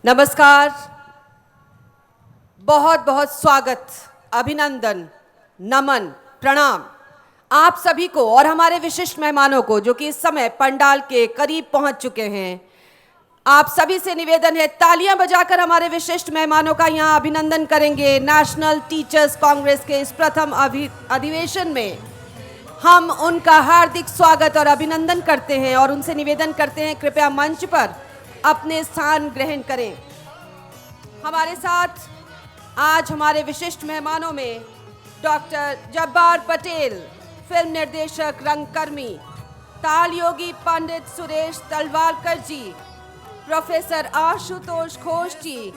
नमस्कार, बहुत बहुत स्वागत, अभिनंदन, नमन, प्रणाम आप सभी को और हमारे विशिष्ट मेहमानों को जो कि इस समय पंडाल के करीब पहुंच चुके हैं। आप सभी से निवेदन है, तालियां बजाकर हमारे विशिष्ट मेहमानों का यहां अभिनंदन करेंगे। नेशनल टीचर्स कांग्रेस के इस प्रथम अधिवेशन में हम उनका हार्दिक स्वागत और अभिनंदन करते हैं और उनसे निवेदन करते हैं कृपया मंच पर अपने स्थान ग्रहण करें। हमारे साथ आज हमारे विशिष्ट मेहमानों में डॉक्टर जब्बार पटेल, फिल्म निर्देशक, रंगकर्मी, ताल योगी पंडित सुरेश तलवारकर जी, प्रोफेसर आशुतोष घोष जी,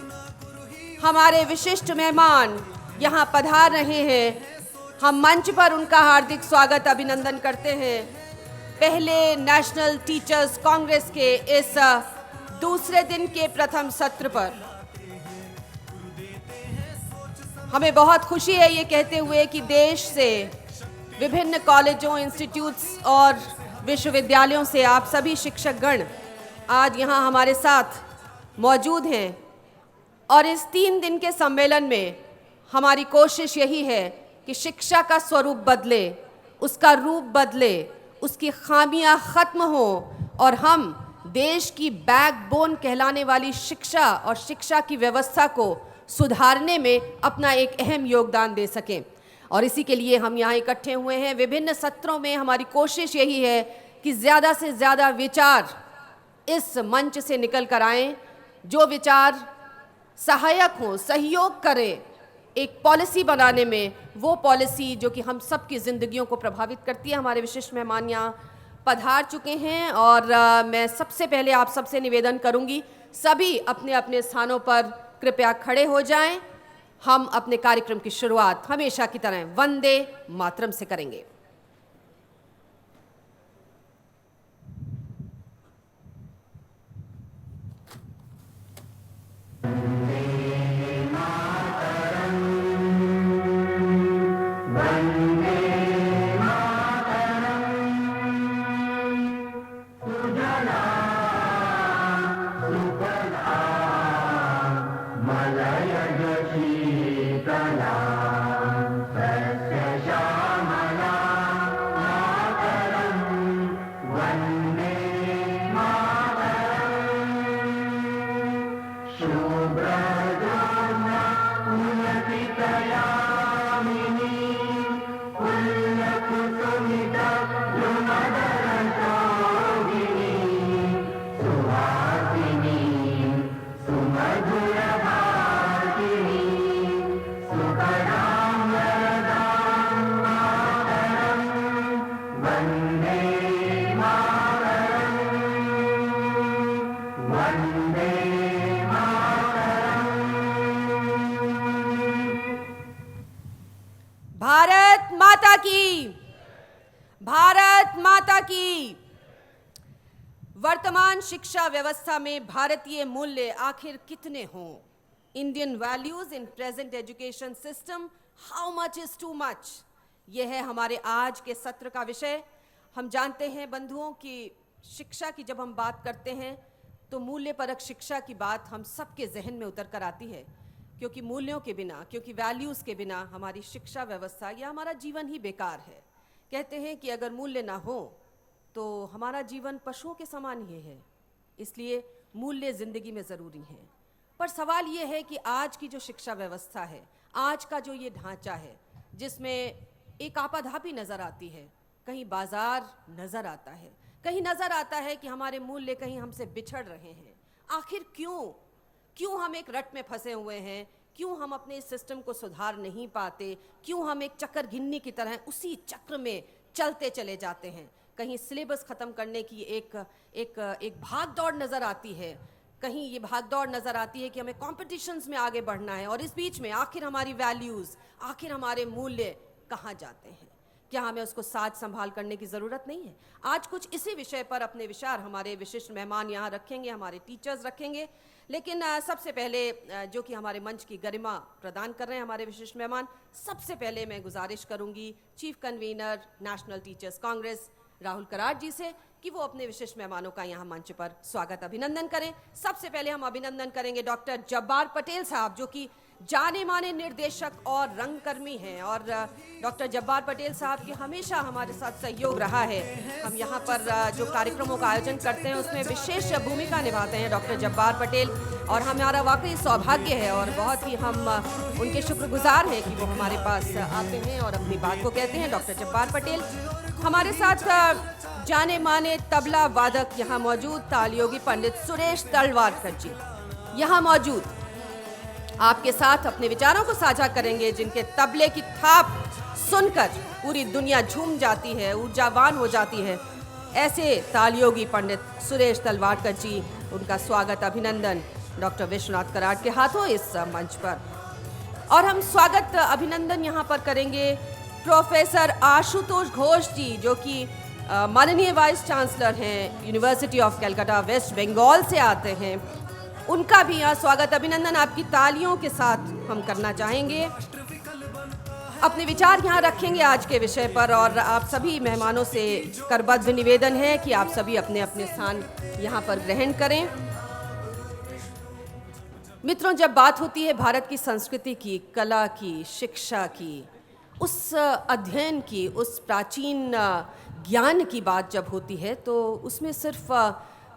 हमारे विशिष्ट मेहमान यहाँ पधार रहे हैं। हम मंच पर उनका हार्दिक स्वागत अभिनंदन करते हैं। पहले नेशनल टीचर्स कांग्रेस के इस दूसरे दिन के प्रथम सत्र पर हमें बहुत खुशी है ये कहते हुए कि देश से विभिन्न कॉलेजों, इंस्टीट्यूट्स और विश्वविद्यालयों से आप सभी शिक्षकगण आज यहाँ हमारे साथ मौजूद हैं और इस 3 दिन के सम्मेलन में हमारी कोशिश यही है कि शिक्षा का स्वरूप बदले, उसका रूप बदले, उसकी खामियां खत्म हो और हम देश की बैकबोन कहलाने वाली शिक्षा और शिक्षा की व्यवस्था को सुधारने में अपना एक अहम योगदान दे सकें। और इसी के लिए हम यहाँ इकट्ठे हुए हैं। विभिन्न सत्रों में हमारी कोशिश यही है कि ज़्यादा से ज़्यादा विचार इस मंच से निकल कर आएँ, जो विचार सहायक हों, सहयोग करें एक पॉलिसी बनाने में, वो पॉलिसी जो कि हम सब की ज़िंदगियों को प्रभावित करती है। हमारे विशिष्ट मेहमान यहाँ पधार चुके हैं और मैं सबसे पहले आप सबसे निवेदन करूंगी, सभी अपने अपने स्थानों पर कृपया खड़े हो जाएं। हम अपने कार्यक्रम की शुरुआत हमेशा की तरह वंदे मातरम से करेंगे। भारत माता की, भारत माता की। वर्तमान शिक्षा व्यवस्था में भारतीय मूल्य आखिर कितने हों? Indian values in present education system, how much is too much? यह है हमारे आज के सत्र का विषय। हम जानते हैं बंधुओं कि शिक्षा की जब हम बात करते हैं तो मूल्यपरक शिक्षा की बात हम सबके जहन में उतर कर आती है, क्योंकि मूल्यों के बिना, क्योंकि वैल्यूज़ के बिना हमारी शिक्षा व्यवस्था या हमारा जीवन ही बेकार है। कहते हैं कि अगर मूल्य ना हो तो हमारा जीवन पशुओं के समान ही है, इसलिए मूल्य ज़िंदगी में ज़रूरी हैं। पर सवाल ये है कि आज की जो शिक्षा व्यवस्था है, आज का जो ये ढांचा है, जिसमें एक आपाधापी नज़र आती है, कहीं बाजार नज़र आता है, कहीं नज़र आता है कि हमारे मूल्य कहीं हमसे बिछड़ रहे हैं। आखिर क्यों हम एक रट में फंसे हुए हैं? क्यों हम अपने इस सिस्टम को सुधार नहीं पाते? क्यों हम एक चक्कर गिननी की तरह उसी चक्र में चलते चले जाते हैं? कहीं सिलेबस ख़त्म करने की एक भाग दौड़ नज़र आती है, कहीं ये भाग दौड़ नज़र आती है कि हमें कॉम्पिटिशन्स में आगे बढ़ना है, और इस बीच में आखिर हमारी वैल्यूज़, आखिर हमारे मूल्य कहाँ जाते हैं? क्या हमें उसको साथ संभाल करने की ज़रूरत नहीं है? आज कुछ इसी विषय पर अपने विचार हमारे विशिष्ट मेहमान यहाँ रखेंगे, हमारे टीचर्स रखेंगे। लेकिन सबसे पहले जो कि हमारे मंच की गरिमा प्रदान कर रहे हैं हमारे विशिष्ट मेहमान, सबसे पहले मैं गुजारिश करूंगी chief convener National Teachers Congress Rahul Karad ji से कि वो अपने विशिष्ट मेहमानों का यहाँ मंच पर स्वागत अभिनंदन करें। सबसे पहले हम अभिनंदन करेंगे डॉक्टर जब्बार पटेल साहब, जो कि जाने माने निर्देशक और रंगकर्मी हैं, और डॉक्टर जब्बार पटेल साहब की हमेशा हमारे साथ सहयोग रहा है। हम यहाँ पर जो कार्यक्रमों का आयोजन करते हैं उसमें विशेष भूमिका निभाते हैं डॉक्टर जब्बार पटेल, और हमारा वाकई सौभाग्य है और बहुत ही हम उनके शुक्रगुजार हैं कि वो हमारे पास आते हैं और अपनी बात को कहते हैं। डॉक्टर जब्बार पटेल हमारे साथ जाने माने तबला वादक यहाँ मौजूद तालयोगी पंडित सुरेश तलवारकर जी यहाँ मौजूद आपके साथ अपने विचारों को साझा करेंगे, जिनके तबले की थाप सुनकर पूरी दुनिया झूम जाती है, ऊर्जावान हो जाती है। ऐसे तालयोगी पंडित सुरेश तलवारकर जी, उनका स्वागत अभिनंदन डॉक्टर विश्वनाथ कराड़ के हाथों इस मंच पर। और हम स्वागत अभिनंदन यहाँ पर करेंगे प्रोफेसर आशुतोष घोष जी, जो कि माननीय वाइस चांसलर हैं, university of Calcutta West Bengal से आते हैं। उनका भी यहाँ स्वागत अभिनंदन आपकी तालियों के साथ हम करना चाहेंगे। अपने विचार यहाँ रखेंगे आज के विषय पर, और आप सभी मेहमानों से करबद्ध निवेदन है कि आप सभी अपने अपने स्थान यहाँ पर ग्रहण करें। मित्रों, जब बात होती है भारत की संस्कृति की, कला की, शिक्षा की, उस अध्ययन की, उस प्राचीन ज्ञान की बात जब होती है, तो उसमें सिर्फ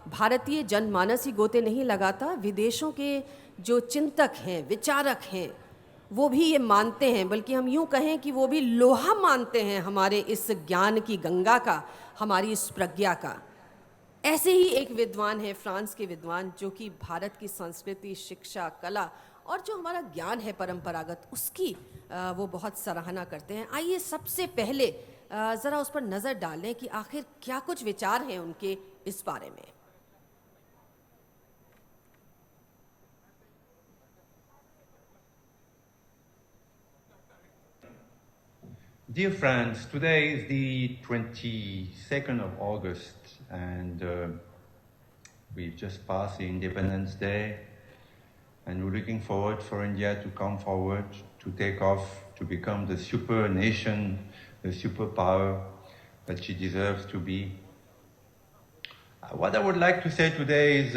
भारतीय जनमानस ही गोते नहीं लगाता। विदेशों के जो चिंतक हैं, विचारक हैं, वो भी ये मानते हैं, बल्कि हम यूँ कहें कि वो भी लोहा मानते हैं हमारे इस ज्ञान की गंगा का, हमारी इस प्रज्ञा का। ऐसे ही एक विद्वान है, फ्रांस के विद्वान, जो कि भारत की संस्कृति, शिक्षा, कला और जो हमारा ज्ञान है परंपरागत, उसकी वो बहुत सराहना करते हैं। आइए सबसे पहले ज़रा उस पर नज़र डालें कि आखिर क्या कुछ विचार हैं उनके इस बारे में। Dear friends, today is the 22nd of August, and we've just passed the Independence Day, and we're looking forward for India to come forward, to take off, to become the super nation, the superpower that she deserves to be. What I would like to say today is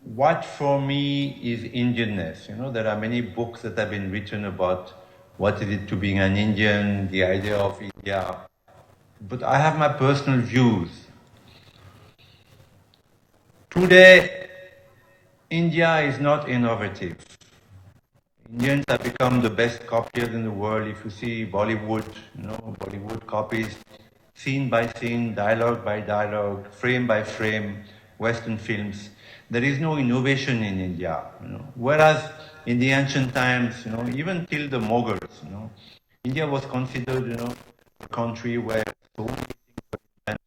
what for me is Indianness. You know, there are many books that have been written about what is it to being an Indian, the idea of India. But I have my personal views. Today, India is not innovative. Indians have become the best copiers in the world. If you see Bollywood, Bollywood copies, scene by scene, dialogue by dialogue, frame by frame, Western films. There is no innovation in India, Whereas in the ancient times, even till the Mughals, India was considered, a country where so many things were invented,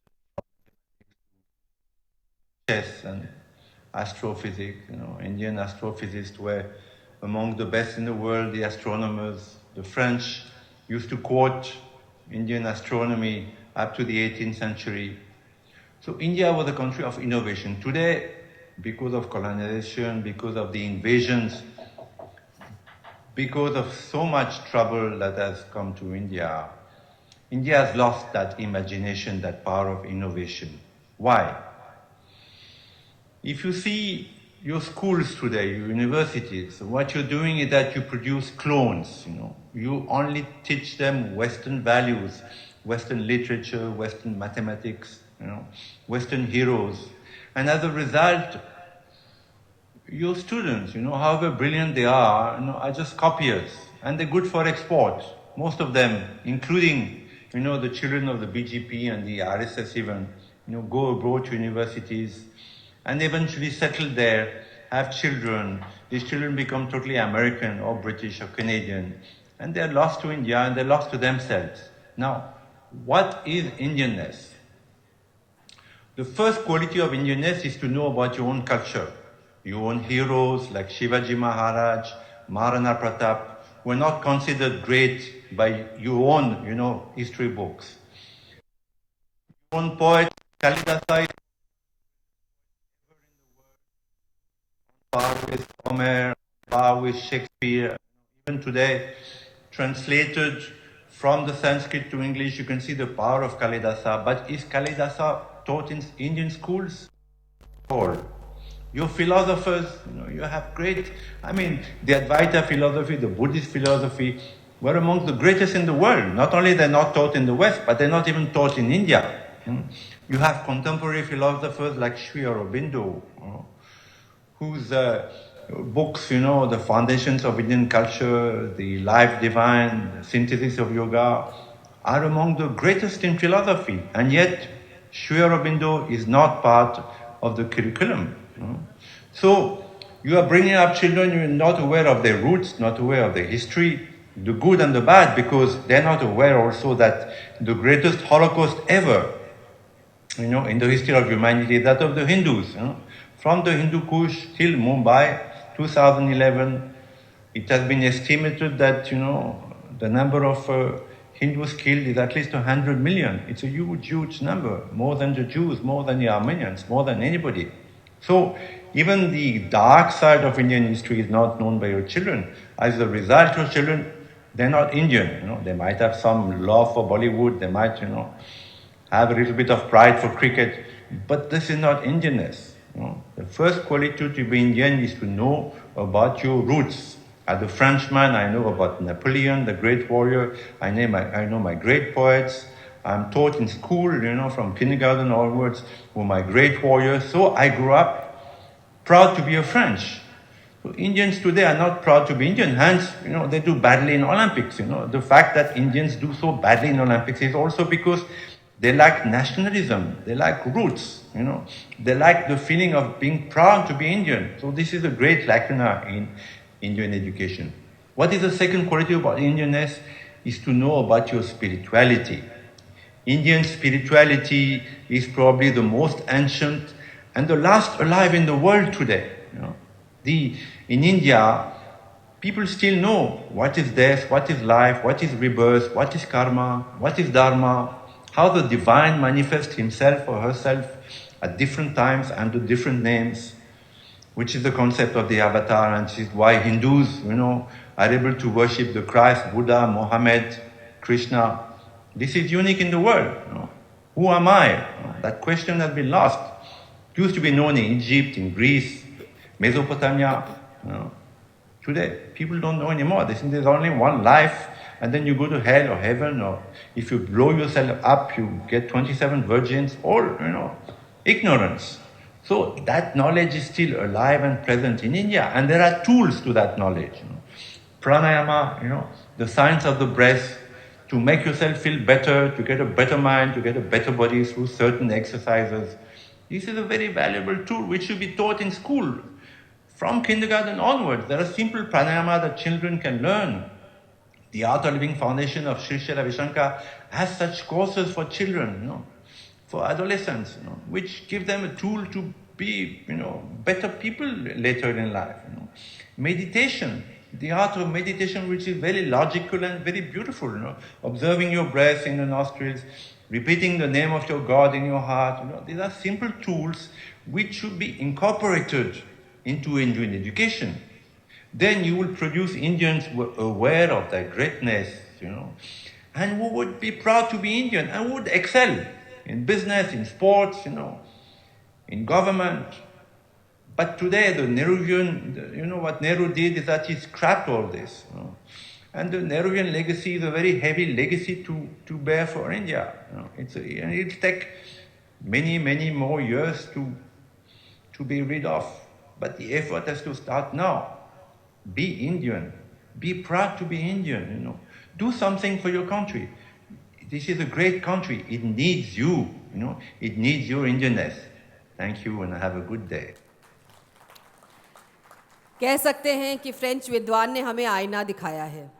chess and astrophysics. Indian astrophysicists were among the best in the world, the astronomers. The French used to quote Indian astronomy up to the 18th century. So India was a country of innovation. Today, because of colonization, because of the invasions, because of so much trouble that has come to India, India has lost that imagination, that power of innovation. Why? If you see your schools today, your universities, what you're doing is that you produce clones, You only teach them Western values, Western literature, Western mathematics, Western heroes. And as a result, your students, however brilliant they are just copiers, and they're good for export. Most of them, including, the children of the BGP and the RSS even, go abroad to universities and eventually settle there, have children. These children become totally American or British or Canadian, and they're lost to India and they're lost to themselves. Now, what is Indianness? The first quality of Indianness is to know about your own culture. Your own heroes like Shivaji Maharaj, Maharana Pratap were not considered great by your own, history books. Your own poet, Kalidasa, par with Homer, par with Shakespeare, even today translated from the Sanskrit to English, you can see the power of Kalidasa. But is Kalidasa taught in Indian schools? All. Your philosophers, you have great, the Advaita philosophy, the Buddhist philosophy, were among the greatest in the world. Not only they're not taught in the West, but they're not even taught in India. You have contemporary philosophers like Sri Aurobindo, whose books, the foundations of Indian culture, the life divine, the synthesis of yoga, are among the greatest in philosophy. And yet, Sri Aurobindo is not part of the curriculum. So, you are bringing up children, you're not aware of their roots, not aware of their history, the good and the bad, because they're not aware also that the greatest Holocaust ever, in the history of humanity, that of the Hindus. From the Hindu Kush till Mumbai, 2011, it has been estimated that, the number of Hindus killed is at least 100 million. It's a huge, huge number, more than the Jews, more than the Armenians, more than anybody. So even the dark side of Indian history is not known by your children. As a result, your children, they're not Indian. They might have some love for Bollywood, they might, have a little bit of pride for cricket, but this is not Indianness. The first quality to be Indian is to know about your roots. As a Frenchman, I know about Napoleon, the great warrior. I know my great poets. I'm taught in school, from kindergarten onwards, were my great warriors. So I grew up proud to be a French. So Indians today are not proud to be Indian. Hence, they do badly in Olympics. The fact that Indians do so badly in Olympics is also because they lack nationalism. They lack roots. They lack the feeling of being proud to be Indian. So this is a great lacuna in Indian education. What is the second quality about Indianness? Is to know about your spirituality. Indian spirituality is probably the most ancient and the last alive in the world today. In India, people still know what is death, what is life, what is rebirth, what is karma, what is dharma, how the divine manifests himself or herself at different times under different names, which is the concept of the avatar, and this is why Hindus, are able to worship the Christ, Buddha, Mohammed, Krishna. This is unique in the world. Who am I? That question has been lost. It used to be known in Egypt, in Greece, Mesopotamia. Today, people don't know anymore. They think there's only one life, and then you go to hell or heaven, or if you blow yourself up, you get 27 virgins, all, ignorance. So that knowledge is still alive and present in India, and there are tools to that knowledge. Pranayama, the science of the breath, to make yourself feel better, to get a better mind, to get a better body through certain exercises. This is a very valuable tool which should be taught in school. From kindergarten onwards, there are simple pranayama that children can learn. The Art of Living Foundation of Sri Sri Ravi Shankar has such courses for children, for adolescents, which give them a tool to be, better people later in life. Meditation, the art of meditation, which is very logical and very beautiful, observing your breath in the nostrils, repeating the name of your God in your heart. These are simple tools which should be incorporated into Indian education. Then you will produce Indians who are aware of their greatness, and who would be proud to be Indian and would excel in business, in sports, in government. But today, the Nehruvian, what Nehru did is that he scrapped all this. And the Nehruvian legacy is a very heavy legacy to bear for India. And it'll take many, many more years to be rid of. But the effort has to start now. Be Indian. Be proud to be Indian, Do something for your country. This is a great country. It needs you, It needs your Indianness. Thank you and have a good day. कह सकते हैं कि French विद्वान ने हमें आईना दिखाया है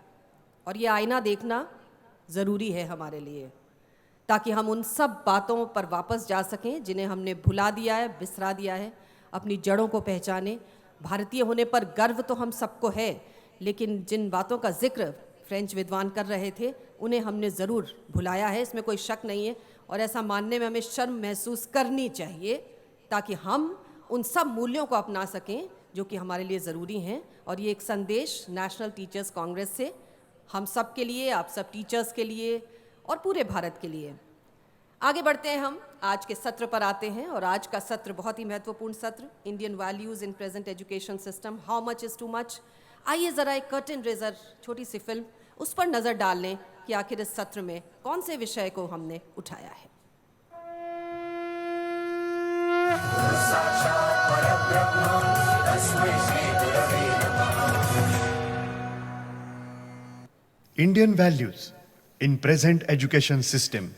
और ये आईना देखना ज़रूरी है हमारे लिए, ताकि हम उन सब बातों पर वापस जा सकें जिन्हें हमने भुला दिया है, बिसरा दिया है, अपनी जड़ों को पहचानें। भारतीय होने पर गर्व तो हम सबको है, लेकिन जिन बातों का जिक्र फ्रेंच विद्वान कर रहे थे उन्हें हमने ज़रूर भुलाया है, इसमें कोई शक नहीं है। और ऐसा मानने में हमें शर्म महसूस करनी चाहिए, ताकि हम उन सब मूल्यों को अपना सकें जो कि हमारे लिए ज़रूरी हैं। और ये एक संदेश नेशनल टीचर्स कांग्रेस से हम सब के लिए, आप सब टीचर्स के लिए और पूरे भारत के लिए। आगे बढ़ते हैं, हम आज के सत्र पर आते हैं और आज का सत्र बहुत ही महत्वपूर्ण सत्र, Indian values in present education system, how much is too much. आइए ज़रा एक कर्टन रेजर, छोटी सी फिल्म, उस पर नज़र डाल लें कि आखिर इस सत्र में कौन से विषय को हमने उठाया है। Indian values in present education system.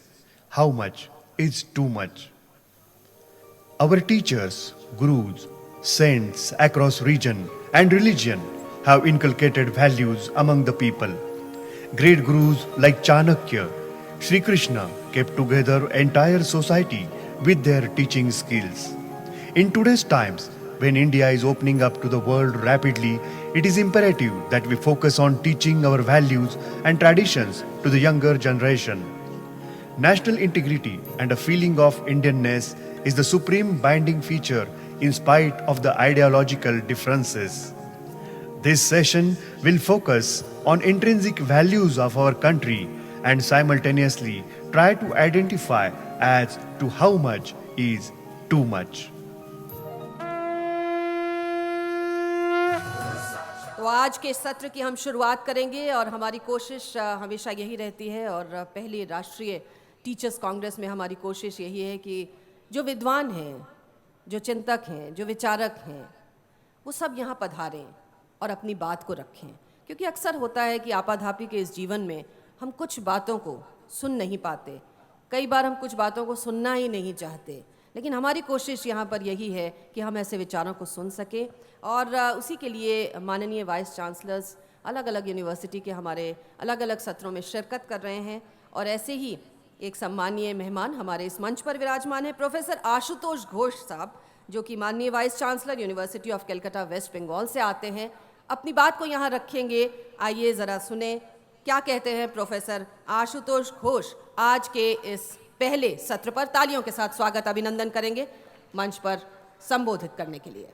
How much is too much? Our teachers, gurus, saints across region and religion have inculcated values among the people. Great gurus like Chanakya, Sri Krishna kept together entire society with their teaching skills. In today's times, when India is opening up to the world rapidly, it is imperative that we focus on teaching our values and traditions to the younger generation. National integrity and a feeling of Indianness is the supreme binding feature in spite of the ideological differences. This session will focus on intrinsic values of our country and simultaneously try to identify as to how much is too much. तो आज के सत्र की हम शुरुआत करेंगे और हमारी कोशिश हमेशा यही रहती है और पहली राष्ट्रीय टीचर्स कांग्रेस में हमारी कोशिश यही है कि जो विद्वान हैं, जो चिंतक हैं, जो विचारक हैं, वो सब यहाँ पधारें और अपनी बात को रखें, क्योंकि अक्सर होता है कि आपाधापी के इस जीवन में हम कुछ बातों को सुन नहीं पाते, कई बार हम कुछ बातों को सुनना ही नहीं चाहते, लेकिन हमारी कोशिश यहाँ पर यही है कि हम ऐसे विचारों को सुन सकें और उसी के लिए माननीय वाइस चांसलर्स अलग अलग यूनिवर्सिटी के हमारे अलग अलग सत्रों में शिरकत कर रहे हैं और ऐसे ही एक सम्मानीय मेहमान हमारे इस मंच पर विराजमान है, प्रोफेसर आशुतोष घोष साहब, जो कि माननीय vice chancellor university of Calcutta West Bengal से आते हैं, अपनी बात को यहाँ रखेंगे। आइए ज़रा सुने क्या कहते हैं प्रोफेसर आशुतोष घोष आज के इस पहले सत्र पर। तालियों के साथ स्वागत अभिनंदन करेंगे मंच पर संबोधित करने के लिए।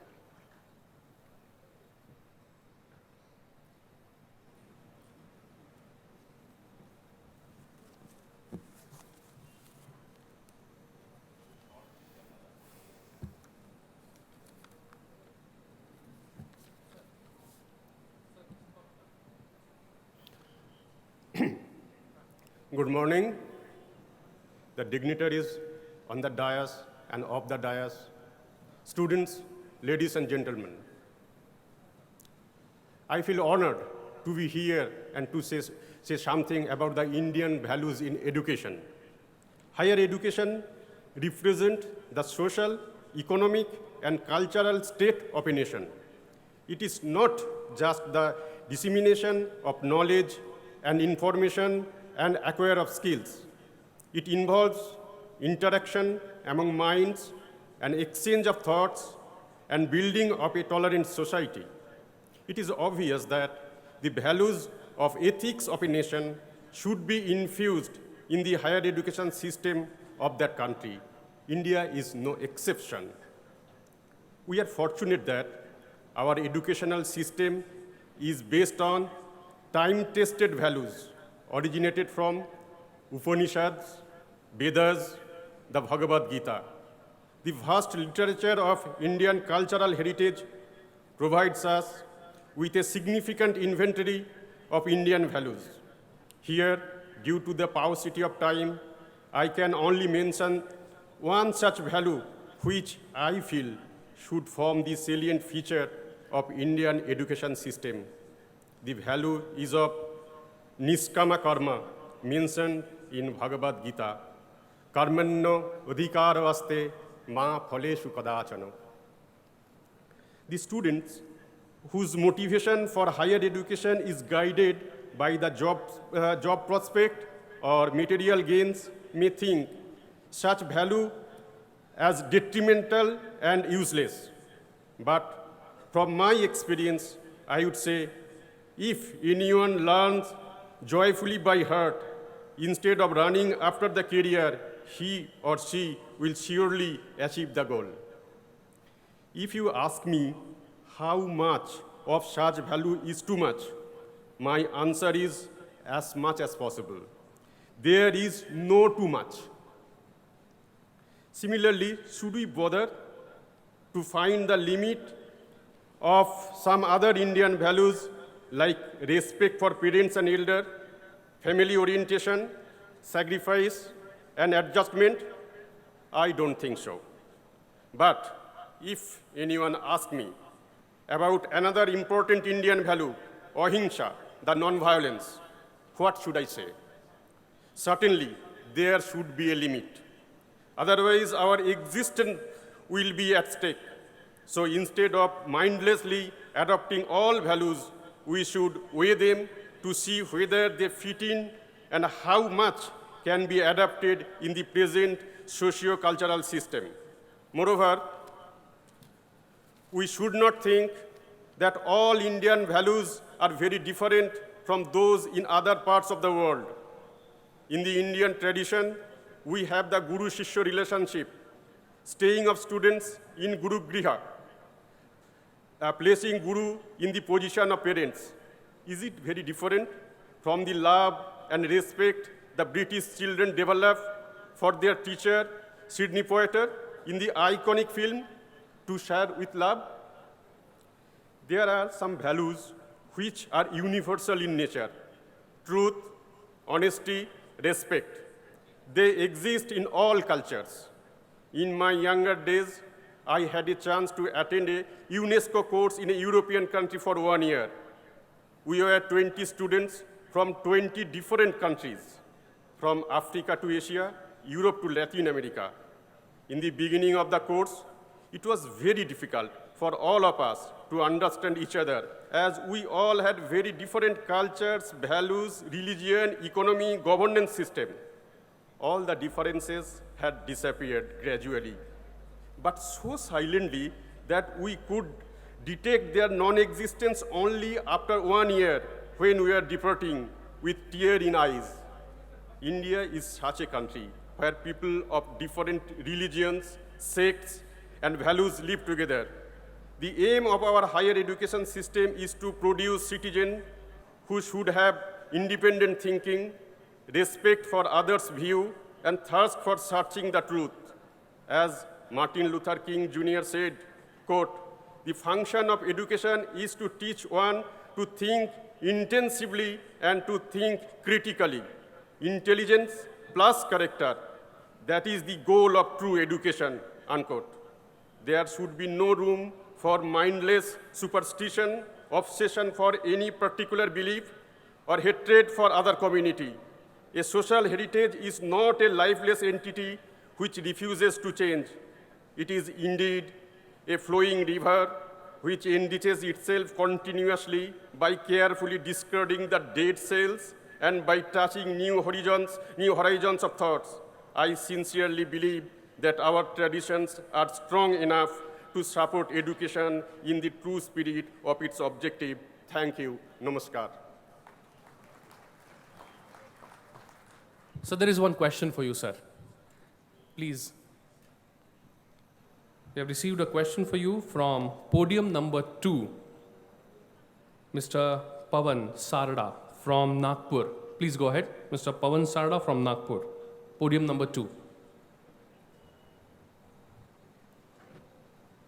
Good morning, the dignitaries on the dais and off the dais, students, ladies and gentlemen. I feel honored to be here and to say something about the Indian values in education. Higher education represents the social, economic, and cultural state of a nation. It is not just the dissemination of knowledge and information and acquire of skills. It involves interaction among minds and exchange of thoughts and building of a tolerant society. It is obvious that the values of ethics of a nation should be infused in the higher education system of that country. India is no exception. We are fortunate that our educational system is based on time-tested values originated from Upanishads, Vedas, the Bhagavad Gita. The vast literature of Indian cultural heritage provides us with a significant inventory of Indian values. Here, due to the paucity of time, I can only mention one such value which I feel should form the salient feature of Indian education system. The value is of Niskama karma, mentioned in Bhagavad Gita, karmanno adhikaraste ma phaleshu kadachana. The students whose motivation for higher education is guided by the job prospect or material gains may think such value as detrimental and useless. But from my experience, I would say, if anyone learns joyfully by heart, instead of running after the career, he or she will surely achieve the goal. If you ask me how much of such value is too much, my answer is as much as possible. There is no too much. Similarly, should we bother to find the limit of some other Indian values like respect for parents and elder, family orientation, sacrifice, and adjustment? I don't think so. But if anyone asks me about another important Indian value, ahimsa, the non-violence, what should I say? Certainly, there should be a limit. Otherwise, our existence will be at stake. So instead of mindlessly adopting all values, we should weigh them to see whether they fit in and how much can be adapted in the present socio-cultural system. Moreover, we should not think that all Indian values are very different from those in other parts of the world. In the Indian tradition, we have the Guru-Shishya relationship, staying of students in Guru Griha, placing Guru in the position of parents. Is it very different from the love and respect the British children develop for their teacher, Sidney Poitier, in the iconic film To Share with Love? There are some values which are universal in nature: truth, honesty, respect. They exist in all cultures. In my younger days, I had a chance to attend a UNESCO course in a European country for 1 year. We were 20 students from 20 different countries, from Africa to Asia, Europe to Latin America. In the beginning of the course, it was very difficult for all of us to understand each other, as we all had very different cultures, values, religion, economy, governance system. All the differences had disappeared gradually, but so silently that we could detect their non-existence only after 1 year when we were departing with tears in eyes. India is such a country where people of different religions, sects, and values live together. The aim of our higher education system is to produce citizens who should have independent thinking, respect for others' view, and thirst for searching the truth. As Martin Luther King Jr. said, quote, "The function of education is to teach one to think intensively and to think critically. Intelligence plus character, that is the goal of true education," unquote. There should be no room for mindless superstition, obsession for any particular belief, or hatred for other community. A social heritage is not a lifeless entity which refuses to change. It is indeed a flowing river which enriches itself continuously by carefully discarding the dead cells and by touching new horizons of thoughts. I sincerely believe that our traditions are strong enough to support education in the true spirit of its objective. Thank you. Namaskar. So there is one question for you, sir. Please. We have received a question for you from podium number 2, Mr. Pavan Sarda from Nagpur. Please go ahead, Mr. Pavan Sarda from Nagpur. Podium number 2.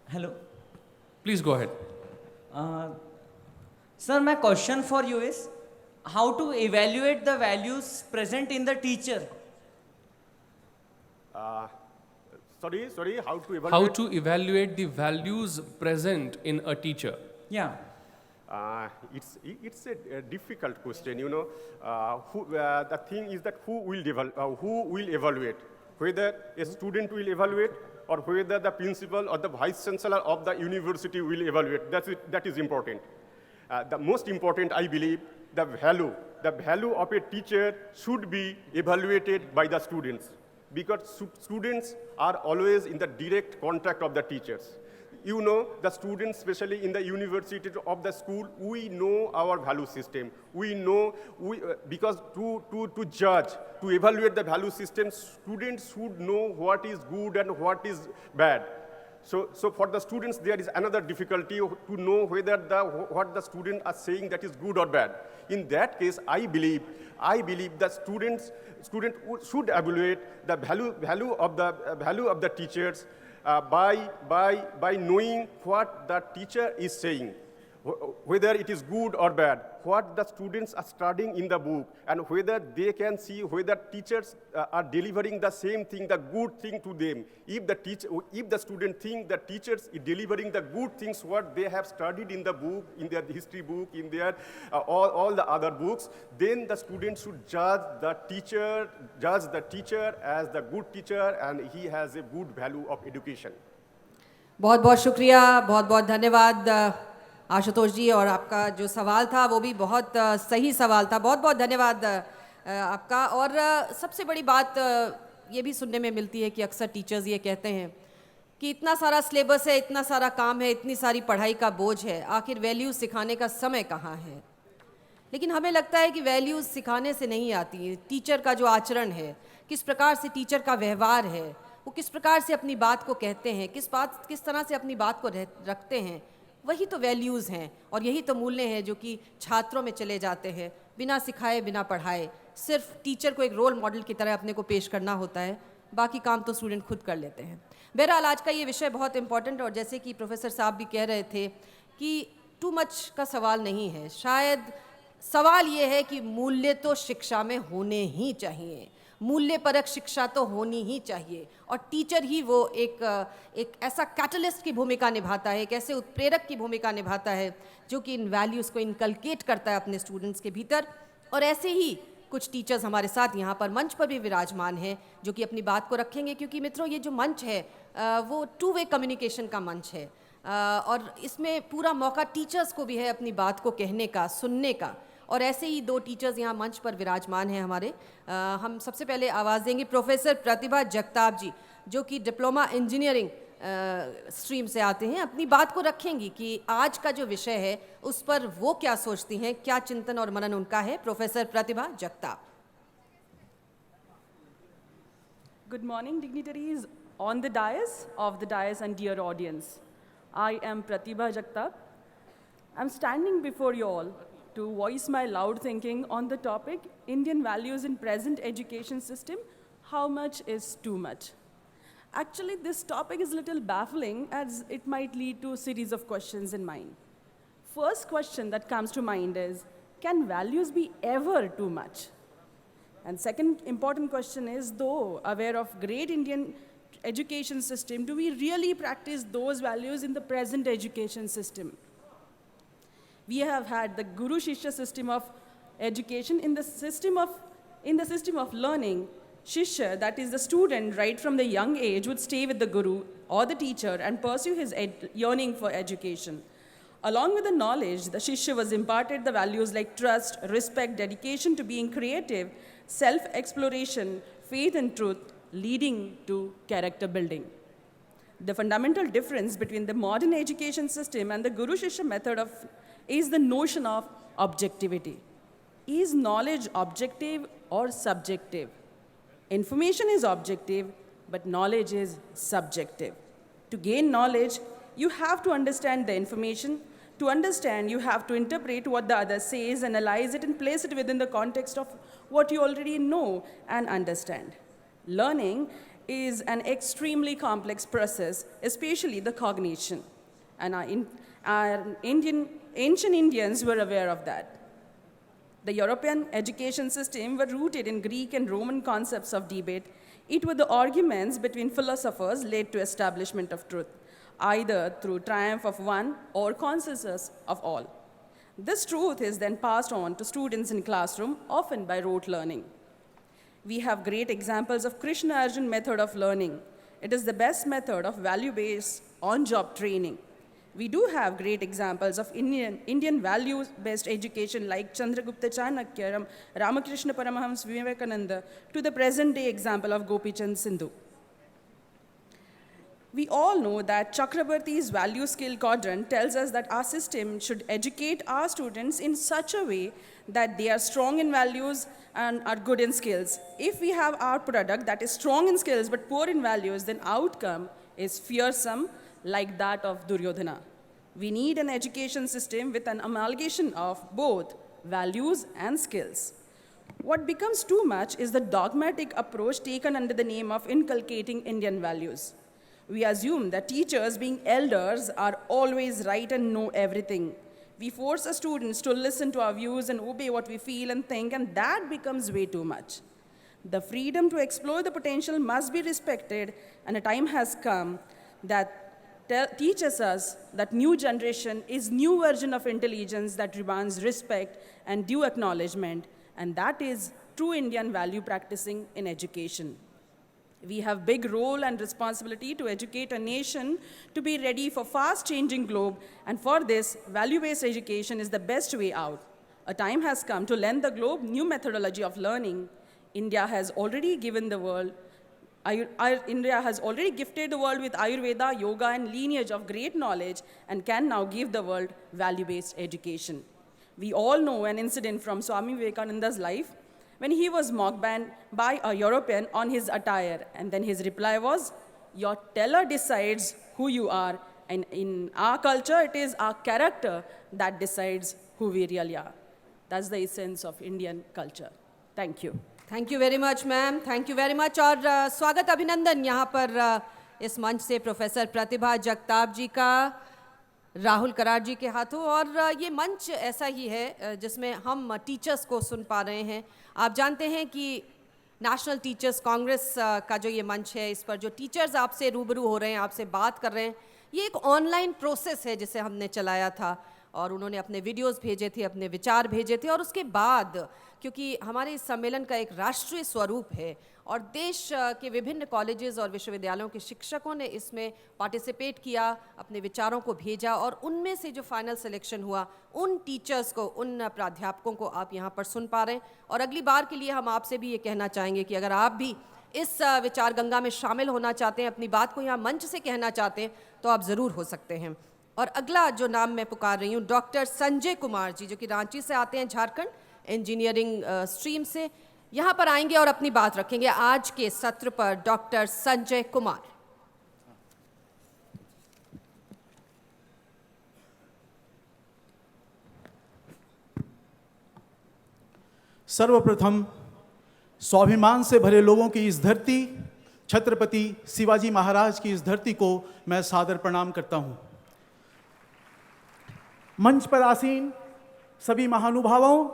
Hello. Please go ahead. Sir, my question for you is, how to evaluate the values present in the teacher? Sorry, how to evaluate? How to evaluate the values present in a teacher? Yeah. It's a difficult question, you know. The thing is that who will evaluate? Whether a student will evaluate or whether the principal or the vice chancellor of the university will evaluate. That is important. The most important, I believe, the value of a teacher should be evaluated by the students, because students are always in the direct contact of the teachers. You know, the students, especially in the university of the school, we know our value system. We know, because to judge, to evaluate the value system, students should know what is good and what is bad. So for the students, there is another difficulty to know whether what the students are saying that is good or bad. In that case, I believe that student should evaluate the value of the teachers by knowing what the teacher is saying, whether it is good or bad, what the students are studying in the book, and whether they can see whether teachers are delivering the same thing, the good thing to them. If the student think that teachers is delivering the good things what they have studied in the book, in their history book, in their all the other books, then the student should judge the teacher as the good teacher, and he has a good value of education. बहुत बहुत शुक्रिया, बहुत बहुत धन्यवाद आशुतोष जी। और आपका जो सवाल था वो भी बहुत सही सवाल था। बहुत बहुत धन्यवाद आपका। और सबसे बड़ी बात ये भी सुनने में मिलती है कि अक्सर टीचर्स ये कहते हैं कि इतना सारा सिलेबस है, इतना सारा काम है, इतनी सारी पढ़ाई का बोझ है, आखिर वैल्यूज़ सिखाने का समय कहाँ है। लेकिन हमें लगता है कि वैल्यूज़ सिखाने से नहीं आती है। टीचर का जो आचरण है, किस प्रकार से टीचर का व्यवहार है, वो किस प्रकार से अपनी बात को कहते हैं, किस तरह से अपनी बात को रखते हैं, वही तो वैल्यूज़ हैं और यही तो मूल्य हैं जो कि छात्रों में चले जाते हैं। बिना सिखाए, बिना पढ़ाए, सिर्फ टीचर को एक रोल मॉडल की तरह अपने को पेश करना होता है, बाकी काम तो स्टूडेंट खुद कर लेते हैं। बहरहाल आज का ये विषय बहुत इंपॉर्टेंट, और जैसे कि प्रोफेसर साहब भी कह रहे थे कि टू मच का सवाल नहीं है, शायद सवाल ये है कि मूल्य तो शिक्षा में होने ही चाहिए, मूल्य परक शिक्षा तो होनी ही चाहिए, और टीचर ही वो एक ऐसा कैटलिस्ट की भूमिका निभाता है, एक ऐसे उत्प्रेरक की भूमिका निभाता है जो कि इन वैल्यूज़ को इनकलकेट करता है अपने स्टूडेंट्स के भीतर। और ऐसे ही कुछ टीचर्स हमारे साथ यहाँ पर मंच पर भी विराजमान हैं जो कि अपनी बात को रखेंगे, क्योंकि मित्रों ये जो मंच है वो टू वे कम्युनिकेशन का मंच है, और इसमें पूरा मौका टीचर्स को भी है अपनी बात को कहने का, सुनने का। और ऐसे ही दो टीचर्स यहाँ मंच पर विराजमान हैं हमारे। हम सबसे पहले आवाज़ देंगे प्रोफेसर प्रतिभा जगताप जी, जो कि डिप्लोमा इंजीनियरिंग स्ट्रीम से आते हैं। अपनी बात को रखेंगी कि आज का जो विषय है उस पर वो क्या सोचती हैं, क्या चिंतन और मनन उनका है। Professor Pratibha Jagtap. Good morning, dignitaries on the dais, off the dais, and dear audience. I am Pratibha Jagtap. I'm standing before you all to voice my loud thinking on the topic, Indian values in present education system, how much is too much? Actually, this topic is a little baffling as it might lead to a series of questions in mind. First question that comes to mind is, can values be ever too much? And second important question is, though aware of great Indian education system, do we really practice those values in the present education system? We have had the Guru Shishya system of education. In the system of learning, Shishya, that is the student right from the young age, would stay with the Guru or the teacher and pursue his yearning for education. Along with the knowledge, the Shishya was imparted the values like trust, respect, dedication to being creative, self-exploration, faith and truth, leading to character building. The fundamental difference between the modern education system and the Guru Shishya method is the notion of objectivity. Is knowledge objective or subjective? Information is objective, but knowledge is subjective. To gain knowledge, you have to understand the information. To understand, you have to interpret what the other says, analyze it, and place it within the context of what you already know and understand. Learning is an extremely complex process, especially the cognition. And our ancient Indians were aware of that. The European education system were rooted in Greek and Roman concepts of debate. It were the arguments between philosophers led to establishment of truth, either through triumph of one or consensus of all. This truth is then passed on to students in classroom, often by rote learning. We have great examples of Krishna Arjun method of learning. It is the best method of value-based on-job training. We do have great examples of Indian values-based education like Chandragupta Chanakya, Ramakrishna Paramahams Vivekananda, to the present-day example of Gopi Chand Sindhu. We all know that Chakrabarti's value skill quadrant tells us that our system should educate our students in such a way that they are strong in values and are good in skills. If we have our product that is strong in skills but poor in values, then outcome is fearsome, like that of Duryodhana. We need an education system with an amalgamation of both values and skills. What becomes too much is the dogmatic approach taken under the name of inculcating Indian values. We assume that teachers, being elders, are always right and know everything. We force our students to listen to our views and obey what we feel and think, and that becomes way too much. The freedom to explore the potential must be respected, and a time has come that teaches us that new generation is new version of intelligence that demands respect and due acknowledgement, and that is true Indian value practicing in education. We have big role and responsibility to educate a nation to be ready for fast-changing globe, and for this, value-based education is the best way out. A time has come to lend the globe new methodology of learning. India has already gifted the world with Ayurveda, yoga, and lineage of great knowledge, and can now give the world value-based education. We all know an incident from Swami Vivekananda's life when he was mocked by a European on his attire, and then his reply was, "Your teller decides who you are, and in our culture, it is our character that decides who we really are." That's the essence of Indian culture. Thank you. Thank you very much ma'am, thank you very much. और स्वागत अभिनंदन यहाँ पर इस मंच से professor प्रतिभा जगताप जी का राहुल करार जी के हाथों। और ये मंच ऐसा ही है जिसमें हम टीचर्स को सुन पा रहे हैं। आप जानते हैं कि नेशनल टीचर्स कांग्रेस का जो ये मंच है, इस पर जो टीचर्स आपसे रूबरू हो रहे हैं, आपसे बात कर रहे हैं, ये एक ऑनलाइन प्रोसेस है जिसे हमने चलाया था, और उन्होंने अपने वीडियोस भेजे थे, अपने विचार भेजे थे। और उसके बाद क्योंकि हमारे इस सम्मेलन का एक राष्ट्रीय स्वरूप है और देश के विभिन्न कॉलेजेस और विश्वविद्यालयों के शिक्षकों ने इसमें पार्टिसिपेट किया, अपने विचारों को भेजा, और उनमें से जो फाइनल सिलेक्शन हुआ, उन टीचर्स को, उन प्राध्यापकों को आप यहाँ पर सुन पा रहे हैं। और अगली बार के लिए हम आपसे भी ये कहना चाहेंगे कि अगर आप भी इस विचार गंगा में शामिल होना चाहते हैं, अपनी बात को यहाँ मंच से कहना चाहते हैं, तो आप ज़रूर हो सकते हैं। और अगला जो नाम मैं पुकार रही हूँ, डॉक्टर संजय कुमार जी, जो कि रांची से आते हैं, झारखंड इंजीनियरिंग स्ट्रीम से, यहाँ पर आएंगे और अपनी बात रखेंगे आज के सत्र पर। डॉक्टर संजय कुमार। सर्वप्रथम स्वाभिमान से भरे लोगों की इस धरती, छत्रपति शिवाजी महाराज की इस धरती को मैं सादर प्रणाम करता हूँ। मंच पर आसीन सभी महानुभावों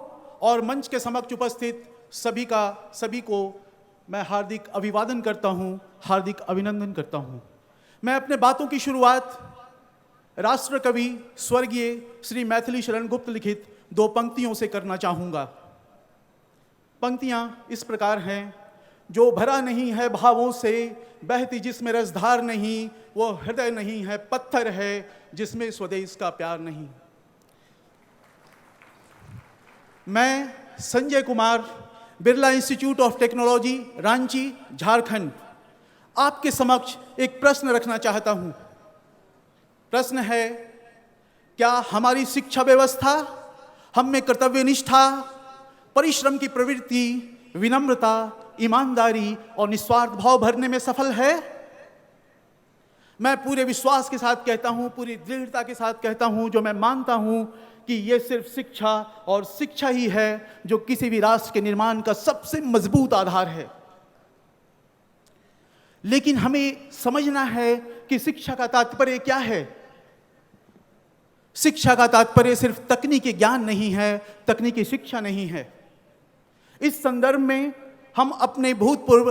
और मंच के समक्ष उपस्थित सभी को मैं हार्दिक अभिवादन करता हूँ, हार्दिक अभिनंदन करता हूँ। मैं अपने बातों की शुरुआत राष्ट्र कवि स्वर्गीय श्री मैथिली शरण गुप्त लिखित 2 पंक्तियों से करना चाहूँगा। पंक्तियाँ इस प्रकार हैं। जो भरा नहीं है भावों से, बहती जिसमें रसधार नहीं, वो हृदय नहीं है, पत्थर है जिसमें स्वदेश का प्यार नहीं। मैं Sanjay Kumar, Birla institute of technology, Ranchi, Jharkhand, आपके समक्ष एक प्रश्न रखना चाहता हूं। प्रश्न है, क्या हमारी शिक्षा व्यवस्था हम में कर्तव्य निष्ठा, परिश्रम की प्रवृत्ति, विनम्रता, ईमानदारी और निस्वार्थ भाव भरने में सफल है? मैं पूरे विश्वास के साथ कहता हूं, पूरी दृढ़ता के साथ कहता हूं, जो मैं मानता हूं कि यह सिर्फ शिक्षा और शिक्षा ही है जो किसी भी राष्ट्र के निर्माण का सबसे मजबूत आधार है। लेकिन हमें समझना है कि शिक्षा का तात्पर्य क्या है। शिक्षा का तात्पर्य सिर्फ तकनीकी ज्ञान नहीं है, तकनीकी शिक्षा नहीं है। इस संदर्भ में हम अपने भूतपूर्व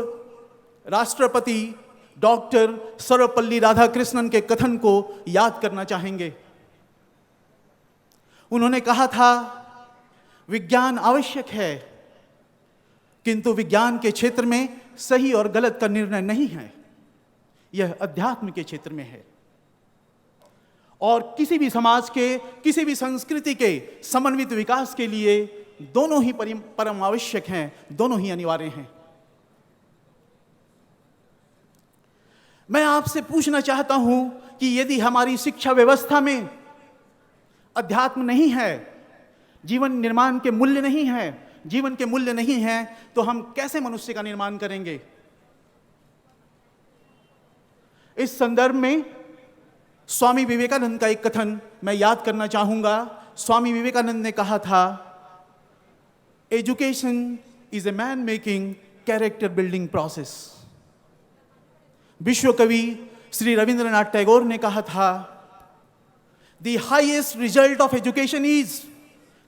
राष्ट्रपति डॉक्टर सर्वपल्ली राधाकृष्णन के कथन को याद करना चाहेंगे। उन्होंने कहा था, विज्ञान आवश्यक है, किंतु विज्ञान के क्षेत्र में सही और गलत का निर्णय नहीं है, यह अध्यात्म के क्षेत्र में है। और किसी भी समाज के, किसी भी संस्कृति के समन्वित विकास के लिए दोनों ही परम आवश्यक हैं, दोनों ही अनिवार्य हैं। मैं आपसे पूछना चाहता हूं कि यदि हमारी शिक्षा व्यवस्था में अध्यात्म नहीं है, जीवन निर्माण के मूल्य नहीं है, जीवन के मूल्य नहीं हैं, तो हम कैसे मनुष्य का निर्माण करेंगे? इस संदर्भ में स्वामी विवेकानंद का एक कथन मैं याद करना चाहूंगा। स्वामी विवेकानंद ने कहा था, education is a man making character building process. विश्व कवि श्री रविंद्रनाथ टैगोर ने कहा था, the highest result of education is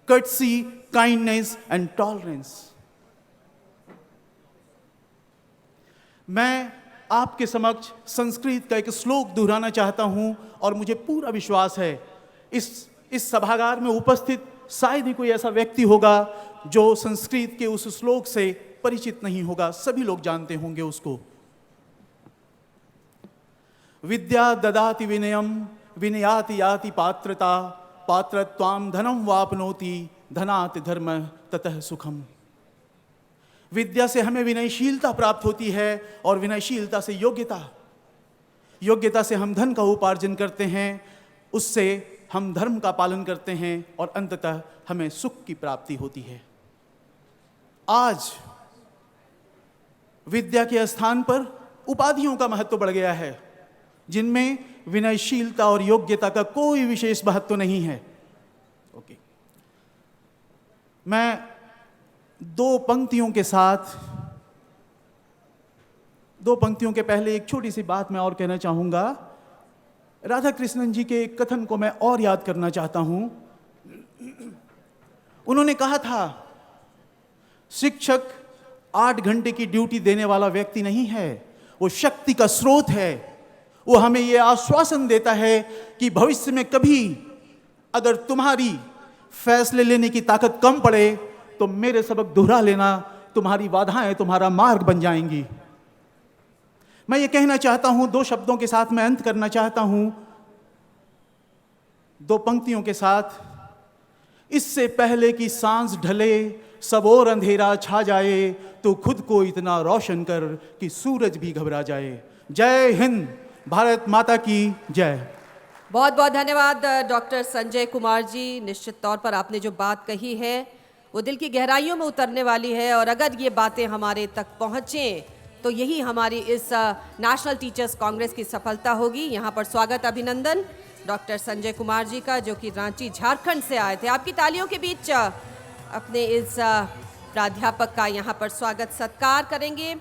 courtesy, kindness and tolerance। मैं आपके समक्ष संस्कृत का एक श्लोक दोहराना चाहता हूं और मुझे पूरा विश्वास है इस सभागार में उपस्थित शायद ही कोई ऐसा व्यक्ति होगा जो संस्कृत के उस श्लोक से परिचित नहीं होगा। सभी लोग जानते होंगे उसको। विद्या ददाति विनयम विनयाति याति पात्रता पात्रत्वाम धनम वापनोति धनात् धर्म ततः सुखम। विद्या से हमें विनयशीलता प्राप्त होती है और विनयशीलता से योग्यता से हम धन का उपार्जन करते हैं, उससे हम धर्म का पालन करते हैं और अंततः हमें सुख की प्राप्ति होती है। आज विद्या के स्थान पर उपाधियों का महत्व बढ़ गया है, जिनमें विनयशीलता और योग्यता का कोई विशेष महत्व नहीं है। ओके, मैं दो पंक्तियों के पहले एक छोटी सी बात मैं और कहना चाहूंगा। राधा कृष्णन जी के एक कथन को मैं और याद करना चाहता हूं। उन्होंने कहा था, शिक्षक 8 घंटे की ड्यूटी देने वाला व्यक्ति नहीं है, वो शक्ति का स्रोत है। वो हमें यह आश्वासन देता है कि भविष्य में कभी अगर तुम्हारी फैसले लेने की ताकत कम पड़े तो मेरे सबक दोहरा लेना, तुम्हारी बाधाएं तुम्हारा मार्ग बन जाएंगी। मैं ये कहना चाहता हूं, 2 शब्दों के साथ मैं अंत करना चाहता हूं, 2 पंक्तियों के साथ। इससे पहले कि सांझ ढले सब और अंधेरा छा जाए, तो खुद को इतना रोशन कर कि सूरज भी घबरा जाए। जय हिंद, भारत माता की जय। बहुत बहुत धन्यवाद डॉक्टर संजय कुमार जी। निश्चित तौर पर आपने जो बात कही है वो दिल की गहराइयों में उतरने वाली है, और अगर ये बातें हमारे तक पहुँचें तो यही हमारी इस नेशनल टीचर्स कांग्रेस की सफलता होगी। यहाँ पर स्वागत अभिनंदन डॉक्टर संजय कुमार जी का, जो कि रांची झारखंड से आए थे। आपकी तालियों के बीच अपने इस प्राध्यापक का यहाँ पर स्वागत सत्कार करेंगे।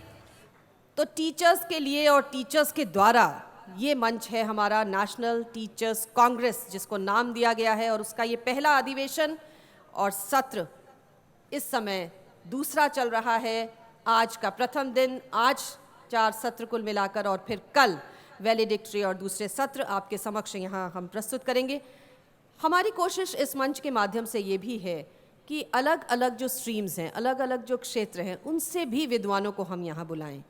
तो टीचर्स के लिए और टीचर्स के द्वारा ये मंच है हमारा नेशनल टीचर्स कांग्रेस, जिसको नाम दिया गया है, और उसका ये पहला अधिवेशन और सत्र इस समय दूसरा चल रहा है। आज का प्रथम दिन, आज 4 सत्र कुल मिलाकर, और फिर कल वैलिडिक्टरी और दूसरे सत्र आपके समक्ष यहाँ हम प्रस्तुत करेंगे। हमारी कोशिश इस मंच के माध्यम से ये भी है कि अलग अलग जो स्ट्रीम्स हैं, अलग अलग जो क्षेत्र हैं, उनसे भी विद्वानों को हम यहाँ बुलाएं।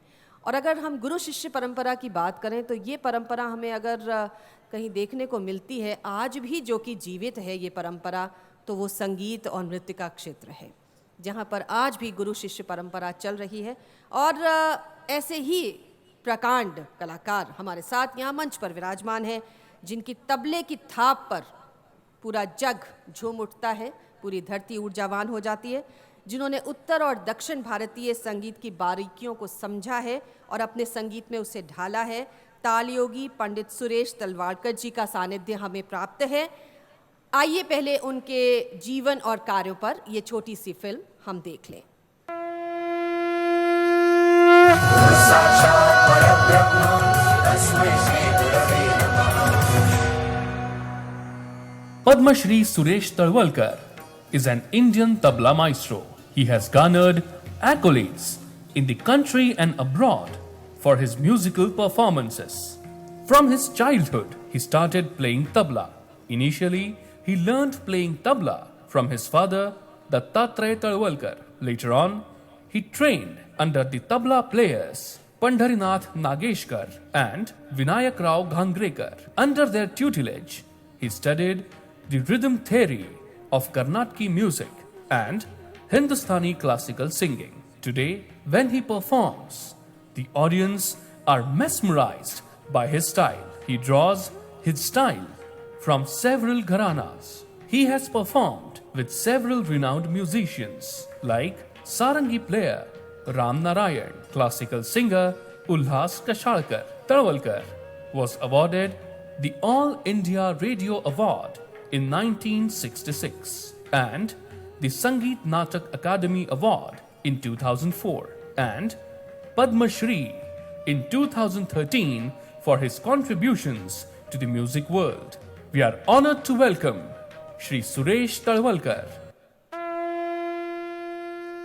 और अगर हम गुरु शिष्य परंपरा की बात करें तो ये परंपरा हमें अगर कहीं देखने को मिलती है आज भी, जो कि जीवित है ये परंपरा, तो वो संगीत और नृत्य का क्षेत्र है, जहाँ पर आज भी गुरु शिष्य परंपरा चल रही है। और ऐसे ही प्रकांड कलाकार हमारे साथ यहाँ मंच पर विराजमान हैं, जिनकी तबले की थाप पर पूरा जग झूम उठता है, पूरी धरती ऊर्जावान हो जाती है, जिन्होंने उत्तर और दक्षिण भारतीय संगीत की बारीकियों को समझा है और अपने संगीत में उसे ढाला है। तालयोगी पंडित सुरेश तलवाड़कर जी का सानिध्य हमें प्राप्त है। आइए पहले उनके जीवन और कार्यों पर ये छोटी सी फिल्म हम देख लें। Padma Shri Suresh Talwalkar is an Indian tabla maestro. He has garnered accolades in the country and abroad for his musical performances. From his childhood, he started playing tabla. Initially, he learned playing tabla from his father, Dattatreya Talwalkar. Later on, he trained under the tabla players Pandharinath Nageshkar and Vinayak Rao Ghangrekar. Under their tutelage, he studied the rhythm theory of Carnatic music and Hindustani classical singing. Today, when he performs, the audience are mesmerized by his style. He draws his style from several gharanas. He has performed with several renowned musicians like sarangi player Ram Narayan, classical singer Ulhas Kashalkar. Talwalkar was awarded the All India Radio Award in 1966 and the Sangeet Natak Akademi Award in 2004 and Padma Shri in 2013 for his contributions to the music world. We are honored to welcome Shri Suresh Talwalkar.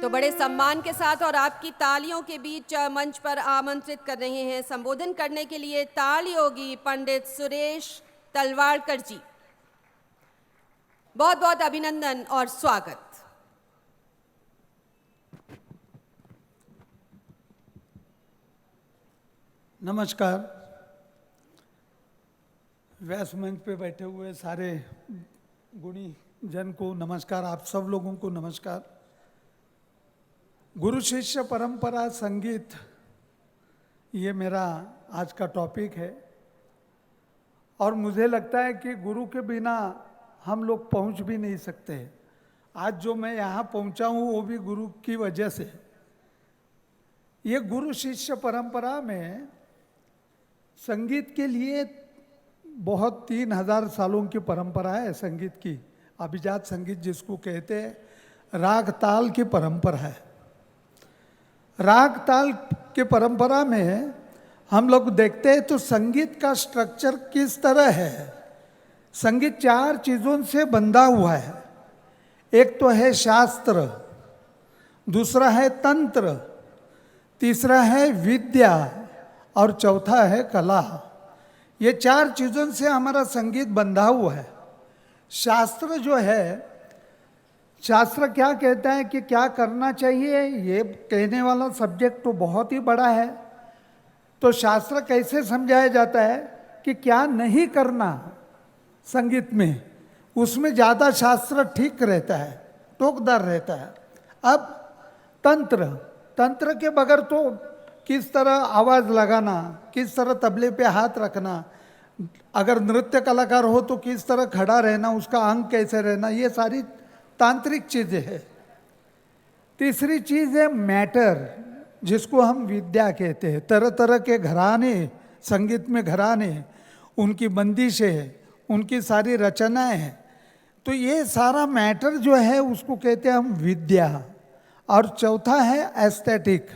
तो बड़े सम्मान के साथ और आपकी तालियों के बीच मंच पर आमंत्रित कर रहे हैं संबोधन करने के लिए ताल योगी पंडित सुरेश तलवाड़कर जी। बहुत बहुत अभिनंदन और स्वागत। नमस्कार। व्यास मंच पे बैठे हुए सारे गुणी जन को नमस्कार, आप सब लोगों को नमस्कार। गुरु शिष्य परंपरा संगीत, ये मेरा आज का टॉपिक है और मुझे लगता है कि गुरु के बिना हम लोग पहुंच भी नहीं सकते। आज जो मैं यहाँ पहुंचा हूँ वो भी गुरु की वजह से। ये गुरु शिष्य परंपरा में संगीत के लिए बहुत 3000 सालों की परंपरा है। संगीत की अभिजात संगीत जिसको कहते हैं, राग ताल की परंपरा है। राग ताल के परंपरा में हम लोग देखते हैं तो संगीत का स्ट्रक्चर किस तरह है। संगीत 4 चीज़ों से बंधा हुआ है। एक तो है शास्त्र, दूसरा है तंत्र, तीसरा है विद्या और चौथा है कला। ये 4 चीज़ों से हमारा संगीत बंधा हुआ है। शास्त्र जो है, शास्त्र क्या कहता है कि क्या करना चाहिए, ये कहने वाला सब्जेक्ट तो बहुत ही बड़ा है। तो शास्त्र कैसे समझाया जाता है कि क्या नहीं करना संगीत में, उसमें ज़्यादा शास्त्र ठीक रहता है, टोकदार रहता है। अब तंत्र, तंत्र के बगैर तो किस तरह आवाज़ लगाना, किस तरह तबले पे हाथ रखना, अगर नृत्य कलाकार हो तो किस तरह खड़ा रहना, उसका अंग कैसे रहना, ये सारी तांत्रिक चीज़ें हैं। तीसरी चीज़ है मैटर, जिसको हम विद्या कहते हैं। तरह तरह के घराने, संगीत में घराने, उनकी बंदिशें, उनकी सारी रचनाएं हैं। तो ये सारा मैटर जो है उसको कहते हैं हम विद्या। और चौथा है एस्थेटिक,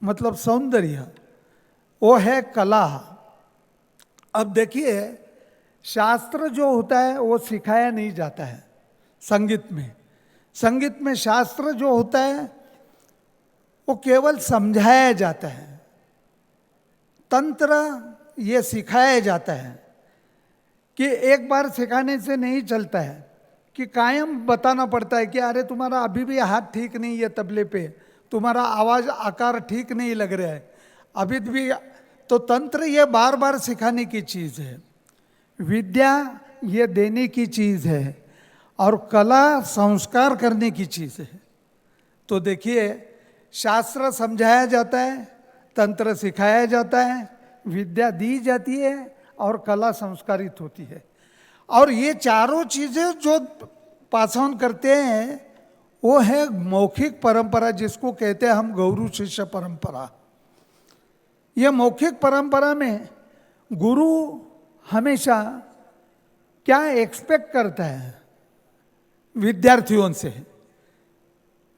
मतलब सौंदर्य, वो है कला। अब देखिए, शास्त्र जो होता है वो सिखाया नहीं जाता है संगीत में। संगीत में शास्त्र जो होता है वो केवल समझाया जाता है। तंत्र ये सिखाया जाता है कि एक बार सिखाने से नहीं चलता है, कि कायम बताना पड़ता है कि अरे तुम्हारा अभी भी हाथ ठीक नहीं है तबले पे, तुम्हारा आवाज़ आकार ठीक नहीं लग रहा है अभी भी। तो तंत्र ये बार बार सिखाने की चीज़ है, विद्या ये देने की चीज़ है और कला संस्कार करने की चीज़ है। तो देखिए, शास्त्र समझाया जाता है, तंत्र सिखाया जाता है, विद्या दी जाती है और कला संस्कारित होती है। और ये चारों चीज़ें जो पास ऑन करते हैं वो है मौखिक परंपरा, जिसको कहते हैं हम गुरु शिष्य परंपरा। ये मौखिक परंपरा में गुरु हमेशा क्या एक्सपेक्ट करता है विद्यार्थियों से।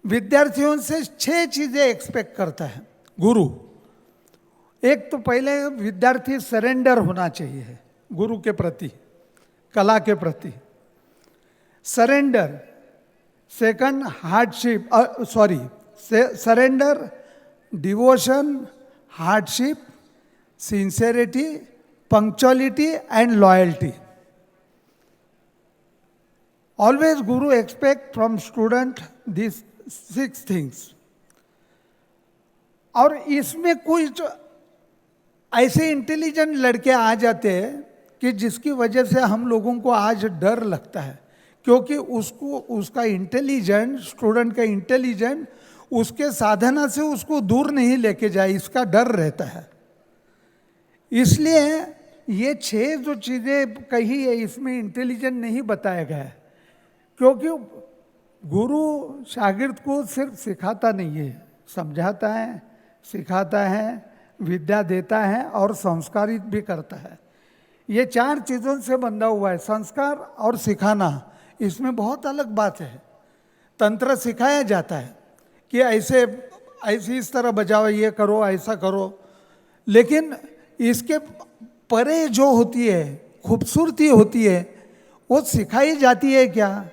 विद्यार्थियों से 6 चीज़ें एक्सपेक्ट करता है गुरु। एक तो पहले विद्यार्थी सरेंडर होना चाहिए गुरु के प्रति, कला के प्रति, surrender. Second hardship, surrender, devotion, hardship, sincerity, punctuality and loyalty. Always Guru expect from student these 6 things. और इसमें कुछ ऐसे इंटेलिजेंट लड़के आ जाते हैं कि जिसकी वजह से हम लोगों को आज डर लगता है, क्योंकि उसको उसका इंटेलिजेंट, स्टूडेंट का इंटेलिजेंट उसके साधना से उसको दूर नहीं लेके जाए, इसका डर रहता है। इसलिए ये 6 जो चीज़ें कही है इसमें इंटेलिजेंट नहीं बताया गया है, क्योंकि गुरु शागिर्द को सिर्फ सिखाता नहीं है, समझाता है, सिखाता है, विद्या देता है और संस्कारित भी करता है। ये 4 चीज़ों से बंधा हुआ है। संस्कार और सिखाना, इसमें बहुत अलग बात है। तंत्र सिखाया जाता है कि ऐसे इस तरह बजाओ, ये करो, ऐसा करो, लेकिन इसके परे जो होती है, खूबसूरती होती है, वो सिखाई जाती है क्या?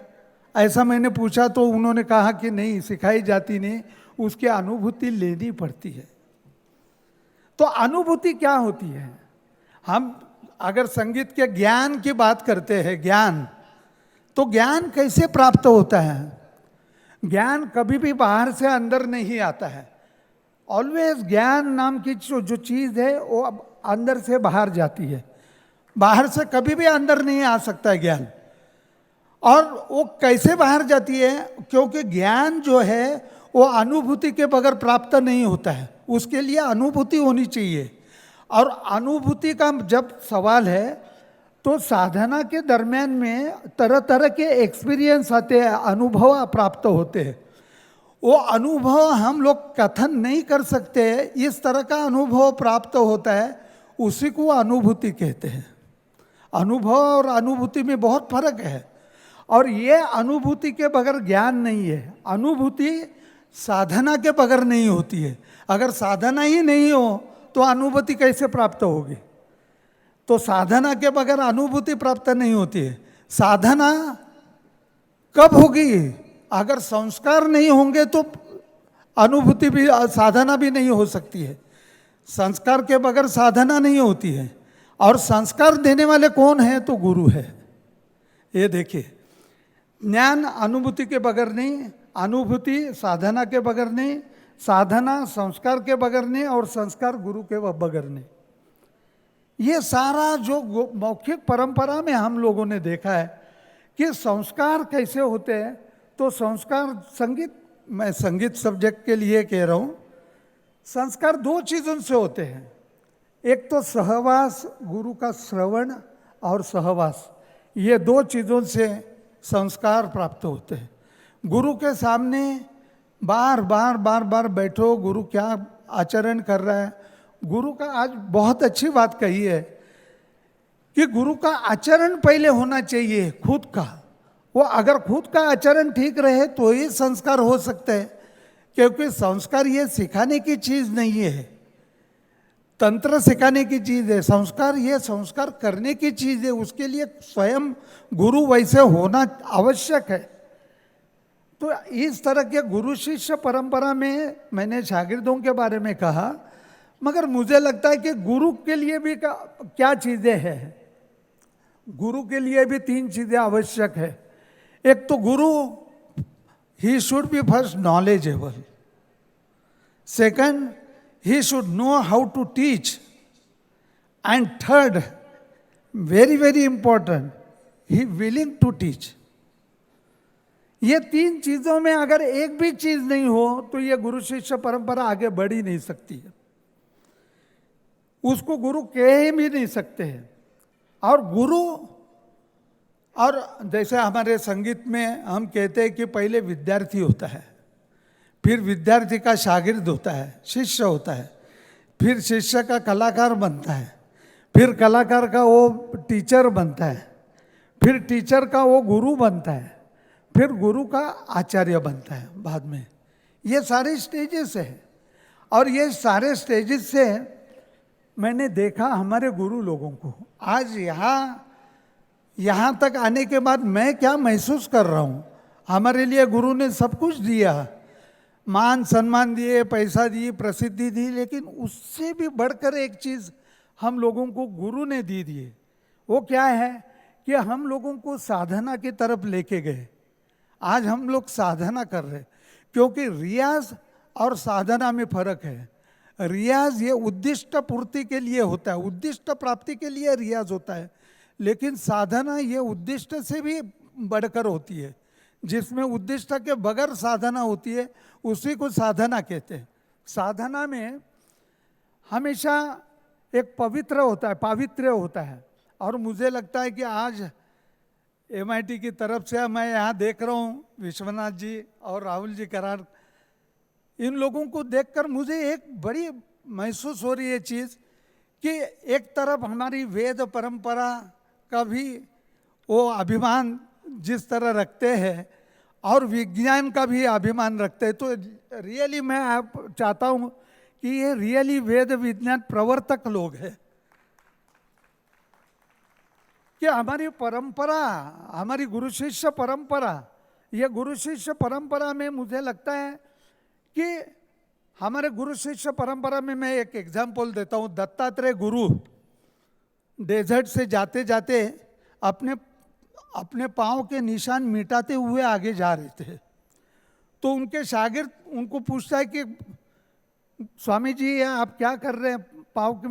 ऐसा मैंने पूछा तो उन्होंने कहा कि नहीं, सिखाई जाती नहीं, उसकी अनुभूति लेनी पड़ती है। तो अनुभूति क्या होती है? हम अगर संगीत के ज्ञान की बात करते हैं, ज्ञान, तो ज्ञान कैसे प्राप्त होता है? ज्ञान कभी भी बाहर से अंदर नहीं आता है। ऑलवेज ज्ञान नाम की जो चीज़ है वो अब अंदर से बाहर जाती है, बाहर से कभी भी अंदर नहीं आ सकता है ज्ञान। और वो कैसे बाहर जाती है? क्योंकि ज्ञान जो है वो अनुभूति के बगैर प्राप्त नहीं होता है, उसके लिए अनुभूति होनी चाहिए। और अनुभूति का जब सवाल है तो साधना के दरमियान में तरह तरह के एक्सपीरियंस आते हैं, अनुभव प्राप्त होते हैं। वो अनुभव हम लोग कथन नहीं कर सकते, इस तरह का अनुभव प्राप्त होता है, उसी को अनुभूति कहते हैं। अनुभव और अनुभूति में बहुत फर्क है, और ये अनुभूति के बगैर ज्ञान नहीं है। अनुभूति साधना के बगैर नहीं होती है। अगर साधना ही नहीं हो तो अनुभूति कैसे प्राप्त होगी? तो साधना के बगैर अनुभूति प्राप्त नहीं होती है। साधना कब होगी? अगर संस्कार नहीं होंगे तो अनुभूति भी, साधना भी नहीं हो सकती है। संस्कार के बगैर साधना नहीं होती है। और संस्कार देने वाले कौन है? तो गुरु है। ये देखिए, ज्ञान अनुभूति के बगैर नहीं, अनुभूति साधना के बगैर नहीं, साधना संस्कार के बगैर नहीं, और संस्कार गुरु के बगैर नहीं। ये सारा जो मौखिक परंपरा में हम लोगों ने देखा है कि संस्कार कैसे होते हैं। तो संस्कार, संगीत, मैं संगीत सब्जेक्ट के लिए कह रहा हूँ, संस्कार 2 चीज़ों से होते हैं। एक तो सहवास, गुरु का श्रवण और सहवास, ये 2 चीज़ों से संस्कार प्राप्त होते हैं। गुरु के सामने बार बार बैठो, गुरु क्या आचरण कर रहा है। गुरु का आज बहुत अच्छी बात कही है कि गुरु का आचरण पहले होना चाहिए खुद का। वो अगर खुद का आचरण ठीक रहे तो ही संस्कार हो सकते हैं, क्योंकि संस्कार ये सिखाने की चीज़ नहीं है, तंत्र सिखाने की चीज़ है। संस्कार ये संस्कार करने की चीज़ है, उसके लिए स्वयं गुरु वैसे होना आवश्यक है। तो इस तरह के गुरु शिष्य परंपरा में मैंने शागिर्दों के बारे में कहा, मगर मुझे लगता है कि गुरु के लिए भी क्या चीज़ें हैं। गुरु के लिए भी 3 चीज़ें आवश्यक है। एक तो गुरु, he should be first knowledgeable, second he should know how to teach, and third, very important, he willing to teach. ये 3 चीजों में अगर एक भी चीज नहीं हो तो ये गुरु शिष्य परंपरा आगे बढ़ ही नहीं सकती है, उसको गुरु कह भी नहीं सकते हैं। और गुरु, और जैसे हमारे संगीत में हम कहते हैं कि पहले विद्यार्थी होता है, फिर विद्यार्थी का शागिर्द होता है, शिष्य होता है, फिर शिष्य का कलाकार बनता है, फिर कलाकार का वो टीचर बनता है, फिर टीचर का वो गुरु बनता है, फिर गुरु का आचार्य बनता है बाद में। ये सारे स्टेजेस हैं, और ये सारे स्टेजेस से मैंने देखा हमारे गुरु लोगों को। आज यहाँ तक आने के बाद मैं क्या महसूस कर रहा हूँ, हमारे लिए गुरु ने सब कुछ दिया, मान सम्मान दिए, पैसा दिए, प्रसिद्धि दी, लेकिन उससे भी बढ़कर एक चीज़ हम लोगों को गुरु ने दी है। वो क्या है कि हम लोगों को साधना की तरफ लेके गए। आज हम लोग साधना कर रहे, क्योंकि रियाज और साधना में फर्क है। रियाज ये उद्दिष्ट पूर्ति के लिए होता है, उद्दिष्ट प्राप्ति के लिए रियाज होता है, लेकिन साधना ये उद्दिष्ट से भी बढ़कर होती है। जिसमें उद्दिष्ट के बगैर साधना होती है उसी को साधना कहते हैं। साधना में हमेशा एक पवित्र होता है, पावित्र्य होता है। और मुझे लगता है कि आज MIT की तरफ से मैं यहाँ देख रहा हूँ विश्वनाथ जी और राहुल जी करार, इन लोगों को देखकर मुझे एक बड़ी महसूस हो रही है चीज़ कि एक तरफ हमारी वेद परंपरा का भी वो अभिमान जिस तरह रखते हैं और विज्ञान का भी अभिमान रखते हैं, तो रियली मैं आप चाहता हूँ कि ये रियली वेद विज्ञान प्रवर्तक लोग हैं, कि हमारी परंपरा, हमारी गुरु शिष्य परंपरा, ये गुरु शिष्य परंपरा में मुझे लगता है कि हमारे गुरु शिष्य परंपरा में मैं एक एग्जाम्पल देता हूँ। दत्तात्रेय गुरु डेजर्ट से जाते जाते अपने अपने पाँव के निशान मिटाते हुए आगे जा रहे थे, तो उनके शागिर्द उनको पूछता है कि स्वामी जी ये आप क्या कर रहे हैं, पाँव के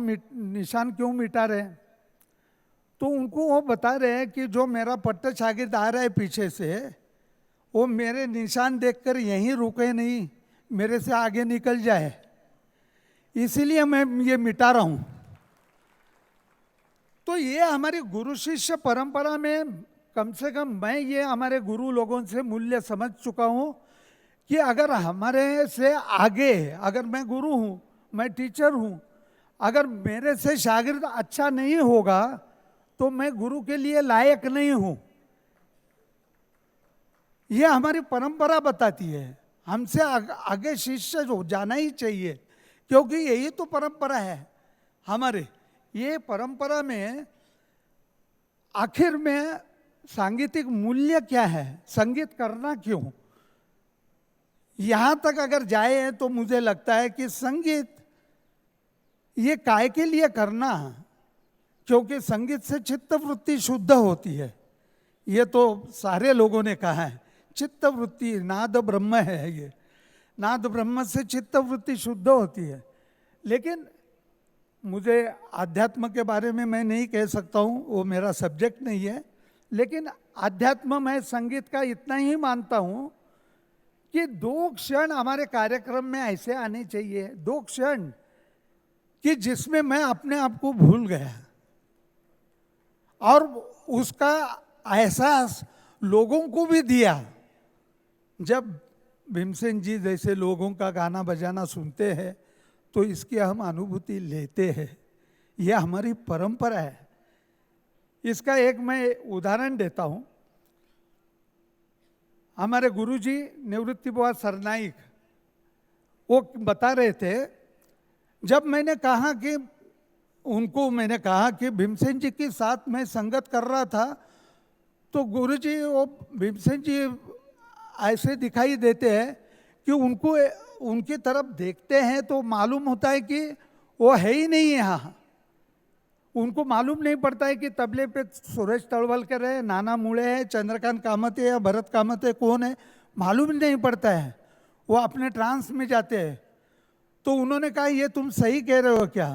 निशान क्यों मिटा रहे हैं? तो उनको वो बता रहे हैं कि जो मेरा पट्टा शागिर्द आ रहा है पीछे से, वो मेरे निशान देखकर यहीं रुके नहीं, मेरे से आगे निकल जाए, इसीलिए मैं ये मिटा रहा हूँ। तो ये हमारी गुरु शिष्य परंपरा में कम से कम मैं ये हमारे गुरु लोगों से मूल्य समझ चुका हूँ कि अगर हमारे से आगे, अगर मैं गुरु हूँ, मैं टीचर हूँ, अगर मेरे से शागिर्द अच्छा नहीं होगा तो मैं गुरु के लिए लायक नहीं हूँ। ये हमारी परंपरा बताती है, हमसे आगे शिष्य जो जाना ही चाहिए, क्योंकि यही तो परंपरा है हमारे। ये परंपरा में आखिर में सांगीतिक मूल्य क्या है, संगीत करना क्यों, यहाँ तक अगर जाए तो मुझे लगता है कि संगीत ये काय के लिए करना, क्योंकि संगीत से चित्त वृत्ति शुद्ध होती है। ये तो सारे लोगों ने कहा है, चित्त वृत्ति नाद ब्रह्म है, ये नाद ब्रह्म से चित्त वृत्ति शुद्ध होती है। लेकिन मुझे अध्यात्म के बारे में मैं नहीं कह सकता हूँ, वो मेरा सब्जेक्ट नहीं है, लेकिन अध्यात्म मैं संगीत का इतना ही मानता हूँ कि 2 क्षण हमारे कार्यक्रम में ऐसे आने चाहिए, 2 क्षण कि जिसमें मैं अपने आप को भूल गया और उसका एहसास लोगों को भी दिया। जब भीमसेन जी जैसे लोगों का गाना बजाना सुनते हैं तो इसकी हम अनुभूति लेते हैं, यह हमारी परंपरा है। इसका एक मैं उदाहरण देता हूँ। हमारे गुरुजी निवृत्ति बुआ सरनाइक वो बता रहे थे, जब मैंने कहा कि उनको मैंने कहा कि भीमसेन जी के साथ मैं संगत कर रहा था, तो गुरुजी वो भीमसेन जी ऐसे दिखाई देते हैं कि उनको उनकी तरफ देखते हैं तो मालूम होता है कि वो है ही नहीं यहाँ। उनको मालूम नहीं पड़ता है कि तबले पे सुरेश तळवलकर है, नाना मुळे है, चंद्रकांत कामते या भरत कामते कौन है, मालूम नहीं पड़ता है, वो अपने ट्रांस में जाते हैं। तो उन्होंने कहा ये तुम सही कह रहे हो क्या?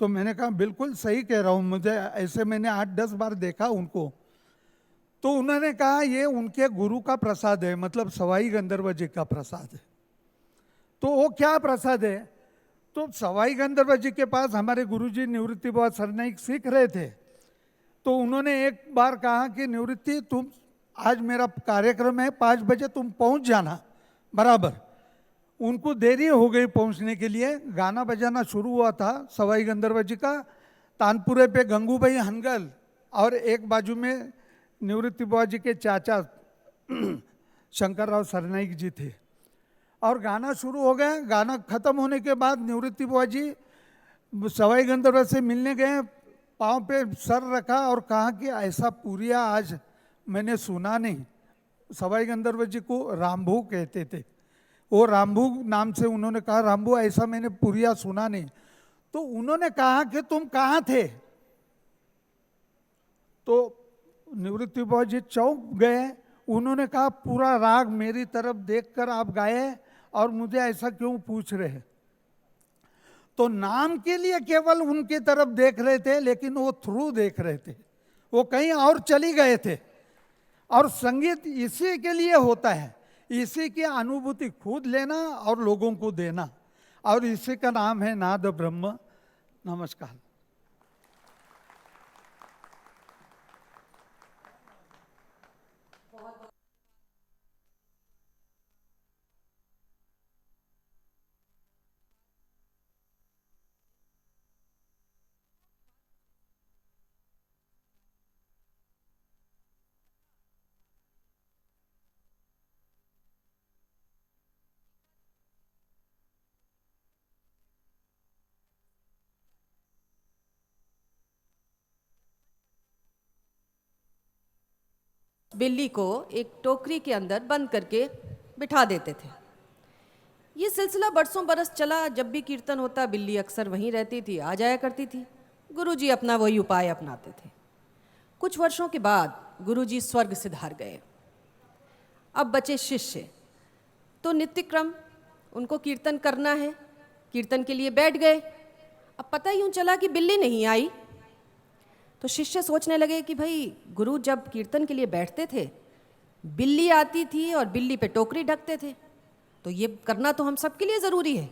तो मैंने कहा बिल्कुल सही कह रहा हूँ, मुझे ऐसे मैंने 8-10 बार देखा उनको। तो उन्होंने कहा ये उनके गुरु का प्रसाद है, मतलब सवाई गंधर्व जी का प्रसाद है। तो वो क्या प्रसाद है? तो सवाई गंधर्व जी के पास हमारे गुरुजी निवृत्ति बुआ सरनाइक सीख रहे थे। तो उन्होंने एक बार कहा कि निवृत्ति तुम आज मेरा कार्यक्रम है, 5 बजे तुम पहुंच जाना बराबर। उनको देरी हो गई पहुंचने के लिए, गाना बजाना शुरू हुआ था सवाई गंधर्व जी का, तानपुरे पे गंगूबाई हनगल और एक बाजू में निवृत्ति बुआ जी के चाचा शंकरराव सरनाइक जी थे, और गाना शुरू हो गया। गाना खत्म होने के बाद निवृत्ति बुआ जी सवाई गंधर्व से मिलने गए, पाँव पे सर रखा और कहा कि ऐसा पुरिया आज मैंने सुना नहीं। सवाई गंधर्व जी को रामभू कहते थे, वो रामभू नाम से उन्होंने कहा रामभू ऐसा मैंने पुरिया सुना नहीं। तो उन्होंने कहा कि तुम कहाँ थे? तो निवृत्ति बुआ जी चौंक गए। उन्होंने कहा पूरा राग मेरी तरफ देखकर आप गाए और मुझे ऐसा क्यों पूछ रहे हैं? तो नाम के लिए केवल उनकी तरफ देख रहे थे, लेकिन वो थ्रू देख रहे थे, वो कहीं और चली गए थे। और संगीत इसी के लिए होता है, इसी की अनुभूति खुद लेना और लोगों को देना, और इसी का नाम है नाद ब्रह्म। नमस्कार। बिल्ली को एक टोकरी के अंदर बंद करके बिठा देते थे। ये सिलसिला बरसों बरस चला। जब भी कीर्तन होता बिल्ली अक्सर वहीं रहती थी, आ जाया करती थी। गुरुजी अपना वही उपाय अपनाते थे। कुछ वर्षों के बाद गुरुजी स्वर्ग सिधार गए। अब बचे शिष्य, तो नित्य क्रम उनको कीर्तन करना है, कीर्तन के लिए बैठ गए। अब पता यूं चला कि बिल्ली नहीं आई, तो शिष्य सोचने लगे कि भाई गुरु जब कीर्तन के लिए बैठते थे बिल्ली आती थी और बिल्ली पे टोकरी ढकते थे, तो ये करना तो हम सबके लिए ज़रूरी है।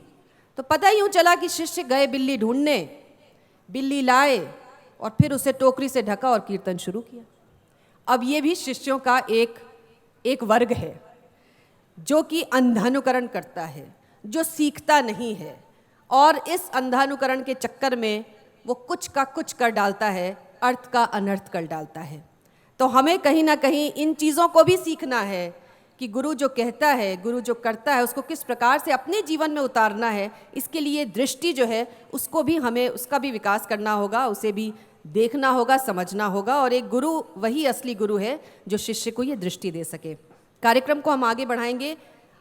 तो पता यूं चला कि शिष्य गए बिल्ली ढूंढने, बिल्ली लाए और फिर उसे टोकरी से ढका और कीर्तन शुरू किया। अब ये भी शिष्यों का एक वर्ग है जो कि अंधानुकरण करता है, जो सीखता नहीं है, और इस अंधानुकरण के चक्कर में वो कुछ का कुछ कर डालता है, अर्थ का अनर्थ कर डालता है। तो हमें कहीं ना कहीं इन चीज़ों को भी सीखना है कि गुरु जो कहता है, गुरु जो करता है, उसको किस प्रकार से अपने जीवन में उतारना है। इसके लिए दृष्टि जो है उसको भी हमें, उसका भी विकास करना होगा, उसे भी देखना होगा, समझना होगा। और एक गुरु वही असली गुरु है जो शिष्य को ये दृष्टि दे सके। कार्यक्रम को हम आगे बढ़ाएंगे।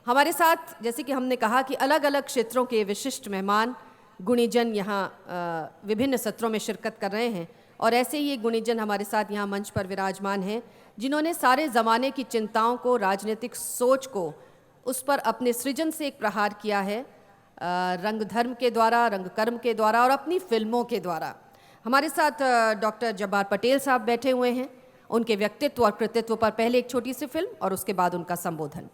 हमारे साथ, जैसे कि हमने कहा, कि अलग अलग क्षेत्रों के विशिष्ट मेहमान गुणीजन यहाँ विभिन्न सत्रों में शिरकत कर रहे हैं। और ऐसे ही एक गुणीजन हमारे साथ यहाँ मंच पर विराजमान हैं जिन्होंने सारे ज़माने की चिंताओं को, राजनीतिक सोच को, उस पर अपने सृजन से एक प्रहार किया है, रंग धर्म के द्वारा, रंग कर्म के द्वारा और अपनी फिल्मों के द्वारा। हमारे साथ डॉक्टर जब्बार पटेल साहब बैठे हुए हैं। उनके व्यक्तित्व और कृतित्व पर पहले एक छोटी सी फिल्म और उसके बाद उनका संबोधन।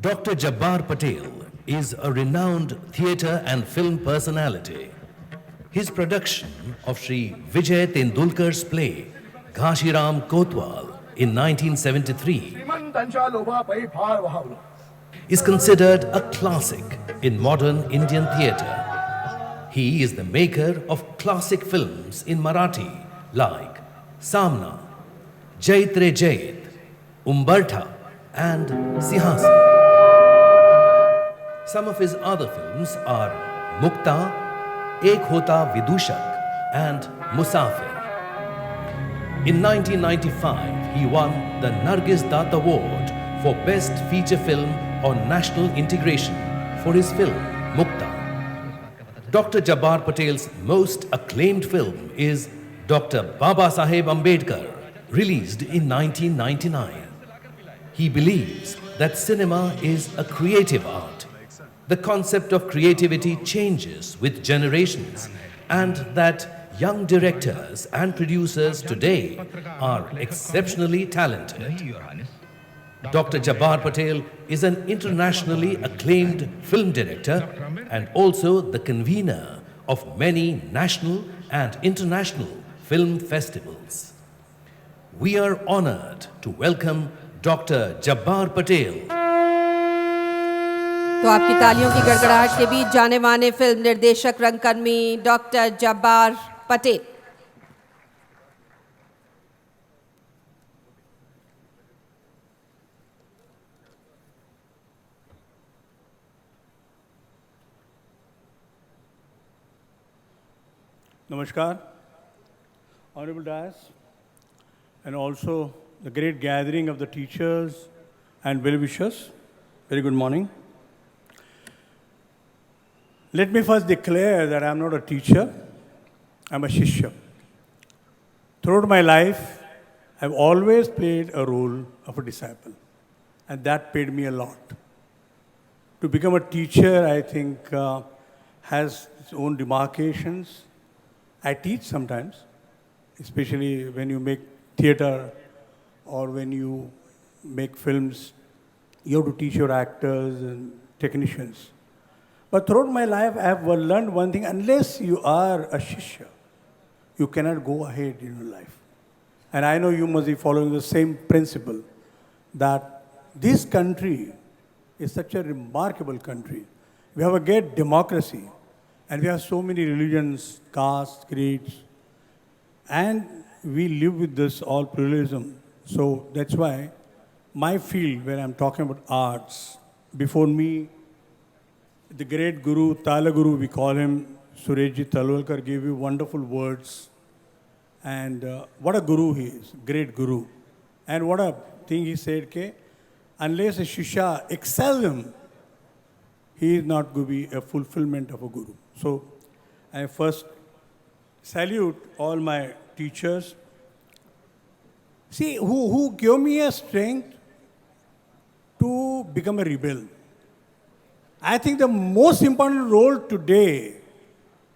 Dr. Jabbar Patel is a renowned theatre and film personality. His production of Sri Vijay Tendulkar's play Ghanshiram Kotwal in 1973 is considered a classic in modern Indian theatre. He is the maker of classic films in Marathi like Samna, Jaitre Jait, Umbartha and Sihasan. Some of his other films are Mukta, Ek Hota Vidushak and Musafir. In 1995, he won the Nargis Dutt Award for Best Feature Film on National Integration for his film Mukta. Dr. Jabbar Patel's most acclaimed film is Dr. Baba Saheb Ambedkar, released in 1999. He believes that cinema is a creative art. The concept of creativity changes with generations, and that young directors and producers today are exceptionally talented. Dr. Jabbar Patel is an internationally acclaimed film director and also the convener of many national and international film festivals. We are honored to welcome Dr. Jabbar Patel. तो आपकी तालियों की गड़गड़ाहट के बीच जाने माने film निर्देशक, रंगकर्मी doctor Jabbar Patel. Namaskar, Honorable Dais, and also the great gathering of the teachers and well-wishers. Very good morning. Let me first declare that I'm not a teacher, I'm a shishya. Throughout my life, I've always played a role of a disciple, and that paid me a lot. To become a teacher, I think, has its own demarcations. I teach sometimes, especially when you make theater or when you make films, you have to teach your actors and technicians. But throughout my life, I have learned one thing: unless you are a shishya, you cannot go ahead in your life. And I know you must be following the same principle, that this country is such a remarkable country. We have a great democracy, and we have so many religions, castes, creeds, and we live with this all pluralism. So that's why my field, where I'm talking about arts, before me, The great Guru, Tala Guru, we call him, Surejji Talwalkar, gave you wonderful words. And what a Guru he is, great Guru. And what a thing he said, ke, unless a Shishya excels him, he is not going to be a fulfillment of a Guru. So I first salute all my teachers. See, who gave me a strength to become a rebel. I think the most important role today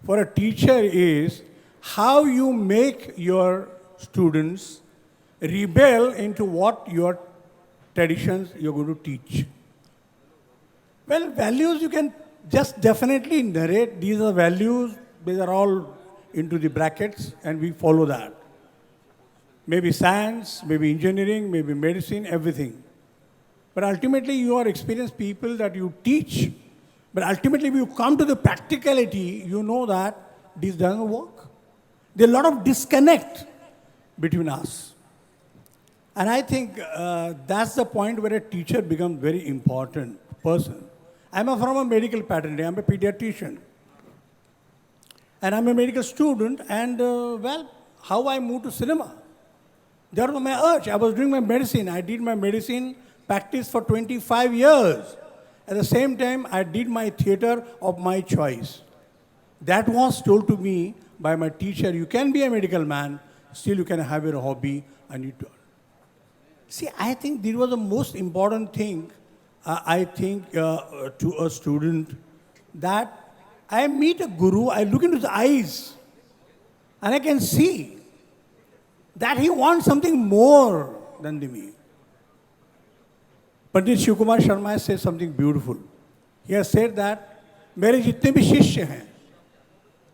for a teacher is how you make your students rebel into what your traditions you're going to teach. Well, values you can just definitely narrate. These are values, these are all into the brackets, and we follow that. Maybe science, maybe engineering, maybe medicine, everything. But ultimately, you are experienced people that you teach. But ultimately, when you come to the practicality, you know that this doesn't work. There's a lot of disconnect between us. And I think that's the point where a teacher becomes very important person. I'm from a medical fraternity. I'm a pediatrician. And I'm a medical student. And, well, how I moved to cinema? That was my urge. I was doing my medicine. I did my medicine practice for 25 years. At the same time, I did my theater of my choice. That was told to me by my teacher, you can be a medical man, still you can have your hobby, and you do. See, I think this was the most important thing, to a student, that I meet a guru, I look into his eyes, and I can see that he wants something more than me. Pandit Shiv Kumar Sharma has said something beautiful. He has said that मेरे जितने भी शिष्य हैं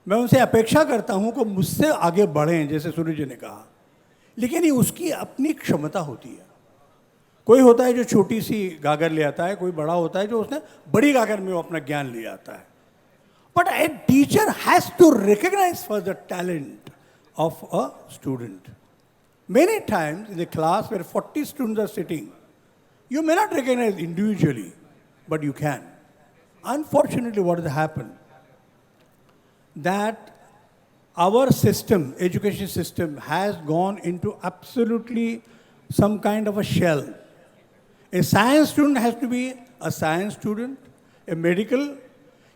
मैं उनसे अपेक्षा करता हूं कि मुझसे आगे बढ़ें जैसे सूर्य जी ने कहा लेकिन ये उसकी अपनी क्षमता होती है कोई होता है जो छोटी सी गागर ले आता है कोई बड़ा होता है जो उसने बड़ी गागर में वो अपना ज्ञान ले आता है but a teacher has to recognize first the talent of a student. Many times in the class where 40 students are sitting, you may not recognize individually, but you can. Unfortunately, what has happened? That our system, education system, has gone into absolutely some kind of a shell. A science student has to be a science student, a medical.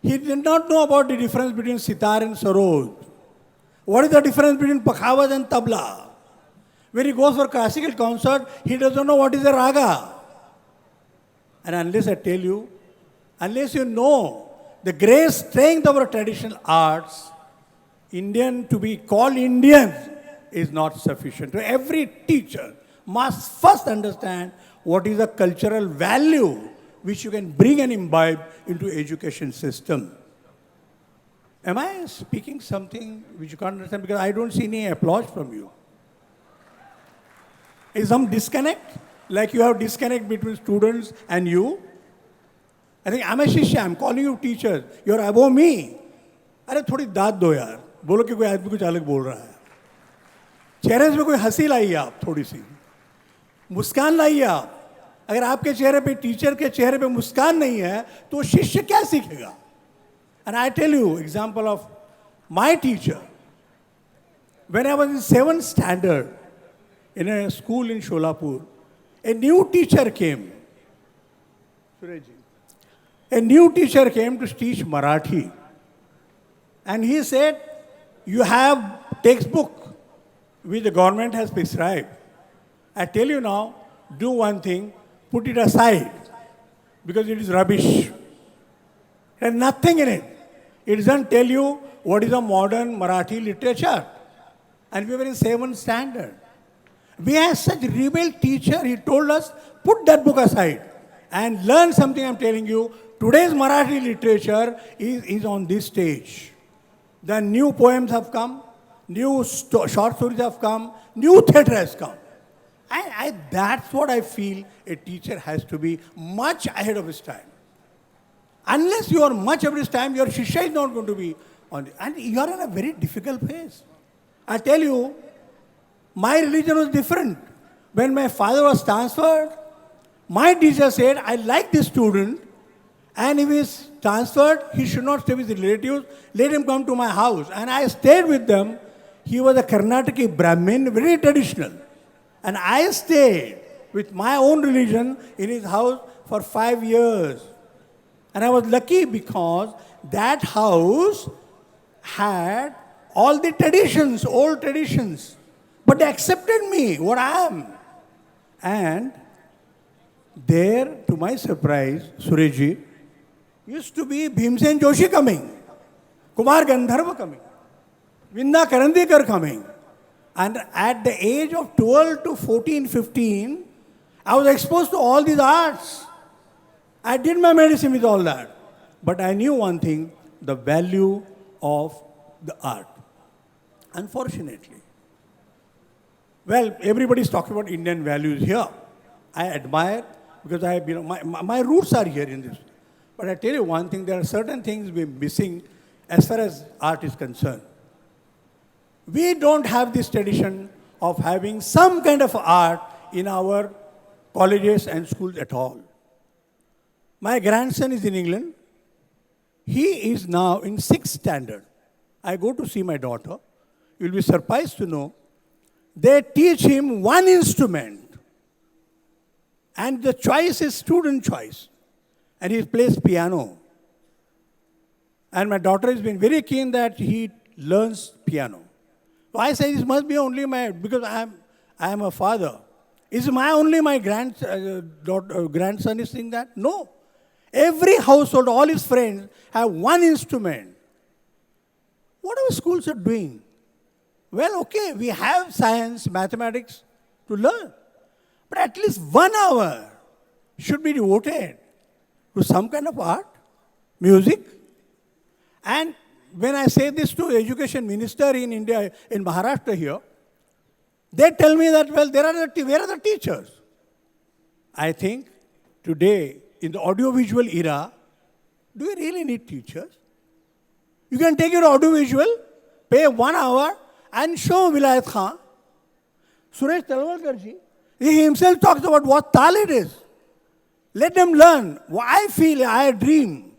He did not know about the difference between sitar and sarod. What is the difference between pakhawat and tabla? When he goes for classical concert, he doesn't know what is a raga. And unless I tell you, unless you know the great strength of our traditional arts, Indian to be called Indian is not sufficient. So every teacher must first understand what is the cultural value which you can bring and imbibe into education system. Am I speaking something which you can't understand? Because I don't see any applause from you. Is some disconnect? Like you have disconnect between students and you? I think I'm a shishya, I'm calling you teachers. You're above me. अरे थोड़ी दाद दो यार बोलो कि कोई आदमी कुछ अलग बोल रहा है चेहरे में कोई हंसी लाइए आप थोड़ी सी मुस्कान लाइए आप अगर आपके चेहरे पे टीचर के चेहरे पे मुस्कान नहीं है तो शिष्य क्या सीखेगा And I tell you example of my teacher. When I was in 7th standard in a school in Sholapur, a new teacher came. A new teacher came to teach Marathi. And he said, you have textbook which the government has prescribed. I tell you now, do one thing, put it aside because it is rubbish. There's nothing in it. It doesn't tell you what is a modern Marathi literature. And we were in 7th standard. We had such rebel teacher, he told us, put that book aside and learn something. I'm telling you, today's Marathi literature is on this stage. The new poems have come, new short stories have come, new theatre has come. And that's what I feel a teacher has to be much ahead of his time. Unless you are much of his time, your shishya is not going to be on it. And you are in a very difficult phase. I tell you, my religion was different. When my father was transferred, my teacher said, I like this student, and if he is transferred, he should not stay with his relatives. Let him come to my house. And I stayed with them. He was a Karnataki Brahmin, very traditional. And I stayed with my own religion in his house for 5 years. And I was lucky because that house had all the traditions, old traditions. But they accepted me, what I am. And there, to my surprise, Sureshji, used to be Bhimsen Joshi coming, Kumar Gandharva coming, Vinda Karandikar coming. And at the age of 12 to 14, 15, I was exposed to all these arts. I did my medicine with all that. But I knew one thing, the value of the art. Unfortunately. Well, everybody's talking about Indian values here. I admire because I have, my roots are here in this. But I tell you one thing, there are certain things we're missing as far as art is concerned. We don't have this tradition of having some kind of art in our colleges and schools at all. My grandson is in England. He is now in 6th standard. I go to see my daughter. You'll be surprised to know they teach him one instrument. And the choice is student choice. And he plays piano. And my daughter has been very keen that he learns piano. So I say this must be only because I am a father. Is only my grandson is saying that? No. Every household, all his friends have one instrument. What our schools are doing? Well, okay, we have science, mathematics to learn. But at least 1 hour should be devoted to some kind of art, music. And when I say this to education minister in India, in Maharashtra here, they tell me that, well, where are the teachers? I think today, in the audiovisual era, do you really need teachers? You can take your audiovisual, pay 1 hour, and show Vilayat Khan. Suresh Talwalkar ji, he himself talks about what tal it is. Let them learn. I feel, I dream.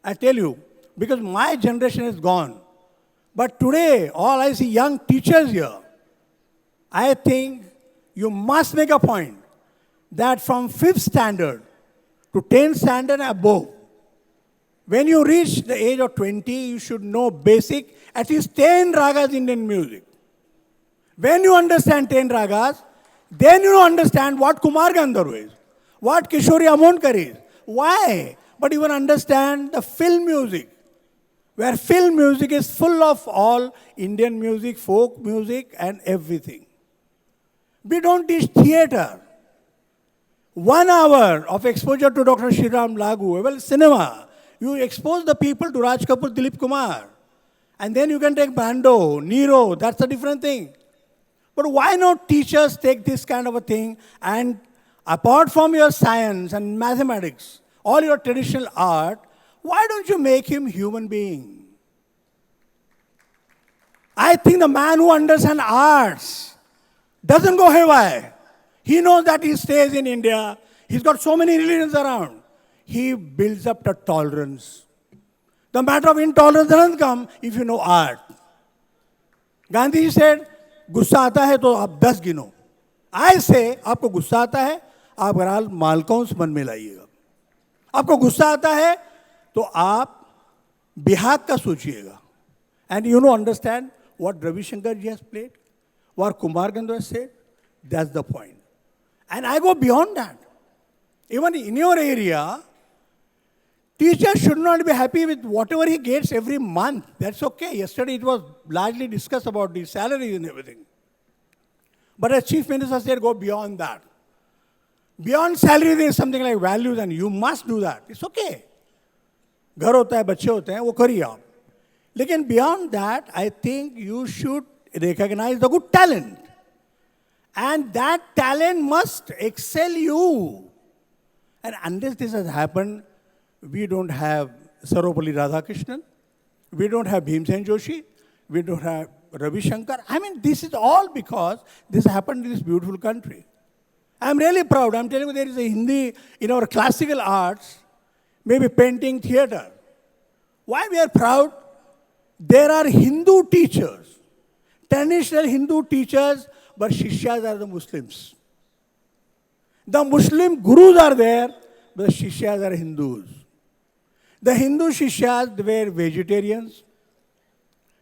I tell you, because my generation is gone. But today, all I see young teachers here. I think you must make a point that from 5th standard to 10th standard and above, when you reach the age of 20, you should know basic, at least 10 ragas Indian music. When you understand 10 ragas, then you understand what Kumar Gandharva is, what Kishori Amonkar is. Why? But you will understand the film music, where film music is full of all Indian music, folk music, and everything. We don't teach theater. 1 hour of exposure to Dr. Shriram Lagu, well, cinema. You expose the people to Raj Kapoor, Dilip Kumar. And then you can take Bando, Nero, that's a different thing. But why not teachers take this kind of a thing and apart from your science and mathematics, all your traditional art, why don't you make him human being? I think the man who understands arts doesn't go haywire. He knows that he stays in India. He's got so many religions around. He builds up the tolerance. The matter of intolerance doesn't come if you know art. Gandhi said, गुस्सा आता है तो आप 10 गिनो. I say, आपको गुस्सा आता है, आप बहरहाल मालकौंस मन में लाइएगा. आपको गुस्सा आता है तो आप बिहाग का सोचिएगा. And you know, understand what Ravi Shankar ji has played, what Kumar Gandharva said, that's the point. And I go beyond that. Even in your area, teacher should not be happy with whatever he gets every month. That's okay. Yesterday it was largely discussed about the salaries and everything. But as Chief Minister said, go beyond that. Beyond salary, there is something like values, and you must do that. It's okay. घर होता है, बच्चे होते हैं, वो करिए आप. लेकिन beyond that, I think you should recognize the good talent. And that talent must excel you. And unless this has happened, we don't have Sarvepalli Radhakrishnan, we don't have Bhimsen Joshi, we don't have Ravi Shankar. I mean, this is all because this happened in this beautiful country. I'm really proud. I'm telling you, there is a Hindi in our classical arts, maybe painting, theater. Why we are proud? There are Hindu teachers, traditional Hindu teachers, but Shishyas are the Muslims. The Muslim gurus are there, but the Shishyas are Hindus. The Hindu Shishyas were vegetarians.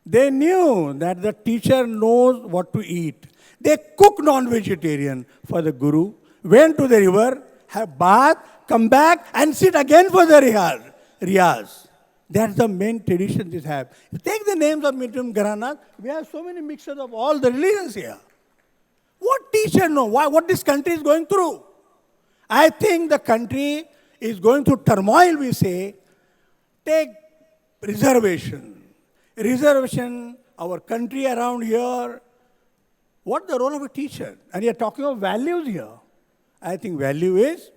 They knew that the teacher knows what to eat. They cook non-vegetarian for the guru, went to the river, have bath, come back and sit again for the riyaz. That's the main tradition they have. Take the names of Muslim Gharanas. We have so many mixtures of all the religions here. What teacher know what this country is going through? I think the country is going through turmoil, we say. Take reservation. Reservation, our country around here. What's the role of a teacher? And you're talking of values here. I think value is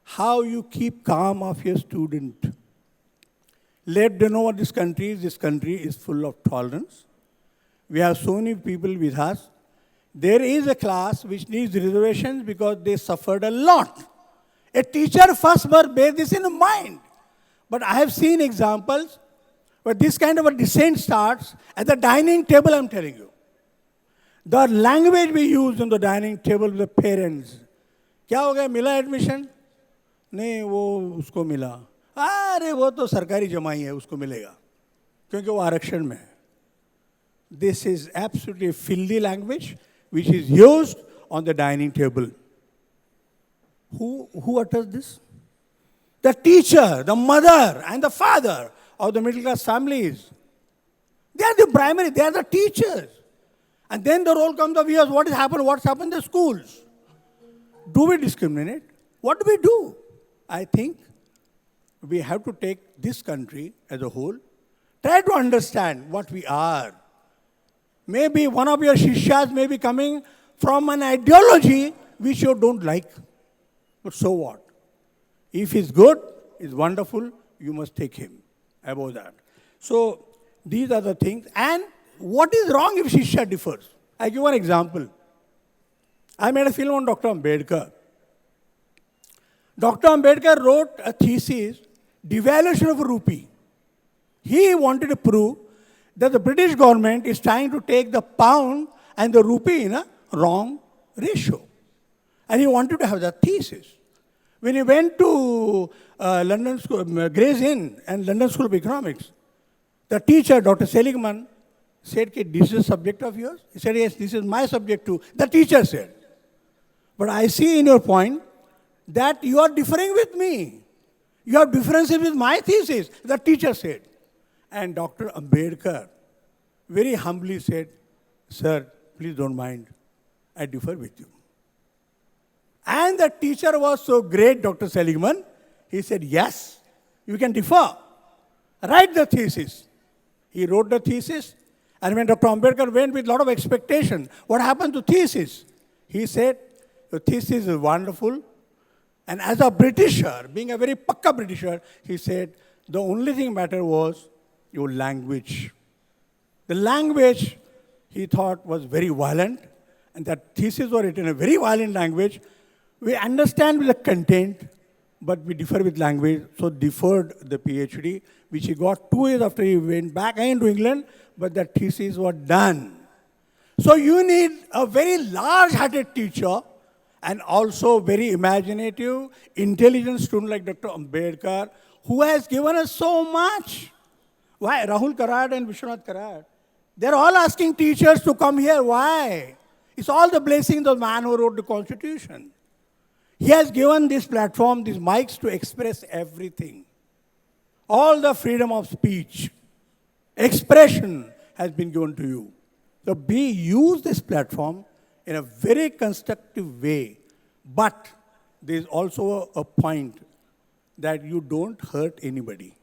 how you keep calm of your student. Let them know what this country is. This country is full of tolerance. We have so many people with us. There is a class which needs reservations because they suffered a lot. A teacher first must bear this in mind. But I have seen examples where this kind of a descent starts at the dining table, I'm telling you. The language we use on the dining table with the parents. क्या हो गया मिला admission नहीं वो उसको मिला अरे वो तो सरकारी जमाई है उसको मिलेगा क्योंकि वो आरक्षण में है This is absolutely filthy language which is used on the dining table. Who utters this? The teacher, the mother and the father of the middle class families. They are the primary, they are the teachers. And then the roll comes of years, what's happened in the schools? Do we discriminate? What do we do? I think we have to take this country as a whole, try to understand what we are. Maybe one of your shishyas may be coming from an ideology which you don't like. But so what? If he's good, he's wonderful, you must take him above that. So these are the things. And what is wrong if shishya differs? I give one example. I made a film on Dr. Ambedkar. Dr. Ambedkar wrote a thesis, Devaluation of a Rupee. He wanted to prove that the British government is trying to take the pound and the rupee in a wrong ratio. And he wanted to have that thesis. When he went to London School, Gray's Inn and London School of Economics, the teacher, Dr. Seligman, said, this is a subject of yours? He said, yes, this is my subject too. The teacher said. But I see in your point that you are differing with me. You have differences with my thesis, the teacher said. And Dr. Ambedkar very humbly said, sir, please don't mind. I differ with you. And the teacher was so great, Dr. Seligman, he said, yes, you can differ. Write the thesis. He wrote the thesis. And when Dr. Ambedkar went with a lot of expectation, what happened to thesis? He said, the thesis is wonderful. And as a Britisher, being a very pakka Britisher, he said, the only thing matter was your language. The language, he thought, was very violent. And that thesis was written in a very violent language. We understand with the content, but we differ with language. So deferred the PhD, which he got 2 years after he went back again to England, but that thesis was done. So you need a very large-hearted teacher and also very imaginative, intelligent student like Dr. Ambedkar, who has given us so much. Why? Rahul Karad and Vishwanath Karad. They're all asking teachers to come here. Why? It's all the blessings of the man who wrote the Constitution. He has given this platform, these mics to express everything. All the freedom of speech, expression has been given to you. So use this platform in a very constructive way. But there is also a point that you don't hurt anybody.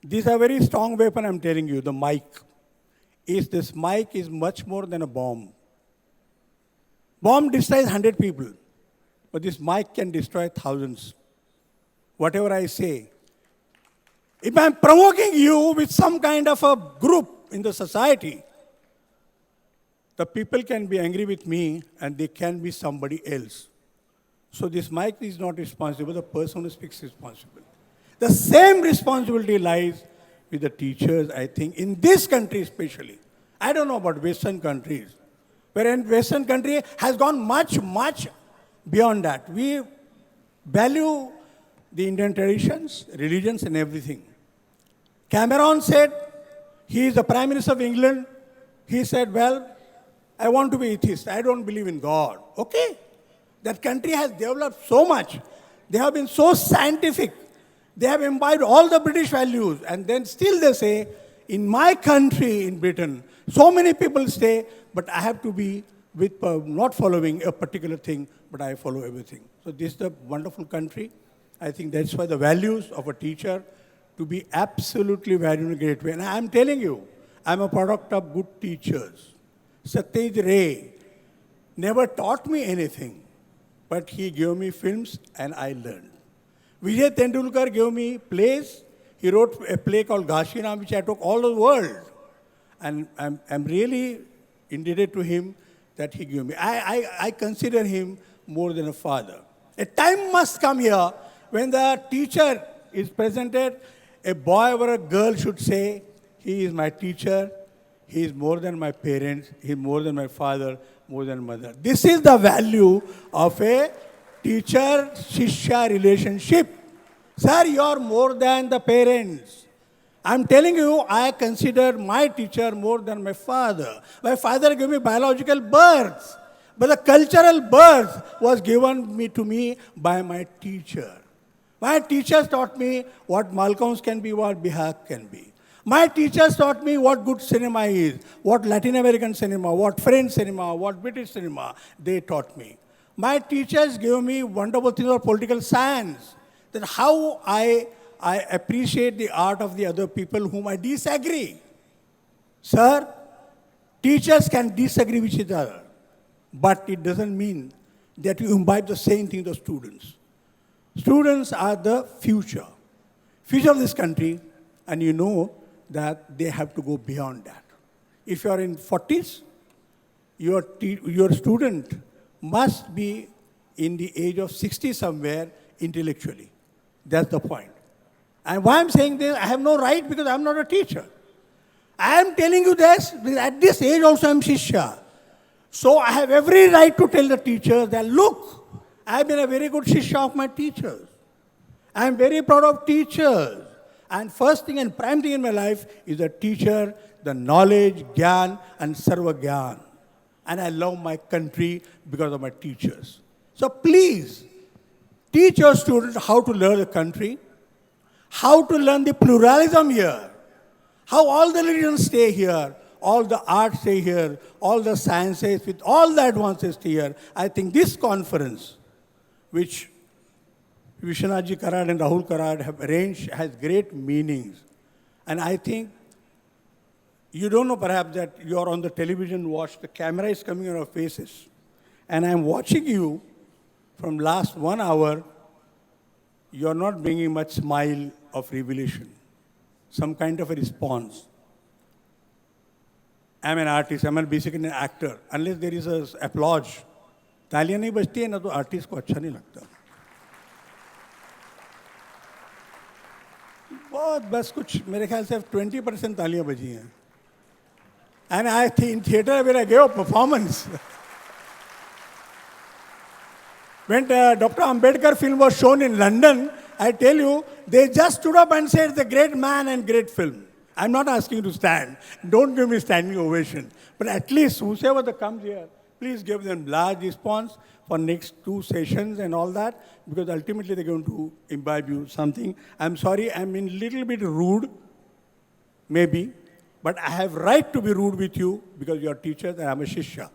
This is a very strong weapon, I'm telling you, the mic. This mic is much more than a bomb. Bomb destroys 100 people, but this mic can destroy thousands. Whatever I say. If I'm provoking you with some kind of a group in the society, the people can be angry with me and they can be somebody else. So this mic is not responsible, the person who speaks is responsible. The same responsibility lies with the teachers, I think, in this country especially. I don't know about Western countries, where in Western country has gone much, much beyond that. We value the Indian traditions, religions, and everything. Cameron said, he is the Prime Minister of England. He said, well, I want to be atheist. I don't believe in God. Okay. That country has developed so much. They have been so scientific. They have imbibed all the British values. And then still they say, in my country, in Britain, so many people stay, but I have to be with not following a particular thing, but I follow everything. So this is a wonderful country. I think that's why the values of a teacher to be absolutely valued in a great way. And I'm telling you, I'm a product of good teachers. Satyaj Ray never taught me anything, but he gave me films and I learned. Vijay Tendulkar gave me plays. He wrote a play called Gashina, which I took all over the world. And I'm really indebted to him that he gave me. I consider him more than a father. A time must come here when the teacher is presented, a boy or a girl should say, he is my teacher, he is more than my parents, he is more than my father, more than mother. This is the value of a teacher-shishya relationship. Sir, you are more than the parents. I'm telling you, I consider my teacher more than my father. My father gave me biological birth, but the cultural birth was given to me by my teacher. My teachers taught me what Malcolms can be, what Bihar can be. My teachers taught me what good cinema is, what Latin American cinema, what French cinema, what British cinema. They taught me. My teachers gave me wonderful things of political science, that how I appreciate the art of the other people whom I disagree. Sir, teachers can disagree with each other, but it doesn't mean that you imbibe the same thing to students. Students are the future of this country, and you know that they have to go beyond that. If you are in 40s, your student must be in the age of 60 somewhere intellectually. That's the point. And why I'm saying this, I have no right because I'm not a teacher. I am telling you this, at this age also I'm Shishya. So I have every right to tell the teachers that, look, I have been a very good Shishya of my teachers. I am very proud of teachers. And first thing and prime thing in my life is the teacher, the knowledge, gyan, and sarva gyan. And I love my country because of my teachers. So please, teach your students how to learn the country, how to learn the pluralism here, how all the religions stay here, all the arts stay here, all the sciences with all the advances stay here. I think this conference, which Vishwanathji Karad and Rahul Karad have arranged, has great meanings. And I think you don't know perhaps that you are on the television watch, the camera is coming on your faces. And I'm watching you from last 1 hour, you are not bringing much smile of revelation, some kind of a response. I'm an artist, I'm basically an actor. Unless there is an applause, तालियां नहीं बजती है ना तो artist को अच्छा नहीं लगता. बहुत बस कुछ मेरे ख्याल से 20% तालियां बजी हैं. And I think in theater where I gave a performance, when Dr. Ambedkar film was shown in London, I tell you, they just stood up and said, the great man and great film. I'm not asking you to stand. Don't give me standing ovation. But at least whoever that comes here, please give them large response for next 2 sessions and all that, because ultimately they're going to imbibe you something. I'm sorry, I'm a little bit rude, maybe, but I have right to be rude with you because you're teachers and I'm a shishya.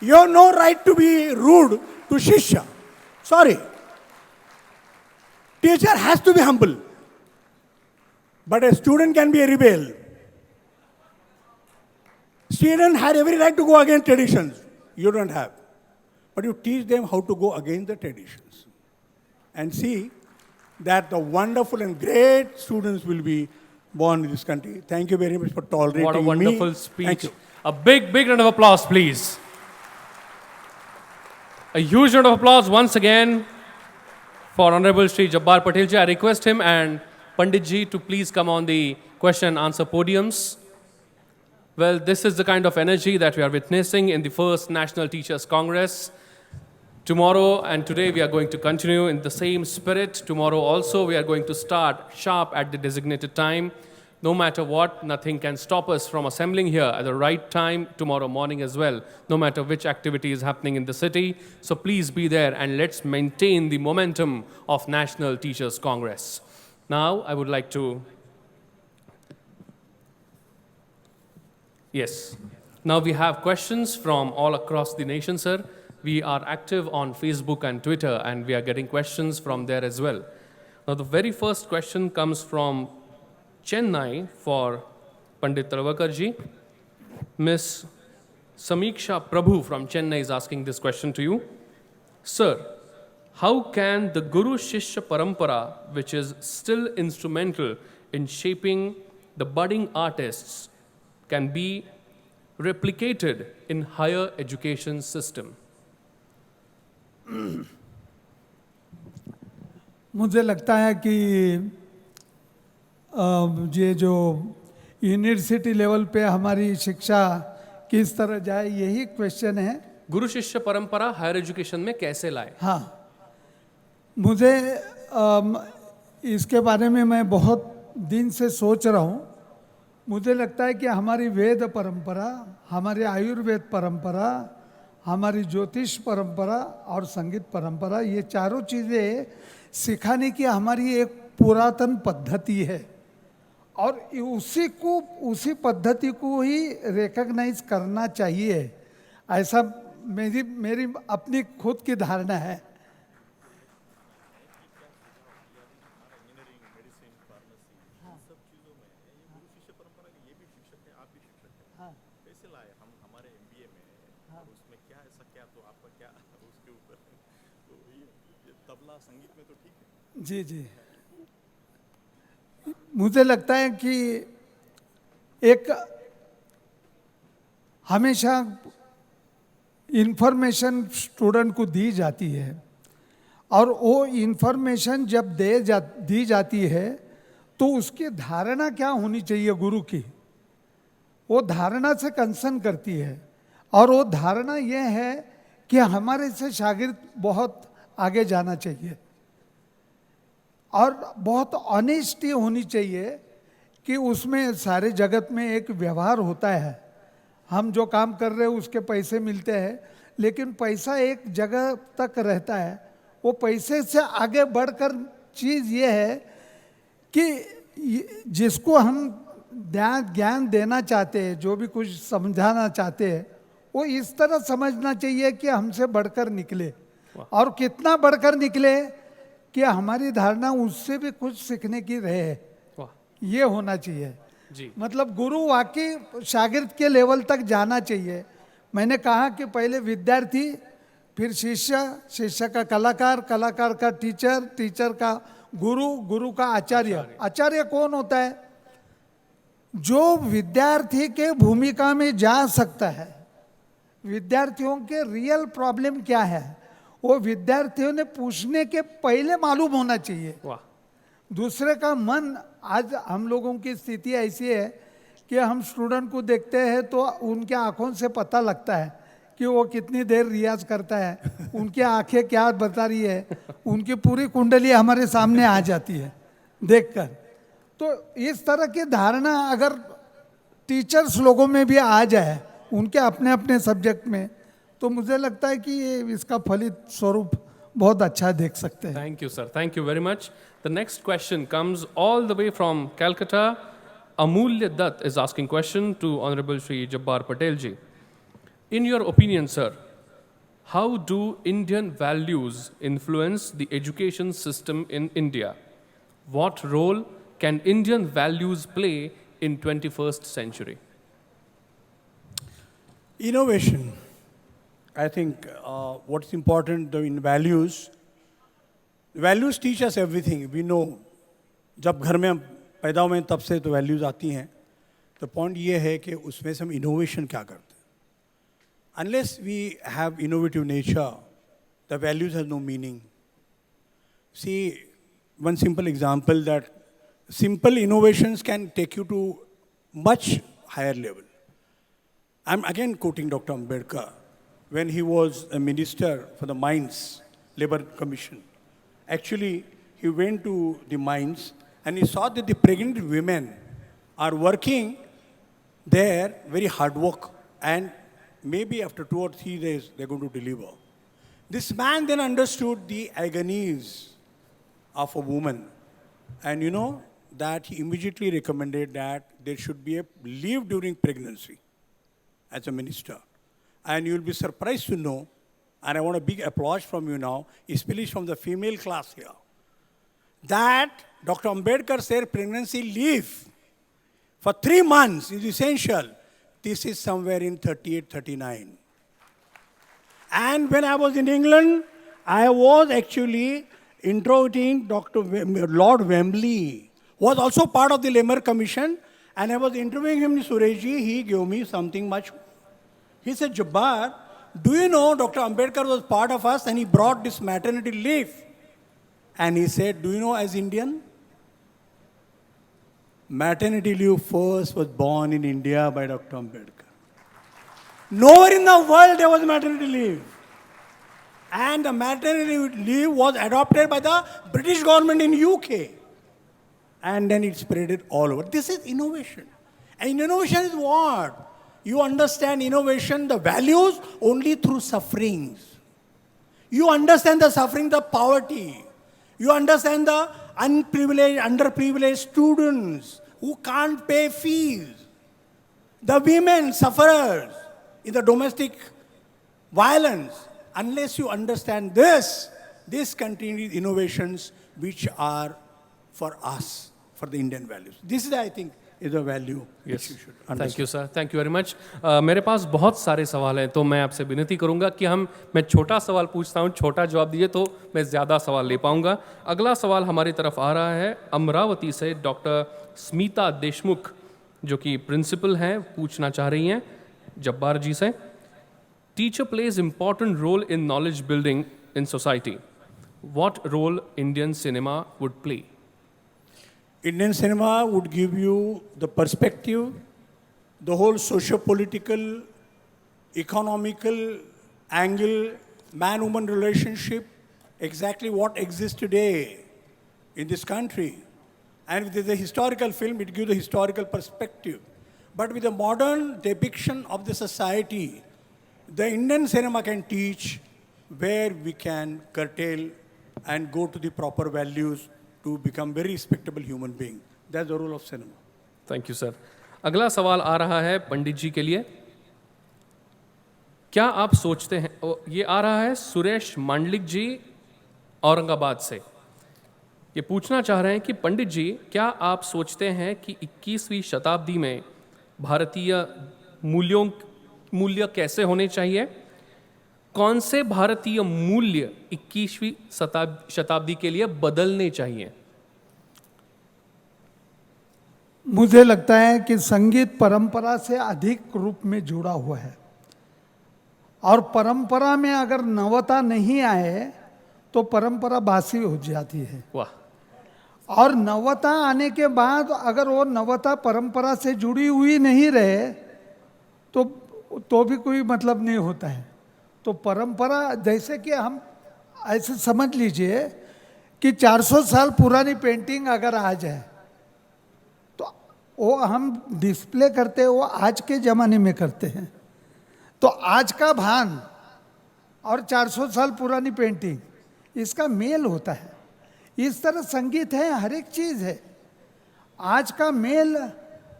You have no right to be rude to shishya. Sorry. Teacher has to be humble. But a student can be a rebel. Students had every right to go against traditions. You don't have. But you teach them how to go against the traditions. And see that the wonderful and great students will be born in this country. Thank you very much for tolerating me. What a wonderful speech. Thank you. A big round of applause, please. A huge round of applause once again For Honorable Shri Jabbar Patelji, I request him and Pandit ji to please come on the question and answer podiums. Well, this is the kind of energy that we are witnessing in the first National Teachers Congress. Tomorrow and today we are going to continue in the same spirit. Tomorrow also we are going to start sharp at the designated time. No matter what, nothing can stop us from assembling here at the right time tomorrow morning as well, no matter which activity is happening in the city. So please be there and let's maintain the momentum of National Teachers Congress. Now I would like to... Yes. Now we have questions from all across the nation, sir. We are active on Facebook and Twitter and we are getting questions from there as well. Now the very first question comes from Chennai for Pandit Talwalkar ji. Ms. Samiksha Prabhu from Chennai is asking this question to you. Sir, how can the Guru Shishya Parampara, which is still instrumental in shaping the budding artists, can be replicated in higher education system? मुझे लगता है कि ये जो university level पे हमारी शिक्षा किस तरह जाए, यही क्वेश्चन है. गुरु शिष्य परंपरा हायर एजुकेशन में कैसे लाए? हाँ, मुझे इसके बारे में मैं बहुत दिन से सोच रहा हूँ. मुझे लगता है कि हमारी वेद परंपरा, हमारी आयुर्वेद परंपरा, हमारी ज्योतिष परंपरा और संगीत परंपरा, ये चारों चीज़ें सिखाने की हमारी एक पुरातन पद्धति है और उसी पद्धति को ही रिकॉग्नाइज करना चाहिए, ऐसा मेरी अपनी खुद की धारणा है. जी जी, मुझे लगता है कि एक हमेशा इंफॉर्मेशन स्टूडेंट को दी जाती है और वो इंफॉर्मेशन जब दी जाती है तो उसकी धारणा क्या होनी चाहिए गुरु की, वो धारणा से कंसर्न करती है. और वो धारणा ये है कि हमारे से शागिर्द बहुत आगे जाना चाहिए और बहुत ऑनेस्टी होनी चाहिए कि उसमें सारे जगत में एक व्यवहार होता है. हम जो काम कर रहे हैं उसके पैसे मिलते हैं, लेकिन पैसा एक जगह तक रहता है. वो पैसे से आगे बढ़कर चीज़ ये है कि जिसको हम ज्ञान देना चाहते हैं, जो भी कुछ समझाना चाहते हैं, वो इस तरह समझना चाहिए कि हमसे बढ़कर निकले और कितना बढ़कर निकले कि हमारी धारणा उससे भी कुछ सीखने की रहे. ये होना चाहिए जी. मतलब गुरु वाकई शागिर्द के लेवल तक जाना चाहिए. मैंने कहा कि पहले विद्यार्थी, फिर शिष्य, शिष्य का कलाकार, कलाकार का टीचर, टीचर का गुरु, गुरु का आचार्य. आचार्य कौन होता है? जो विद्यार्थी के भूमिका में जा सकता है. विद्यार्थियों के रियल प्रॉब्लम क्या है वो विद्यार्थियों ने पूछने के पहले मालूम होना चाहिए. दूसरे का मन, आज हम लोगों की स्थिति ऐसी है कि हम स्टूडेंट को देखते हैं तो उनके आंखों से पता लगता है कि वो कितनी देर रियाज करता है, उनकी आंखें क्या बता रही है, उनकी पूरी कुंडली हमारे सामने आ जाती है देखकर. तो इस तरह की धारणा अगर टीचर्स लोगों में भी आ जाए उनके अपने अपने सब्जेक्ट में, तो मुझे लगता है कि ये इसका फलित स्वरूप बहुत अच्छा देख सकते हैं. Thank you, sir. Thank you very much. The next question comes all the way from Calcutta. Amulya Dutt is asking question to Honorable Shri Jabbar Patel ji. In your opinion, sir, how do Indian values influence the education system in India? What role can Indian values play in 21st century? Innovation. I think what's important in values teach us everything. We know, जब घर में हम पैदा हुए तब से तो values आती हैं. तो पॉइंट ये है कि उसमें से हम इनोवेशन क्या करते हैं. Unless we have innovative nature, the values have no meaning. See, one simple example that simple innovations can take you to much higher level. I'm again quoting Dr. Ambedkar when he was a minister for the Mines Labor Commission. Actually, he went to the mines and he saw that the pregnant women are working there, very hard work, and maybe after 2 or 3 days they're going to deliver. This man then understood the agonies of a woman, and you know that he immediately recommended that there should be a leave during pregnancy as a minister. And you'll be surprised to know, and I want a big applause from you now, especially from the female class here, that Dr. Ambedkar said pregnancy leave for 3 months is essential. This is somewhere in 38, 39. And when I was in England, I was actually interrogating Lord Wembley, who was also part of the Labour Commission, and I was interviewing him in Surejji. He gave me something much. He said, Jabbar, do you know Dr. Ambedkar was part of us and he brought this maternity leave? And he said, do you know as Indian? Maternity leave first was born in India by Dr. Ambedkar. Nowhere in the world there was maternity leave. And the maternity leave was adopted by the British government in UK. And then it spread all over. This is innovation. And innovation is what? You understand innovation, the values, only through sufferings. You understand the suffering, the poverty. You understand the unprivileged, underprivileged students who can't pay fees. The women sufferers in the domestic violence. Unless you understand this continues innovations which are for us, for the Indian values. This is, I think, is a value which you should understand. Thank you sir, thank you very much. मेरे पास बहुत सारे सवाल हैं, तो मैं आपसे विनती करूंगा कि मैं छोटा सवाल पूछता हूं, छोटा जवाब दीजिए तो मैं ज़्यादा सवाल ले पाऊंगा. अगला सवाल हमारी तरफ आ रहा है अमरावती से. डॉक्टर स्मिता देशमुख जो कि प्रिंसिपल हैं, पूछना चाह रही हैं जब्बार जी से. Teacher plays important role in knowledge building in society. What role Indian cinema would play? Indian cinema would give you the perspective, the whole socio-political, economical angle, man-woman relationship, exactly what exists today in this country. And if there's a historical film, it gives a historical perspective. But with the modern depiction of the society, the Indian cinema can teach where we can curtail and go to the proper values to become very respectable human being. That's the role of cinema. Thank you sir. अगला सवाल आ रहा है पंडित जी के लिए. क्या आप सोचते हैं, ये आ रहा है सुरेश मांडलिक जी औरंगाबाद से. ये पूछना चाह रहे हैं कि पंडित जी, क्या आप सोचते हैं कि 21वीं शताब्दी में भारतीय मूल्य कैसे होने चाहिए? कौन से भारतीय मूल्य 21वीं शताब्दी के लिए बदलने चाहिए? मुझे लगता है कि संगीत परंपरा से अधिक रूप में जुड़ा हुआ है, और परंपरा में अगर नवता नहीं आए तो परंपरा बासी हो जाती है. वाह. और नवता आने के बाद अगर वो नवता परंपरा से जुड़ी हुई नहीं रहे तो भी कोई मतलब नहीं होता है. तो परंपरा, जैसे कि हम ऐसे समझ लीजिए कि 400 साल पुरानी पेंटिंग अगर आ जाए तो वो हम डिस्प्ले करते हैं, वो आज के ज़माने में करते हैं. तो आज का भान और 400 साल पुरानी पेंटिंग, इसका मेल होता है. इस तरह संगीत है, हर एक चीज़ है. आज का मेल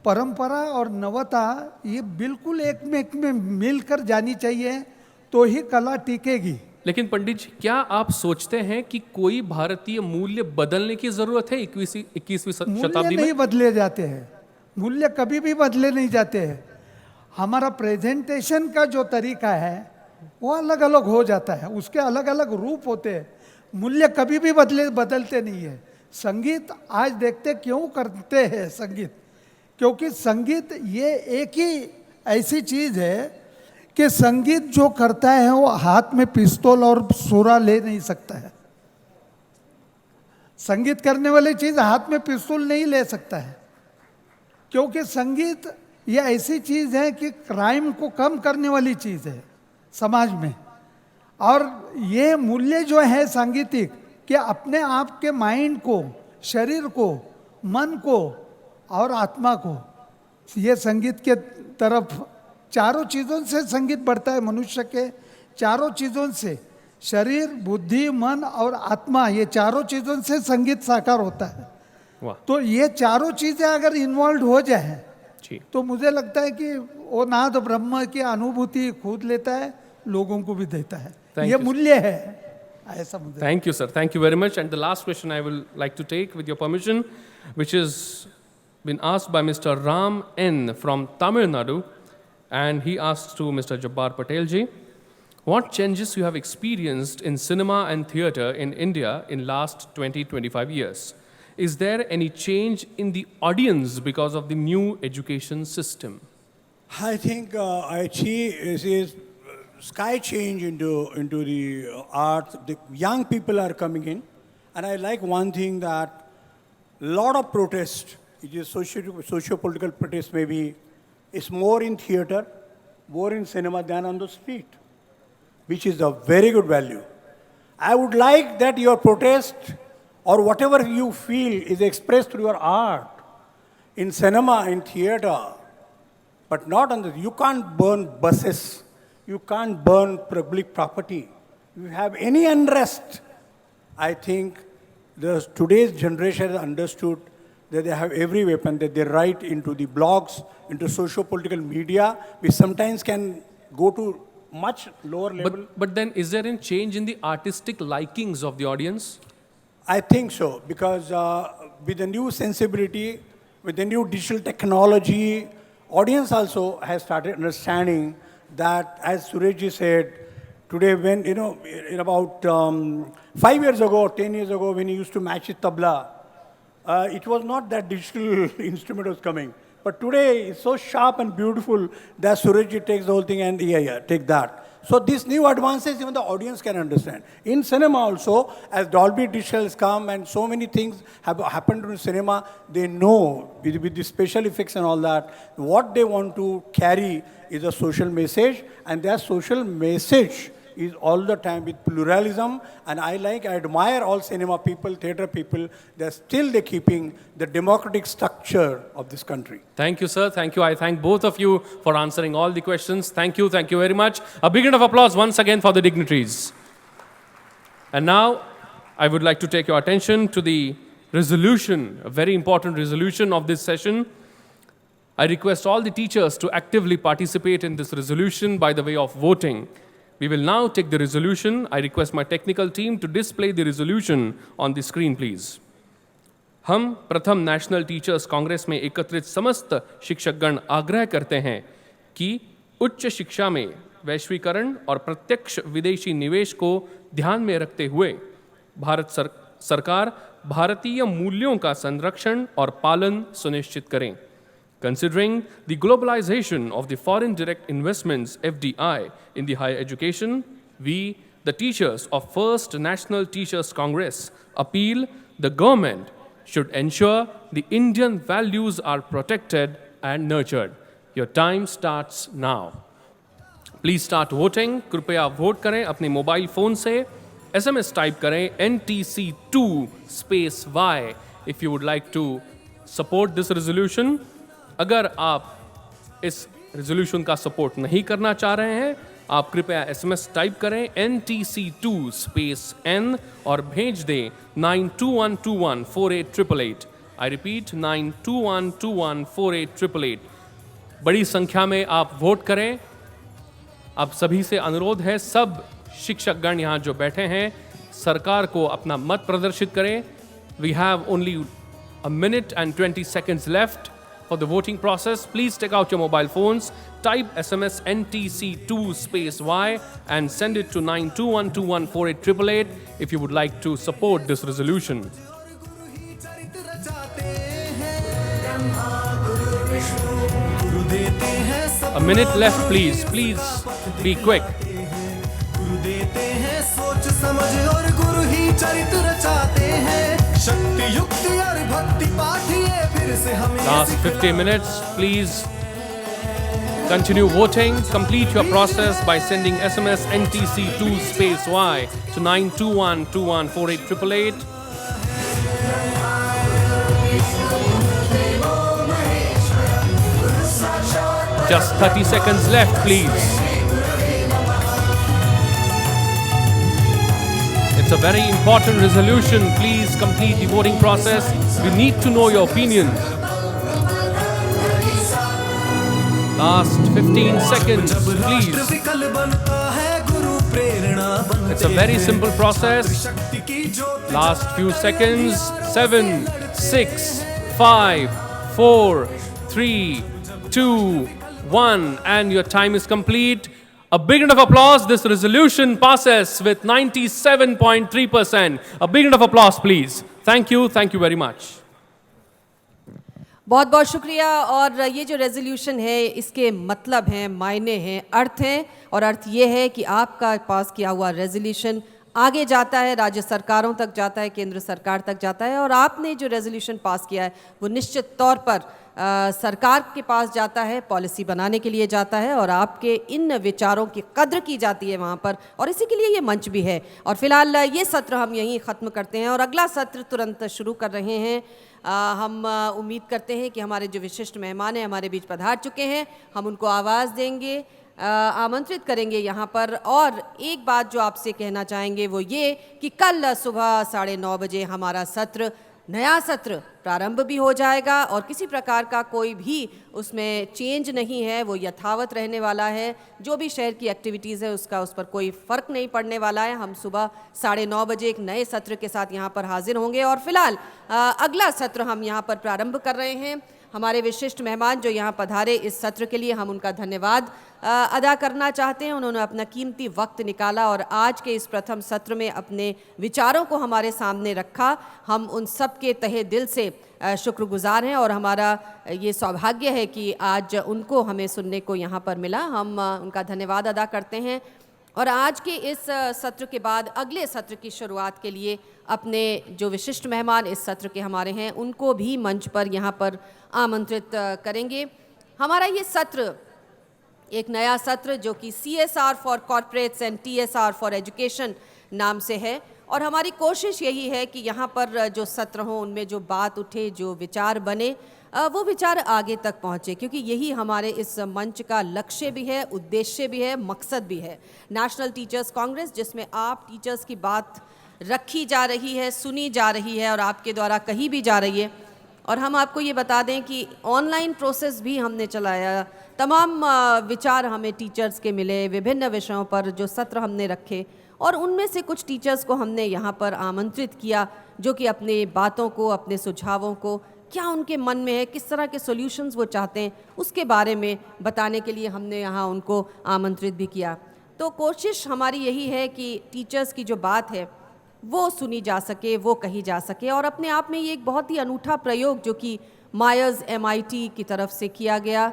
परंपरा और नवता ये बिल्कुल एक में मिलकर जानी चाहिए, तो ही कला टिकेगी. लेकिन पंडित जी, क्या आप सोचते हैं कि कोई भारतीय मूल्य बदलने की जरूरत है 21वीं शताब्दी में? नहीं बदले जाते हैं, मूल्य कभी भी बदले नहीं जाते हैं. हमारा प्रेजेंटेशन का जो तरीका है वो अलग अलग हो जाता है, उसके अलग अलग रूप होते हैं. मूल्य कभी भी बदलते नहीं है. संगीत आज देखते क्यों करते हैं संगीत? क्योंकि संगीत ये एक ही ऐसी चीज़ है कि संगीत जो करता है वो हाथ में पिस्तौल और सुरा ले नहीं सकता है. संगीत करने वाली चीज हाथ में पिस्तौल नहीं ले सकता है, क्योंकि संगीत ये ऐसी चीज है कि क्राइम को कम करने वाली चीज है समाज में। और ये मूल्य जो है सांगीतिक, कि अपने आप के माइंड को, शरीर को, मन को और आत्मा को, ये संगीत के तरफ, चारों चीज़ों से संगीत बढ़ता है मनुष्य के, चारों चीज़ों से, शरीर, बुद्धि, मन और आत्मा, ये चारों चीज़ों से संगीत साकार होता है। वाह। तो ये चारों चीज़ें अगर इन्वॉल्व हो जाए जी। तो मुझे लगता है कि वो नाद ब्रह्म की अनुभूति खुद लेता है, लोगों को भी देता है। Thank ये you, मूल्य है ऐसा मुझे। Thank you, sir. Thank you very much. And the last question I will like to take, with your permission, which is been asked by Mr. Ram N from Tamil Nadu, and he asks to Mr. Jabbar Patel ji, what changes you have experienced in cinema and theatre in India in last 20-25 years? Is there any change in the audience because of the new education system? I think I see sky change into the art. The young people are coming in, and I like one thing, that lot of protest, it is socio-political protest maybe, is more in theatre, more in cinema than on the street, which is a very good value. I would like that your protest or whatever you feel is expressed through your art, in cinema, in theatre, but not on the, you can't burn buses, you can't burn public property. If you have any unrest, I think today's generation has understood that they have every weapon, that they write into the blogs, into socio-political media, which sometimes can go to much lower level. But then is there any change in the artistic likings of the audience? I think so, because with the new sensibility, with the new digital technology, audience also has started understanding that, as Surajji said, today when, in about 5 years ago or 10 years ago, when he used to match his tabla, it was not that digital instrument was coming. But today, it's so sharp and beautiful that Surajji takes the whole thing and, take that. So these new advances, even the audience can understand. In cinema also, as Dolby Digital has come and so many things have happened in cinema, they know, with the special effects and all that, what they want to carry is a social message, and their social message is all the time with pluralism. And I admire all cinema people, theatre people, they're keeping the democratic structure of this country. Thank you, sir. Thank you. I thank both of you for answering all the questions. Thank you. Thank you very much. A big round of applause once again for the dignitaries. And now, I would like to take your attention to the resolution, a very important resolution of this session. I request all the teachers to actively participate in this resolution by the way of voting. We will now take the resolution. I request my technical team to display the resolution on the screen, please. हम प्रथम national Teachers Congress में एकत्रित समस्त शिक्षकगण आग्रह करते हैं कि उच्च शिक्षा में वैश्वीकरण और प्रत्यक्ष विदेशी निवेश को ध्यान में रखते हुए भारत सरकार भारतीय मूल्यों का संरक्षण और पालन सुनिश्चित करें. Considering the globalization of the foreign direct investments FDI in the higher education, we, the teachers of First National Teachers Congress, appeal the government should ensure the Indian values are protected and nurtured. Your time starts now. Please start voting. कृपया vote करें अपने mobile phone से. SMS type करें NTC2 space Y if you would like to support this resolution. अगर आप इस resolution का support नहीं करना चाह रहे हैं, आप कृपया SMS टाइप करें NTC2 space N और भेज दें 9212148888. I repeat 9212148888. बड़ी संख्या में आप वोट करें. आप सभी से अनुरोध है, सब शिक्षकगण यहाँ जो बैठे हैं, सरकार को अपना मत प्रदर्शित करें. We have only a minute and 20 seconds left for the voting process. Please take out your mobile phones, type SMS NTC2 space Y and send it to 9212148888 if you would like to support this resolution. A minute left, please. Please be quick. गुरु देते हैं सोच समझ और गुरु ही चरित्र रचाते हैं. शक्ति युक्ति और भक्ति पाठिए फिर से हमें Last 50 minutes, please continue voting. Complete your process by sending SMS NTC2 space Y to 9212148888. Just 30 seconds left, please. It's a very important resolution. Please complete the voting process. We need to know your opinions. Last 15 seconds, please. It's a very simple process. Last few seconds. 7, 6, 5, 4, 3, 2, 1. And your time is complete. A big round of applause. This resolution passes with 97.3%. A big round of applause, please. Thank you very much. बहुत बहुत शुक्रिया। और ये जो resolution है इसके मतलब हैं, मायने हैं, अर्थ हैं, और अर्थ ये है कि आपका पास किया हुआ रेजोल्यूशन आगे जाता है, राज्य सरकारों तक जाता है, केंद्र सरकार तक जाता है, और आपने जो रेजोल्यूशन पास किया है वो निश्चित तौर पर सरकार के पास जाता है, पॉलिसी बनाने के लिए जाता है, और आपके इन विचारों की कद्र की जाती है वहाँ पर, और इसी के लिए ये मंच भी है। और फिलहाल ये सत्र हम यहीं ख़त्म करते हैं और अगला सत्र तुरंत शुरू कर रहे हैं। हम उम्मीद करते हैं कि हमारे जो विशिष्ट मेहमान हैं हमारे बीच पधार चुके हैं, हम उनको आवाज़ देंगे, आमंत्रित करेंगे यहाँ पर। और एक बात जो आपसे कहना चाहेंगे वो ये कि कल सुबह 9:30 बजे हमारा सत्र, नया सत्र प्रारंभ भी हो जाएगा, और किसी प्रकार का कोई भी उसमें चेंज नहीं है, वो यथावत रहने वाला है। जो भी शहर की एक्टिविटीज़ है उसका उस पर कोई फ़र्क नहीं पड़ने वाला है। हम सुबह 9:30 बजे एक नए सत्र के साथ यहाँ पर हाजिर होंगे, और फिलहाल अगला सत्र हम यहाँ पर प्रारंभ कर रहे हैं। हमारे विशिष्ट मेहमान जो यहाँ पधारे इस सत्र के लिए हम उनका धन्यवाद अदा करना चाहते हैं। उन्होंने अपना कीमती वक्त निकाला और आज के इस प्रथम सत्र में अपने विचारों को हमारे सामने रखा। हम उन सब के तहे दिल से शुक्रगुजार हैं, और हमारा ये सौभाग्य है कि आज उनको हमें सुनने को यहाँ पर मिला। हम उनका धन्यवाद अदा करते हैं, और आज के इस सत्र के बाद अगले सत्र की शुरुआत के लिए अपने जो विशिष्ट मेहमान इस सत्र के हमारे हैं उनको भी मंच पर यहाँ पर आमंत्रित करेंगे। हमारा ये सत्र एक नया सत्र जो कि CSR for corporates and TSR for education नाम से है, और हमारी कोशिश यही है कि यहाँ पर जो सत्र हों उनमें जो बात उठे, जो विचार बने, वो विचार आगे तक पहुँचे, क्योंकि यही हमारे इस मंच का लक्ष्य भी है, उद्देश्य भी है, मकसद भी है। नेशनल टीचर्स कांग्रेस, जिसमें आप टीचर्स की बात रखी जा रही है, सुनी जा रही है और आपके द्वारा कही भी जा रही है। और हम आपको ये बता दें कि ऑनलाइन प्रोसेस भी हमने चलाया, तमाम विचार हमें टीचर्स के मिले विभिन्न विषयों पर जो सत्र हमने रखे, और उनमें से कुछ टीचर्स को हमने यहाँ पर आमंत्रित किया जो कि अपने बातों को, अपने सुझावों को, क्या उनके मन में है, किस तरह के सॉल्यूशंस वो चाहते हैं, उसके बारे में बताने के लिए हमने यहाँ उनको आमंत्रित भी किया। तो कोशिश हमारी यही है कि टीचर्स की जो बात है वो सुनी जा सके, वो कही जा सके। और अपने आप में ये एक बहुत ही अनूठा प्रयोग जो कि मायर्स MIT की तरफ से किया गया।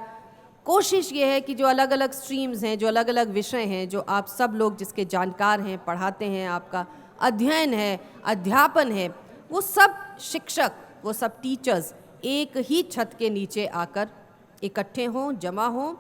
कोशिश ये है कि जो अलग अलग स्ट्रीम्स हैं, जो अलग अलग विषय हैं, जो आप सब लोग जिसके जानकार हैं, पढ़ाते हैं, आपका अध्ययन है, अध्यापन है, वो सब शिक्षक, वो सब टीचर्स एक ही छत के नीचे आकर इकट्ठे हों, जमा हों।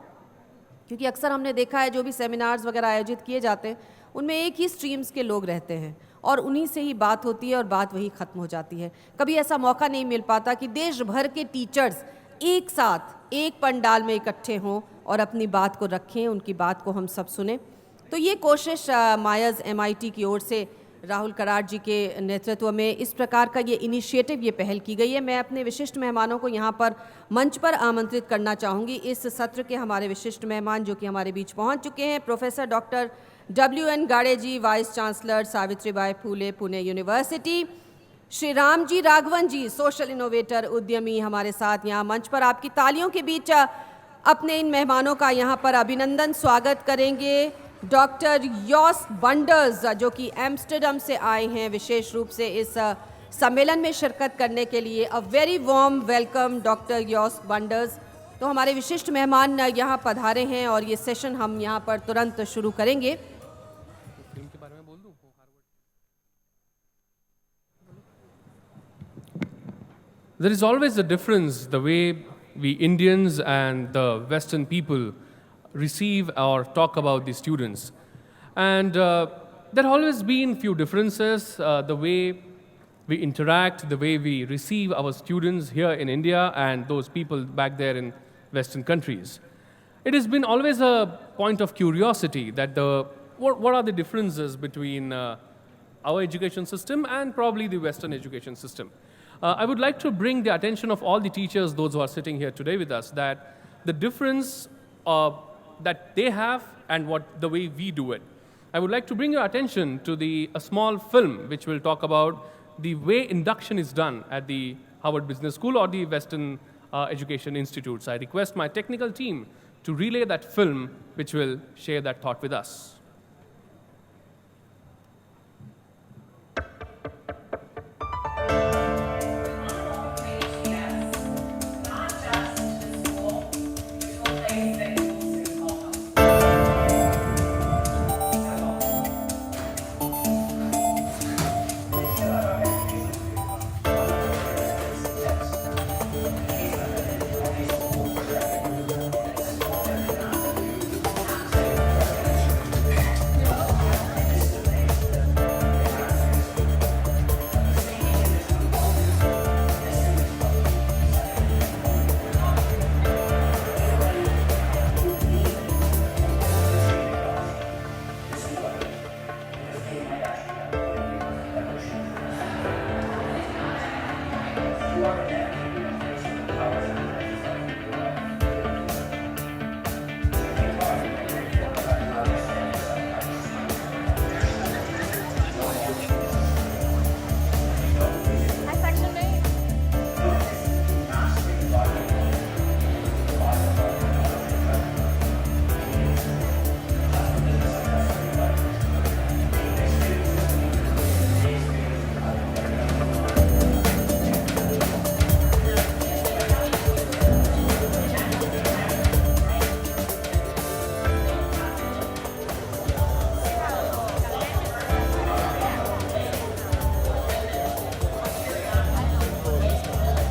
क्योंकि अक्सर हमने देखा है जो भी सेमिनार्स वगैरह आयोजित किए जाते हैं उनमें एक ही स्ट्रीम्स के लोग रहते हैं और उन्हीं से ही बात होती है और बात वही ख़त्म हो जाती है। कभी ऐसा मौका नहीं मिल पाता कि देश भर के टीचर्स एक साथ एक पंडाल में इकट्ठे हों और अपनी बात को रखें, उनकी बात को हम सब सुने। तो ये कोशिश मायर्स MIT की ओर से राहुल कराड़ जी के नेतृत्व में इस प्रकार का ये इनिशिएटिव, ये पहल की गई है। मैं अपने विशिष्ट मेहमानों को यहाँ पर मंच पर आमंत्रित करना चाहूँगी। इस सत्र के हमारे विशिष्ट मेहमान जो कि हमारे बीच पहुँच चुके हैं, प्रोफेसर डॉक्टर WN गाड़े जी, vice chancellor Savitribai Phule Pune university, Shri Ram ji Raghavan जी, सोशल इनोवेटर, उद्यमी, हमारे साथ यहाँ मंच पर। आपकी तालियों के बीच अपने इन मेहमानों का यहाँ पर अभिनंदन स्वागत करेंगे। डॉक्टर यॉस बंडर्स जो कि एम्स्टर्डम से आए हैं विशेष रूप से इस सम्मेलन में शिरकत करने के लिए। A very warm welcome doctor Jos Bunders. तो हमारे विशिष्ट मेहमान यहाँ पधारे हैं और ये सेशन हम यहाँ पर तुरंत शुरू करेंगे। there is always a difference the way we Indians and the Western people receive or talk about the students. And there have always been few differences, the way we interact, the way we receive our students here in India and those people back there in Western countries. It has been always a point of curiosity that what are the differences between our education system and probably the Western education system. I would like to bring the attention of all the teachers, those who are sitting here today with us, that the difference that they have and the way we do it. I would like to bring your attention to a small film which will talk about the way induction is done at the Harvard Business School or the Western Education Institutes. I request my technical team to relay that film which will share that thought with us.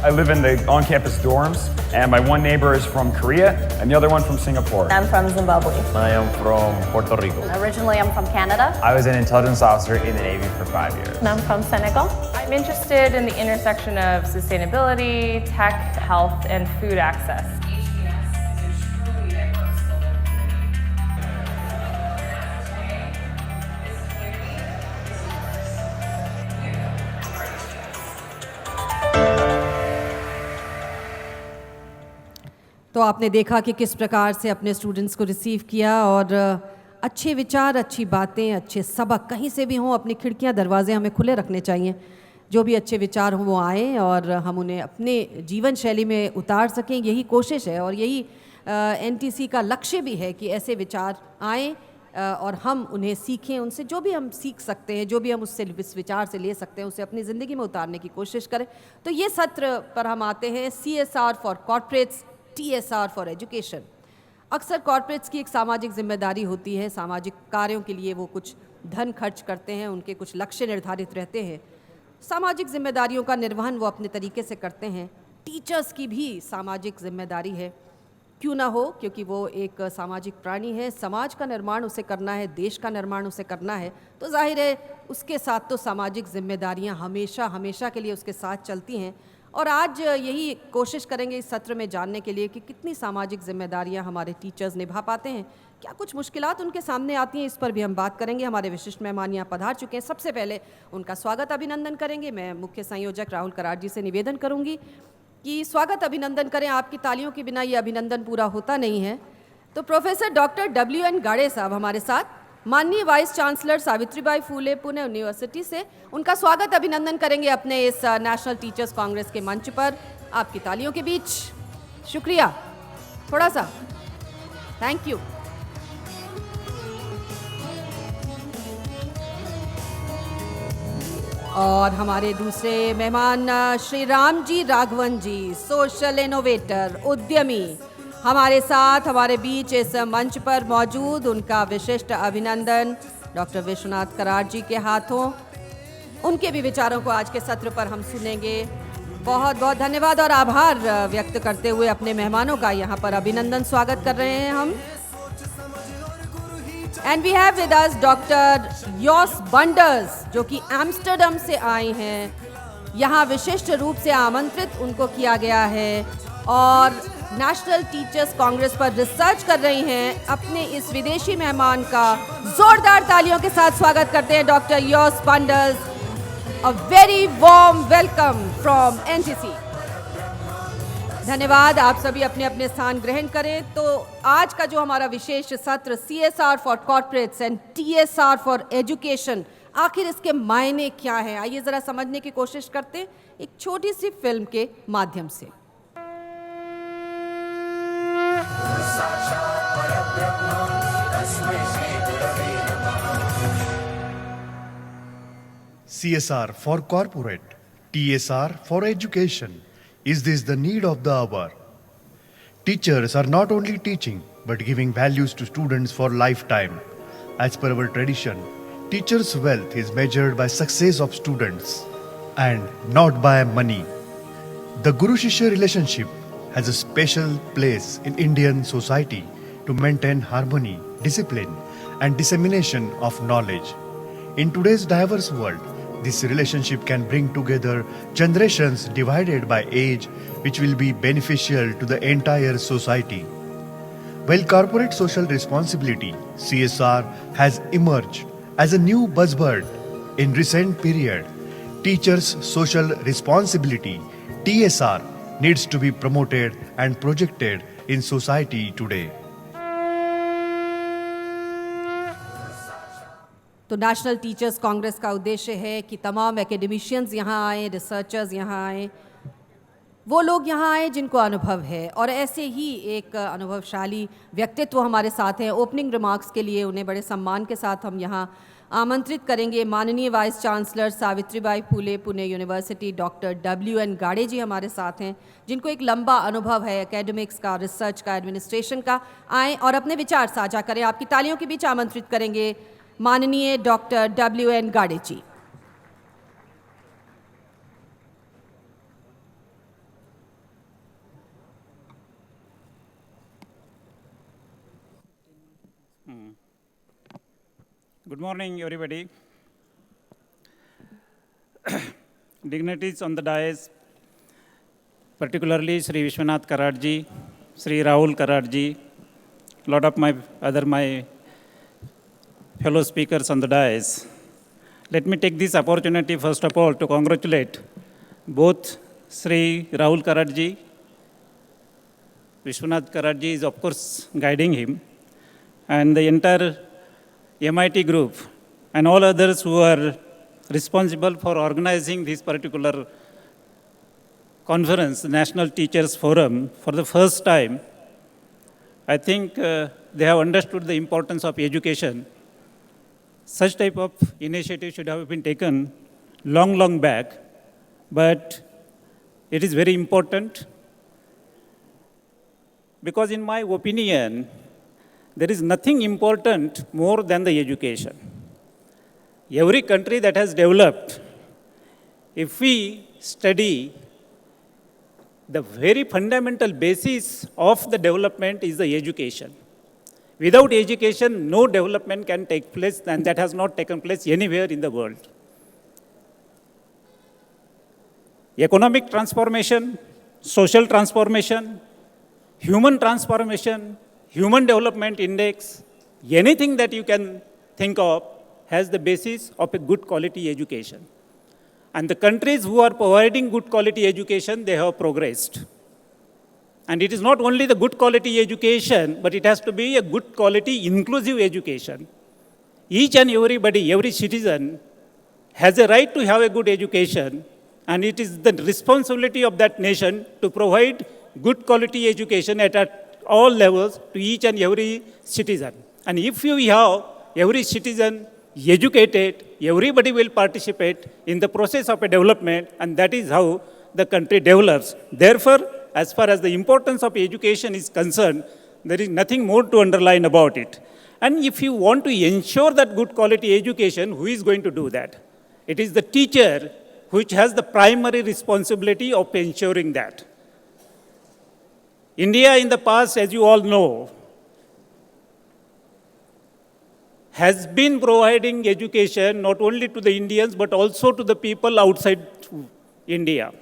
I live in the on-campus dorms, and my one neighbor is from Korea, and the other one from Singapore. I'm from Zimbabwe. I am from Puerto Rico. Originally, I'm from Canada. I was an intelligence officer in the Navy for 5 years. And I'm from Senegal. I'm interested in the intersection of sustainability, tech, health, and food access. तो आपने देखा कि किस प्रकार से अपने students को receive किया और अच्छे विचार, अच्छी बातें, अच्छे सबक कहीं से भी हों, अपनी खिड़कियां दरवाजे हमें खुले रखने चाहिए। जो भी अच्छे विचार हों वो आएँ और हम उन्हें अपने जीवन शैली में उतार सकें, यही कोशिश है और यही एनटीसी का लक्ष्य भी है कि ऐसे विचार आएँ और हम उन्हें सीखें, उनसे जो भी हम सीख सकते हैं, जो भी हम उससे इस विचार से ले सकते हैं, उसे अपनी ज़िंदगी में उतारने की कोशिश करें। तो ये सत्र पर हम आते हैं CSR for corporates, TSR for education. अक्सर कॉर्पोरेट्स की एक सामाजिक जिम्मेदारी होती है, सामाजिक कार्यों के लिए वो कुछ धन खर्च करते हैं, उनके कुछ लक्ष्य निर्धारित रहते हैं, सामाजिक जिम्मेदारियों का निर्वहन वो अपने तरीके से करते हैं। टीचर्स की भी सामाजिक जिम्मेदारी है, क्यों ना हो, क्योंकि वो एक सामाजिक प्राणी है, समाज का निर्माण उसे करना है, देश का निर्माण उसे करना है, तो जाहिर है उसके साथ तो सामाजिक जिम्मेदारियां हमेशा हमेशा के लिए उसके साथ चलती हैं। और आज यही कोशिश करेंगे इस सत्र में जानने के लिए कि कितनी सामाजिक जिम्मेदारियां हमारे टीचर्स निभा पाते हैं, क्या कुछ मुश्किलात उनके सामने आती हैं, इस पर भी हम बात करेंगे। हमारे विशिष्ट मेहमान यहाँ पधार चुके हैं। सबसे पहले उनका स्वागत अभिनंदन करेंगे। मैं मुख्य संयोजक राहुल कराड़ जी से निवेदन करूँगी कि स्वागत अभिनंदन करें। आपकी तालियों के बिना ये अभिनंदन पूरा होता नहीं है। तो प्रोफेसर डॉक्टर WN गाड़े साहब हमारे साथ, माननीय vice chancellor Savitribai Phule Pune university से, उनका स्वागत अभिनंदन करेंगे अपने इस नेशनल टीचर्स कांग्रेस के मंच पर। आपकी तालियों के बीच शुक्रिया, थोड़ा सा थैंक यू। और हमारे दूसरे मेहमान श्री राम जी राघवन जी, सोशल इनोवेटर, उद्यमी, हमारे साथ हमारे बीच इस मंच पर मौजूद। उनका विशिष्ट अभिनंदन डॉक्टर विश्वनाथ कराड़ जी के हाथों। उनके भी विचारों को आज के सत्र पर हम सुनेंगे। बहुत बहुत धन्यवाद और आभार व्यक्त करते हुए अपने मेहमानों का यहाँ पर अभिनंदन स्वागत कर रहे हैं हम। And we have with us doctor Jos Bunders, जो कि एम्स्टर्डम से आए हैं। यहाँ विशिष्ट रूप से आमंत्रित उनको किया गया है और नेशनल टीचर्स कांग्रेस पर रिसर्च कर रही हैं। अपने इस विदेशी मेहमान का जोरदार तालियों के साथ स्वागत करते हैं doctor Jos Bunders. A very warm welcome from NCC. धन्यवाद। आप सभी अपने अपने स्थान ग्रहण करें। तो आज का जो हमारा विशेष सत्र CSR for corporates and TSR for education, आखिर इसके मायने क्या है, आइए जरा समझने की कोशिश करते हैं एक छोटी सी फिल्म के माध्यम से। CSR for corporate, TSR for education. Is this the need of the hour? Teachers are not only teaching but giving values to students for lifetime. As per our tradition, teachers' wealth is measured by success of students and not by money. The Guru-Shishya relationship has a special place in Indian society to maintain harmony, discipline, and dissemination of knowledge. In today's diverse world, this relationship can bring together generations divided by age, which will be beneficial to the entire society. While corporate social responsibility, CSR, has emerged as a new buzzword in recent period, teachers' social responsibility, TSR, needs to be promoted and projected in society today. तो national Teachers Congress का उद्देश्य है कि तमाम academicians यहाँ आए, researchers यहाँ आए, वो लोग यहाँ आए जिनको अनुभव है। और ऐसे ही एक अनुभवशाली व्यक्तित्व हमारे साथ हैं। ओपनिंग रिमार्क्स के लिए उन्हें बड़े सम्मान के साथ हम यहाँ आमंत्रित करेंगे। माननीय vice chancellor Savitribai Phule Pune university doctor WN गाड़े जी हमारे साथ हैं, जिनको एक लंबा अनुभव है एकेडमिक्स का, रिसर्च का, एडमिनिस्ट्रेशन का। आएँ और अपने विचार साझा करें। आपकी तालियों के बीच आमंत्रित करेंगे माननीय डॉक्टर WN गाड़े जी। Good morning, everybody. Dignitaries on the dais, particularly Sri Vishwanath Karad ji, Sri Rahul Karad ji, lot of my fellow speakers on the dais. Let me take this opportunity, first of all, to congratulate both Sri Rahul Karad ji. Vishwanath Karad ji is, of course, guiding him, and the entire MIT group and all others who are responsible for organizing this particular conference, National Teachers Forum, for the first time. I think they have understood the importance of education. Such type of initiative should have been taken long back, but it is very important because in my opinion, there is nothing important more than the education. Every country that has developed, if we study, the very fundamental basis of the development is the education. Without education, no development can take place, and that has not taken place anywhere in the world. Economic transformation, social transformation, human transformation, Human Development Index, anything that you can think of has the basis of a good quality education. And the countries who are providing good quality education, they have progressed. And it is not only the good quality education, but it has to be a good quality inclusive education. Each and everybody, every citizen has a right to have a good education, and it is the responsibility of that nation to provide good quality education at all levels to each and every citizen. And if you have every citizen educated, everybody will participate in the process of a development, and that is how the country develops. Therefore, as far as the importance of education is concerned, there is nothing more to underline about it. And if you want to ensure that good quality education, who is going to do that? It is the teacher which has the primary responsibility of ensuring that. India in the past, as you all know, has been providing education not only to the Indians but also to the people outside India.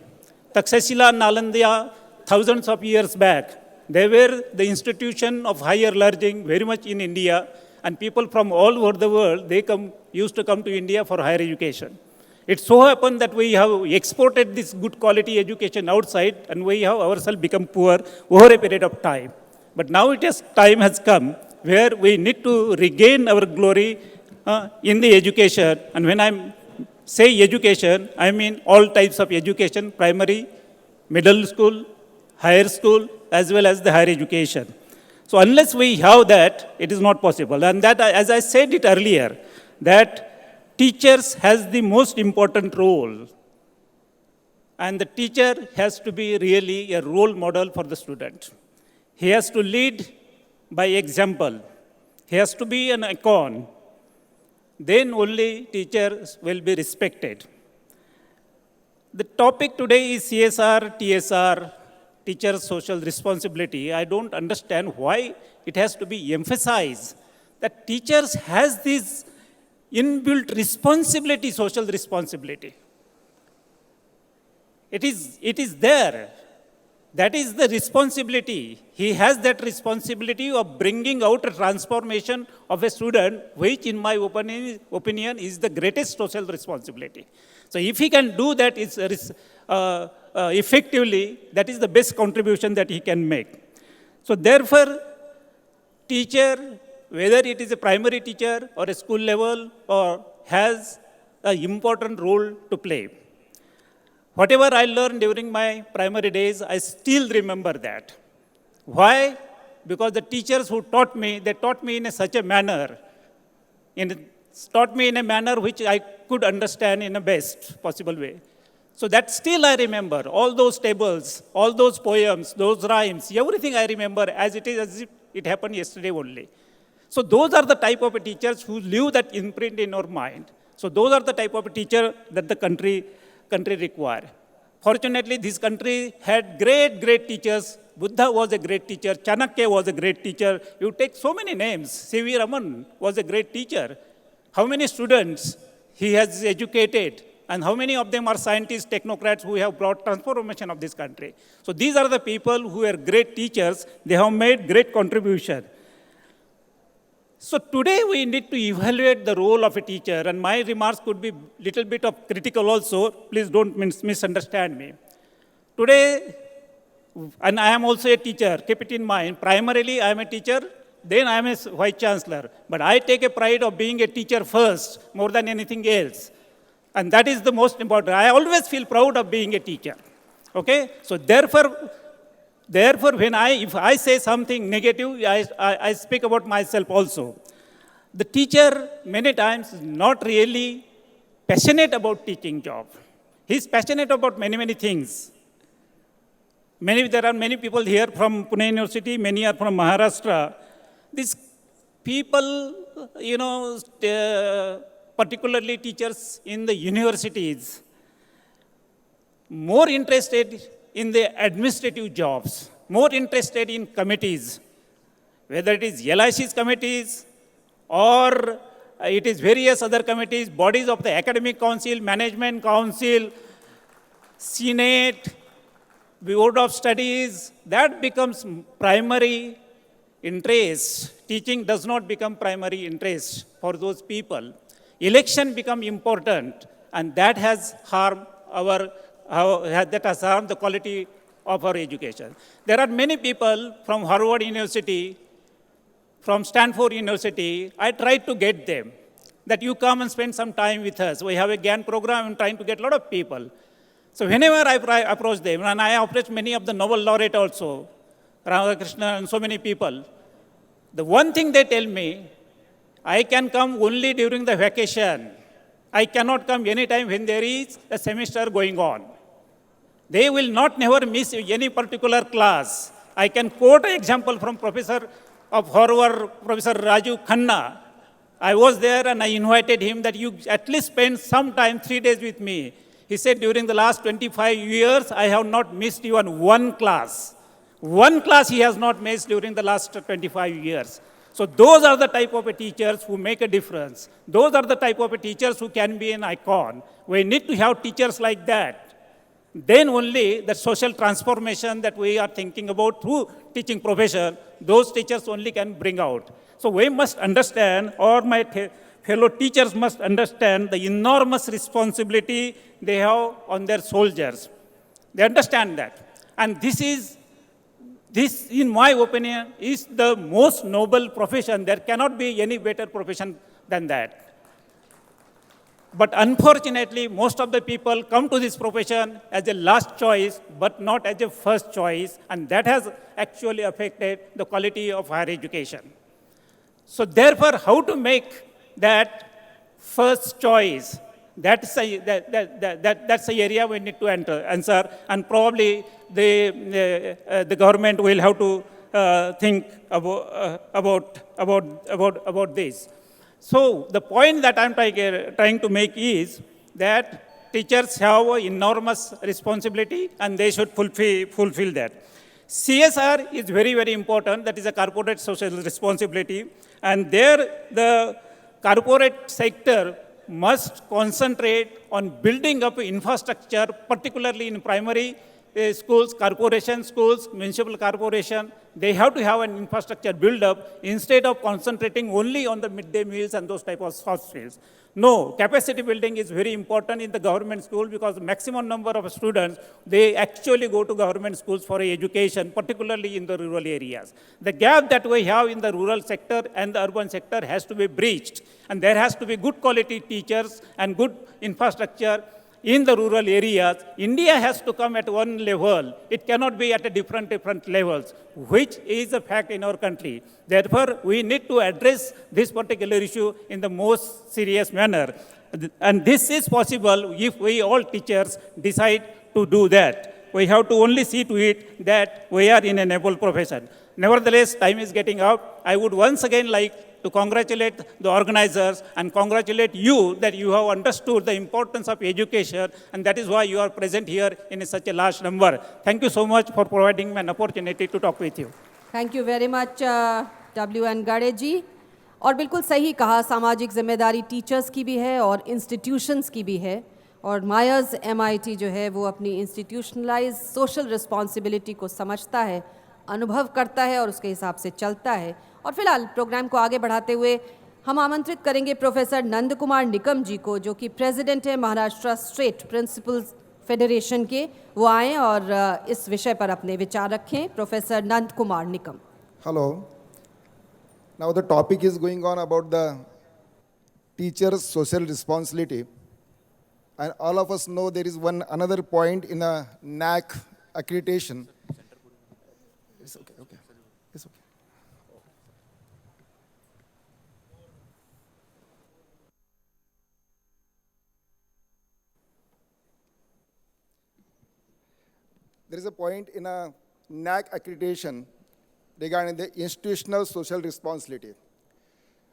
Takshashila and Nalanda, thousands of years back, they were the institution of higher learning very much in India, and people from all over the world, used to come to India for higher education. It so happened that we have exported this good quality education outside, and we have ourselves become poor over a period of time. But now time has come where we need to regain our glory in the education. And when I say education, I mean all types of education, primary, middle school, higher school, as well as the higher education. So unless we have that, it is not possible. And that, as I said it earlier, that teachers has the most important role. And the teacher has to be really a role model for the student. He has to lead by example. He has to be an icon. Then only teachers will be respected. The topic today is CSR, TSR, teacher social responsibility. I don't understand why it has to be emphasized that teachers has this inbuilt responsibility, social responsibility. It is there. That is the responsibility. He has that responsibility of bringing out a transformation of a student, which in my opinion is the greatest social responsibility. So if he can do that effectively, that is the best contribution that he can make. So therefore, teacher, whether it is a primary teacher or a school level, has an important role to play. Whatever I learned during my primary days, I still remember that. Why? Because the teachers who taught me, they taught me in such a manner, taught me in a manner which I could understand in the best possible way. So that still I remember, all those tables, all those poems, those rhymes, everything I remember as if it happened yesterday only. So those are the type of teachers who leave that imprint in our mind. So those are the type of teacher that the country require. Fortunately, this country had great teachers. Buddha was a great teacher. Chanakya was a great teacher. You take so many names. C.V. Raman was a great teacher. How many students he has educated, and how many of them are scientists, technocrats who have brought transformation of this country. So these are the people who are great teachers. They have made great contribution. So today we need to evaluate the role of a teacher, and my remarks could be a little bit of critical also. Please don't misunderstand me. Today, and I am also a teacher, keep it in mind, primarily I am a teacher, then I am a vice chancellor. But I take a pride of being a teacher first, more than anything else. And that is the most important. I always feel proud of being a teacher. Okay? So therefore, if I say something negative, I speak about myself also. The teacher, many times, is not really passionate about teaching job. He's passionate about many things. There are many people here from Pune University, many are from Maharashtra. These people, particularly teachers in the universities, more interested in the administrative jobs, more interested in committees, whether it is LIC's committees or it is various other committees, bodies of the academic council, management council, senate, board of studies. That becomes primary interest. Teaching does not become primary interest for those people. Election become important, and that has harmed the quality of our education. There are many people from Harvard University, from Stanford University. I tried to get them, that you come and spend some time with us. We have a GAN program and trying to get a lot of people. So whenever I approach them, and I approach many of the Nobel laureate also, Ramakrishna and so many people, the one thing they tell me, I can come only during the vacation. I cannot come anytime when there is a semester going on. They will never miss any particular class. I can quote an example from Professor of Harvard, Professor Raju Khanna. I was there and I invited him that you at least spend some time, 3 days with me. He said, during the last 25 years, I have not missed even one class. One class he has not missed during the last 25 years. So those are the type of teachers who make a difference. Those are the type of teachers who can be an icon. We need to have teachers like that. Then only the social transformation that we are thinking about through teaching profession, those teachers only can bring out. So we must understand, or my fellow teachers must understand the enormous responsibility they have on their soldiers. They understand that. And this, in my opinion, is the most noble profession. There cannot be any better profession than that. But unfortunately, most of the people come to this profession as a last choice, but not as a first choice, and that has actually affected the quality of higher education. So therefore, how to make that first choice? That's the area we need to answer, and probably the government will have to think about this. So the point that I'm trying to make is that teachers have an enormous responsibility and they should fulfill that. CSR is very, very important. That is a corporate social responsibility. And there the corporate sector must concentrate on building up infrastructure, particularly in primary schools, corporation schools, municipal corporation. They have to have an infrastructure build up instead of concentrating only on the midday meals and those type of soft skills. No, capacity building is very important in the government school because the maximum number of students, they actually go to government schools for education, particularly in the rural areas. The gap that we have in the rural sector and the urban sector has to be breached. And there has to be good quality teachers and good infrastructure in the rural areas. India has to come at one level. It cannot be at a different levels, which is a fact in our country. Therefore, we need to address this particular issue in the most serious manner. And this is possible if we all teachers decide to do that. We have to only see to it that we are in a noble profession. Nevertheless, time is getting up. I would once again like to congratulate the organizers and congratulate you that you have understood the importance of education, and that is why you are present here in such a large number. Thank you so much for providing me an opportunity to talk with you. Thank you very much, W.N. Gade जी. और बिल्कुल सही कहा, सामाजिक जिम्मेदारी teachers की भी है और इंस्टीट्यूशंस की भी है, और मायर्स MIT जो है वो अपनी इंस्टीट्यूशनलाइज सोशल रिस्पॉन्सिबिलिटी को समझता है, अनुभव करता है और उसके हिसाब से चलता है. और फिलहाल प्रोग्राम को आगे बढ़ाते हुए हम आमंत्रित करेंगे प्रोफेसर नंद कुमार निकम जी को, जो कि प्रेसिडेंट है महाराष्ट्र स्टेट प्रिंसिपल्स फेडरेशन के. वो आएँ और इस विषय पर अपने विचार रखें. Professor Nand Kumar Nikam. Hello. Now the topic is going on about the teacher's social responsibility. And all of us know there is another point in a NAC accreditation. It's okay, okay. It's okay. There is a point in a NAC accreditation regarding the institutional social responsibility.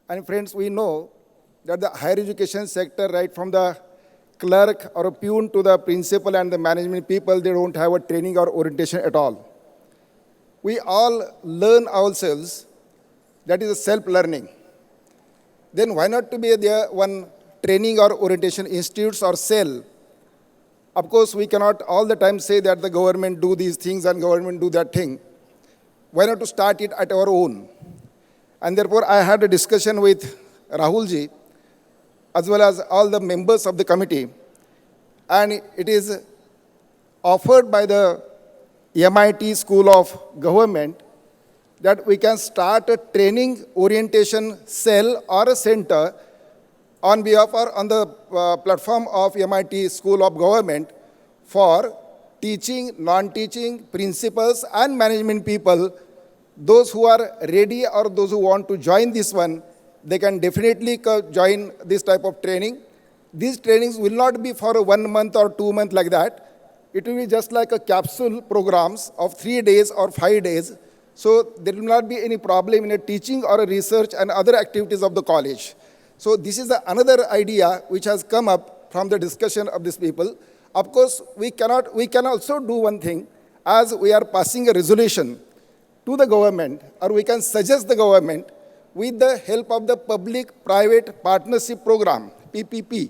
And friends, we know that the higher education sector, right from the clerk or a peon to the principal and the management people, they don't have a training or orientation at all. We all learn ourselves, that is a self-learning. Then why not to be there one training or orientation institutes or cell? Of course, we cannot all the time say that the government do these things and government do that thing. Why not to start it at our own? And therefore, I had a discussion with Rahulji, as well as all the members of the committee. And it is offered by the MIT School of Government that we can start a training orientation cell or a center on behalf or on the platform of MIT School of Government for teaching, non-teaching, principals and management people. Those who are ready or those who want to join this one, they can definitely join this type of training. These trainings will not be for 1 month or 2 months like that. It will be just like a capsule programs of 3 days or 5 days. So there will not be any problem in a teaching or a research and other activities of the college. So this is another idea which has come up from the discussion of these people. Of course, we can also do one thing, as we are passing a resolution to the government, or we can suggest the government with the help of the public-private partnership program, PPP,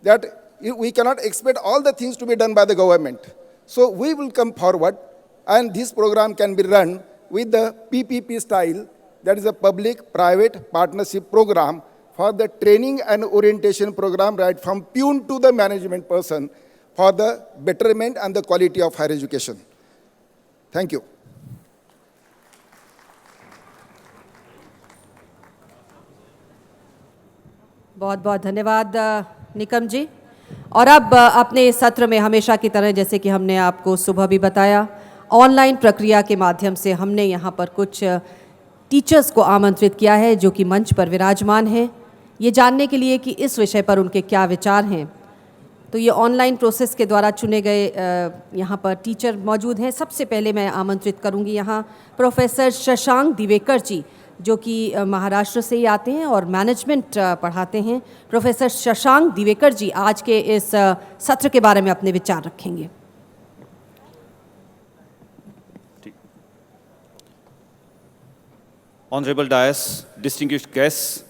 that we cannot expect all the things to be done by the government. So we will come forward, and this program can be run with the PPP style, that is a public-private partnership program for the training and orientation program, right from peon to the management person, for the betterment and the quality of higher education. Thank you. बहुत बहुत धन्यवाद निकम जी। और अब अपने सत्र में हमेशा की तरह, जैसे कि हमने आपको सुबह भी बताया, ऑनलाइन प्रक्रिया के माध्यम से हमने यहाँ पर कुछ टीचर्स को आमंत्रित किया है जो कि मंच पर विराजमान हैं, ये जानने के लिए कि इस विषय पर उनके क्या विचार हैं। तो ये ऑनलाइन प्रोसेस के द्वारा चुने गए यहाँ पर टीचर मौजूद हैं। सबसे पहले मैं आमंत्रित करूँगी यहाँ प्रोफेसर शशांक दिवेकर जी, जो कि महाराष्ट्र से ही आते हैं और मैनेजमेंट पढ़ाते हैं। प्रोफेसर शशांक दिवेकर जी आज के इस सत्र के बारे में अपने विचार रखेंगे। Honorable Dais, distinguished guests,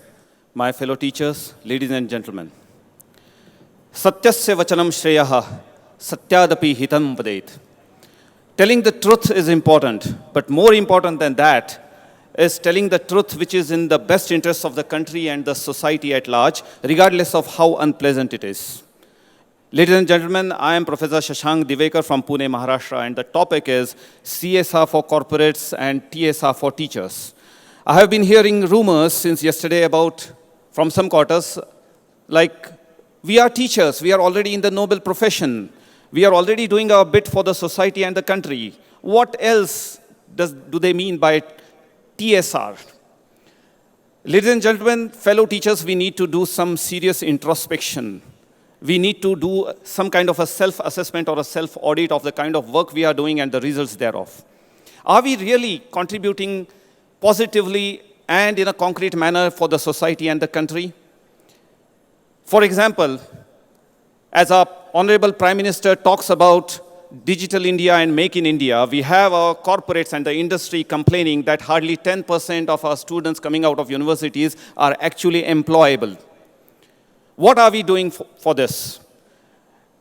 my fellow teachers, ladies and gentlemen. Satyasya vachanam shreyaha, satyadapi hitam vadet. Telling the truth is important, but more important than that is telling the truth which is in the best interest of the country and the society at large, regardless of how unpleasant it is. Ladies and gentlemen, I am Professor Shashank Divekar from Pune, Maharashtra, and the topic is CSR for corporates and TSR for teachers. I have been hearing rumors since yesterday about, from some quarters, like, we are teachers, we are already in the noble profession, we are already doing our bit for the society and the country. What else do they mean by TSR? Ladies and gentlemen, fellow teachers, we need to do some serious introspection. We need to do some kind of a self-assessment or a self-audit of the kind of work we are doing and the results thereof. Are we really contributing positively and in a concrete manner for the society and the country? For example, as our Honorable Prime Minister talks about Digital India and Make in India, we have our corporates and the industry complaining that hardly 10% of our students coming out of universities are actually employable. What are we doing for this?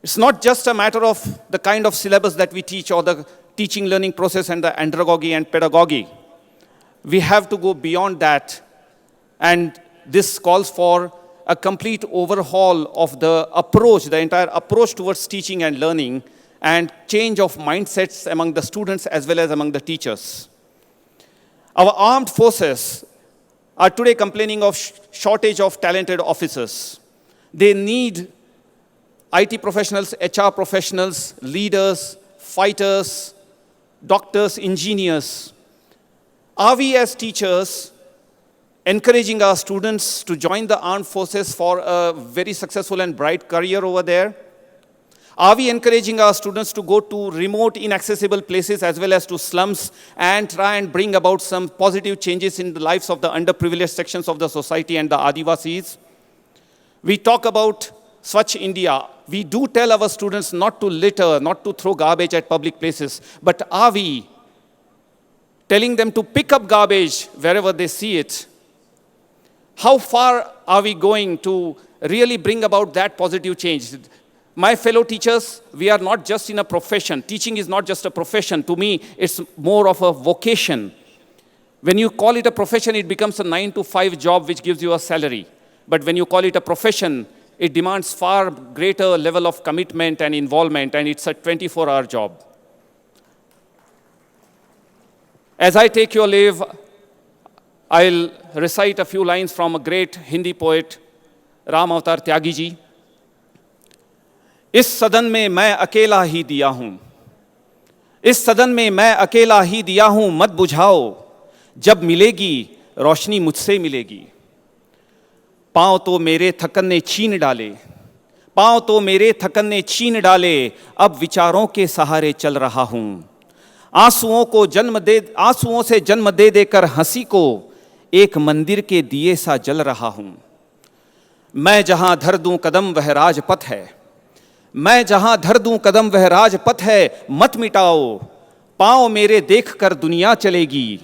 It's not just a matter of the kind of syllabus that we teach or the teaching learning process and the andragogy and pedagogy. We have to go beyond that, and this calls for a complete overhaul of the approach, the entire approach towards teaching and learning, and change of mindsets among the students as well as among the teachers. Our armed forces are today complaining of shortage of talented officers. They need IT professionals, HR professionals, leaders, fighters, doctors, engineers. Are we as teachers encouraging our students to join the armed forces for a very successful and bright career over there? Are we encouraging our students to go to remote, inaccessible places as well as to slums and try and bring about some positive changes in the lives of the underprivileged sections of the society and the Adivasis? We talk about Swachh India. We do tell our students not to litter, not to throw garbage at public places, but are we telling them to pick up garbage wherever they see it? How far are we going to really bring about that positive change? My fellow teachers, we are not just in a profession. Teaching is not just a profession. To me, it's more of a vocation. When you call it a profession, it becomes a 9-to-5 job which gives you a salary. But when you call it a profession, it demands far greater level of commitment and involvement, and it's a 24-hour job. As I take your leave, I'll recite a few lines from a great Hindi poet, Ram Avatar Tyagi ji. इस सदन में मैं अकेला ही दिया हूं, इस सदन में मैं अकेला ही दिया हूं, मत बुझाओ, जब मिलेगी रोशनी मुझसे मिलेगी। पांव तो मेरे थकन ने छीन डाले, पांव तो मेरे थकन ने छीन डाले, अब विचारों के सहारे चल रहा हूं। आंसुओं से जन्म दे देकर हंसी को एक मंदिर के दिए सा जल रहा हूं। मैं जहां धर दूं कदम वह राजपथ है, मैं जहां धर दूं कदम वह राजपथ है, मत मिटाओ, पांव मेरे देख कर दुनिया चलेगी,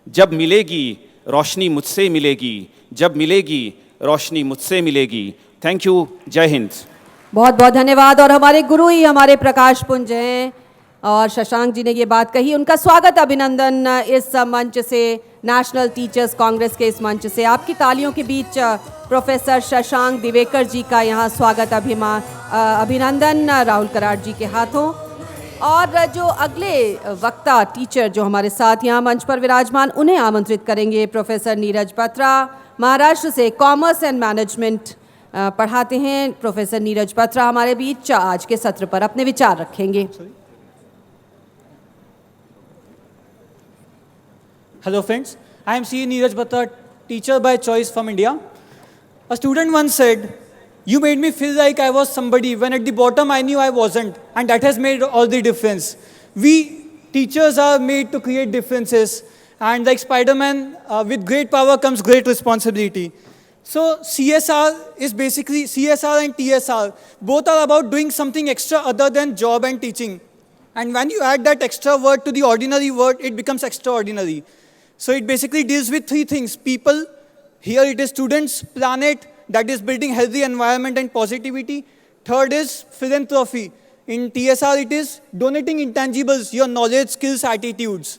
जब मिलेगी रोशनी मुझसे मिलेगी, जब मिलेगी रोशनी मुझसे मिलेगी। थैंक यू, जय हिंद। बहुत बहुत धन्यवाद। और हमारे गुरु ही हमारे प्रकाश पुंज हैं और शशांक जी ने ये बात कही, उनका स्वागत अभिनंदन इस मंच से, नेशनल टीचर्स कांग्रेस के इस मंच से। आपकी तालियों के बीच प्रोफेसर शशांक दिवेकर जी का यहाँ स्वागत अभिनंदन राहुल कराड़ जी के हाथों। और जो अगले वक्ता टीचर जो हमारे साथ यहाँ मंच पर विराजमान, उन्हें आमंत्रित करेंगे। प्रोफेसर नीरज बत्रा महाराष्ट्र से कॉमर्स एंड मैनेजमेंट पढ़ाते हैं। प्रोफेसर नीरज बत्रा हमारे बीच आज के सत्र पर अपने विचार रखेंगे। Hello friends, I am C. Neeraj Bhatta, teacher by choice from India. A student once said, "You made me feel like I was somebody when at the bottom I knew I wasn't, and that has made all the difference." We teachers are made to create differences, and like Spider-Man, with great power comes great responsibility. So CSR is basically, CSR and TSR, both are about doing something extra other than job and teaching. And when you add that extra word to the ordinary word, it becomes extraordinary. So it basically deals with three things: people, here it is students; planet, that is building healthy environment and positivity; third is philanthropy. In TSR it is donating intangibles, your knowledge, skills, attitudes.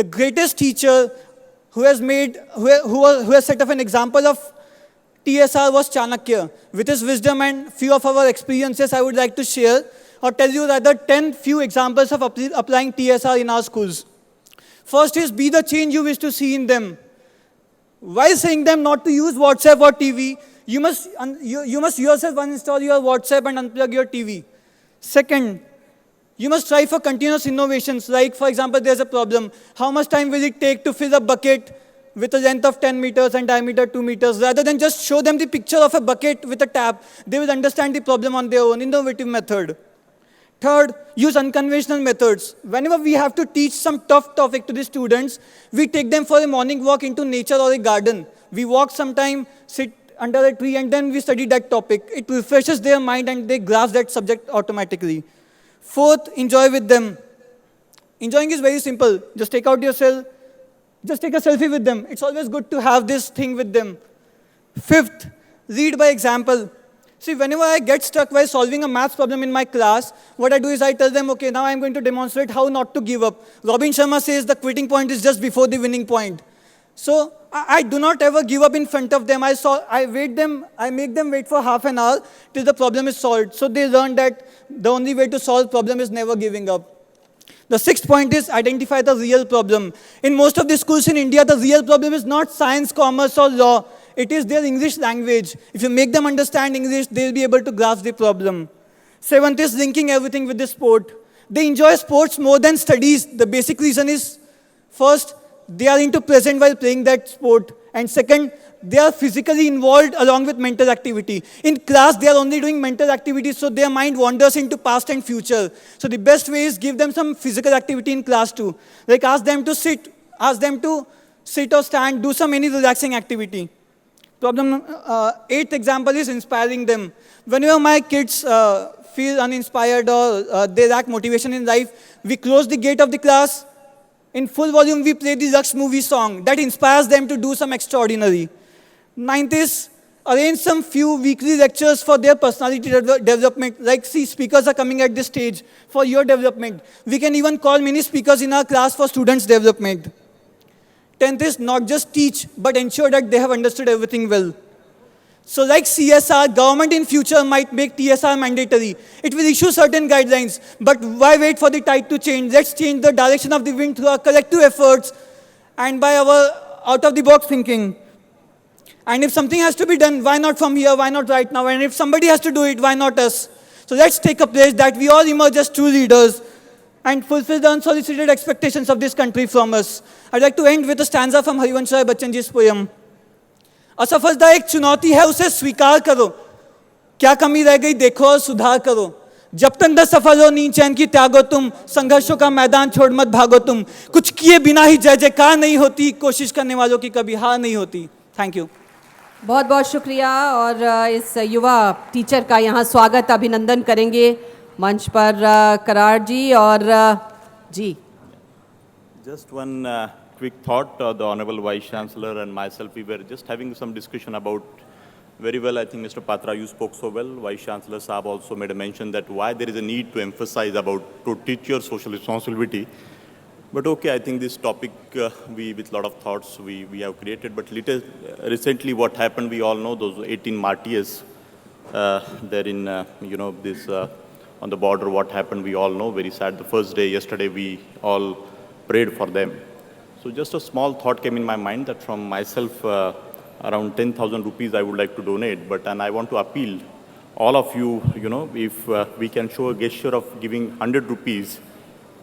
The greatest teacher who has set up an example of TSR was Chanakya. With his wisdom and few of our experiences, I would like to share or tell you rather 10 few examples of applying TSR in our schools. First is be the change you wish to see in them. While saying them not to use WhatsApp or TV, you must yourself uninstall your WhatsApp and unplug your TV. Second, you must strive for continuous innovations. Like, for example, there's a problem. How much time will it take to fill a bucket with a length of 10 meters and diameter 2 meters? Rather than just show them the picture of a bucket with a tap, they will understand the problem on their own. Innovative method. Third, use unconventional methods. Whenever we have to teach some tough topic to the students, we take them for a morning walk into nature or a garden. We walk sometime, sit under a tree, and then we study that topic. It refreshes their mind and they grasp that subject automatically. Fourth, enjoy with them. Enjoying is very simple. Just take out your cell, just take a selfie with them. It's always good to have this thing with them. Fifth, read by example. See, whenever I get stuck while solving a maths problem in my class, what I do is I tell them, okay, now I'm going to demonstrate how not to give up. Robin Sharma says the quitting point is just before the winning point. So I do not ever give up in front of them. I make them wait for half an hour till the problem is solved. So they learn that the only way to solve problem is never giving up. The sixth point is identify the real problem. In most of the schools in India, the real problem is not science, commerce, or law. It is their English language. If you make them understand English, they'll be able to grasp the problem. Seventh is linking everything with the sport. They enjoy sports more than studies. The basic reason is, first, they are into present while playing that sport. And second, they are physically involved along with mental activity. In class, they are only doing mental activities, so their mind wanders into past and future. So the best way is give them some physical activity in class too. Like ask them to sit or stand, do some any relaxing activity. Eighth example is inspiring them. Whenever my kids feel uninspired or they lack motivation in life, we close the gate of the class. In full volume, we play the Lux movie song. That inspires them to do some extraordinary. Ninth is arrange some few weekly lectures for their personality development. Like, see, speakers are coming at this stage for your development. We can even call many speakers in our class for students' development. 10th is not just teach, but ensure that they have understood everything well. So like CSR, government in future might make TSR mandatory. It will issue certain guidelines, but why wait for the tide to change? Let's change the direction of the wind through our collective efforts and by our out-of-the-box thinking. And if something has to be done, why not from here? Why not right now? And if somebody has to do it, why not us? So let's take a pledge that we all emerge as true leaders and fulfill the unsolicited expectations of this country from us. I'd like to end with a stanza from Harivansh Rai Bachchan ji's poem. असफलता एक चुनौती है, उसे स्वीकार करो. क्या कमी रह गई देखो और सुधार करो. जब तक न सफल हो नींद चैन की त्यागो तुम, संघर्षों का मैदान छोड़ मत भागो तुम. कुछ किए बिना ही जय जयकार नहीं होती, कोशिश करने वालों की कभी हार नहीं होती. Thank you. बहुत बहुत शुक्रिया और इस युवा टीचर का यहाँ स्वागत अभिनंदन करेंगे मंच पर करार जी और जी. Just one quick thought. The Honorable Vice Chancellor and myself, we were just having some discussion about, very well, I think Mr. Patra, you spoke so well. Vice Chancellor Saab also made a mention that why there is a need to emphasize about to teach your social responsibility. But okay, I think this topic, we with a lot of thoughts, we have created. But recently what happened, we all know those 18 martyrs there in, this on the border, what happened, we all know, very sad. The first day, yesterday, we all prayed for them. So just a small thought came in my mind that from myself, around 10,000 rupees I would like to donate. And I want to appeal all of you, if we can show a gesture of giving 100 rupees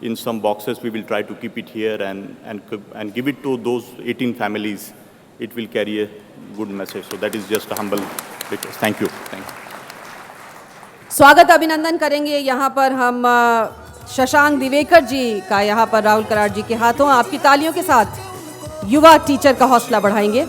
in some boxes, we will try to keep it here and give it to those 18 families. It will carry a good message. So that is just a humble request. Thank you. Thank you. स्वागत अभिनंदन करेंगे यहाँ पर हम शशांक दिवेकर जी का यहाँ पर राहुल करार जी के हाथों आपकी तालियों के साथ युवा टीचर का हौसला बढ़ाएंगे.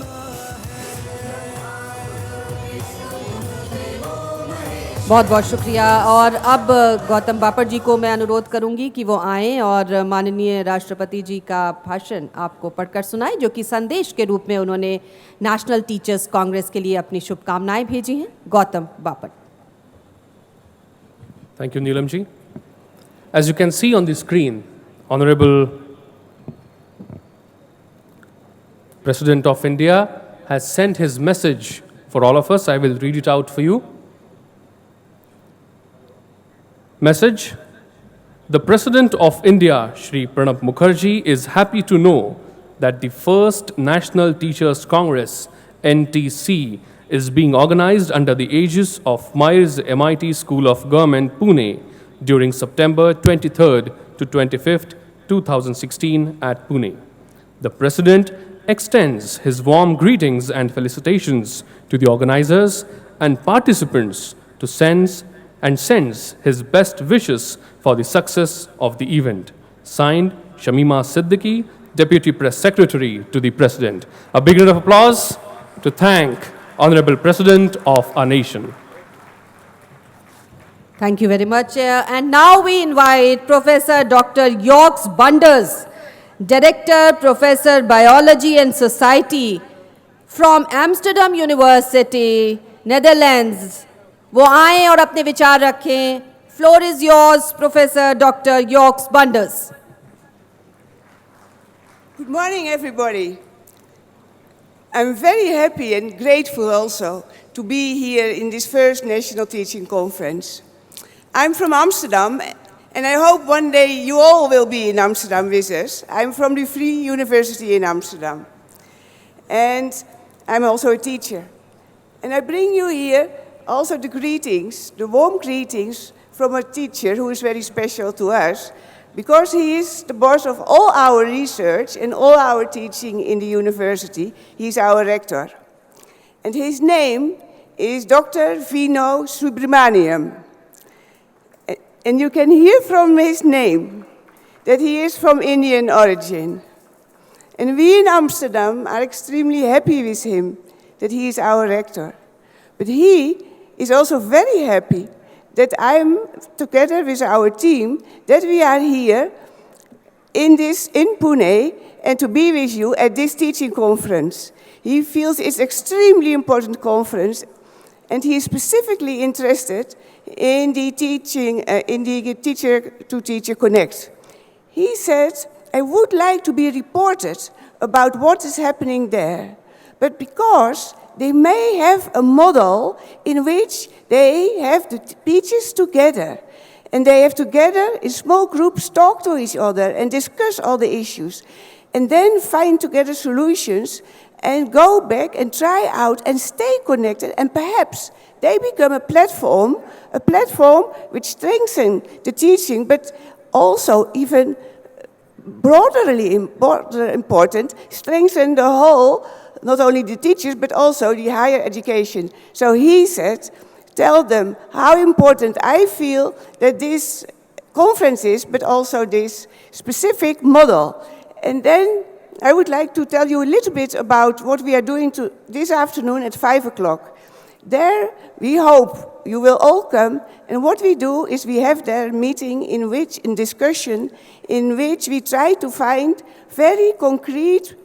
बहुत बहुत शुक्रिया और अब गौतम बापट जी को मैं अनुरोध करूंगी कि वो आएं और माननीय राष्ट्रपति जी का भाषण आपको पढ़कर सुनाएं जो कि संदेश के रूप में उन्होंने नेशनल टीचर्स कांग्रेस के लिए अपनी शुभकामनाएं भेजी हैं. Gautam Bapat. Thank you, Neelam ji. As you can see on the screen, Honorable President of India has sent his message for all of us. I will read it out for you. Message. The President of India, Shri Pranab Mukherjee, is happy to know that the first National Teachers Congress, NTC, is being organized under the aegis of Myers MIT School of Government, Pune, during September 23rd to 25th, 2016 at Pune. The President extends his warm greetings and felicitations to the organizers and participants to sends his best wishes for the success of the event. Signed, Shamima Siddiqui, Deputy Press Secretary to the President. A big round of applause to thank Honorable President of our nation. Thank you very much. And now we invite Professor Dr. Yorks Bunders, Director, Professor Biology and Society from Amsterdam University, Netherlands. वो आएं और अपने विचार रखें. Floor is yours, Professor Dr. Yorks Bunders. Good morning, everybody. I'm very happy and grateful also to be here in this first National Teaching Conference. I'm from Amsterdam, and I hope one day you all will be in Amsterdam with us. I'm from the Free University in Amsterdam. And I'm also a teacher. And I bring you here also the greetings, the warm greetings from a teacher who is very special to us, because he is the boss of all our research and all our teaching in the university. He's our rector. And his name is Dr. Vino Subramaniam. And you can hear from his name that he is from Indian origin. And we in Amsterdam are extremely happy with him that he is our rector. But he is also very happy that I'm together with our team, that we are here in Pune and to be with you at this teaching conference. He feels it's extremely important conference, and he is specifically interested in the teaching, in the teacher-to-teacher connect. He said, I would like to be reported about what is happening there, but because they may have a model in which they have the teachers together, and they have together in small groups talk to each other and discuss all the issues, and then find together solutions and go back and try out and stay connected, and perhaps they become a platform which strengthens the teaching, but also even broaderly important, strengthen the whole, not only the teachers, but also the higher education. So he said, tell them how important I feel that this conference is, but also this specific model. And then I would like to tell you a little bit about what we are doing this afternoon at 5 o'clock. There, we hope you will all come, and what we do is we have there a meeting in discussion, in which we try to find very concrete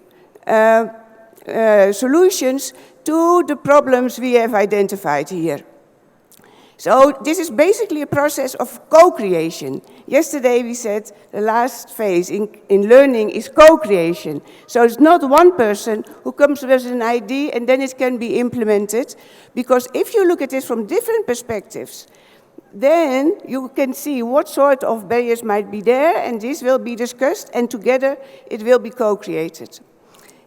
solutions to the problems we have identified here. So this is basically a process of co-creation. Yesterday we said the last phase in learning is co-creation. So it's not one person who comes with an idea and then it can be implemented, because if you look at it from different perspectives, then you can see what sort of barriers might be there, and this will be discussed, and together it will be co-created.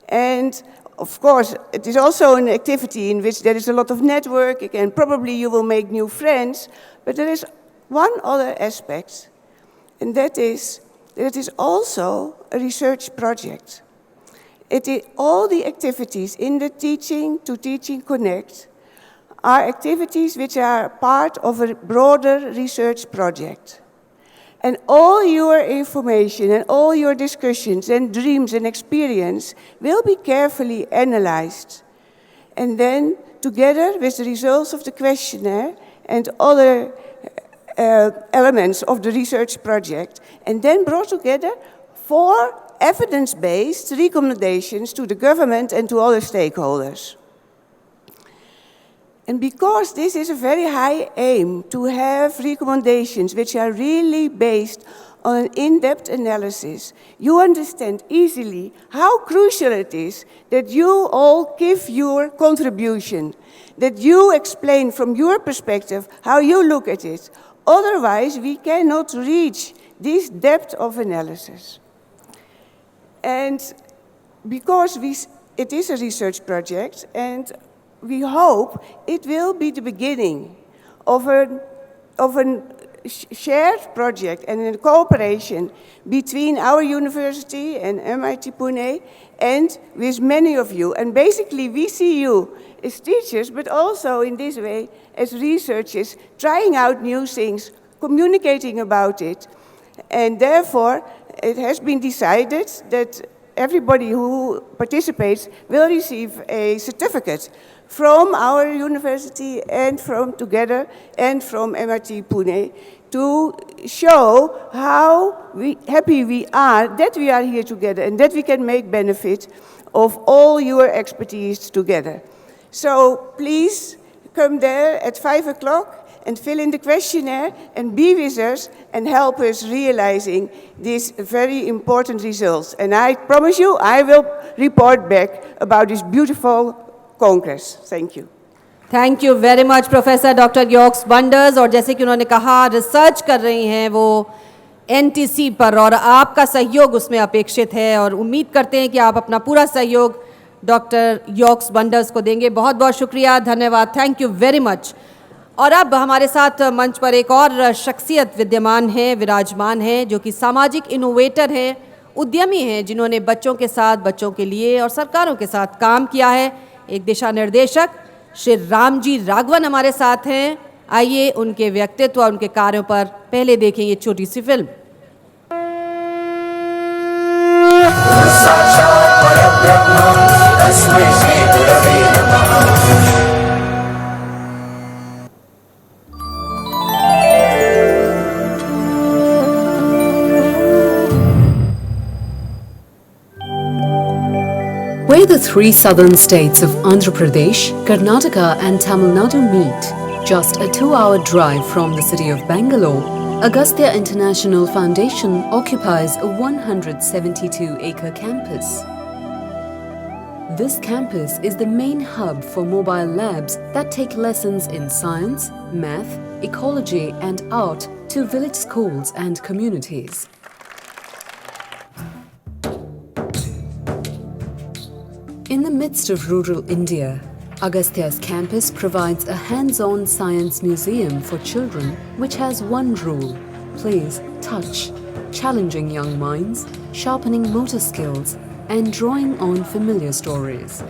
And of course, it is also an activity in which there is a lot of networking, and probably you will make new friends, but there is one other aspect, and that is that it is also a research project. All the activities in the Teaching to Teaching Connect are activities which are part of a broader research project. And all your information and all your discussions and dreams and experience will be carefully analyzed. And then, together with the results of the questionnaire and other elements of the research project, and then brought together for evidence-based recommendations to the government and to other stakeholders. And because this is a very high aim to have recommendations which are really based on an in-depth analysis, you understand easily how crucial it is that you all give your contribution, that you explain from your perspective how you look at it. Otherwise, we cannot reach this depth of analysis. And because it is a research project, and we hope it will be the beginning of a shared project and a cooperation between our university and MIT Pune and with many of you. And basically, we see you as teachers, but also in this way as researchers, trying out new things, communicating about it. And therefore, it has been decided that everybody who participates will receive a certificate from our university and from Together and from MIT Pune to show how happy we are that we are here together and that we can make benefit of all your expertise together. So please come there at 5 o'clock and fill in the questionnaire and be with us and help us realizing these very important results. And I promise you, I will report back about this beautiful Congress. Thank you. Thank you very much professor doctor Jos Bunders. और जैसे कि उन्होंने कहा, research कर रही हैं वो NTC पर, और आपका सहयोग उसमें अपेक्षित है, और उम्मीद करते हैं कि आप अपना पूरा सहयोग डॉक्टर यॉक्स बंडर्स को देंगे। बहुत बहुत शुक्रिया, धन्यवाद, थैंक यू वेरी मच। और अब हमारे साथ मंच पर एक और शख्सियत विराजमान है, जो कि सामाजिक इनोवेटर हैं, उद्यमी हैं, जिन्होंने बच्चों के साथ, बच्चों के लिए और सरकारों के साथ काम किया है। एक दिशा निर्देशक श्री रामजी राघवन हमारे साथ हैं। आइए उनके व्यक्तित्व और उनके कार्यों पर पहले देखें ये छोटी सी film. Where the three southern states of Andhra Pradesh, Karnataka and Tamil Nadu meet, just a 2-hour drive from the city of Bangalore, Agastya International Foundation occupies a 172-acre campus. This campus is the main hub for mobile labs that take lessons in science, math, ecology and art to village schools and communities. In the midst of rural India, Agastya's campus provides a hands-on science museum for children which has one rule: please touch, challenging young minds, sharpening motor skills and drawing on familiar stories.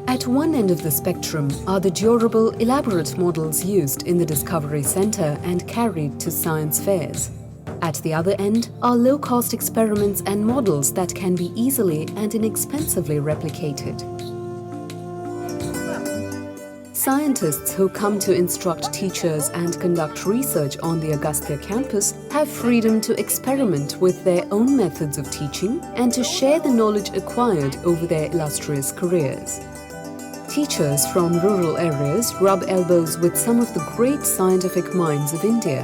At one end of the spectrum are the durable, elaborate models used in the Discovery Center and carried to science fairs. At the other end are low-cost experiments and models that can be easily and inexpensively replicated. Scientists who come to instruct teachers and conduct research on the Agastya campus have freedom to experiment with their own methods of teaching and to share the knowledge acquired over their illustrious careers. Teachers from rural areas rub elbows with some of the great scientific minds of India.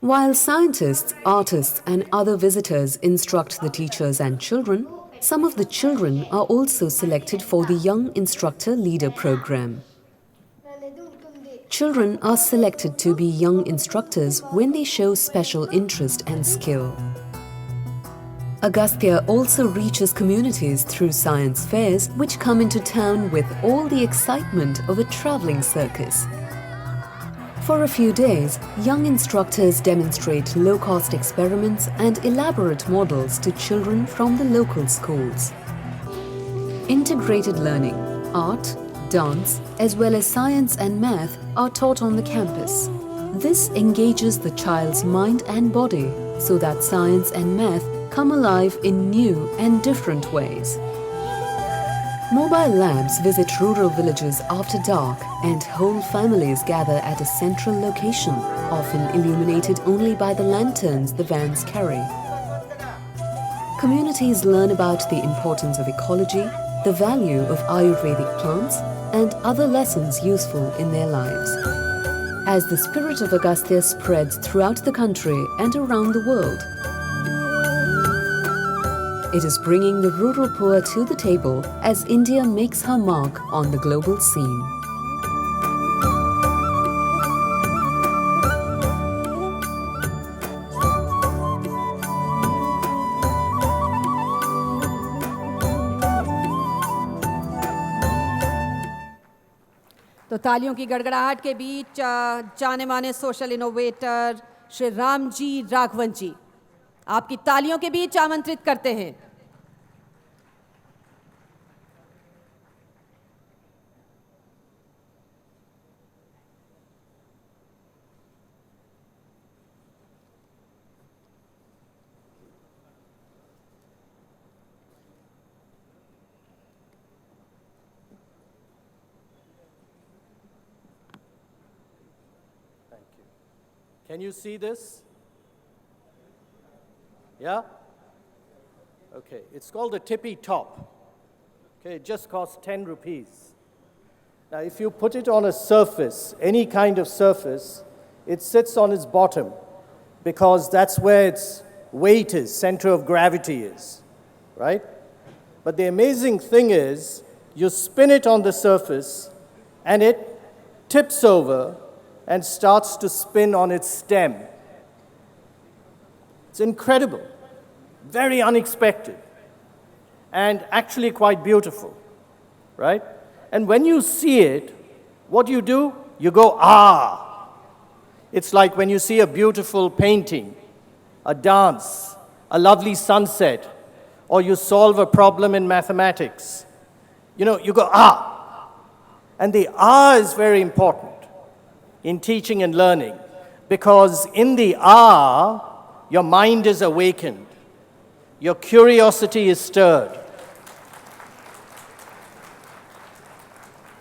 While scientists, artists and other visitors instruct the teachers and children, some of the children are also selected for the Young Instructor Leader program. Children are selected to be young instructors when they show special interest and skill. Agastya also reaches communities through science fairs which come into town with all the excitement of a traveling circus. For a few days, young instructors demonstrate low-cost experiments and elaborate models to children from the local schools. Integrated learning, art, dance, as well as science and math are taught on the campus. This engages the child's mind and body so that science and math come alive in new and different ways. Mobile labs visit rural villages after dark and whole families gather at a central location, often illuminated only by the lanterns the vans carry. Communities learn about the importance of ecology, the value of Ayurvedic plants, and other lessons useful in their lives. As the spirit of Agastya spreads throughout the country and around the world, it is bringing the rural poor to the table as India makes her mark on the global scene. तो तालियों की गड़गड़ाहट के बीच जाने माने social innovator Shri Ramji Raghavan जी आपकी तालियों के बीच आमंत्रित करते हैं. Can you see this? Yeah? Okay, it's called a tippy top. Okay, it just costs 10 rupees. Now, if you put it on a surface, any kind of surface, it sits on its bottom because that's where its weight is, center of gravity is, right? But the amazing thing is, you spin it on the surface and it tips over and starts to spin on its stem. It's incredible, very unexpected, and actually quite beautiful, right? And when you see it, what do? You go, ah! It's like when you see a beautiful painting, a dance, a lovely sunset, or you solve a problem in mathematics. You know, you go, ah! And the ah is very important in teaching and learning, because in the ah, your mind is awakened, your curiosity is stirred,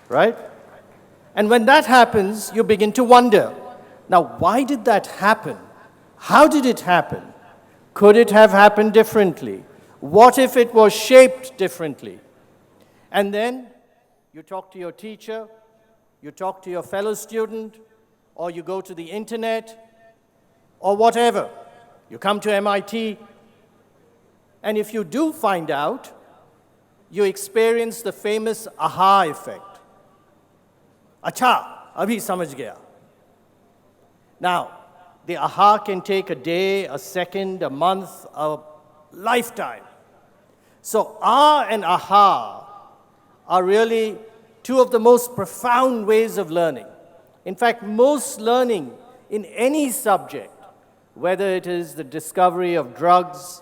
right? And when that happens, you begin to wonder, now why did that happen? How did it happen? Could it have happened differently? What if it was shaped differently? And then you talk to your teacher, you talk to your fellow student, or you go to the internet, or whatever. You come to MIT, and if you do find out, you experience the famous aha effect. Acha, abhi samajh gaya. Now, the aha can take a day, a second, a month, a lifetime. So ah and aha are really two of the most profound ways of learning. In fact, most learning in any subject, whether it is the discovery of drugs,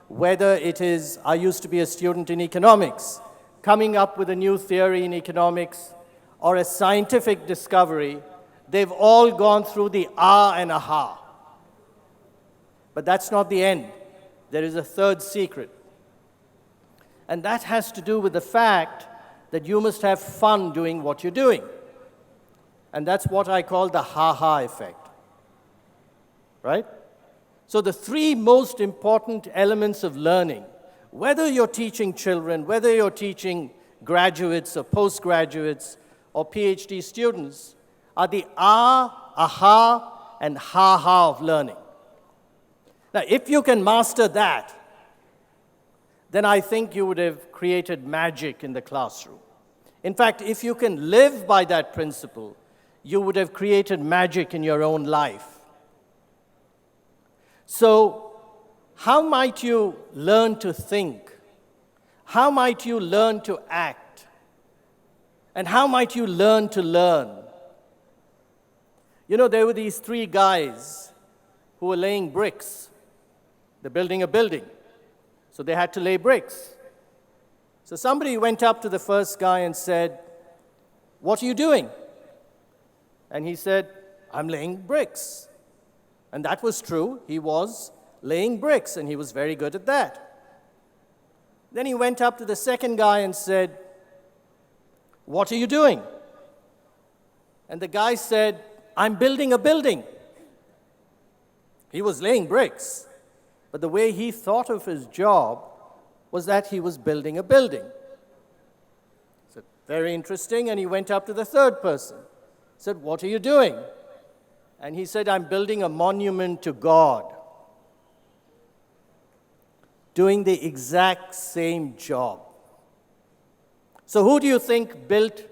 whether it is, I used to be a student in economics, coming up with a new theory in economics or a scientific discovery, they've all gone through the ah and aha. But that's not the end. There is a third secret. And that has to do with the fact that you must have fun doing what you're doing. And that's what I call the ha-ha effect. Right? So the three most important elements of learning, whether you're teaching children, whether you're teaching graduates or postgraduates or PhD students, are the ah, aha, and ha-ha of learning. Now, if you can master that, then I think you would have created magic in the classroom. In fact, if you can live by that principle, you would have created magic in your own life. So, how might you learn to think? How might you learn to act? And how might you learn to learn? You know, there were these three guys who were laying bricks. They're building a building. So they had to lay bricks. So somebody went up to the first guy and said, "What are you doing?" And he said, "I'm laying bricks." And that was true. He was laying bricks, and he was very good at that. Then he went up to the second guy and said, "What are you doing?" And the guy said, "I'm building a building." He was laying bricks, but the way he thought of his job was that he was building a building. So very interesting, and he went up to the third person, said, "What are you doing?" And he said, "I'm building a monument to God." Doing the exact same job. So who do you think built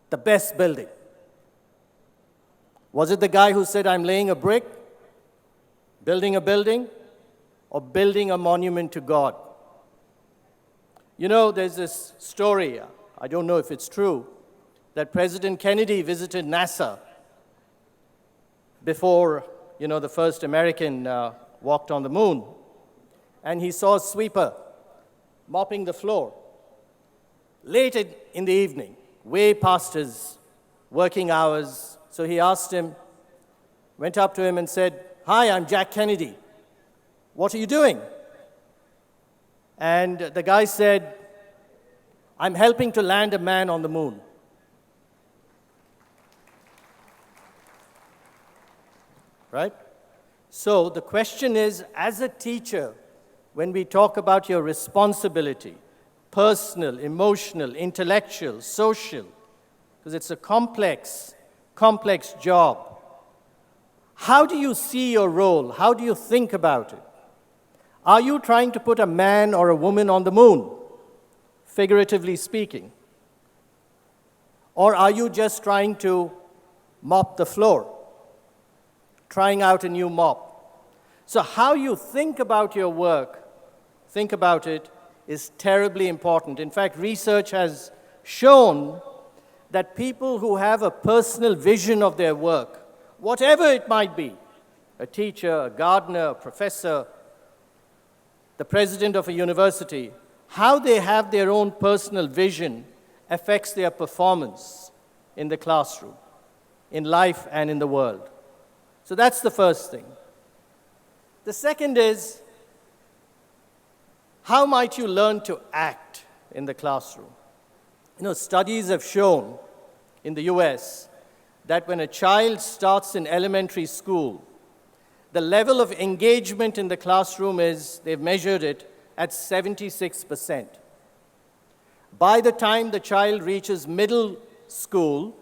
the best building? Was it the guy who said, "I'm laying a brick, building a building," or building a monument to God? You know, there's this story, I don't know if it's true, that President Kennedy visited NASA before, the first American walked on the moon. And he saw a sweeper mopping the floor late in the evening, way past his working hours. So he asked him, went up to him and said, "Hi, I'm Jack Kennedy. What are you doing?" And the guy said, "I'm helping to land a man on the moon." Right? So the question is, as a teacher, when we talk about your responsibility, personal, emotional, intellectual, social, because it's a complex job, how do you see your role? How do you think about it? Are you trying to put a man or a woman on the moon, figuratively speaking? Or are you just trying to mop the floor, trying out a new mop? So how you think about your work, think about it, is terribly important. In fact, research has shown that people who have a personal vision of their work, whatever it might be, a teacher, a gardener, a professor, the president of a university, how they have their own personal vision affects their performance in the classroom, in life and in the world. So that's the first thing. The second is, how might you learn to act in the classroom? Studies have shown in the US that when a child starts in elementary school, the level of engagement in the classroom is, they've measured it, at 76%. By the time the child reaches middle school,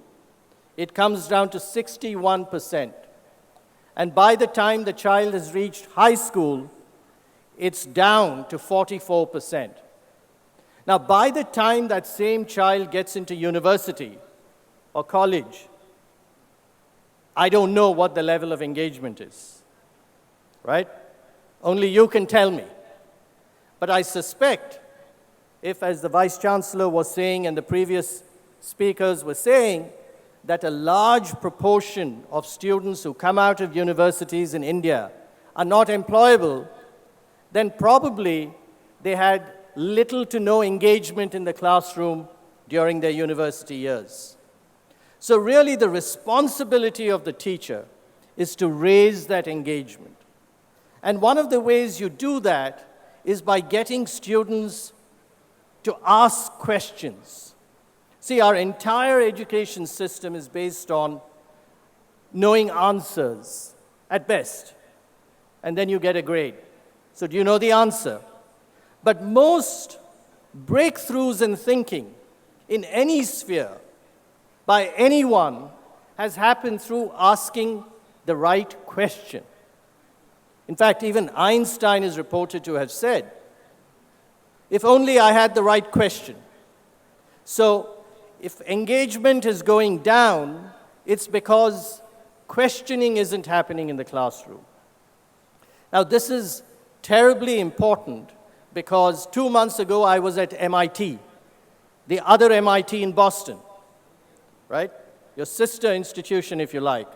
it comes down to 61%. And by the time the child has reached high school, it's down to 44%. Now, by the time that same child gets into university or college, I don't know what the level of engagement is, right? Only you can tell me. But I suspect, if, as the Vice Chancellor was saying and the previous speakers were saying, that a large proportion of students who come out of universities in India are not employable, then probably they had little to no engagement in the classroom during their university years. So really the responsibility of the teacher is to raise that engagement. And one of the ways you do that is by getting students to ask questions. See, our entire education system is based on knowing answers, at best, and then you get a grade. So do you know the answer? But most breakthroughs in thinking in any sphere by anyone has happened through asking the right question. In fact, even Einstein is reported to have said, if only I had the right question. So if engagement is going down, it's because questioning isn't happening in the classroom. Now, this is terribly important because 2 months ago I was at MIT, the other MIT in Boston, right? Your sister institution, if you like.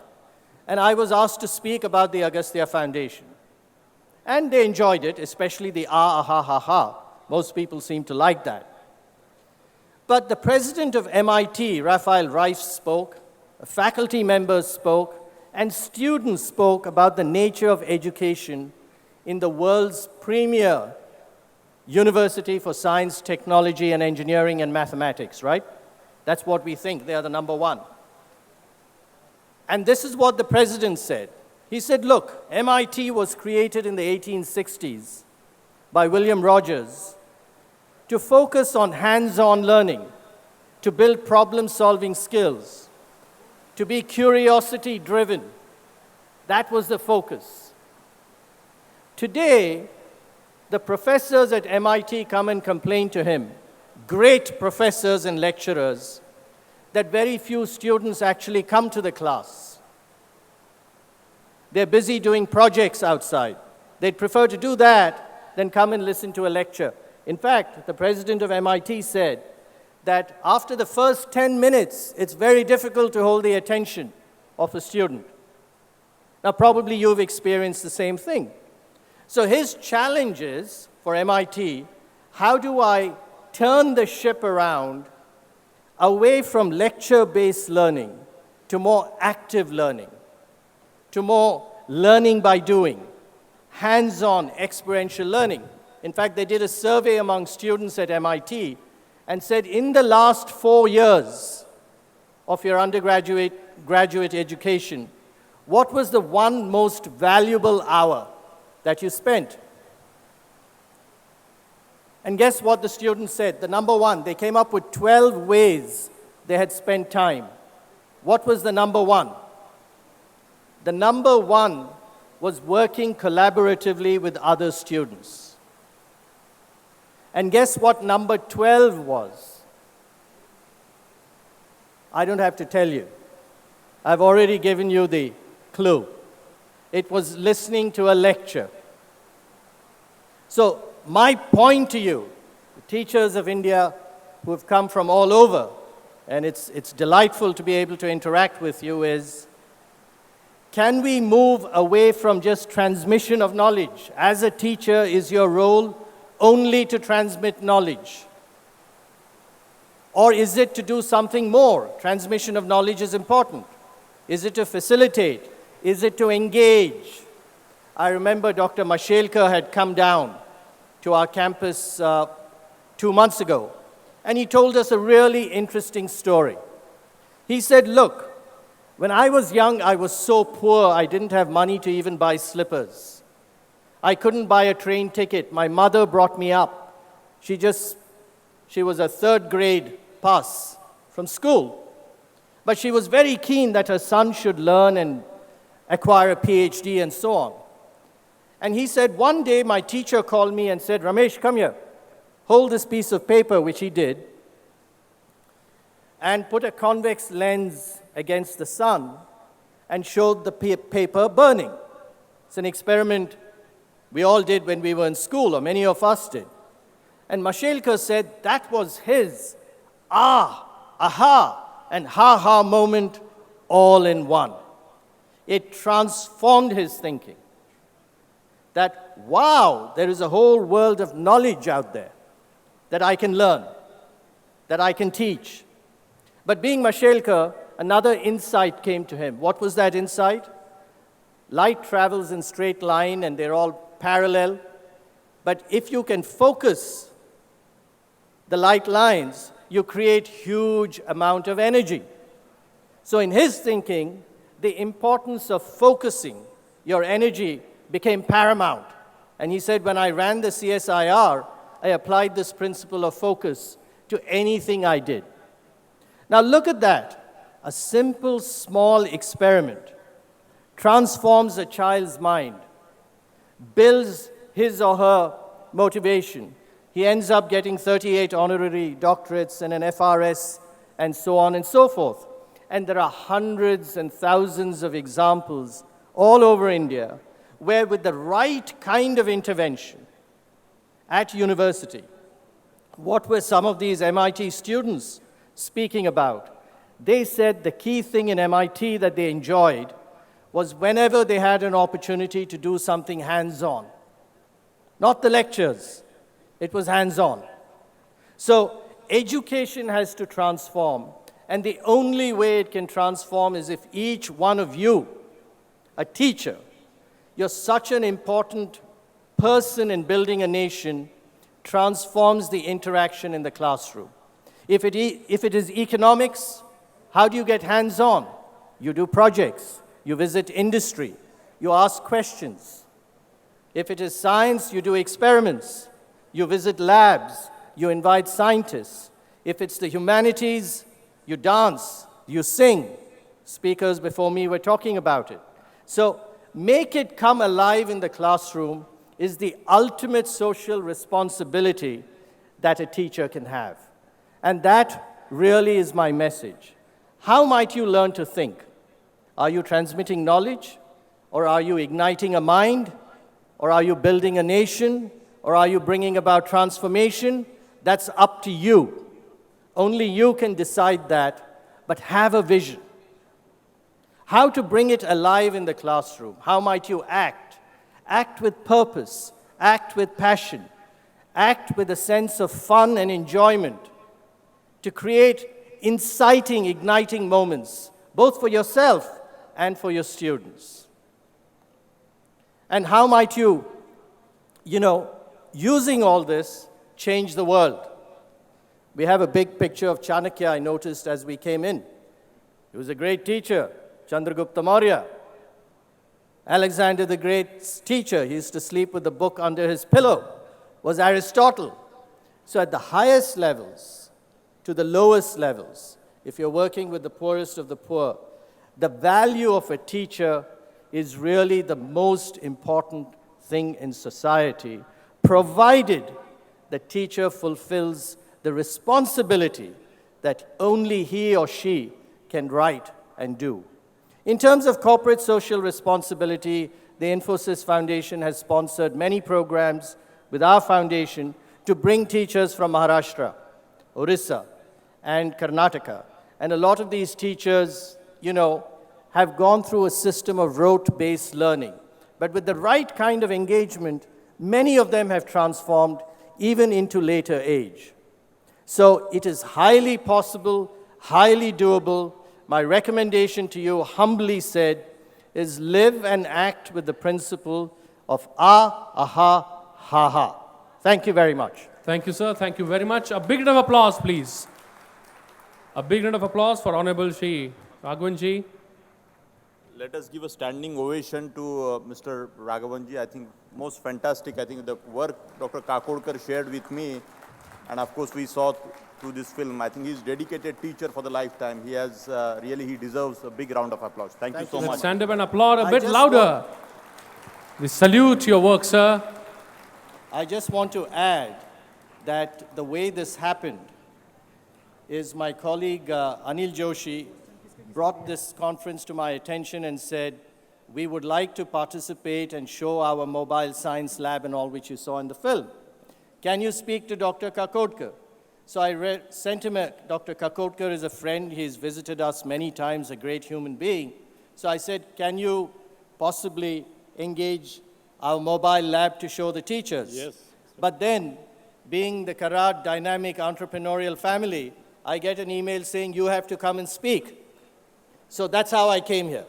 And I was asked to speak about the Agastya Foundation. And they enjoyed it, especially the ah, ha, ha, ha. Most people seem to like that. But the president of MIT, Raphael Reif, spoke, faculty members spoke, and students spoke about the nature of education in the world's premier university for science, technology, and engineering and mathematics, right? That's what we think. They are the number one. And this is what the president said. He said, look, MIT was created in the 1860s by William Rogers to focus on hands-on learning, to build problem-solving skills, to be curiosity-driven. That was the focus. Today, the professors at MIT come and complain to him, great professors and lecturers, that very few students actually come to the class. They're busy doing projects outside. They'd prefer to do that than come and listen to a lecture. In fact, the president of MIT said that after the first 10 minutes, it's very difficult to hold the attention of a student. Now, probably you've experienced the same thing. So his challenge is, for MIT, how do I turn the ship around away from lecture-based learning to more active learning, to more learning by doing, hands-on experiential learning. In fact, they did a survey among students at MIT and said in the last 4 years of your graduate education, what was the one most valuable hour that you spent? And guess what the students said? The number one, they came up with 12 ways they had spent time. What was the number one? The number one was working collaboratively with other students. And guess what number 12 was? I don't have to tell you. I've already given you the clue. It was listening to a lecture. So my point to you, the teachers of India who have come from all over, and it's delightful to be able to interact with you, is can we move away from just transmission of knowledge? As a teacher, is your role only to transmit knowledge? Or is it to do something more? Transmission of knowledge is important. Is it to facilitate? Is it to engage? I remember Dr. Mashelkar had come down to our campus 2 months ago, and he told us a really interesting story. He said, look, when I was young, I was so poor, I didn't have money to even buy slippers. I couldn't buy a train ticket. My mother brought me up. She was a third grade pass from school. But she was very keen that her son should learn and acquire a PhD and so on. And he said, one day my teacher called me and said, Ramesh, come here. Hold this piece of paper, which he did, and put a convex lens against the sun and showed the paper burning. It's an experiment we all did when we were in school, or many of us did. And Mashelkar said that was his aha, and ha-ha moment all in one. It transformed his thinking. That, wow, there is a whole world of knowledge out there. that I can learn, that I can teach. But being Mashelkar, another insight came to him. What was that insight? Light travels in straight line and they're all parallel. But if you can focus the light lines, you create huge amount of energy. So in his thinking, the importance of focusing your energy became paramount. And he said, when I ran the CSIR, I applied this principle of focus to anything I did. Now look at that. A simple, small experiment transforms a child's mind, builds his or her motivation. He ends up getting 38 honorary doctorates and an FRS and so on and so forth. And there are hundreds and thousands of examples all over India where with the right kind of intervention at university, what were some of these MIT students speaking about? They said the key thing in MIT that they enjoyed was whenever they had an opportunity to do something hands-on. Not the lectures, it was hands-on. So education has to transform, and the only way it can transform is if each one of you, a teacher, you're such an important person in building a nation, transforms the interaction in the classroom. If it is economics, how do you get hands-on? You do projects. You visit industry, you ask questions. If it is science, you do experiments, you visit labs, you invite scientists. If it's the humanities, you dance, you sing. Speakers before me were talking about it. So make it come alive in the classroom is the ultimate social responsibility that a teacher can have. And that really is my message. How might you learn to think? Are you transmitting knowledge? Or are you igniting a mind? Or are you building a nation? Or are you bringing about transformation? That's up to you. Only you can decide that, but have a vision. How to bring it alive in the classroom? How might you act? Act with purpose, act with passion, act with a sense of fun and enjoyment to create inciting, igniting moments, both for yourself and for your students. And how might you, using all this, change the world? We have a big picture of Chanakya I noticed as we came in. He was a great teacher, Chandragupta Maurya. Alexander the Great's teacher, he used to sleep with the book under his pillow, was Aristotle. So at the highest levels to the lowest levels, if you're working with the poorest of the poor, the value of a teacher is really the most important thing in society, provided the teacher fulfills the responsibility that only he or she can write and do. In terms of corporate social responsibility, the Infosys Foundation has sponsored many programs with our foundation to bring teachers from Maharashtra, Orissa, and Karnataka. And a lot of these teachers, have gone through a system of rote-based learning. But with the right kind of engagement, many of them have transformed even into later age. So it is highly possible, highly doable. My recommendation to you, humbly said, is live and act with the principle of aha, ha, ha. Thank you very much. Thank you, sir. Thank you very much. A big round of applause, please. A big round of applause for Honorable Shri Raghavanji. Let us give a standing ovation to Mr. Raghavanji. I think most fantastic. I think the work Dr. Kakodkar shared with me, and of course we saw through this film. I think he's a dedicated teacher for the lifetime. He has he deserves a big round of applause. Thank you so much. Stand up and applaud a bit louder. We salute your work, sir. I just want to add that the way this happened is my colleague Anil Joshi brought this conference to my attention and said, we would like to participate and show our mobile science lab and all which you saw in the film. Can you speak to Dr. Kakodkar? So I sent him Dr. Kakodkar is a friend. He's visited us many times, a great human being. So I said, can you possibly engage our mobile lab to show the teachers? Yes. But then being the Karat dynamic entrepreneurial family, I get an email saying you have to come and speak. So that's how I came here.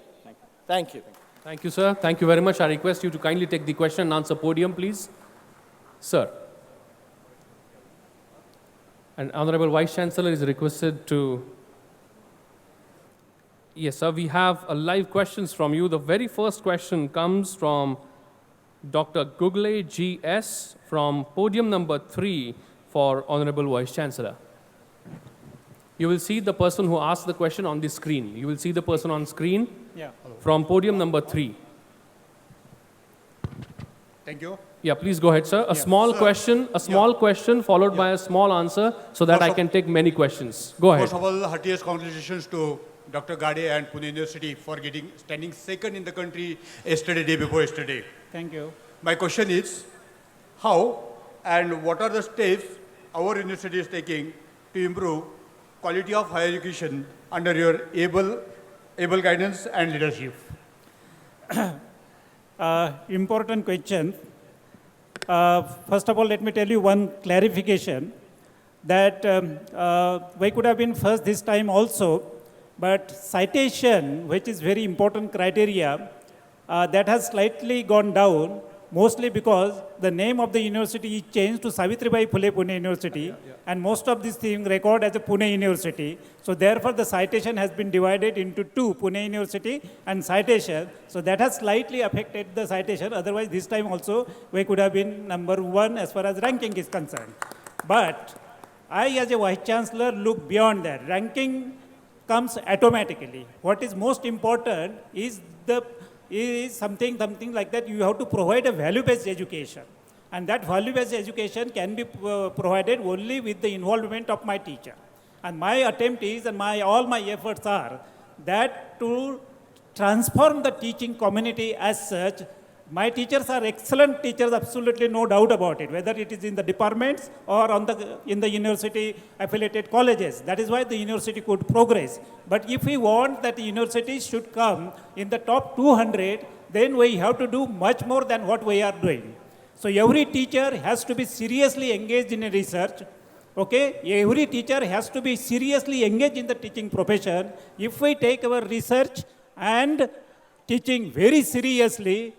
Thank you. Thank you, sir. Thank you very much. I request you to kindly take the question and answer podium, please. Sir. And Honorable Vice Chancellor is requested to... Yes, sir, we have a live questions from you. The very first question comes from Dr. Google GS from podium number 3 for Honorable Vice Chancellor. You will see the person who asked the question on the screen. You will see the person on screen from podium number 3. Thank you. Yeah, please go ahead, sir. A small question followed by a small answer so that I can take many questions. Go ahead. First of all, heartiest congratulations to Dr. Gade and Pune University for standing second in the country yesterday, day before yesterday. Thank you. My question is, how and what are the steps our university is taking to improve quality of higher education under your able guidance and leadership? Important question. First of all, let me tell you one clarification that we could have been first this time also, but citation, which is very important criteria, that has slightly gone down, mostly because the name of the university is changed to Savitribai Phule Pune University, and most of these things record as a Pune University. So therefore, the citation has been divided into two, Pune University and citation. So that has slightly affected the citation. Otherwise, this time also, we could have been number 1 as far as ranking is concerned. But I, as a Vice Chancellor, look beyond that. Ranking comes automatically. What is most important is something like that. You have to provide a value-based education. And that value-based education can be provided only with the involvement of my teacher. And my attempt is, and all my efforts are, that to transform the teaching community as such. My teachers are excellent teachers, absolutely no doubt about it, whether it is in the departments or in the university affiliated colleges. That is why the university could progress. But if we want that the university should come in the top 200, then we have to do much more than what we are doing. So every teacher has to be seriously engaged in a research. Okay? Every teacher has to be seriously engaged in the teaching profession. If we take our research and teaching very seriously,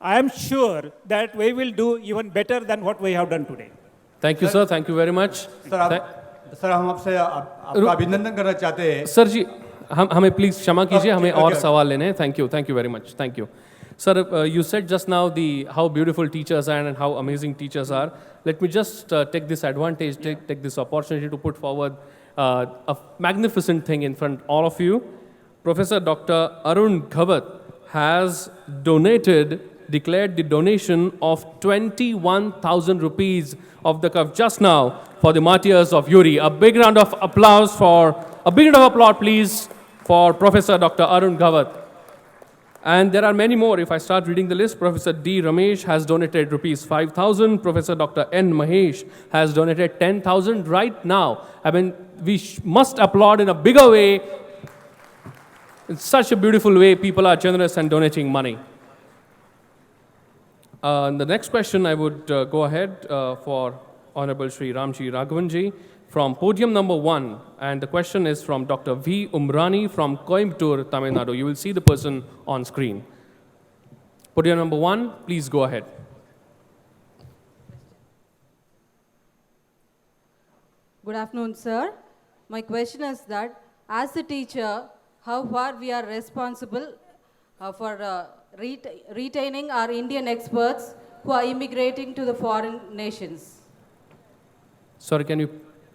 I am sure that we will do even better than what we have done today. Thank you, sir. Thank you very much. Sir हम आपसे आपका अभिनंदन करना चाहते हैं. Sir जी, हमें please क्षमा कीजिए, हमें और सवाल लेने हैं. Thank you very much. Thank you. Sir, you said just now how beautiful teachers are and how amazing teachers are. Let me just take this advantage, take this opportunity to put forward a magnificent thing in front of all of you. Professor Dr. Arun Ghavat has declared the donation of 21,000 rupees of the cup just now for the martyrs of Uri. A big round of applause, please, for Professor Dr. Arun Ghavat. And there are many more. If I start reading the list, Professor D. Ramesh has donated rupees 5,000. Professor Dr. N. Mahesh has donated 10,000 right now. I mean, we must applaud in a bigger way. In such a beautiful way, people are generous and donating money. The next question I would go ahead for Honorable Shri Ramji Raghavanji from podium number 1. And the question is from Dr. V. Umrani from Coimbatore, Tamil Nadu. You will see the person on screen. Podium number 1, please go ahead. Good afternoon, sir. My question is that, as a teacher, how far we are responsible for retaining our Indian experts who are immigrating to the foreign nations? Sorry,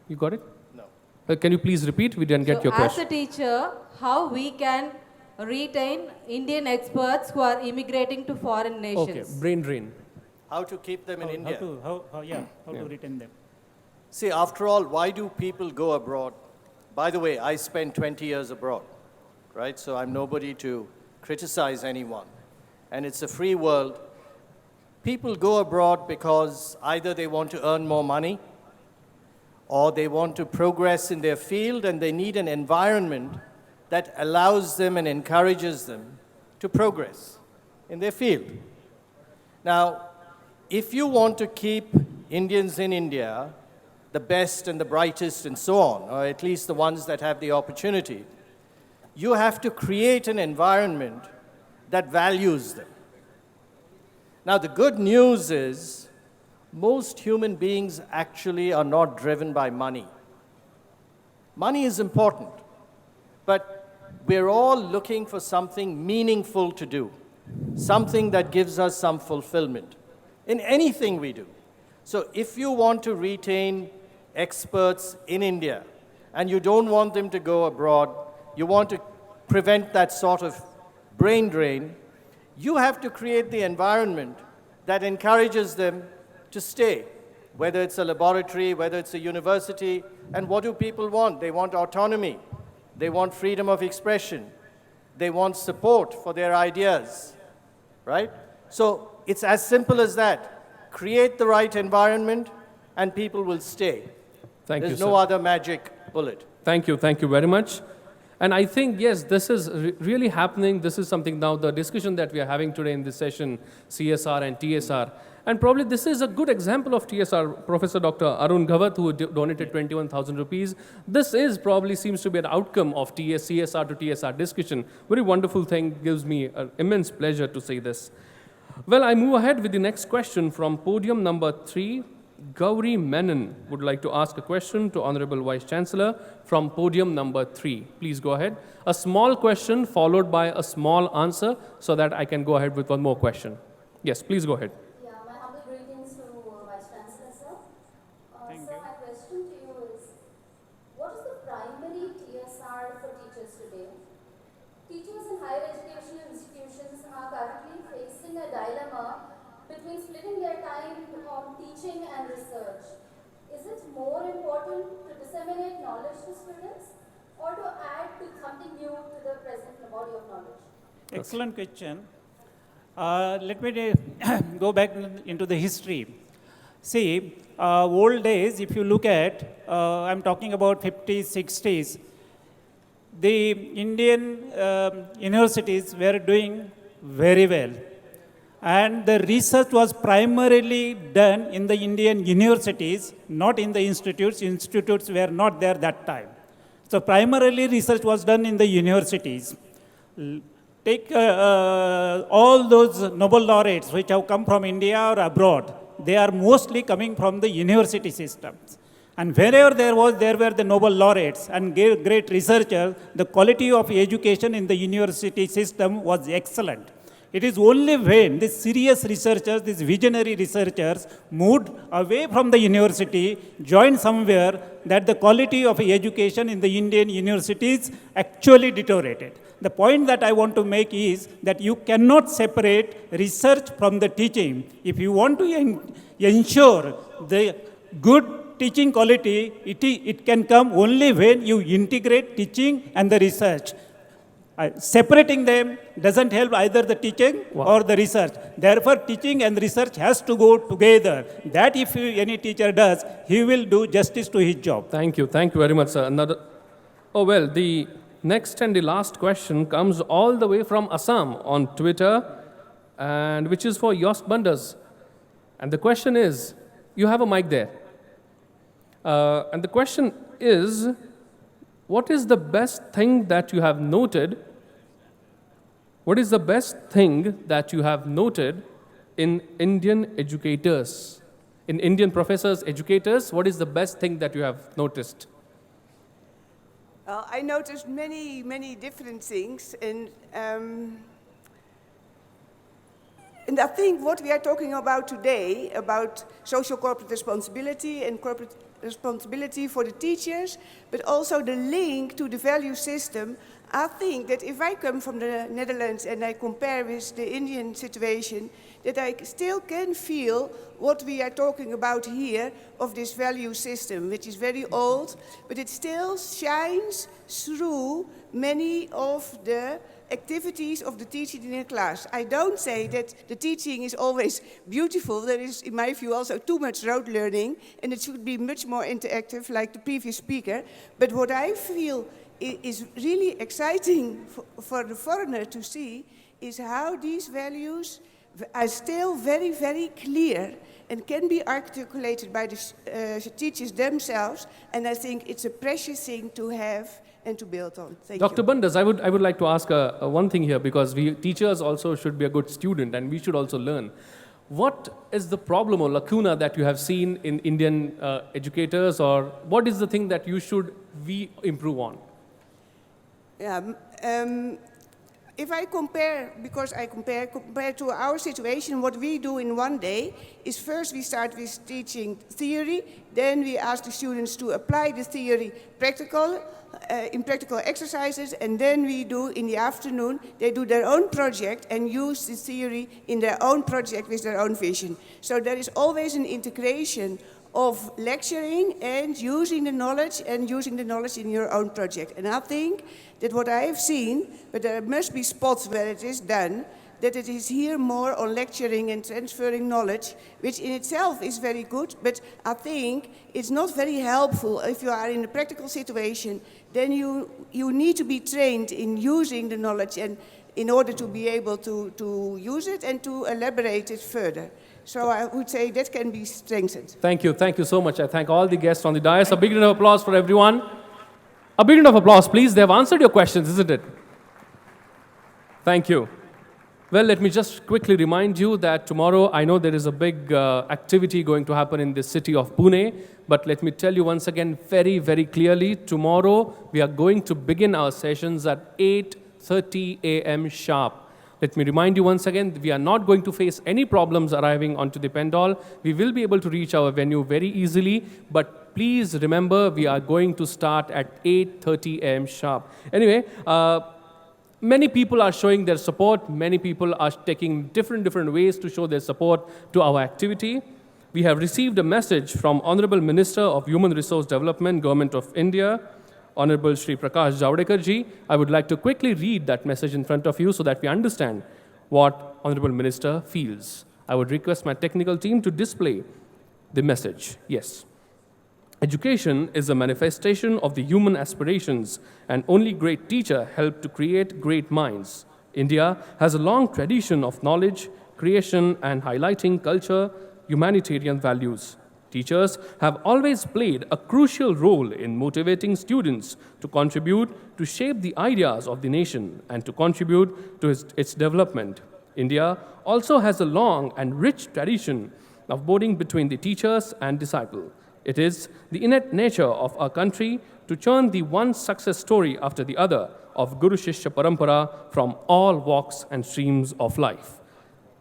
you got it? No. Can you please repeat? We didn't get your question. As a teacher, how we can retain Indian experts who are immigrating to foreign nations? Okay, brain drain. How to keep them in India? How to retain them. See, after all, why do people go abroad? By the way, I spent 20 years abroad, right? So I'm nobody to criticize anyone. And it's a free world. People go abroad because either they want to earn more money, or they want to progress in their field, and they need an environment that allows them and encourages them to progress in their field. Now, if you want to keep Indians in India, the best and the brightest and so on, or at least the ones that have the opportunity, you have to create an environment that values them. Now, the good news is most human beings actually are not driven by money. Money is important, but we're all looking for something meaningful to do, something that gives us some fulfillment in anything we do. So if you want to retain experts in India and you don't want them to go abroad, you want to prevent that sort of brain drain, you have to create the environment that encourages them to stay, whether it's a laboratory, whether it's a university. And what do people want? They want autonomy. They want freedom of expression. They want support for their ideas, right? So it's as simple as that. Create the right environment and people will stay. There's no other magic bullet. Thank you very much. And I think, yes, this is really happening. This is something now, the discussion that we are having today in this session, CSR and TSR. And probably this is a good example of TSR. Professor Dr. Arun Gawat, who donated 21,000 rupees. This is probably seems to be an outcome of CSR to TSR discussion. Very wonderful thing, gives me an immense pleasure to say this. Well, I move ahead with the next question from podium number 3. Gauri Menon would like to ask a question to Honorable Vice Chancellor from podium number 3. Please go ahead. A small question followed by a small answer so that I can go ahead with one more question. Yes, please go ahead. Yeah, my humble greetings to Vice Chancellor, sir. Sir, my question to you is, what is the primary TSR for teachers today? Teachers in higher educational institutions are currently facing a dilemma between splitting their time on teaching and research. Is it more important to disseminate knowledge to students or to add to something new to the present body of knowledge? Excellent question. Let me go back into the history. See, old days, if you look at, I'm talking about 50s, 60s, the Indian universities were doing very well. And the research was primarily done in the Indian universities, not in the institutes. Institutes were not there that time. So primarily research was done in the universities. Take all those Nobel laureates which have come from India or abroad. They are mostly coming from the university systems. And wherever there were the Nobel laureates and great researchers, the quality of education in the university system was excellent. It is only when these serious researchers, these visionary researchers, moved away from the university, joined somewhere, that the quality of education in the Indian universities actually deteriorated. The point that I want to make is that you cannot separate research from the teaching. If you want to ensure the good teaching quality, it can come only when you integrate teaching and the research. Separating them doesn't help either the teaching or the research. Therefore, teaching and research has to go together. That if any teacher does, he will do justice to his job. Thank you very much, sir. The next and the last question comes all the way from Assam on Twitter, and which is for Yost Bundas. And the question is, you have a mic there. And the question is, what is the best thing that you have noted? What is the best thing that you have noted in Indian educators, in Indian professors, educators? What is the best thing that you have noticed? I noticed many, many different things. And I think what we are talking about today, about social corporate responsibility and corporate responsibility for the teachers, but also the link to the value system, I think that if I come from the Netherlands and I compare with the Indian situation, that I still can feel what we are talking about here of this value system, which is very old, but it still shines through many of the activities of the teaching in a class. I don't say that the teaching is always beautiful. There is, in my view, also too much rote learning, and it should be much more interactive, like the previous speaker. But what I feel is really exciting for the foreigner to see is how these values are still very, very clear and can be articulated by the teachers themselves, and I think it's a precious thing to have and to build on. Thank Dr. you. Bandas, I would like to ask one thing here, because we teachers also should be a good student and we should also learn. What is the problem or lacuna that you have seen in Indian educators, or what is the thing that we improve on? If I compare, because I compare to our situation, what we do in one day is first we start with teaching theory, then we ask the students to apply the theory in practical exercises, and then we do in the afternoon, they do their own project and use the theory in their own project with their own vision. So there is always an integration of lecturing and using the knowledge in your own project. And I think that what I have seen, but there must be spots where it is done, that it is here more on lecturing and transferring knowledge, which in itself is very good, but I think it's not very helpful if you are in a practical situation. Then you need to be trained in using the knowledge and in order to be able to use it and to elaborate it further. So I would say that can be strengthened. Thank you so much. I thank all the guests on the dais. A big round of applause for everyone. A big round of applause, please. They have answered your questions, isn't it? Thank you. Well, let me just quickly remind you that tomorrow, I know there is a big activity going to happen in the city of Pune, but let me tell you once again very, very clearly, tomorrow we are going to begin our sessions at 8:30 a.m. sharp. Let me remind you once again, we are not going to face any problems arriving onto the Pendol. We will be able to reach our venue very easily, but please remember, we are going to start at 8:30 a.m. sharp. Anyway, many people are showing their support. Many people are taking different ways to show their support to our activity. We have received a message from Honorable Minister of Human Resource Development, Government of India, Honorable Shri Prakash Javadekar ji. I would like to quickly read that message in front of you so that we understand what Honorable Minister feels. I would request my technical team to display the message. Yes. Education is a manifestation of the human aspirations, and only great teacher help to create great minds. India has a long tradition of knowledge, creation, and highlighting culture, humanitarian values. Teachers have always played a crucial role in motivating students to contribute to shape the ideas of the nation and to contribute to its development. India also has a long and rich tradition of bonding between the teachers and disciple. It is the innate nature of our country to churn the one success story after the other of Guru Shishya Parampara from all walks and streams of life.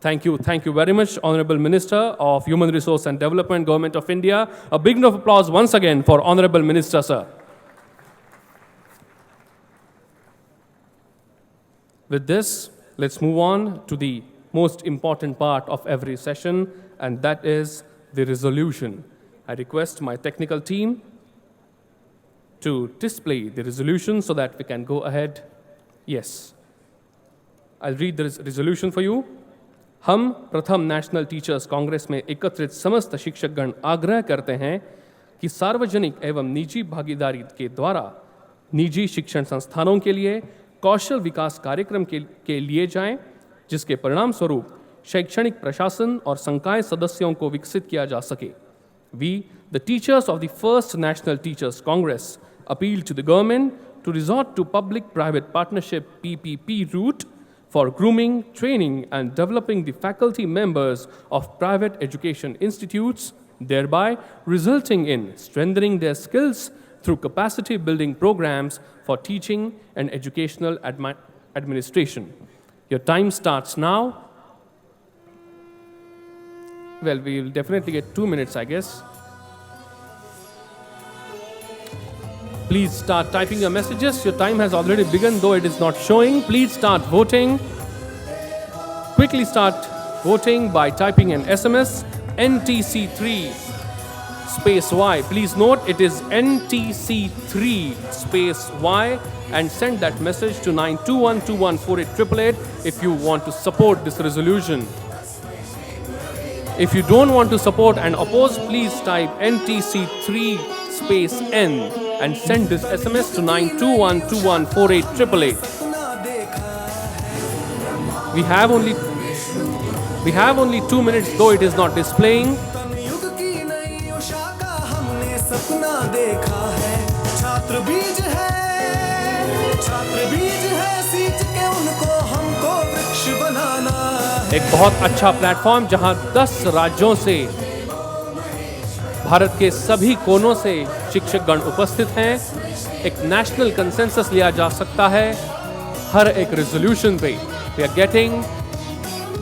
Thank you very much, Honorable Minister of Human Resource and Development, Government of India. A big round of applause once again for Honorable Minister, sir. With this, let's move on to the most important part of every session, and that is the resolution. I request my technical team to display the resolution so that we can go ahead. Yes. I'll read the resolution for you. हम प्रथम national Teachers Congress में एकत्रित समस्त शिक्षकगण आग्रह करते हैं कि सार्वजनिक एवं निजी भागीदारी के द्वारा निजी शिक्षण संस्थानों के लिए कौशल विकास कार्यक्रम के लिए जाएं, जिसके परिणाम स्वरूप शैक्षणिक प्रशासन और संकाय सदस्यों को विकसित किया जा सके. We, the teachers of the First National Teachers Congress, appeal to the government to resort to public-private partnership PPP route for grooming, training, and developing the faculty members of private education institutes, thereby resulting in strengthening their skills through capacity-building programs for teaching and educational administration. Your time starts now. Well, we will definitely get 2 minutes, I guess. Please start typing your messages. Your time has already begun, though it is not showing. Please start voting. Quickly start voting by typing an SMS, NTC3 space Y. Please note it is NTC3 space Y, and send that message to 9212148888 if you want to support this resolution. If you don't want to support and oppose, please type NTC3 space N and send this SMS to 9212148888. We We have only 2 minutes, though it is not displaying. युग की नई उषा का हमने सपना देखा है छात्र बीज है सींच के उनको हमको वृक्ष बनाना है एक बहुत अच्छा प्लेटफॉर्म जहां 10 राज्यों से भारत के सभी कोनों से शिक्षकगण उपस्थित हैं। एक नेशनल कंसेंसस लिया जा सकता है हर एक रेजोल्यूशन पे। We are getting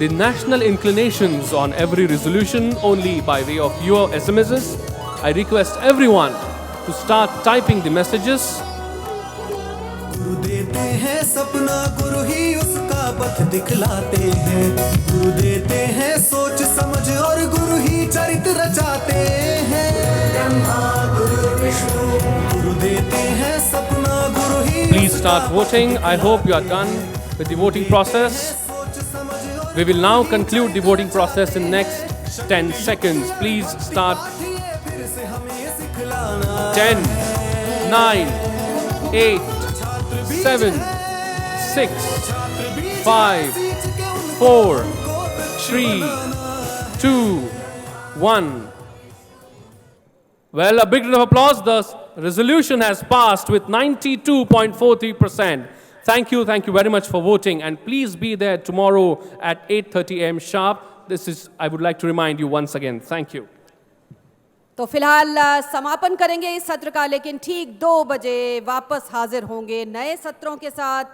the national inclinations on every resolution only by way of your SMSs. I request everyone to start typing the messages. गुरु देते हैं सपना गुरु ही उसका पथ दिखलाते हैं गुरु देते हैं सोच समझ और गुरु ही चरित्र रचाते हैं ब्रह्मा गुरु विष्णु गुरु देते हैं सपना गुरु ही Please start voting. I hope you are done with the voting process. We will now conclude the voting process in next 10 seconds. Please start. 10, 9, 8, 7, 6, 5, 4, 3, 2, 1. Well, a big round of applause. The resolution has passed with 92.43%. Thank you very much for voting, and please be there tomorrow at 8:30 a.m. sharp. This is, I would like to remind you once again. Thank you. तो फिलहाल समापन करेंगे इस सत्र का, लेकिन ठीक 2 बजे वापस हाजिर होंगे नए सत्रों के साथ,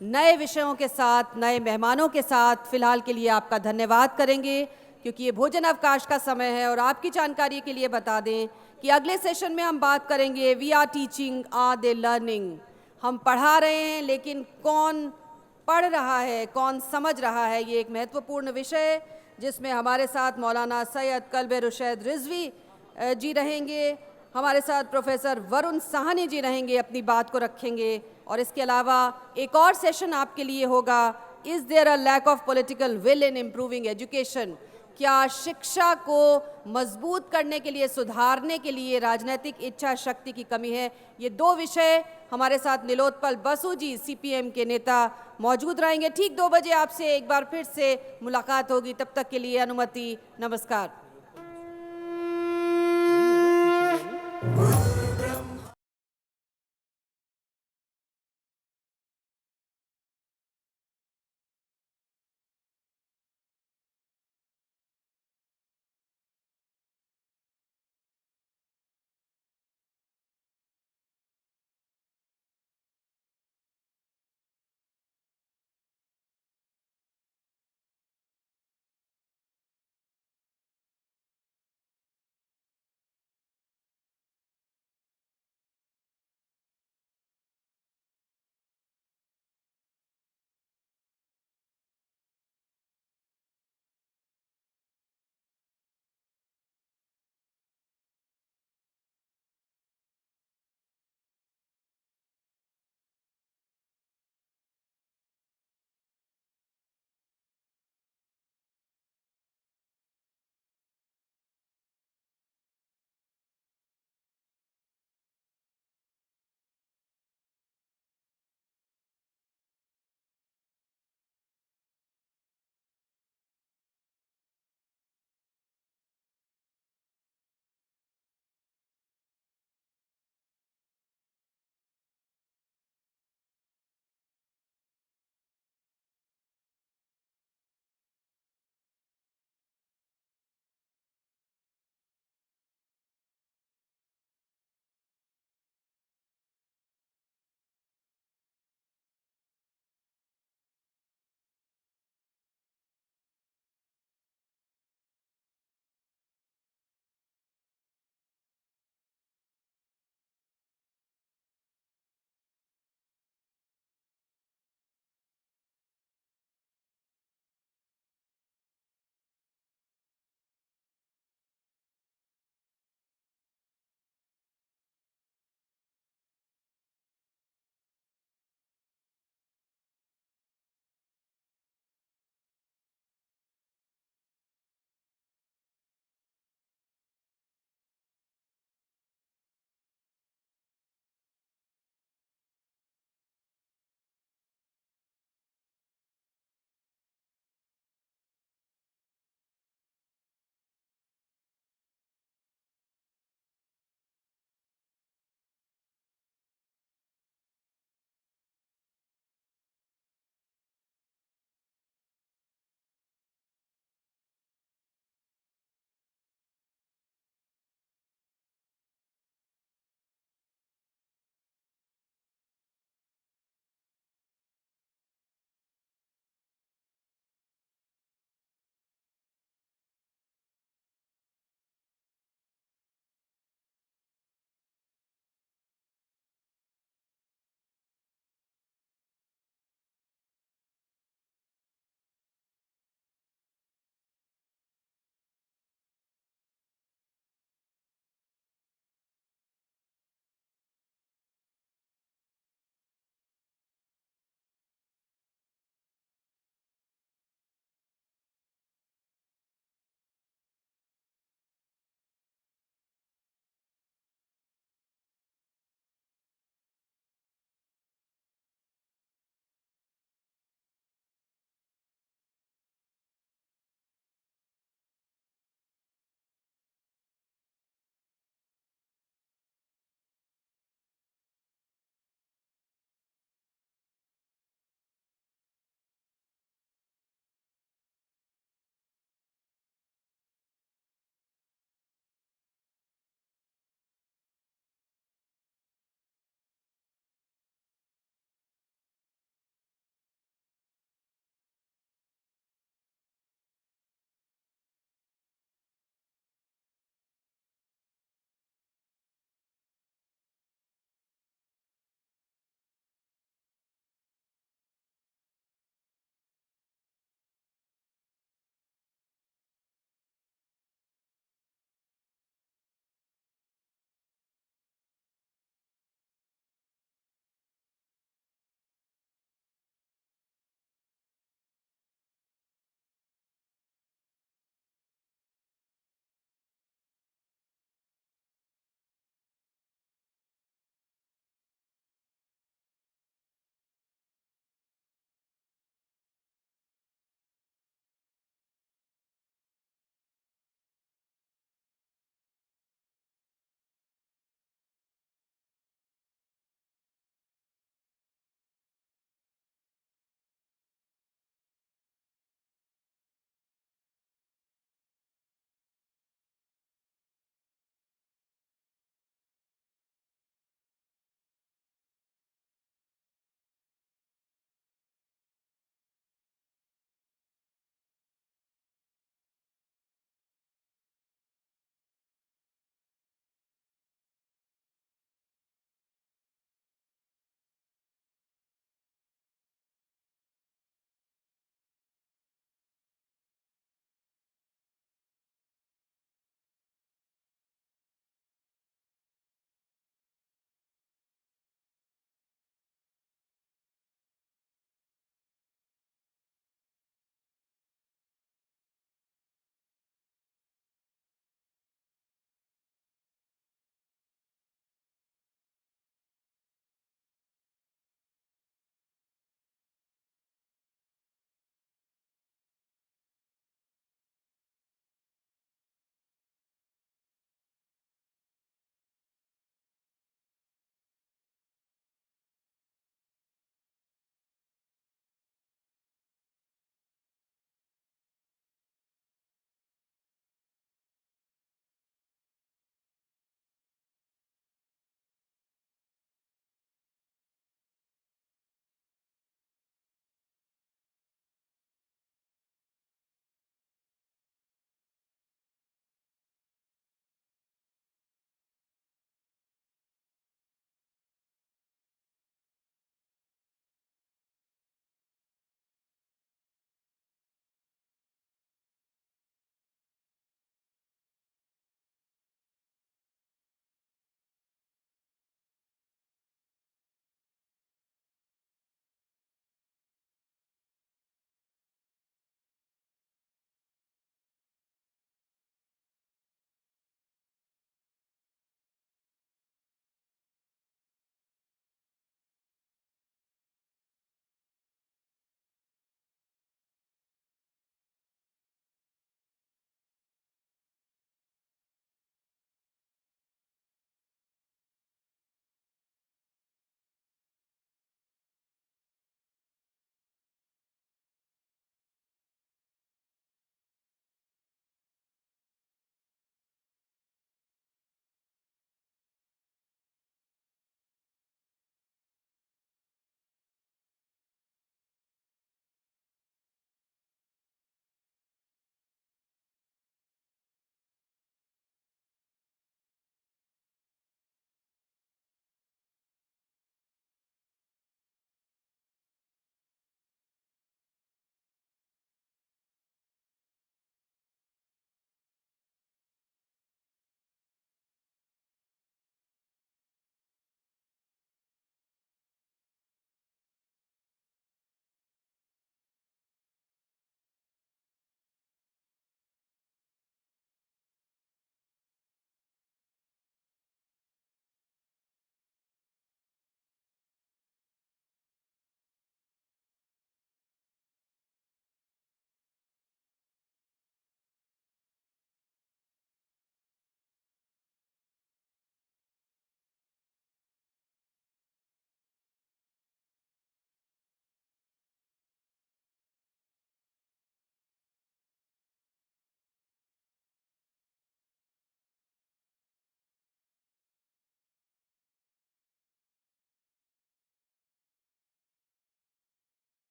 नए विषयों के साथ, नए मेहमानों के साथ। फिलहाल के लिए आपका धन्यवाद करेंगे क्योंकि ये भोजन अवकाश का समय है। और आपकी जानकारी के लिए बता दें कि अगले सेशन में हम बात करेंगे we are teaching, are they learning. हम पढ़ा रहे हैं, लेकिन कौन पढ़ रहा है, कौन समझ रहा है, ये एक महत्वपूर्ण विषय जिसमें हमारे साथ मौलाना सैयद कल्बे रुशैद रिजवी जी रहेंगे, हमारे साथ प्रोफेसर वरुण साहनी जी रहेंगे, अपनी बात को रखेंगे। और इसके अलावा एक और सेशन आपके लिए होगा, is there a lack of political will in improving education. क्या शिक्षा को मजबूत करने के लिए, सुधारने के लिए राजनीतिक इच्छा शक्ति की कमी है? ये 2 विषय हमारे साथ नीलोत्पल बसु जी सीपीएम के नेता मौजूद रहेंगे। ठीक 2 बजे आपसे एक बार फिर से मुलाकात होगी। तब तक के लिए अनुमति, नमस्कार।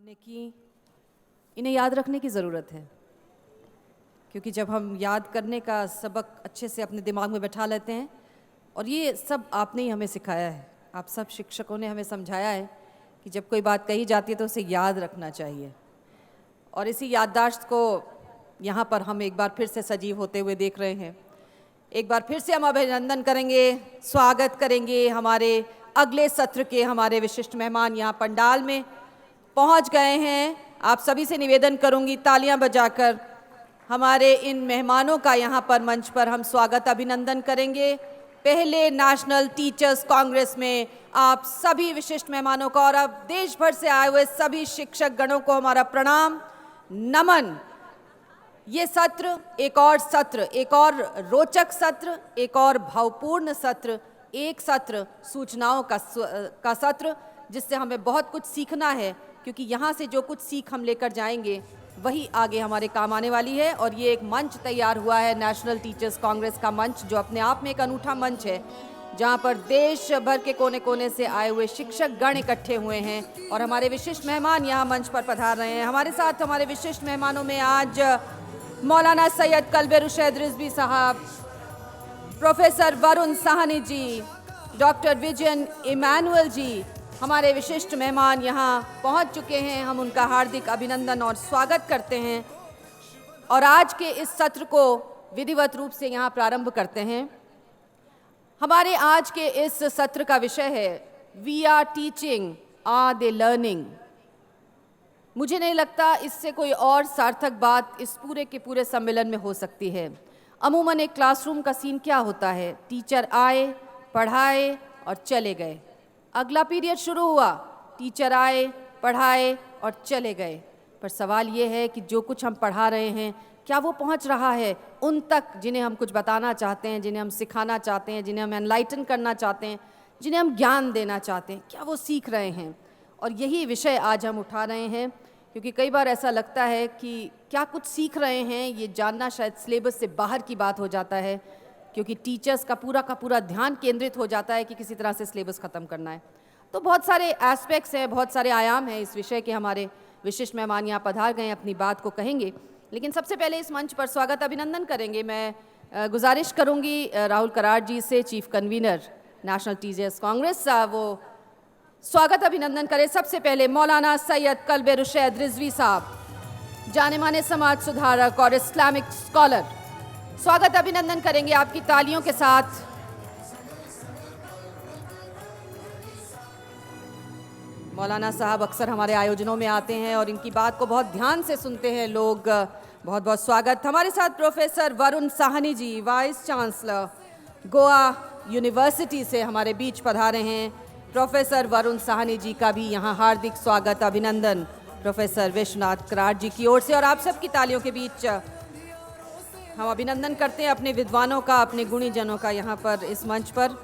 ने की, इन्हें याद रखने की ज़रूरत है, क्योंकि जब हम याद करने का सबक अच्छे से अपने दिमाग में बैठा लेते हैं, और ये सब आपने ही हमें सिखाया है, आप सब शिक्षकों ने हमें समझाया है कि जब कोई बात कही जाती है तो उसे याद रखना चाहिए। और इसी याददाश्त को यहाँ पर हम एक बार फिर से सजीव होते हुए देख रहे हैं। एक बार फिर से हम अभिनंदन करेंगे, स्वागत करेंगे हमारे अगले सत्र के हमारे विशिष्ट मेहमान यहाँ पंडाल में पहुँच गए हैं। आप सभी से निवेदन करूँगी तालियां बजाकर हमारे इन मेहमानों का यहाँ पर मंच पर हम स्वागत अभिनंदन करेंगे। पहले नेशनल टीचर्स कांग्रेस में आप सभी विशिष्ट मेहमानों का और अब देश भर से आए हुए सभी शिक्षक गणों को हमारा प्रणाम, नमन। ये सत्र, एक और रोचक सत्र, एक और भावपूर्ण सत्र, एक सत्र सूचनाओं का सत्र, जिससे हमें बहुत कुछ सीखना है, क्योंकि यहाँ से जो कुछ सीख हम लेकर जाएंगे वही आगे हमारे काम आने वाली है। और ये एक मंच तैयार हुआ है, नेशनल टीचर्स कांग्रेस का मंच, जो अपने आप में एक अनूठा मंच है, जहाँ पर देश भर के कोने कोने से आए हुए शिक्षक गण इकट्ठे हुए हैं और हमारे विशिष्ट मेहमान यहाँ मंच पर पधार रहे हैं। हमारे साथ हमारे विशिष्ट मेहमानों में आज मौलाना सैयद कल्बे रुशैद रिजवी साहब, professor Varun Sahni ji, doctor Vijayan Emmanuel जी, हमारे विशिष्ट मेहमान यहाँ पहुँच चुके हैं। हम उनका हार्दिक अभिनंदन और स्वागत करते हैं और आज के इस सत्र को विधिवत रूप से यहाँ प्रारंभ करते हैं। हमारे आज के इस सत्र का विषय है we are teaching, are they learning. मुझे नहीं लगता इससे कोई और सार्थक बात इस पूरे के पूरे सम्मेलन में हो सकती है। अमूमन एक क्लासरूम का सीन क्या होता है, टीचर आए, पढ़ाए और चले गए। अगला पीरियड शुरू हुआ, टीचर आए, पढ़ाए और चले गए। पर सवाल ये है कि जो कुछ हम पढ़ा रहे हैं क्या वो पहुंच रहा है उन तक जिन्हें हम कुछ बताना चाहते हैं, जिन्हें हम सिखाना चाहते हैं, जिन्हें हम एनलाइटन करना चाहते हैं, जिन्हें हम ज्ञान देना चाहते हैं, क्या वो सीख रहे हैं। और यही विषय आज हम उठा रहे हैं, क्योंकि कई बार ऐसा लगता है कि क्या कुछ सीख रहे हैं ये जानना शायद सिलेबस से बाहर की बात हो जाता है, क्योंकि टीचर्स का पूरा ध्यान केंद्रित हो जाता है कि किसी तरह से सिलेबस ख़त्म करना है। तो बहुत सारे एस्पेक्ट्स हैं, बहुत सारे आयाम हैं इस विषय के। हमारे विशिष्ट मेहमान यहाँ पधार गए, अपनी बात को कहेंगे, लेकिन सबसे पहले इस मंच पर स्वागत अभिनंदन करेंगे। मैं गुजारिश करूँगी राहुल कराड़ जी से, chief convener National Teachers Congress, वो स्वागत अभिनंदन करें। सबसे पहले मौलाना सैयद कल्बे रुशैद रिजवी साहब, जाने माने समाज सुधारक और इस्लामिक स्कॉलर, स्वागत अभिनंदन करेंगे आपकी तालियों के साथ। मौलाना साहब अक्सर हमारे आयोजनों में आते हैं और इनकी बात को बहुत ध्यान से सुनते हैं लोग। बहुत बहुत स्वागत। हमारे साथ professor Varun Sahni ji, vice chancellor Goa university से हमारे बीच पधारे हैं। प्रोफेसर वरुण साहनी जी का भी यहाँ हार्दिक स्वागत अभिनंदन प्रोफेसर विश्वनाथ कराड़ जी की ओर से। और आप सबकी तालियों के बीच हम अभिनंदन करते हैं अपने विद्वानों का, अपने गुणीजनों का। यहाँ पर इस मंच पर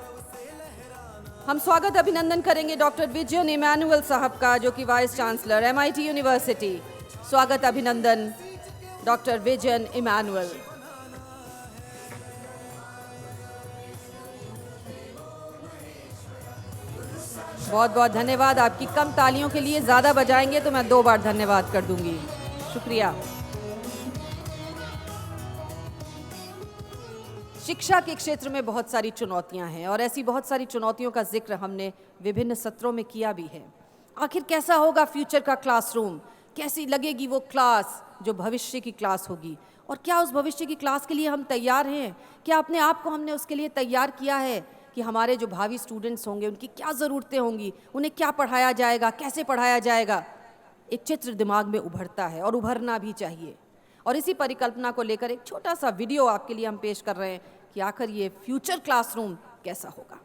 हम स्वागत अभिनंदन करेंगे डॉक्टर विजयन इमानुअल साहब का, जो कि वाइस चांसलर MIT यूनिवर्सिटी। स्वागत अभिनंदन डॉक्टर विजयन इमानुअल। बहुत बहुत धन्यवाद। आपकी कम तालियों के लिए ज़्यादा बजाएंगे तो मैं 2 बार धन्यवाद कर दूंगी। शुक्रिया। शिक्षा के क्षेत्र में बहुत सारी चुनौतियां हैं और ऐसी बहुत सारी चुनौतियों का जिक्र हमने विभिन्न सत्रों में किया भी है। आखिर कैसा होगा फ्यूचर का क्लासरूम, कैसी लगेगी वो क्लास जो भविष्य की क्लास होगी, और क्या उस भविष्य की क्लास के लिए हम तैयार हैं? क्या अपने आप को हमने उसके लिए तैयार किया है कि हमारे जो भावी स्टूडेंट्स होंगे उनकी क्या ज़रूरतें होंगी, उन्हें क्या पढ़ाया जाएगा, कैसे पढ़ाया जाएगा? एक चित्र दिमाग में उभरता है और उभरना भी चाहिए। और इसी परिकल्पना को लेकर एक छोटा सा वीडियो आपके लिए हम पेश कर रहे हैं कि आखिर ये फ्यूचर क्लासरूम कैसा होगा।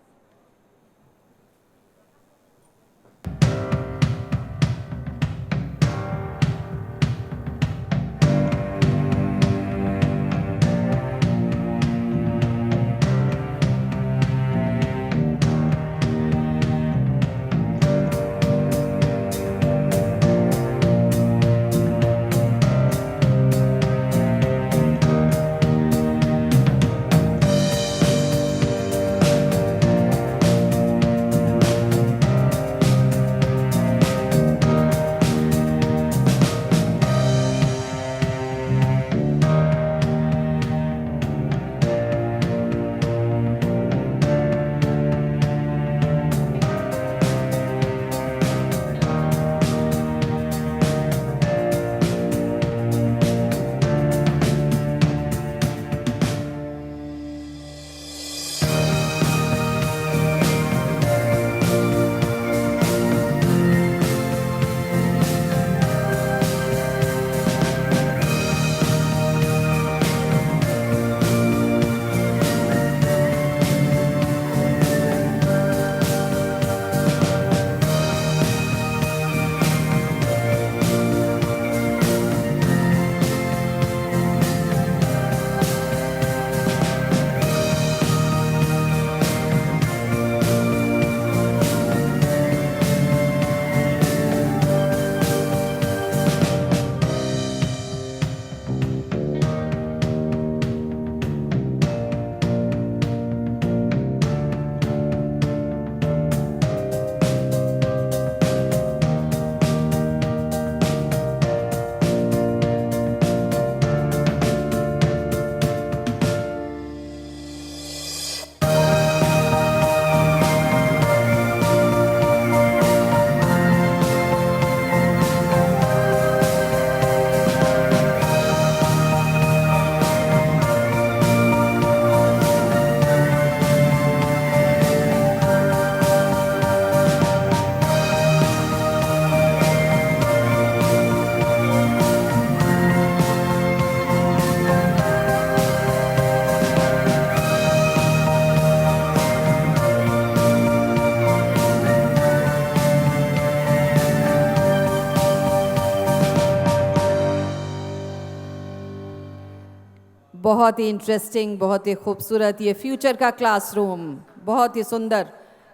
बहुत ही इंटरेस्टिंग, बहुत ही खूबसूरत, ये फ्यूचर का क्लासरूम, बहुत ही सुंदर।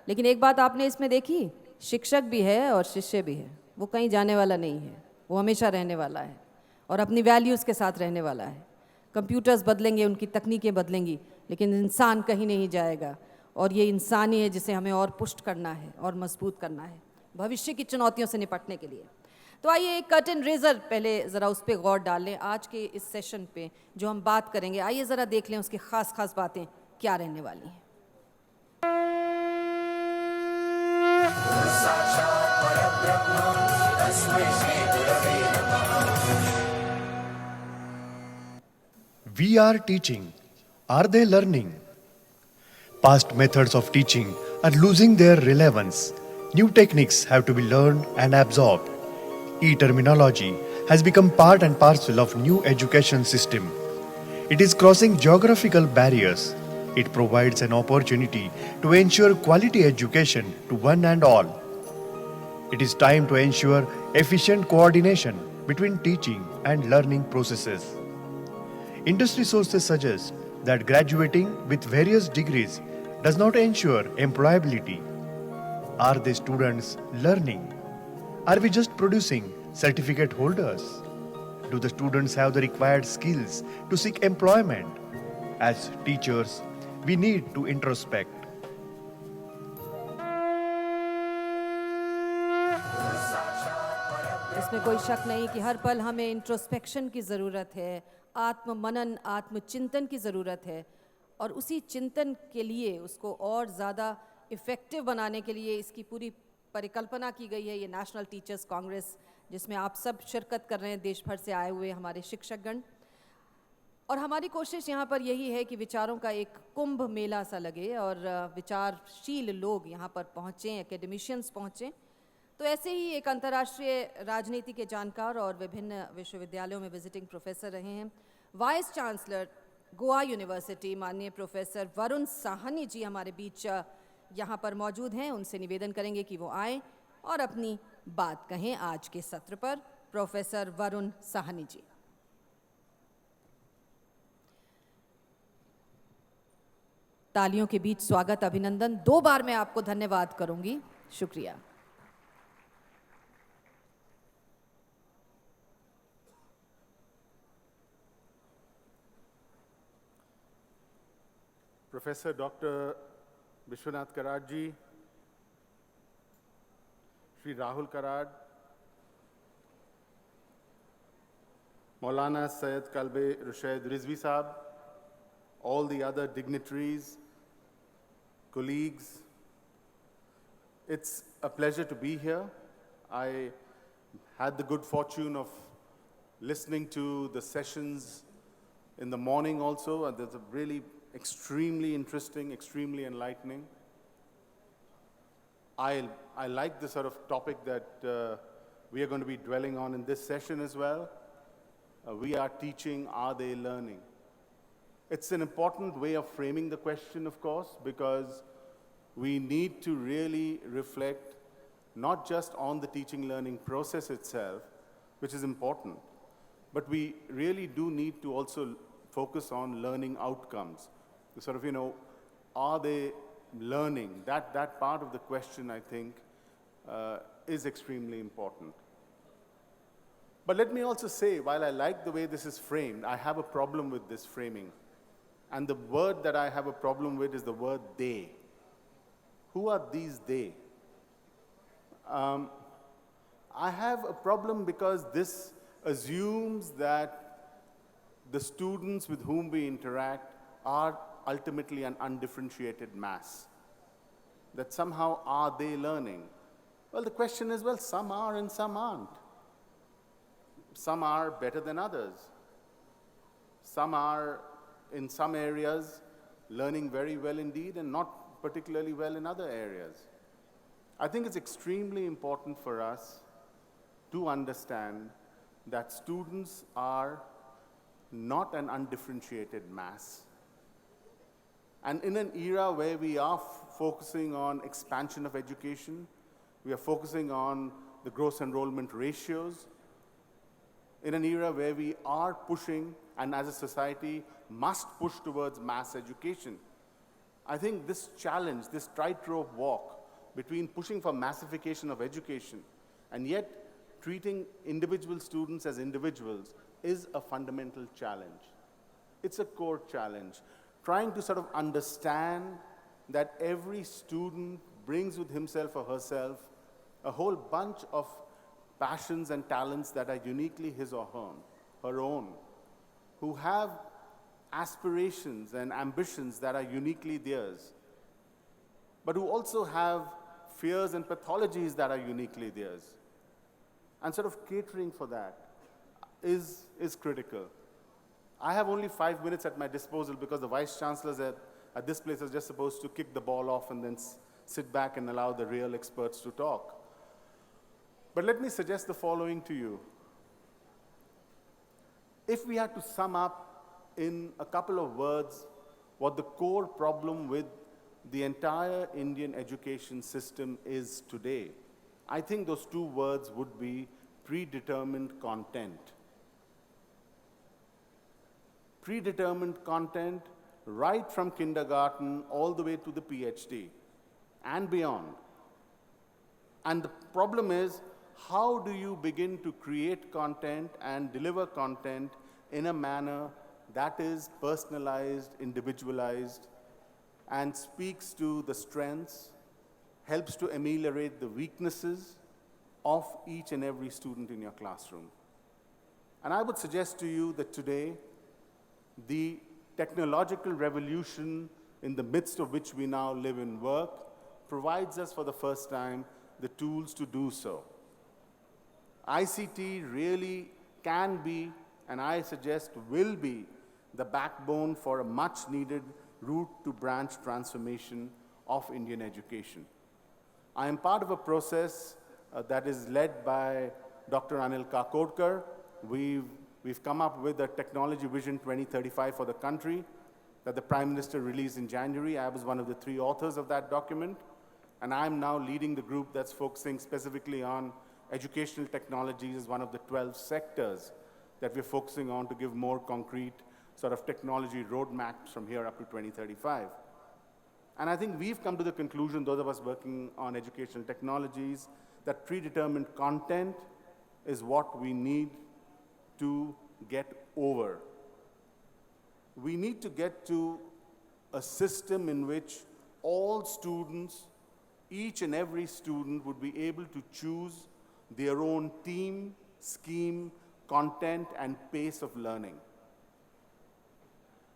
लेकिन एक बात आपने इसमें देखी, शिक्षक भी है और शिष्य भी है। वो कहीं जाने वाला नहीं है, वो हमेशा रहने वाला है और अपनी वैल्यूज़ के साथ रहने वाला है। कंप्यूटर्स बदलेंगे, उनकी तकनीकें बदलेंगी, लेकिन इंसान कहीं नहीं जाएगा। और ये इंसान ही है जिसे हमें और पुष्ट करना है और मजबूत करना है भविष्य की चुनौतियों से निपटने के लिए। तो आइए एक कर्टन रेजर पहले ज़रा उस पर गौर डाल लें। आज के इस सेशन पे जो हम बात करेंगे, आइए ज़रा देख लें उसकी ख़ास ख़ास बातें क्या रहने वाली हैं। We are teaching. Are they learning? Past methods of teaching are losing their relevance. New techniques have to be learned and absorbed. E-terminology has become part and parcel of new education system. It is crossing geographical barriers. It provides an opportunity to ensure quality education to one and all. It is time to ensure efficient coordination between teaching and learning processes. Industry sources suggest that graduating with various degrees does not ensure employability. Are the students learning? Are we just producing certificate holders? Do the students have the required skills to seek employment? As teachers, we need to introspect. इसमें कोई शक नहीं कि हर पल हमें introspection की ज़रूरत है, आत्म मनन, आत्मचिंतन की ज़रूरत है। और उसी चिंतन के लिए, उसको और ज़्यादा इफ़ेक्टिव बनाने के लिए इसकी पूरी परिकल्पना की गई है ये नेशनल टीचर्स कांग्रेस, जिसमें आप सब शिरकत कर रहे हैं, देश भर से आए हुए हमारे शिक्षकगण। और हमारी कोशिश यहाँ पर यही है कि विचारों का एक कुंभ मेला सा लगे और विचारशील लोग यहाँ पर पहुँचें, एकेडमिशियंस पहुँचें। तो ऐसे ही एक अंतर्राष्ट्रीय राजनीति के जानकार और विभिन्न विश्वविद्यालयों में विजिटिंग प्रोफेसर रहे हैं, वाइस चांसलर गोवा यूनिवर्सिटी माननीय प्रोफेसर वरुण साहनी जी हमारे बीच यहाँ पर मौजूद हैं। उनसे निवेदन करेंगे कि वो आएँ और अपनी बात कहें आज के सत्र पर। प्रोफेसर वरुण साहनी जी। तालियों के बीच स्वागत, अभिनंदन। 2 बार मैं आपको धन्यवाद करूंगी। शुक्रिया। Professor Dr. Vishwanath Karad ji, Shri Rahul Karad, Maulana Syed Kalbe Rushaid Rizvi Saab, all the other dignitaries, colleagues, it's a pleasure to be here. I had the good fortune of listening to the sessions in the morning also, and there's a really extremely interesting, extremely enlightening. I like the sort of topic that we are going to be dwelling on in this session as well. We are teaching, are they learning? It's an important way of framing the question, of course, because we need to really reflect not just on the teaching learning process itself, which is important, but we really do need to also focus on learning outcomes. Sort of, are they learning? That part of the question, I think, is extremely important. But let me also say, while I like the way this is framed, I have a problem with this framing. And the word that I have a problem with is the word they. Who are these they? I have a problem because this assumes that the students with whom we interact are ultimately an undifferentiated mass. That somehow are they learning? Well, the question is, well, some are and some aren't. Some are better than others. Some are, in some areas, learning very well indeed and not particularly well in other areas. I think it's extremely important for us to understand that students are not an undifferentiated mass. And in an era where we are focusing on expansion of education, we are focusing on the gross enrollment ratios, in an era where we are pushing, and as a society must push towards mass education. I think this challenge, this tightrope walk between pushing for massification of education and yet treating individual students as individuals is a fundamental challenge. It's a core challenge. Trying to sort of understand that every student brings with himself or herself a whole bunch of passions and talents that are uniquely his or her own, who have aspirations and ambitions that are uniquely theirs, but who also have fears and pathologies that are uniquely theirs. And sort of catering for that is critical. I have only 5 minutes at my disposal because the vice chancellors at this place are just supposed to kick the ball off and then sit back and allow the real experts to talk. But let me suggest the following to you. If we had to sum up in a couple of words what the core problem with the entire Indian education system is today, I think those two words would be predetermined content. Predetermined content right from kindergarten all the way to the PhD and beyond. And the problem is, how do you begin to create content and deliver content in a manner that is personalized, individualized, and speaks to the strengths, helps to ameliorate the weaknesses of each and every student in your classroom? And I would suggest to you that today, the technological revolution in the midst of which we now live and work provides us for the first time the tools to do so. ICT really can be, and I suggest will be, the backbone for a much needed root to branch transformation of Indian education. I am part of a process that is led by Dr. Anil Kakodkar. We've come up with a Technology Vision 2035 for the country that the Prime Minister released in January. I was one of the 3 authors of that document, and I'm now leading the group that's focusing specifically on educational technologies as one of the 12 sectors that we're focusing on to give more concrete sort of technology roadmaps from here up to 2035. And I think we've come to the conclusion, those of us working on educational technologies, that predetermined content is what we need to get over. We need to get to a system in which all students, each and every student, would be able to choose their own team, scheme, content, and pace of learning.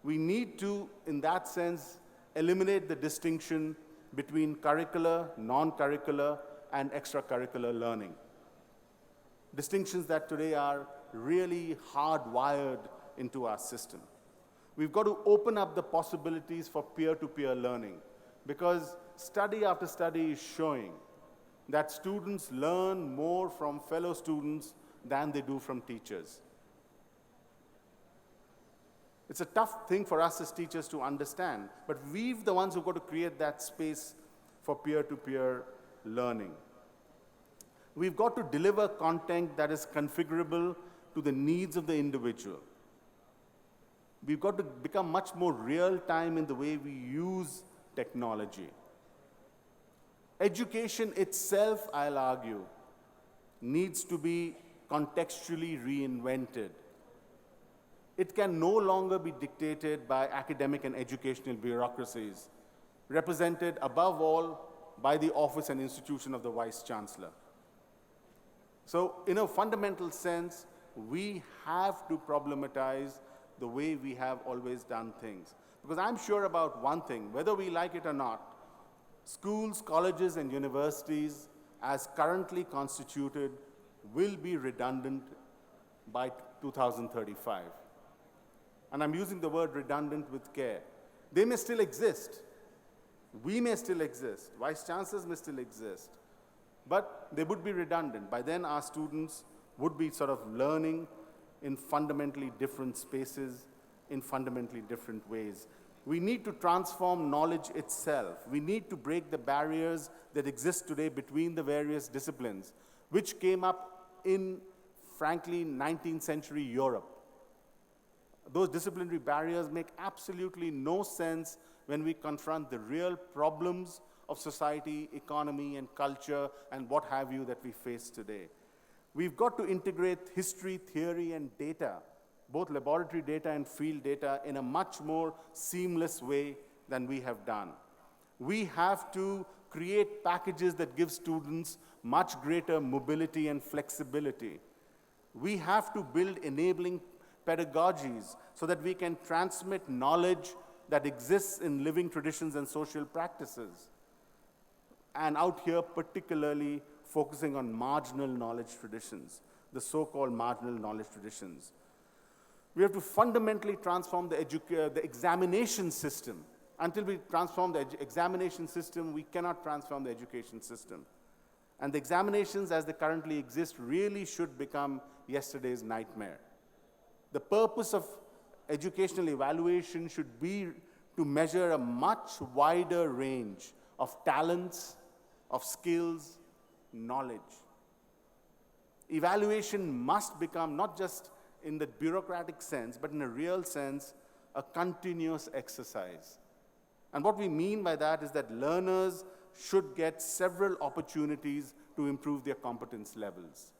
We need to, in that sense, eliminate the distinction between curricular, non-curricular, and extracurricular learning. Distinctions that today are really hardwired into our system. We've got to open up the possibilities for peer-to-peer learning, because study after study is showing that students learn more from fellow students than they do from teachers. It's a tough thing for us as teachers to understand, but we're the ones who've got to create that space for peer-to-peer learning. We've got to deliver content that is configurable to the needs of the individual. We've got to become much more real-time in the way we use technology. Education itself, I'll argue, needs to be contextually reinvented. It can no longer be dictated by academic and educational bureaucracies, represented above all by the office and institution of the Vice Chancellor. So, in a fundamental sense, we have to problematize the way we have always done things. Because I'm sure about one thing, whether we like it or not, schools, colleges, and universities, as currently constituted, will be redundant by 2035. And I'm using the word redundant with care. They may still exist. We may still exist. Vice chancellors may still exist. But they would be redundant. By then, our students would be sort of learning in fundamentally different spaces, in fundamentally different ways. We need to transform knowledge itself. We need to break the barriers that exist today between the various disciplines, which came up in frankly, 19th century Europe. Those disciplinary barriers make absolutely no sense when we confront the real problems of society, economy, and culture, and what have you that we face today. We've got to integrate history, theory, and data, both laboratory data and field data, in a much more seamless way than we have done. We have to create packages that give students much greater mobility and flexibility. We have to build enabling pedagogies so that we can transmit knowledge that exists in living traditions and social practices. And out here, particularly focusing on marginal knowledge traditions, the so-called marginal knowledge traditions. We have to fundamentally transform the examination system. Until we transform the examination system, we cannot transform the education system. And the examinations as they currently exist really should become yesterday's nightmare. The purpose of educational evaluation should be to measure a much wider range of talents, of skills, knowledge. Evaluation must become, not just in the bureaucratic sense, but in a real sense, a continuous exercise. And what we mean by that is that learners should get several opportunities to improve their competence levels.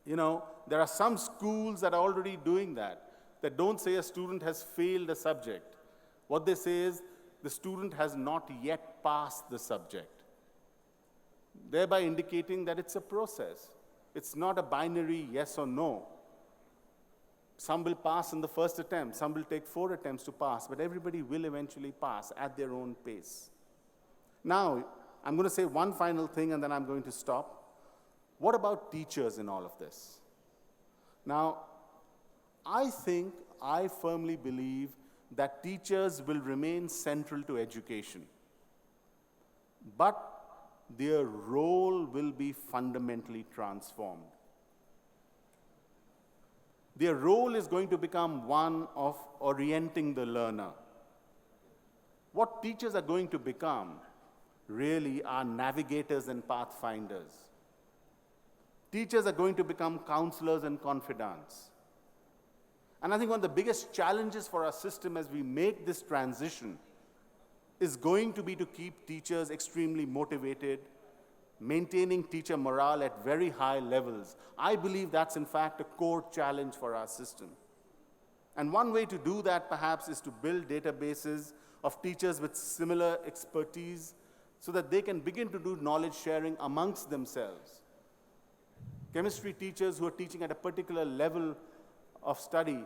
You know, there are some schools that are already doing that don't say a student has failed a subject. What they say is the student has not yet passed the subject, thereby indicating that it's a process. It's not a binary yes or no. Some will pass in the first attempt, some will take 4 attempts to pass, but everybody will eventually pass at their own pace. Now, I'm going to say one final thing and then I'm going to stop. What about teachers in all of this? Now, I firmly believe that teachers will remain central to education, but their role will be fundamentally transformed. Their role is going to become one of orienting the learner. What teachers are going to become really are navigators and pathfinders. Teachers are going to become counselors and confidants. And I think one of the biggest challenges for our system as we make this transition is going to be to keep teachers extremely motivated, maintaining teacher morale at very high levels. I believe that's in fact a core challenge for our system. And one way to do that perhaps is to build databases of teachers with similar expertise so that they can begin to do knowledge sharing amongst themselves. Chemistry teachers who are teaching at a particular level of study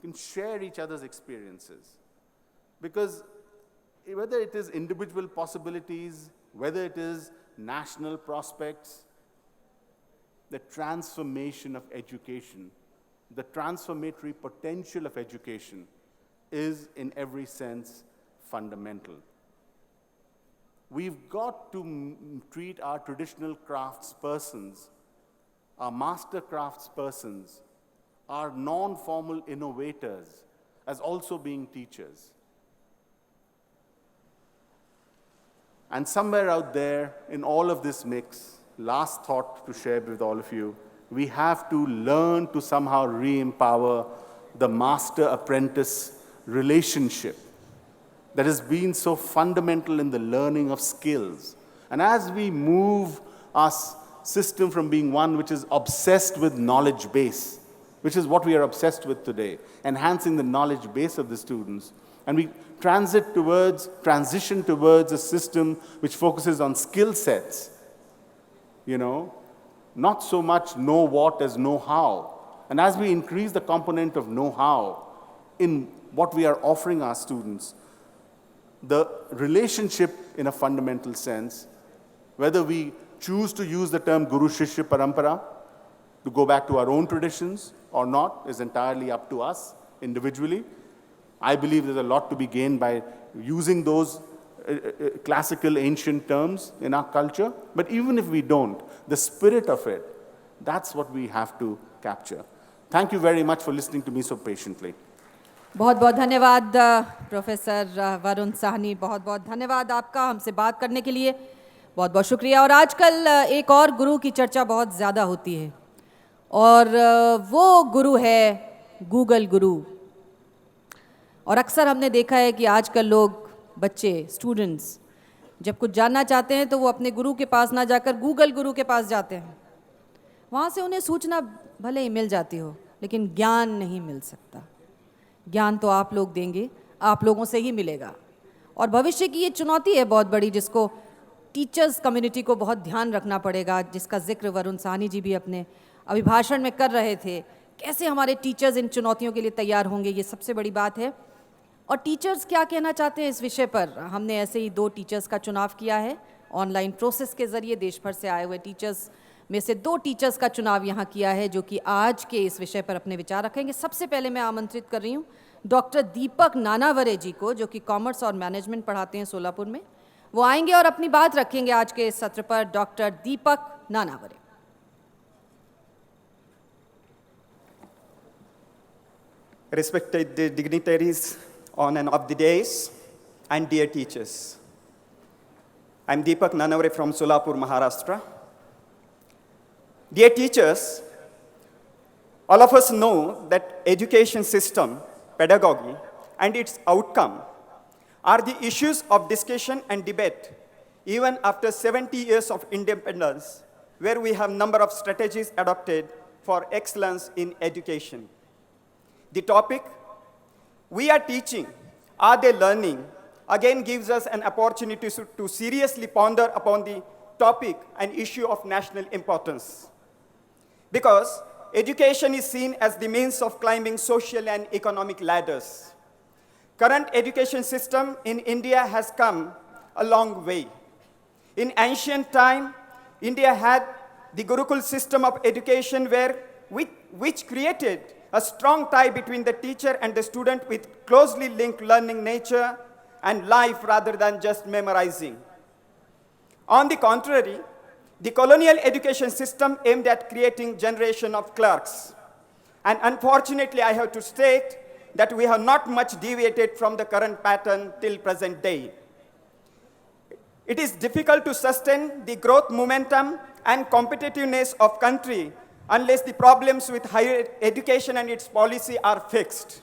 can share each other's experiences. Because whether it is individual possibilities, whether it is national prospects, the transformation of education, the transformatory potential of education is in every sense fundamental. We've got to treat our traditional craftspersons, our master craftspersons, our non-formal innovators as also being teachers. And somewhere out there in all of this mix, last thought to share with all of you, we have to learn to somehow re-empower the master-apprentice relationship that has been so fundamental in the learning of skills. And as we move our system from being one which is obsessed with knowledge base, which is what we are obsessed with today, enhancing the knowledge base of the students, and we transition towards a system which focuses on skill sets, not so much know what as know how. And as we increase the component of know how in what we are offering our students, the relationship in a fundamental sense, whether we choose to use the term Guru Shishya Parampara to go back to our own traditions or not, is entirely up to us individually. I believe there's a lot to be gained by using those classical ancient terms in our culture. But even if we don't, the spirit of it, that's what we have to capture. Thank you very much for listening to me so patiently. बहुत बहुत धन्यवाद professor Varun Sahni, बहुत बहुत धन्यवाद आपका हमसे बात करने के लिए, बहुत बहुत शुक्रिया। और आजकल एक और गुरु की चर्चा बहुत ज़्यादा होती है और वो गुरु है गूगल गुरु। और अक्सर हमने देखा है कि आजकल लोग, बच्चे, स्टूडेंट्स जब कुछ जानना चाहते हैं तो वो अपने गुरु के पास ना जाकर गूगल गुरु के पास जाते हैं। वहाँ से उन्हें सूचना भले ही मिल जाती हो, लेकिन ज्ञान नहीं मिल सकता। ज्ञान तो आप लोग देंगे, आप लोगों से ही मिलेगा। और भविष्य की ये चुनौती है बहुत बड़ी, जिसको टीचर्स कम्युनिटी को बहुत ध्यान रखना पड़ेगा, जिसका जिक्र वरुण साहनी जी भी अपने अभिभाषण में कर रहे थे। कैसे हमारे टीचर्स इन चुनौतियों के लिए तैयार होंगे, ये सबसे बड़ी बात है। और टीचर्स क्या कहना चाहते हैं इस विषय पर, हमने ऐसे ही 2 टीचर्स का चुनाव किया है ऑनलाइन प्रोसेस के ज़रिए। देश भर से आए हुए टीचर्स में से 2 टीचर्स का चुनाव यहाँ किया है, जो कि आज के इस विषय पर अपने विचार रखेंगे। सबसे पहले मैं आमंत्रित कर रही हूँ डॉक्टर दीपक नानावरे जी को, जो कि कॉमर्स और मैनेजमेंट पढ़ाते हैं सोलापुर में। वो आएंगे और अपनी बात रखेंगे आज के इस सत्र पर। Doctor Deepak Nanaware. Respected dignitaries on and off the days, and dear teachers. I'm Deepak Nanavare from Solapur, Maharashtra. Dear teachers, all of us know that education system, pedagogy, and its outcome are the issues of discussion and debate even after 70 years of independence, where we have number of strategies adopted for excellence in education. The topic, we are teaching, are they learning, again gives us an opportunity to seriously ponder upon the topic and issue of national importance. Because education is seen as the means of climbing social and economic ladders. Current education system in India has come a long way. In ancient time, India had the Gurukul system of education which created a strong tie between the teacher and the student with closely linked learning nature and life rather than just memorizing. On the contrary, the colonial education system aimed at creating generation of clerks. And unfortunately, I have to state that we have not much deviated from the current pattern till present day. It is difficult to sustain the growth momentum and competitiveness of country unless the problems with higher education and its policy are fixed.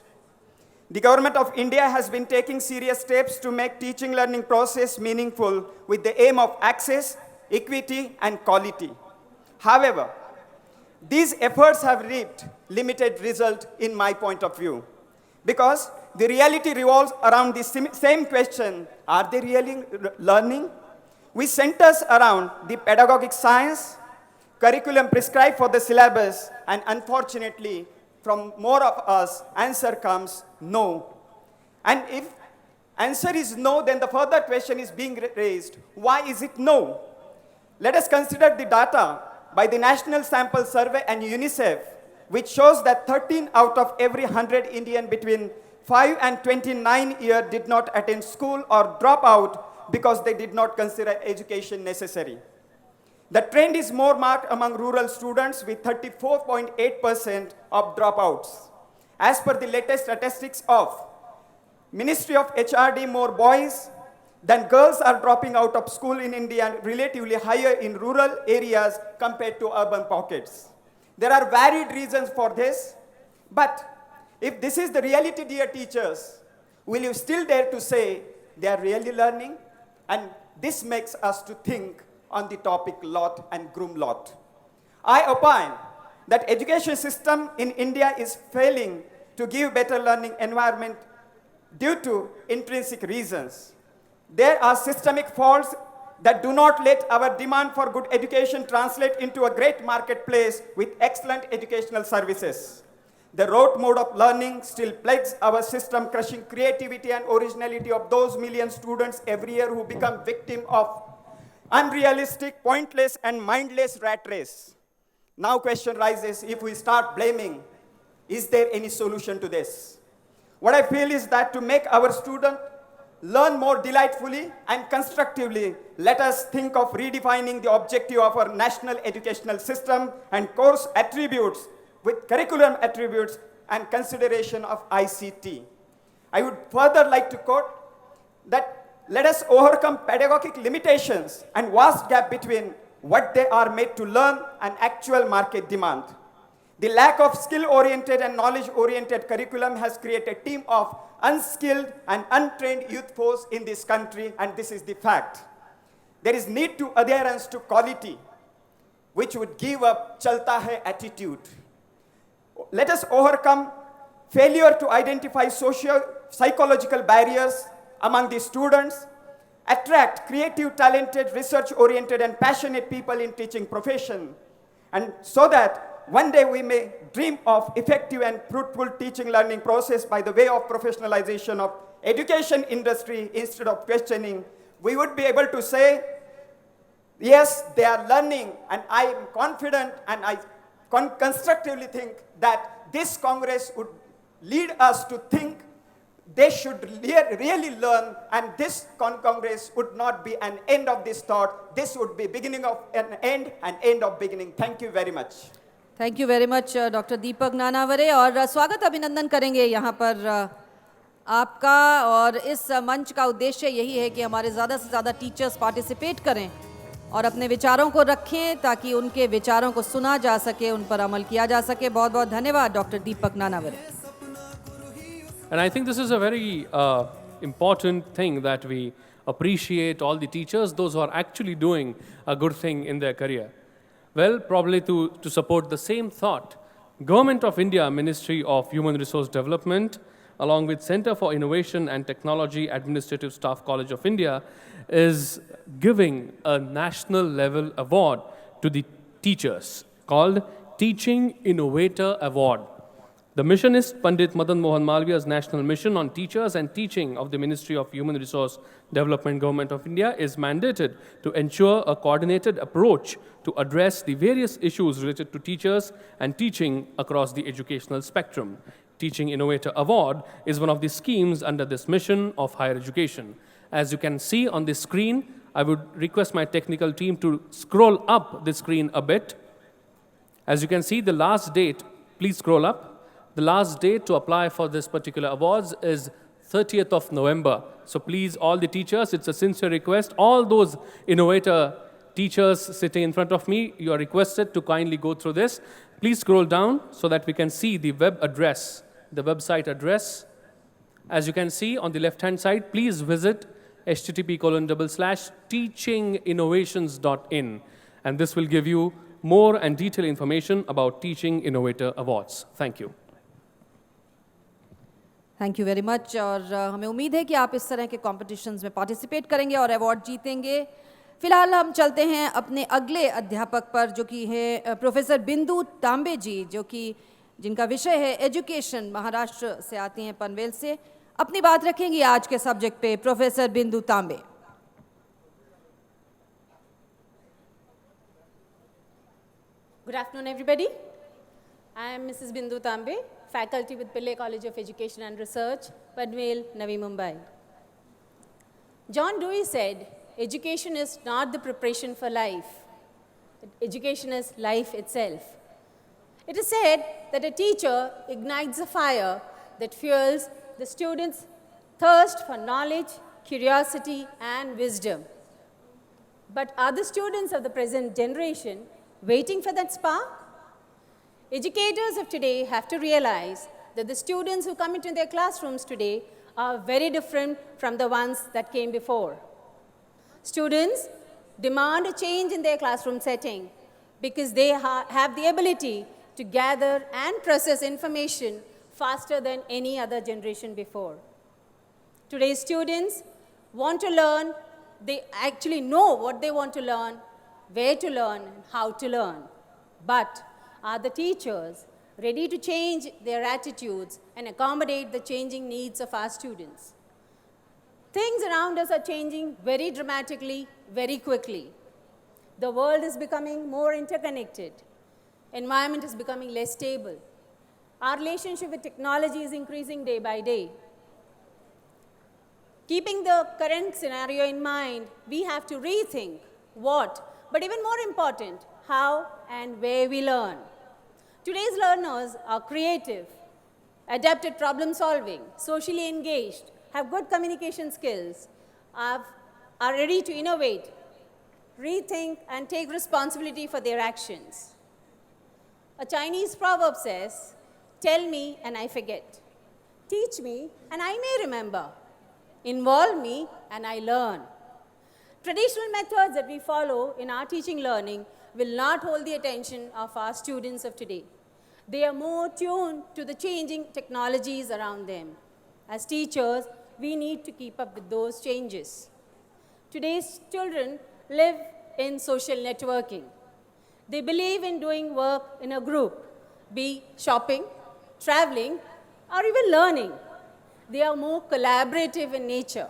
The government of India has been taking serious steps to make teaching learning process meaningful with the aim of access, equity, and quality. However, these efforts have reaped limited result in my point of view, because the reality revolves around the same question, are they really learning? We centers around the pedagogic science, curriculum prescribed for the syllabus, and unfortunately, from more of us, answer comes no. And if answer is no, then the further question is being raised, why is it no? Let us consider the data by the National Sample Survey and UNICEF, which shows that 13 out of every 100 Indian between 5 and 29 years did not attend school or drop out because they did not consider education necessary. The trend is more marked among rural students with 34.8% of dropouts. As per the latest statistics of Ministry of HRD, more boys than girls are dropping out of school in India, relatively higher in rural areas compared to urban pockets. There are varied reasons for this, but if this is the reality, dear teachers, will you still dare to say they are really learning? And this makes us to think on the topic lot and groom lot. I opine that education system in India is failing to give better learning environment due to intrinsic reasons. There are systemic faults that do not let our demand for good education translate into a great marketplace with excellent educational services. The rote mode of learning still plagues our system, crushing creativity and originality of those million students every year who become victim of unrealistic, pointless, and mindless rat race. Now question rises, if we start blaming, is there any solution to this? What I feel is that to make our student learn more delightfully and constructively, let us think of redefining the objective of our national educational system and course attributes with curriculum attributes and consideration of ICT. I would further like to quote that let us overcome pedagogic limitations and vast gap between what they are made to learn and actual market demand. The lack of skill-oriented and knowledge-oriented curriculum has created a team of unskilled and untrained youth force in this country, and this is the fact. There is need to adherence to quality, which would give up chalta hai attitude. Let us overcome failure to identify socio-psychological barriers among the students, attract creative, talented, research-oriented, and passionate people in teaching profession, and so that one day we may dream of effective and fruitful teaching learning process by the way of professionalization of education industry instead of questioning. We would be able to say, yes, they are learning, and I am confident and I constructively think that this Congress would lead us to think they should really learn, and this Congress would not be an end of this thought. This would be beginning of an end of beginning. Thank you very much. Thank you very much doctor Deepak Nanaware. और स्वागत अभिनंदन करेंगे यहाँ पर आपका। और इस मंच का उद्देश्य यही है कि हमारे ज़्यादा से ज़्यादा टीचर्स पार्टिसिपेट करें और अपने विचारों को रखें ताकि उनके विचारों को सुना जा सके, उन पर अमल किया जा सके। बहुत बहुत धन्यवाद doctor Deepak Nanaware. And I think this is a very important thing that we appreciate all the teachers, those who are actually doing a good thing in their career. Well, probably to support the same thought, Government of India Ministry of Human Resource Development, along with Center for Innovation and Technology Administrative Staff College of India, is giving a national level award to the teachers called Teaching Innovator Award. The mission is Pandit Madan Mohan Malviya's National Mission on Teachers and Teaching of the Ministry of Human Resource Development, Government of India, is mandated to ensure a coordinated approach to address the various issues related to teachers and teaching across the educational spectrum. Teaching Innovator Award is one of the schemes under this mission of higher education. As you can see on the screen, I would request my technical team to scroll up the screen a bit. As you can see, the last date, please scroll up. The last date to apply for this particular awards is 30th of November. So please, all the teachers, it's a sincere request. All those innovator teachers sitting in front of me, you are requested to kindly go through this. Please scroll down so that we can see the web address, the website address. As you can see on the left-hand side, please visit http://teachinginnovations.in, and this will give you more and detailed information about Teaching Innovator Awards. Thank you. Thank you very much. और हमें उम्मीद है कि आप इस तरह के competitions में पार्टिसिपेट करेंगे और अवार्ड जीतेंगे। फिलहाल हम चलते हैं अपने अगले अध्यापक पर, जो कि है प्रोफेसर बिंदु तांबे जी, जो कि जिनका विषय है एजुकेशन, महाराष्ट्र से आती हैं, पनवेल से। अपनी बात रखेंगी आज के सब्जेक्ट पे प्रोफेसर बिंदु तांबे। Good afternoon, everybody. I am Mrs. Bindu Tambe, faculty with Pillai College of Education and Research, Panvel, Navi Mumbai. John Dewey said, education is not the preparation for life. Education is life itself. It is said that a teacher ignites a fire that fuels the students' thirst for knowledge, curiosity, and wisdom. But are the students of the present generation waiting for that spark? Educators of today have to realize that the students who come into their classrooms today are very different from the ones that came before. Students demand a change in their classroom setting because they have the ability to gather and process information faster than any other generation before. Today's students want to learn. They actually know what they want to learn, where to learn, and how to learn. But are the teachers ready to change their attitudes and accommodate the changing needs of our students? Things around us are changing very dramatically, very quickly. The world is becoming more interconnected. Environment is becoming less stable. Our relationship with technology is increasing day by day. Keeping the current scenario in mind, we have to rethink what, but even more important, how and where we learn. Today's learners are creative, adept at problem solving, socially engaged, have good communication skills, are ready to innovate, rethink, and take responsibility for their actions. A Chinese proverb says, "Tell me and I forget. Teach me and I may remember. Involve me and I learn." Traditional methods that we follow in our teaching learning will not hold the attention of our students of today. They are more tuned to the changing technologies around them. As teachers, we need to keep up with those changes. Today's children live in social networking. They believe in doing work in a group, be shopping, traveling, or even learning. They are more collaborative in nature.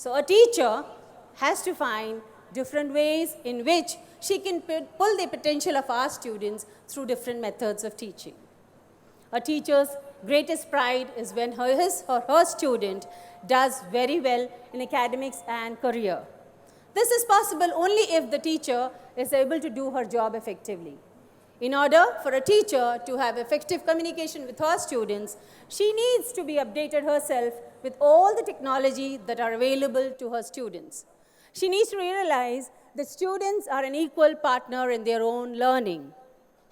So a teacher has to find different ways in which she can pull the potential of our students through different methods of teaching. A teacher's greatest pride is when his or her student does very well in academics and career. This is possible only if the teacher is able to do her job effectively. In order for a teacher to have effective communication with her students, she needs to be updated herself with all the technology that are available to her students. She needs to realize that students are an equal partner in their own learning.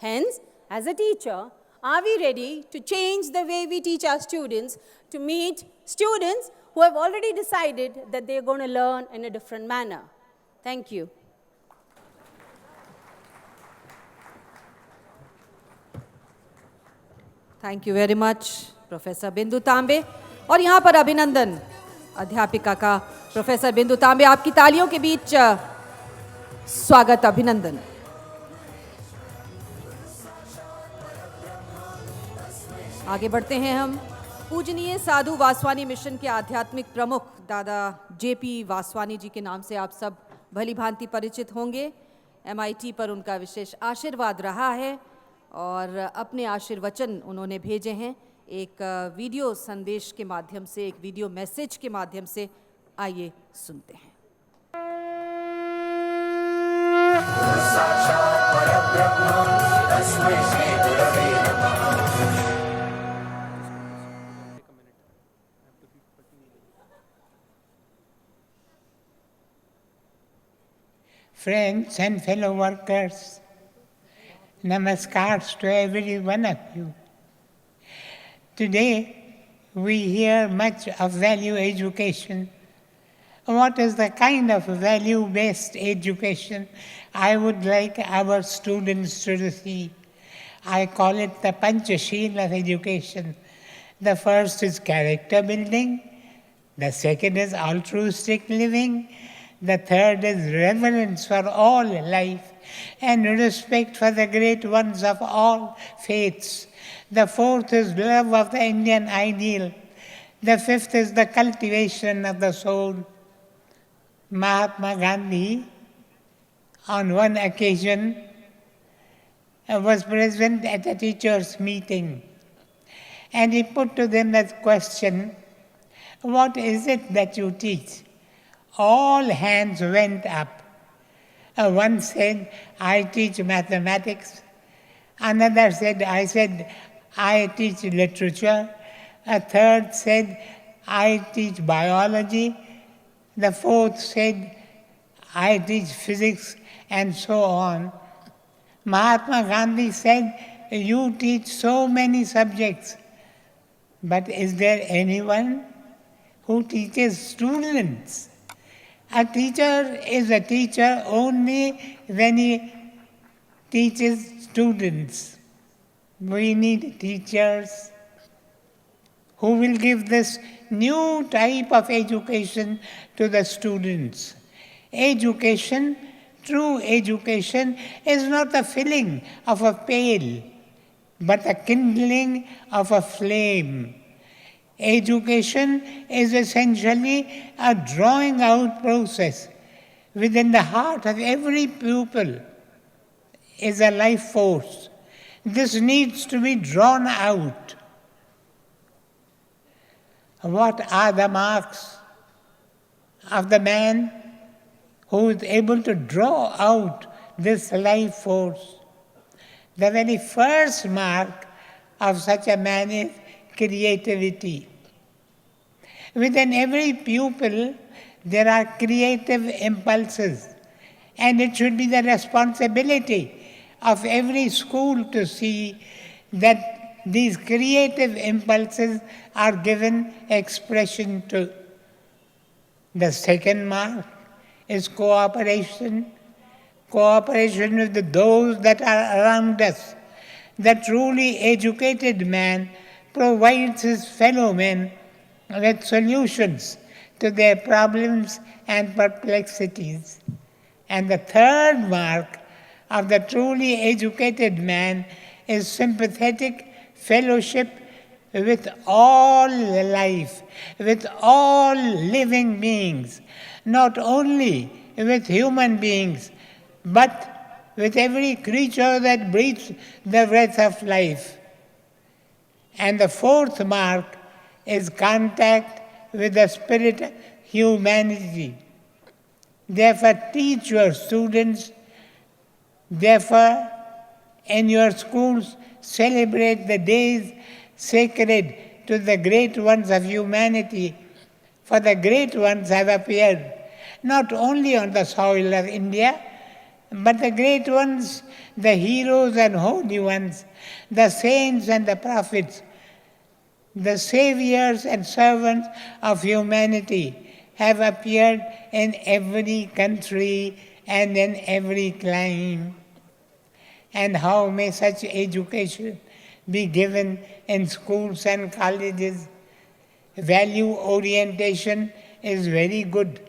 Hence, as a teacher, are we ready to change the way we teach our students to meet students who have already decided that they're going to learn in a different manner? Thank you. Thank you very much professor बिंदु तांबे। और यहाँ पर अभिनंदन अध्यापिका का। Professor बिंदु तांबे, आपकी तालियों के बीच स्वागत, अभिनंदन। आगे बढ़ते हैं हम। पूजनीय साधु वासवानी मिशन के आध्यात्मिक प्रमुख दादा जेपी वासवानी जी के नाम से आप सब भली भांति परिचित होंगे। MIT पर उनका विशेष आशीर्वाद रहा है और अपने आशीर्वचन उन्होंने भेजे हैं एक वीडियो संदेश के माध्यम से, एक वीडियो मैसेज के माध्यम से। आइए सुनते हैं। Friends and fellow workers, namaskars to every one of you. Today, we hear much of value education. What is the kind of value-based education I would like our students to receive? I call it the Panchashila of education. The first is character building, the second is altruistic living, the third is reverence for all life and respect for the great ones of all faiths. The fourth is love of the Indian ideal. The fifth is the cultivation of the soul. Mahatma Gandhi, on one occasion, was present at a teachers' meeting, and he put to them the question, "What is it that you teach?" All hands went up. One said, "I teach mathematics." Another said, I teach literature." A third said, "I teach biology." The fourth said, "I teach physics," and so on. Mahatma Gandhi said, "You teach so many subjects, but is there anyone who teaches students?" A teacher is a teacher only when he teaches students. We need teachers who will give this new type of education to the students. Education, true education, is not the filling of a pail, but the kindling of a flame. Education is essentially a drawing out process. Within the heart of every pupil is a life force. This needs to be drawn out. What are the marks of the man who is able to draw out this life force? The very first mark of such a man is creativity. Within every pupil, there are creative impulses, and it should be the responsibility of every school to see that these creative impulses are given expression to. The second mark is cooperation, cooperation with those that are around us. The truly educated man provides his fellow men with solutions to their problems and perplexities. And the third mark of the truly educated man is sympathetic fellowship with all life, with all living beings, not only with human beings, but with every creature that breathes the breath of life. And the fourth mark is contact with the spirit of humanity. Therefore, teach your students, therefore, in your schools, celebrate the days sacred to the great ones of humanity, for the great ones have appeared not only on the soil of India, but the great ones, the heroes and holy ones, the saints and the prophets, the saviors and servants of humanity have appeared in every country and in every clime. And how may such education be given in schools and colleges? Value orientation is very good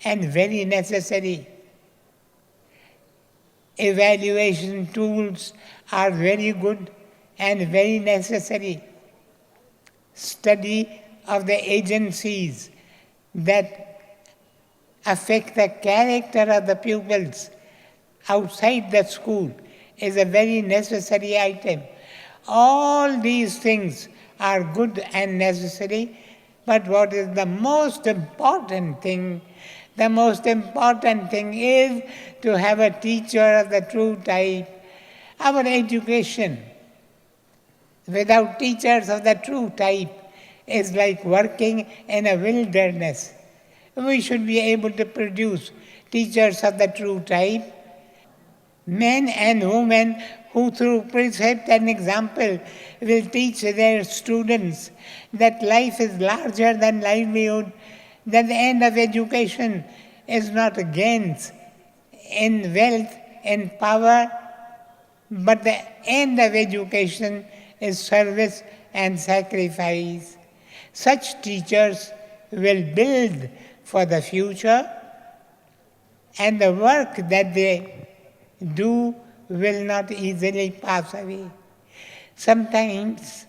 and very necessary. Evaluation tools are very good and very necessary. Study of the agencies that affect the character of the pupils outside the school is a very necessary item. All these things are good and necessary, but what is the most important thing? The most important thing is to have a teacher of the true type. Our education without teachers of the true type is like working in a wilderness. We should be able to produce teachers of the true type, men and women who through precept and example will teach their students that life is larger than livelihood, that the end of education is not gains in wealth, in power, but the end of education is service and sacrifice. Such teachers will build for the future, and the work that they do will not easily pass away. Sometimes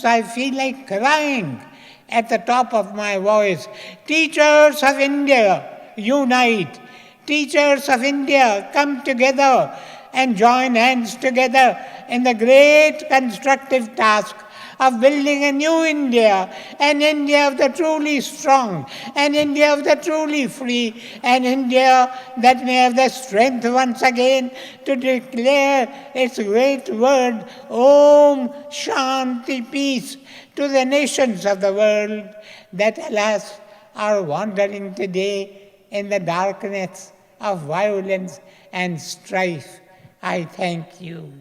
I feel like crying at the top of my voice. Teachers of India, unite. Teachers of India, come together and join hands together in the great constructive task of building a new India, an India of the truly strong, an India of the truly free, an India that may have the strength once again to declare its great word, Om Shanti, peace, to the nations of the world that, alas, are wandering today in the darkness of violence and strife. I thank you.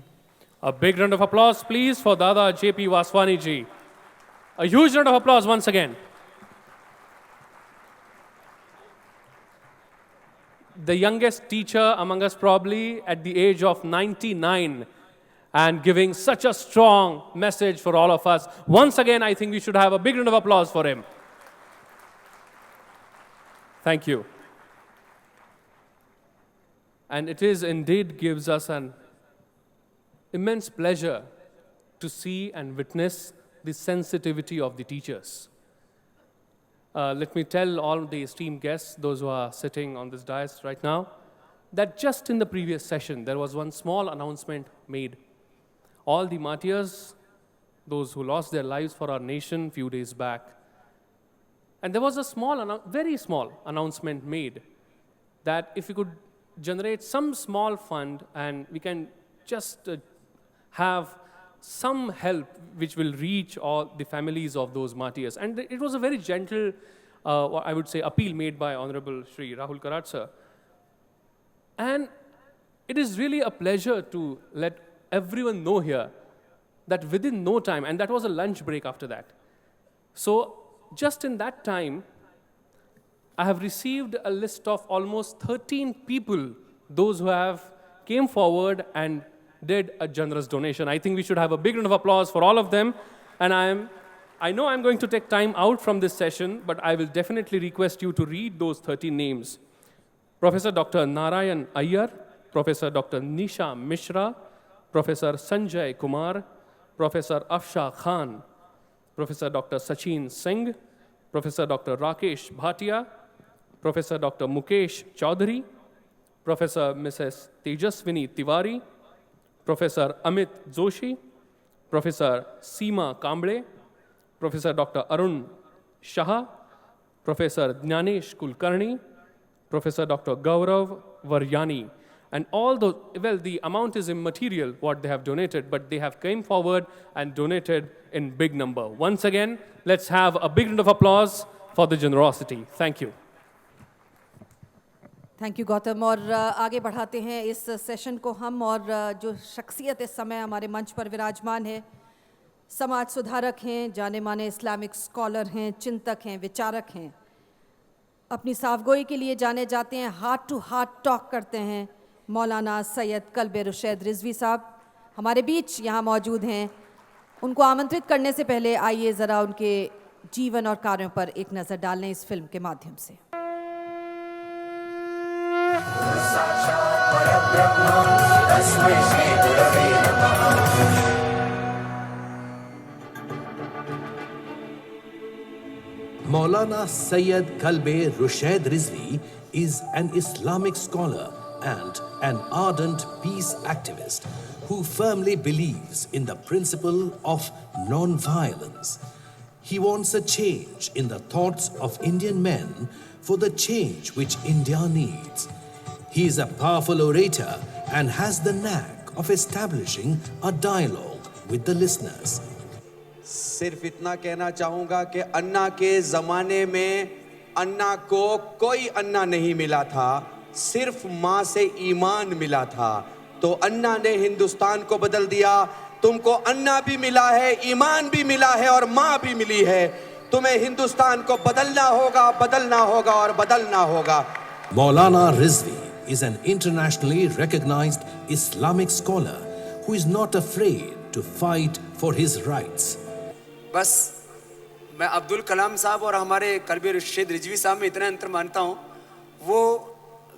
A big round of applause, please, for Dada J.P. Vaswani ji. A huge round of applause once again. The youngest teacher among us, probably at the age of 99, and giving such a strong message for all of us. Once again, I think we should have a big round of applause for him. Thank you. And it is indeed gives us an immense pleasure to see and witness the sensitivity of the teachers. Let me tell all the esteemed guests, those who are sitting on this dais right now, that just in the previous session, there was one small announcement made. All the martyrs, those who lost their lives for our nation a few days back, and there was a very small announcement made that if we could generate some small fund and we can just have some help which will reach all the families of those martyrs. And it was a very gentle, I would say, appeal made by Honorable Shri Rahul Karat sir. And it is really a pleasure to let everyone know here that within no time, and that was a lunch break after that. So just in that time, I have received a list of almost 13 people, those who have came forward and did a generous donation. I think we should have a big round of applause for all of them. And I know I'm going to take time out from this session, but I will definitely request you to read those 13 names. Professor Dr. Narayan Iyer, Professor Dr. Nisha Mishra, Professor Sanjay Kumar, Professor Afsha Khan, Professor Dr. Sachin Singh, Professor Dr. Rakesh Bhatia, Professor Dr. Mukesh Chaudhary, Professor Mrs. Tejaswini Tiwari, Professor Amit Joshi, Professor Seema Kamble, Professor Dr. Arun Shah, Professor Jnanesh Kulkarni, Professor Dr. Gaurav Varyani. And all those, well, the amount is immaterial what they have donated, but they have came forward and donated in big number. Once again, let's have a big round of applause for the generosity. Thank you. Thank you Gautam. और आगे बढ़ाते हैं इस session को हम, और जो शख्सियत इस समय हमारे मंच पर विराजमान है, समाज सुधारक हैं, जाने माने इस्लामिक स्कॉलर हैं, चिंतक हैं, विचारक हैं, अपनी साफगोई के लिए जाने जाते हैं, हार्ट टू हार्ट टॉक करते हैं। मौलाना सैयद कल्बे रुशैद रिजवी साहब हमारे बीच यहाँ मौजूद हैं। उनको आमंत्रित करने से पहले आइए ज़रा उनके जीवन और कार्यों पर एक नज़र डाल लें इस फिल्म के माध्यम से। Maulana Sayyid Kalbe Rushaid Rizvi is an Islamic scholar and an ardent peace activist who firmly believes in the principle of non-violence. He wants a change in the thoughts of Indian men for the change which India needs. He is a powerful orator and has the knack of establishing a dialogue with the listeners. सिर्फ इतना कहना चाहूँगा कि अन्ना के ज़माने में अन्ना को कोई अन्ना नहीं मिला था, सिर्फ माँ से ईमान मिला था। तो अन्ना ने हिंदुस्तान को बदल दिया। तुमको अन्ना भी मिला है, ईमान भी मिला है और माँ भी मिली है। तुम्हें हिंदुस्तान को बदलना होगा, बदलना होगा और बदलना होगा। Maulana Rizvi is an internationally recognized Islamic scholar who is not afraid to fight for his rights. बस मैं अब्दुल कलाम साहब और हमारे कल्बे रुशैद रिजवी साहब में इतना अंतर मानता हूँ, वो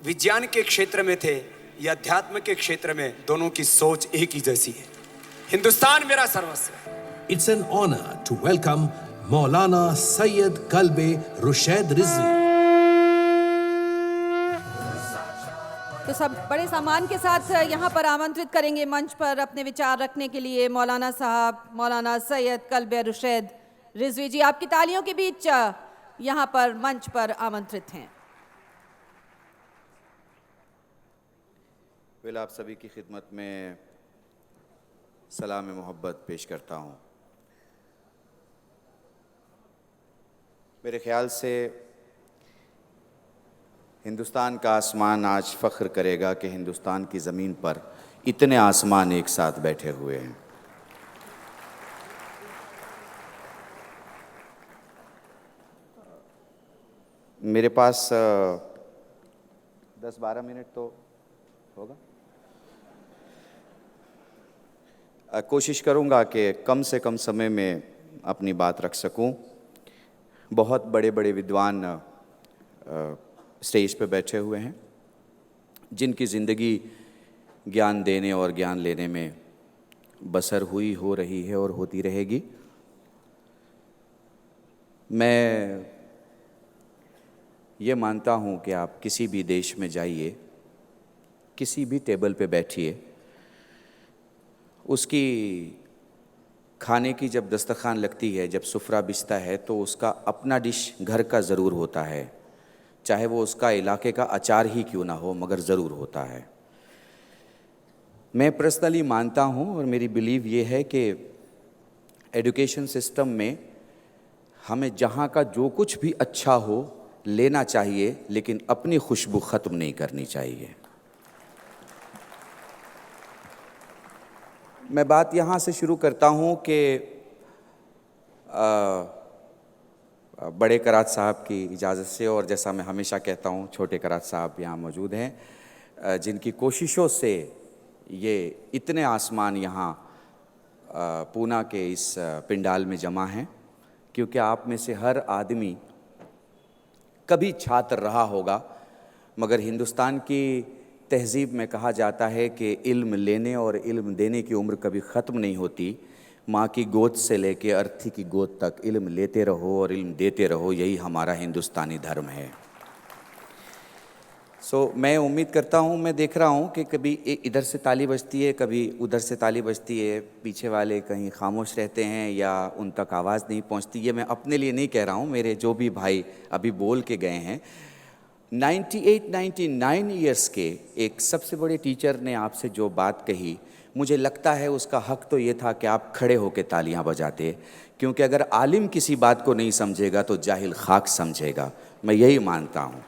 विज्ञान के क्षेत्र में थे या अध्यात्म के क्षेत्र में, दोनों की सोच एक ही जैसी है। हिंदुस्तान मेरा सर्वस्व है। It's an honor to welcome Maulana Sayyid Kalbe Rushaid Rizvi. तो सब बड़े सम्मान के साथ यहाँ पर आमंत्रित करेंगे मंच पर अपने विचार रखने के लिए मौलाना साहब, मौलाना सैयद कल्बे रुशैद रिजवी जी। आपकी तालियों के बीच यहाँ पर मंच पर आमंत्रित हैं। वेल, आप सभी की खिदमत में सलाम मोहब्बत पेश करता हूँ। मेरे ख्याल से हिंदुस्तान का आसमान आज फ़ख्र करेगा कि हिंदुस्तान की ज़मीन पर इतने आसमान एक साथ बैठे हुए हैं। मेरे पास 10-12 मिनट तो होगा। कोशिश करूँगा कि कम से कम समय में अपनी बात रख सकूँ। बहुत बड़े बड़े विद्वान स्टेज पे बैठे हुए हैं, जिनकी ज़िंदगी ज्ञान देने और ज्ञान लेने में बसर हुई, हो रही है और होती रहेगी। मैं ये मानता हूँ कि आप किसी भी देश में जाइए, किसी भी टेबल पे बैठिए, उसकी खाने की जब दस्तरखान लगती है, जब सुफ्रा बिछता है, तो उसका अपना डिश घर का ज़रूर होता है, चाहे वो उसका इलाके का अचार ही क्यों ना हो, मगर ज़रूर होता है। मैं पर्सनली मानता हूँ और मेरी बिलीव ये है कि एजुकेशन सिस्टम में हमें जहाँ का जो कुछ भी अच्छा हो लेना चाहिए, लेकिन अपनी खुशबू ख़त्म नहीं करनी चाहिए। मैं बात यहाँ से शुरू करता हूँ कि बड़े करात साहब की इजाज़त से, और जैसा मैं हमेशा कहता हूँ छोटे करात साहब यहाँ मौजूद हैं, जिनकी कोशिशों से ये इतने आसमान यहाँ पूना के इस पिंडाल में जमा हैं, क्योंकि आप में से हर आदमी कभी छात्र रहा होगा, मगर हिंदुस्तान की तहज़ीब में कहा जाता है कि इल्म लेने और इल्म देने की उम्र कभी ख़त्म नहीं होती। माँ की गोद से लेके अर्थी की गोद तक इल्म लेते रहो और इल्म देते रहो, यही हमारा हिंदुस्तानी धर्म है। मैं उम्मीद करता हूँ, मैं देख रहा हूँ कि कभी इधर से ताली बजती है, कभी उधर से ताली बजती है, पीछे वाले कहीं खामोश रहते हैं या उन तक आवाज़ नहीं पहुँचती। ये मैं अपने लिए नहीं कह रहा हूँ, मेरे जो भी भाई अभी बोल के गए हैं। 98-99 ईयर्स के एक सबसे बड़े टीचर ने आपसे जो बात कही, मुझे लगता है उसका हक तो ये था कि आप खड़े होकर तालियां बजाते, क्योंकि अगर आलिम किसी बात को नहीं समझेगा तो जाहिल खाक समझेगा। मैं यही मानता हूँ।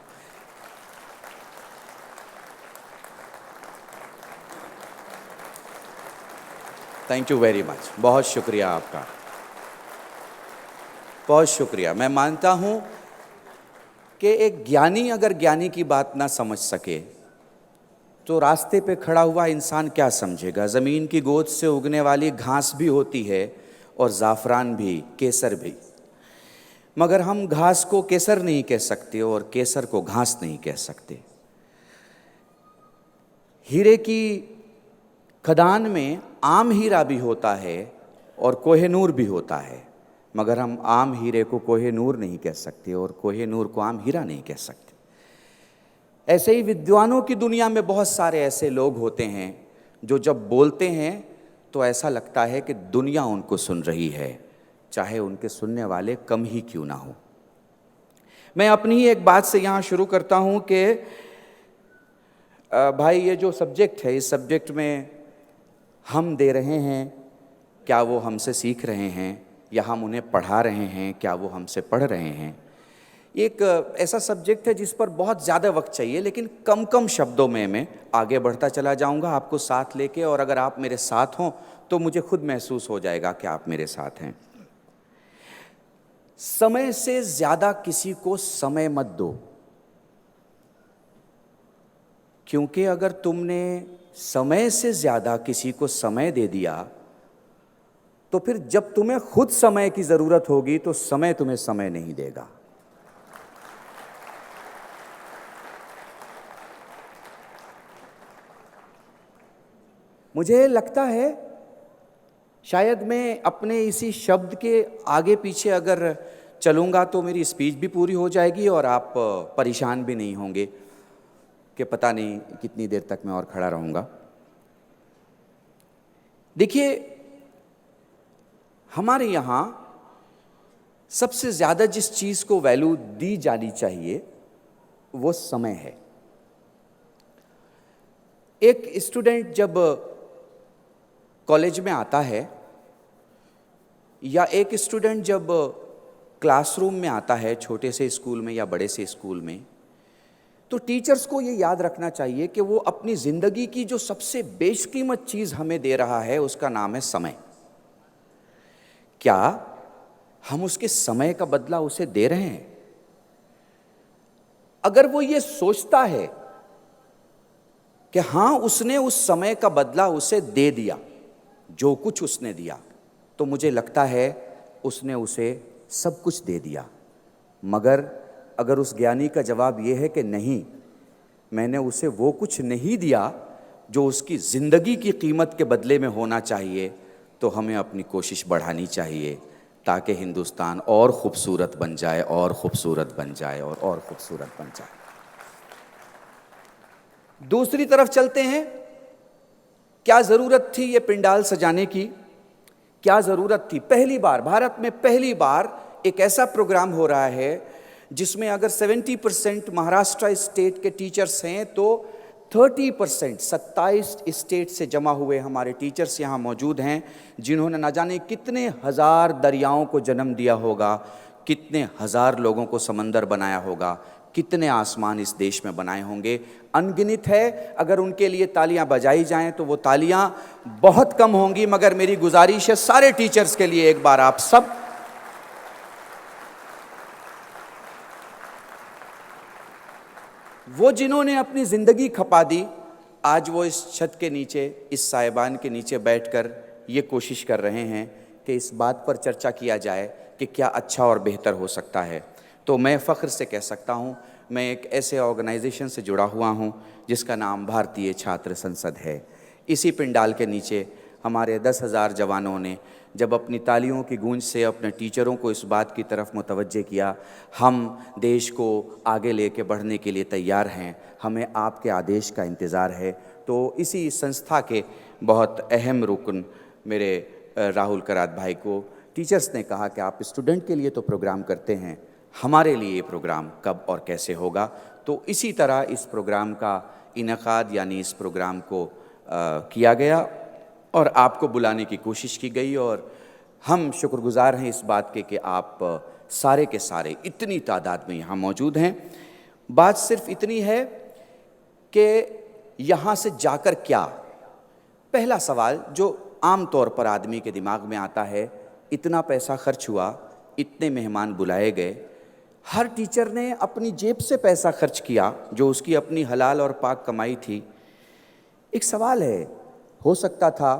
थैंक यू वेरी मच, बहुत शुक्रिया आपका, बहुत शुक्रिया। मैं मानता हूँ कि एक ज्ञानी अगर ज्ञानी की बात ना समझ सके तो रास्ते पे खड़ा हुआ इंसान क्या समझेगा। ज़मीन की गोद से उगने वाली घास भी होती है और ज़ाफ़रान भी, केसर भी, मगर हम घास को केसर नहीं कह सकते और केसर को घास नहीं कह सकते। हीरे की खदान में आम हीरा भी होता है और कोहिनूर भी होता है, मगर हम आम हीरे को कोहिनूर नहीं कह सकते और कोहिनूर को आम हीरा नहीं कह सकते। ऐसे ही विद्वानों की दुनिया में बहुत सारे ऐसे लोग होते हैं जो जब बोलते हैं तो ऐसा लगता है कि दुनिया उनको सुन रही है, चाहे उनके सुनने वाले कम ही क्यों ना हो। मैं अपनी ही एक बात से यहाँ शुरू करता हूँ कि भाई ये जो सब्जेक्ट है, इस सब्जेक्ट में हम दे रहे हैं, क्या वो हमसे सीख रहे हैं, या हम उन्हें पढ़ा रहे हैं, क्या वो हमसे पढ़ रहे हैं। एक ऐसा सब्जेक्ट है जिस पर बहुत ज़्यादा वक्त चाहिए, लेकिन कम कम शब्दों में मैं आगे बढ़ता चला जाऊंगा आपको साथ लेके, और अगर आप मेरे साथ हों तो मुझे खुद महसूस हो जाएगा कि आप मेरे साथ हैं। समय से ज़्यादा किसी को समय मत दो, क्योंकि अगर तुमने समय से ज़्यादा किसी को समय दे दिया तो फिर जब तुम्हें खुद समय की ज़रूरत होगी तो समय तुम्हें समय नहीं देगा। मुझे लगता है शायद मैं अपने इसी शब्द के आगे पीछे अगर चलूँगा तो मेरी स्पीच भी पूरी हो जाएगी और आप परेशान भी नहीं होंगे कि पता नहीं कितनी देर तक मैं और खड़ा रहूँगा। देखिए, हमारे यहाँ सबसे ज़्यादा जिस चीज़ को वैल्यू दी जानी चाहिए वो समय है। एक स्टूडेंट जब कॉलेज में आता है या एक स्टूडेंट जब क्लासरूम में आता है, छोटे से स्कूल में या बड़े से स्कूल में, तो टीचर्स को ये याद रखना चाहिए कि वो अपनी ज़िंदगी की जो सबसे बेशकीमत चीज़ हमें दे रहा है उसका नाम है समय। क्या हम उसके समय का बदला उसे दे रहे हैं? अगर वो ये सोचता है कि हाँ उसने उस समय का बदला उसे दे दिया, जो कुछ उसने दिया, तो मुझे लगता है उसने उसे सब कुछ दे दिया। मगर अगर उस ज्ञानी का जवाब ये है कि नहीं, मैंने उसे वो कुछ नहीं दिया जो उसकी ज़िंदगी की कीमत के बदले में होना चाहिए, तो हमें अपनी कोशिश बढ़ानी चाहिए ताकि हिंदुस्तान और ख़ूबसूरत बन जाए और ख़ूबसूरत बन जाए और ख़ूबसूरत बन जाए। दूसरी तरफ चलते हैं। क्या ज़रूरत थी ये पिंडाल सजाने की? क्या ज़रूरत थी? पहली बार भारत में पहली बार एक ऐसा प्रोग्राम हो रहा है जिसमें अगर 70% महाराष्ट्र स्टेट के टीचर्स हैं तो 30% 27 स्टेट से जमा हुए हमारे टीचर्स यहाँ मौजूद हैं, जिन्होंने न जाने कितने हज़ार दरियाओं को जन्म दिया होगा, कितने हज़ार लोगों को समंदर बनाया होगा, कितने आसमान इस देश में बनाए होंगे, अनगिनत है। अगर उनके लिए तालियां बजाई जाएं तो वो तालियां बहुत कम होंगी, मगर मेरी गुजारिश है सारे टीचर्स के लिए एक बार आप सब वो जिन्होंने अपनी जिंदगी खपा दी, आज वो इस छत के नीचे, इस साहिबान के नीचे बैठकर ये कोशिश कर रहे हैं कि इस बात पर चर्चा किया जाए कि क्या अच्छा और बेहतर हो सकता है। तो मैं फ़ख्र से कह सकता हूँ, मैं एक ऐसे ऑर्गेनाइजेशन से जुड़ा हुआ हूँ जिसका नाम भारतीय छात्र संसद है। इसी पिंडाल के नीचे हमारे 10,000 जवानों ने जब अपनी तालियों की गूंज से अपने टीचरों को इस बात की तरफ मुतवज्जे किया, हम देश को आगे लेके बढ़ने के लिए तैयार हैं, हमें आपके आदेश का इंतज़ार है। तो इसी संस्था के बहुत अहम रुकन मेरे राहुल करात भाई को टीचर्स ने कहा कि आप स्टूडेंट के लिए तो प्रोग्राम करते हैं, हमारे लिए ये प्रोग्राम कब और कैसे होगा। तो इसी तरह इस प्रोग्राम का इनेकाद यानी इस प्रोग्राम को किया गया और आपको बुलाने की कोशिश की गई, और हम शुक्रगुजार हैं इस बात के कि आप सारे के सारे इतनी तादाद में यहाँ मौजूद हैं। बात सिर्फ इतनी है कि यहाँ से जाकर क्या, पहला सवाल जो आम तौर पर आदमी के दिमाग में आता है, इतना पैसा खर्च हुआ, इतने मेहमान बुलाए गए, हर टीचर ने अपनी जेब से पैसा खर्च किया जो उसकी अपनी हलाल और पाक कमाई थी। एक सवाल है, हो सकता था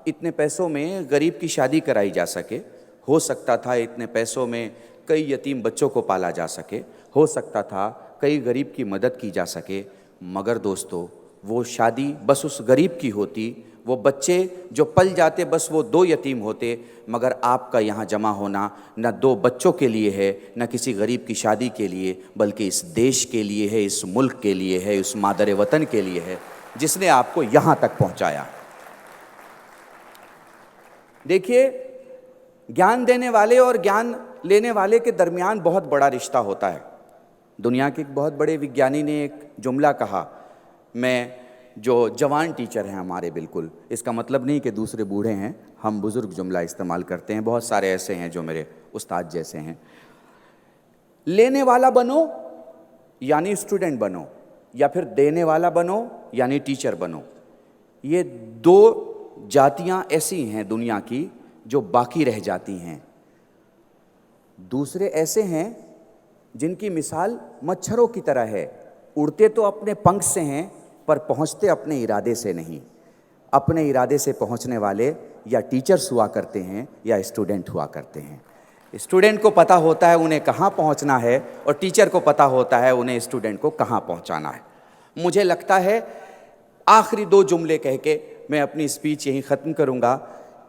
इतने पैसों में गरीब की शादी कराई जा सके, हो सकता था इतने पैसों में कई यतीम बच्चों को पाला जा सके, हो सकता था कई गरीब की मदद की जा सके, मगर दोस्तों वो शादी बस उस गरीब की होती, वो बच्चे जो पल जाते बस वो 2 यतीम होते, मगर आपका यहाँ जमा होना न 2 बच्चों के लिए है, न किसी गरीब की शादी के लिए, बल्कि इस देश के लिए है, इस मुल्क के लिए है, इस मादर वतन के लिए है जिसने आपको यहाँ तक पहुँचाया। देखिए, ज्ञान देने वाले और ज्ञान लेने वाले के दरमियान बहुत बड़ा रिश्ता होता है। दुनिया के एक बहुत बड़े विज्ञानी ने एक जुमला कहा, मैं जो जवान टीचर हैं हमारे, बिल्कुल इसका मतलब नहीं कि दूसरे बूढ़े हैं, हम बुज़ुर्ग जुमला इस्तेमाल करते हैं, बहुत सारे ऐसे हैं जो मेरे उस्ताद जैसे हैं। लेने वाला बनो यानी स्टूडेंट बनो, या फिर देने वाला बनो यानी टीचर बनो। ये 2 जातियां ऐसी हैं दुनिया की जो बाकी रह जाती हैं। दूसरे ऐसे हैं जिनकी मिसाल मच्छरों की तरह है, उड़ते तो अपने पंख से हैं पर पहुंचते अपने इरादे से नहीं। अपने इरादे से पहुंचने वाले या टीचर्स हुआ करते हैं या स्टूडेंट हुआ करते हैं। स्टूडेंट को पता होता है उन्हें कहाँ पहुंचना है, और टीचर को पता होता है उन्हें स्टूडेंट को कहाँ पहुंचाना है। मुझे लगता है आखिरी 2 जुमले कह के मैं अपनी स्पीच यहीं ख़त्म करूँगा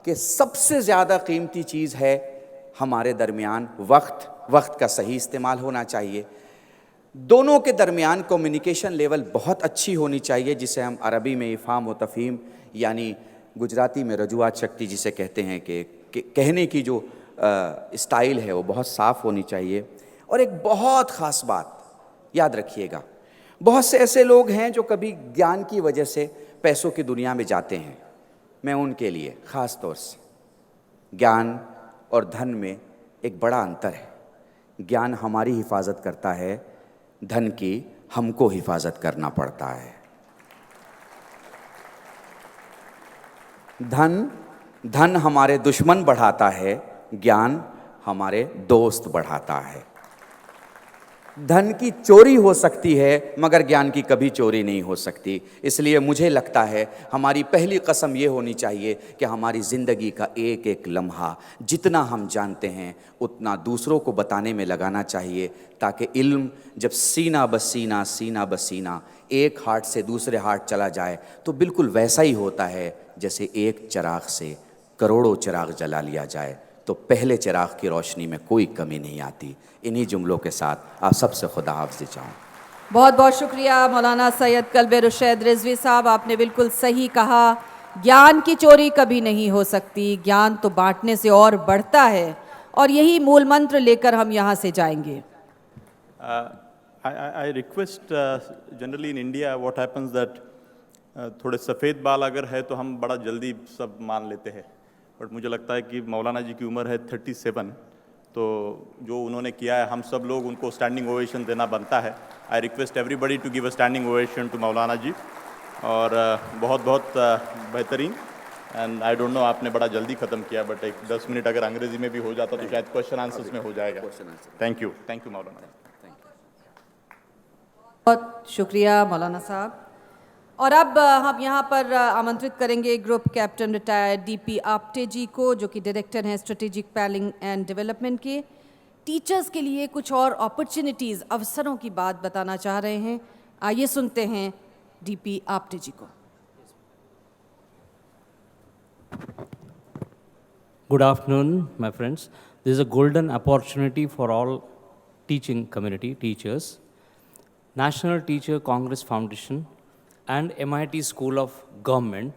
कि सबसे ज़्यादा कीमती चीज़ है हमारे दरमियान वक्त का सही इस्तेमाल होना चाहिए। दोनों के दरमियान कम्युनिकेशन लेवल बहुत अच्छी होनी चाहिए, जिसे हम अरबी में इफ़ाम व तफ़हीम यानी गुजराती में रजूआत शक्ति जिसे कहते हैं कि कहने की जो स्टाइल है वो बहुत साफ़ होनी चाहिए। और एक बहुत ख़ास बात याद रखिएगा, बहुत से ऐसे लोग हैं जो कभी ज्ञान की वजह से पैसों की दुनिया में जाते हैं। मैं उनके लिए ख़ास तौर से, ज्ञान और धन में एक बड़ा अंतर है। ज्ञान हमारी हिफाजत करता है, धन की हमको हिफाजत करना पड़ता है। धन हमारे दुश्मन बढ़ाता है, ज्ञान हमारे दोस्त बढ़ाता है। धन की चोरी हो सकती है मगर ज्ञान की कभी चोरी नहीं हो सकती। इसलिए मुझे लगता है हमारी पहली कसम ये होनी चाहिए कि हमारी ज़िंदगी का एक एक लम्हा जितना हम जानते हैं उतना दूसरों को बताने में लगाना चाहिए, ताकि इल्म जब सीना बसीना सीना बसीना एक हार्ट से दूसरे हार्ट चला जाए तो बिल्कुल वैसा ही होता है जैसे एक चिराग से करोड़ों चिराग जला लिया जाए तो पहले चिराग की रोशनी में कोई कमी नहीं आती। इन्हीं जुमलों के साथ आप सबसे खुदा हाफ़िज़ चाहूँ। बहुत बहुत शुक्रिया मौलाना सैयद कल्बे रुशैद रिजवी साहब, आपने बिल्कुल सही कहा, ज्ञान की चोरी कभी नहीं हो सकती, ज्ञान तो बांटने से और बढ़ता है, और यही मूल मंत्र लेकर हम यहाँ से जाएंगे। I request generally in India what happens that थोड़े सफ़ेद बाल अगर है तो हम बड़ा जल्दी सब मान लेते हैं, बट मुझे लगता है कि मौलाना जी की उम्र है 37, तो जो उन्होंने किया है हम सब लोग उनको स्टैंडिंग ओवेशन देना बनता है। I request everybody to give a standing ovation to Maulana ji. और बहुत बहुत बेहतरीन एंड आई डोंट नो आपने बड़ा जल्दी ख़त्म किया बट एक 10 मिनट अगर अंग्रेजी में भी हो जाता तो शायद क्वेश्चन आंसर्स में हो जाएगा थैंक यू मौलाना बहुत शुक्रिया मौलाना साहब और अब हम यहाँ पर आमंत्रित करेंगे group captain retired DP Apte ji को जो कि डायरेक्टर हैं स्ट्रेटेजिक प्लानिंग एंड डेवलपमेंट के टीचर्स के लिए कुछ और अपॉर्चुनिटीज़ अवसरों की बात बताना चाह रहे हैं आइए सुनते हैं डीपी आप्टे जी को Good afternoon, my friends. This is a golden opportunity for all teaching community, teachers. National Teacher Congress Foundation and MIT School of Government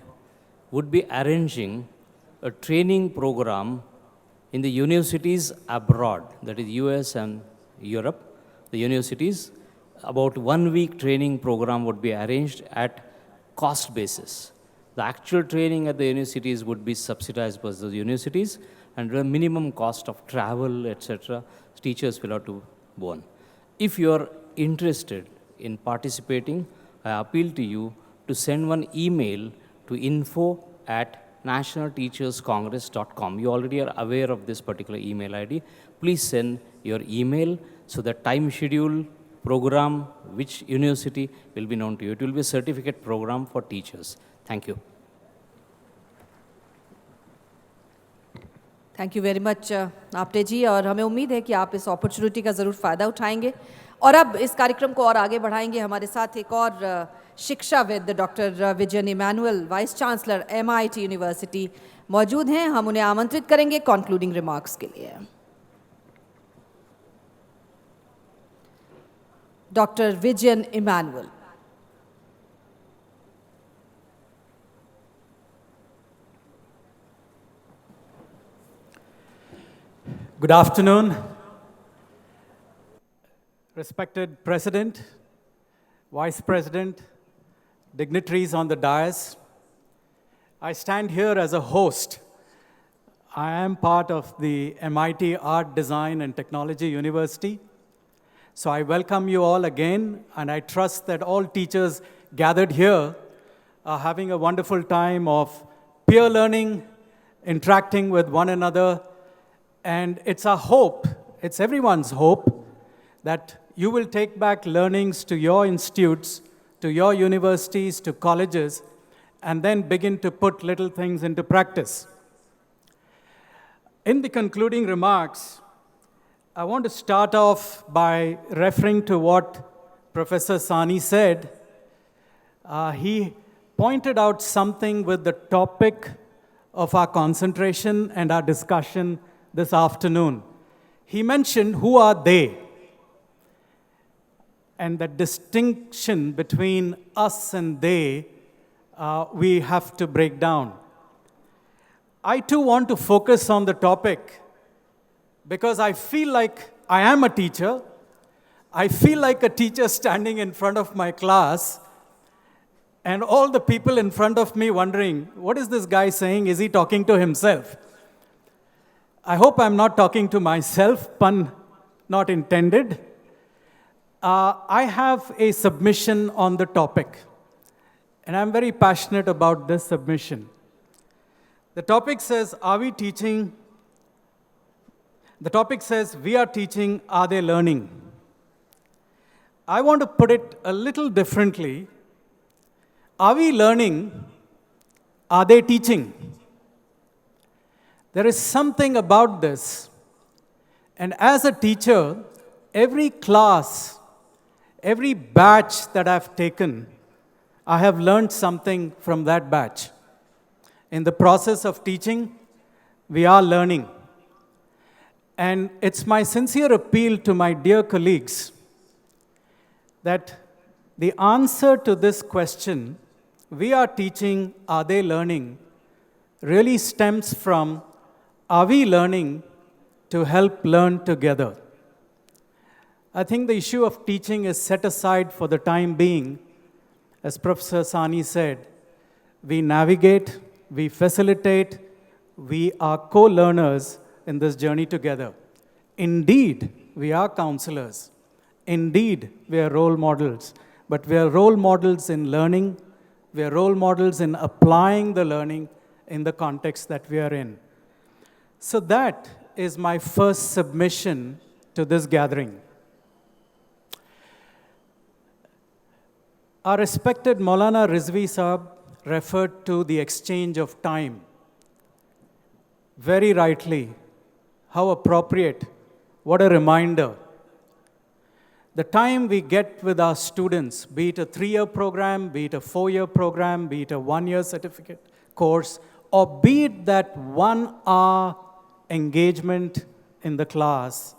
would be arranging a training program in the universities abroad, that is US and Europe, the universities. About 1 week training program would be arranged at cost basis. The actual training at the universities would be subsidized by the universities and the minimum cost of travel, etc. teachers will have to bear. If you are interested in participating, I appeal to you to send one email to info@nationalteacherscongress.com. You already are aware of this particular email ID. Please send your email so the time schedule, program, which university will be known to you. It will be a certificate program for teachers. Thank you. Thank you very much Apte ji और हमें उम्मीद है कि आप इस opportunity का ज़रूर फ़ायदा उठाएंगे और अब इस कार्यक्रम को और आगे बढ़ाएंगे हमारे साथ एक और शिक्षाविद doctor Vijayan Emmanuel vice chancellor MIT university मौजूद हैं हम उन्हें आमंत्रित करेंगे कॉन्क्लूडिंग रिमार्क्स के लिए doctor Vijayan Emmanuel Good afternoon, respected President, Vice President, dignitaries on the dais. I stand here as a host. I am part of the MIT Art, Design and Technology University. So I welcome you all again, and I trust that all teachers gathered here are having a wonderful time of peer learning, interacting with one another. And it's our hope, it's everyone's hope, that you will take back learnings to your institutes, to your universities, to colleges, and then begin to put little things into practice. In the concluding remarks, I want to start off by referring to what Professor Sani said. He pointed out something with the topic of our concentration and our discussion this afternoon. He mentioned who are they and the distinction between us and they we have to break down. I too want to focus on the topic because I feel like I am a teacher. I feel like a teacher standing in front of my class and all the people in front of me wondering, what is this guy saying? Is he talking to himself? I hope I'm not talking to myself, pun not intended. I have a submission on the topic, and I'm very passionate about this submission. The topic says, the topic says, we are teaching, are they learning? I want to put it a little differently. Are we learning? Are they teaching? There is something about this. And as a teacher, every class, every batch that I've taken, I have learned something from that batch. In the process of teaching, we are learning. And it's my sincere appeal to my dear colleagues that the answer to this question, we are teaching, are they learning, really stems from, are we learning to help learn together? I think the issue of teaching is set aside for the time being. As Professor Sani said, we navigate, we facilitate, we are co-learners in this journey together. Indeed, we are counselors. Indeed, we are role models, but we are role models in learning, we are role models in applying the learning in the context that we are in. So that is my first submission to this gathering. Our respected Maulana Rizvi Saab referred to the exchange of time. Very rightly. How appropriate. What a reminder. The time we get with our students, be it a 3-year program, be it a 4-year program, be it a 1-year certificate course, or be it that 1-hour engagement in the class,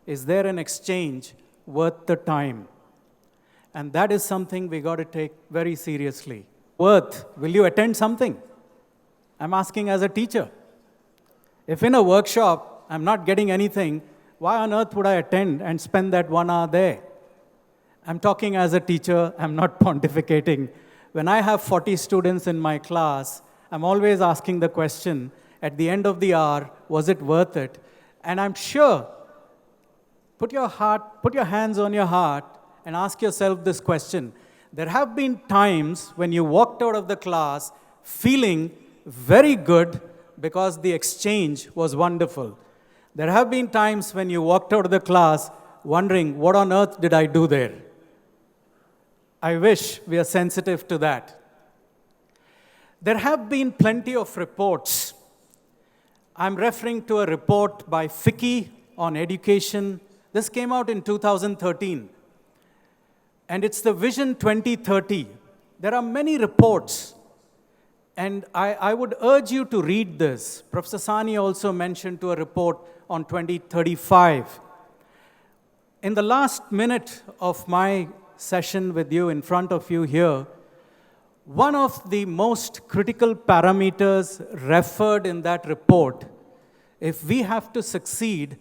is there an exchange worth the time? And that is something we got to take very seriously. Worth, will you attend something? I'm asking as a teacher. If in a workshop I'm not getting anything, why on earth would I attend and spend that 1 hour there? I'm talking as a teacher, I'm not pontificating. When I have 40 students in my class, I'm always asking the question, at the end of the hour, was it worth it? And I'm sure, put your hands on your heart and ask yourself this question. There have been times when you walked out of the class feeling very good because the exchange was wonderful. There have been times when you walked out of the class wondering, what on earth did I do there? I wish we are sensitive to that. There have been plenty of reports. I'm referring to a report by FICCI on education. This came out in 2013. And it's the Vision 2030. There are many reports. And I would urge you to read this. Professor Sani also mentioned to a report on 2035. In the last minute of my session with you in front of you here, one of the most critical parameters referred in that report, if we have to succeed,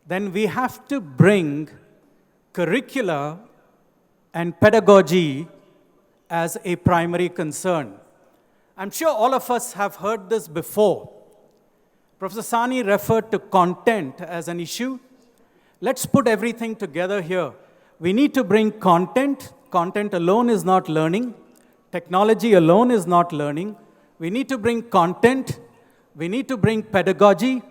then we have to bring curricula and pedagogy as a primary concern. I'm sure all of us have heard this before. Professor Sani referred to content as an issue. Let's put everything together here. We need to bring content. Content alone is not learning. Technology alone is not learning. We need to bring content. We need to bring pedagogy.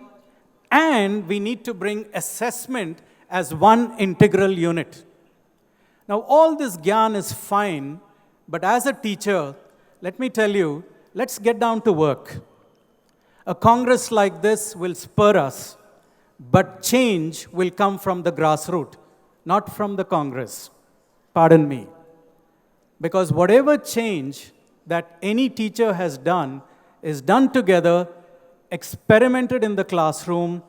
And we need to bring assessment as one integral unit. Now, all this gyan is fine, but as a teacher, let me tell you, let's get down to work. A congress like this will spur us, but change will come from the grassroots, not from the congress. Pardon me. Because whatever change that any teacher has done is done together, experimented in the classroom,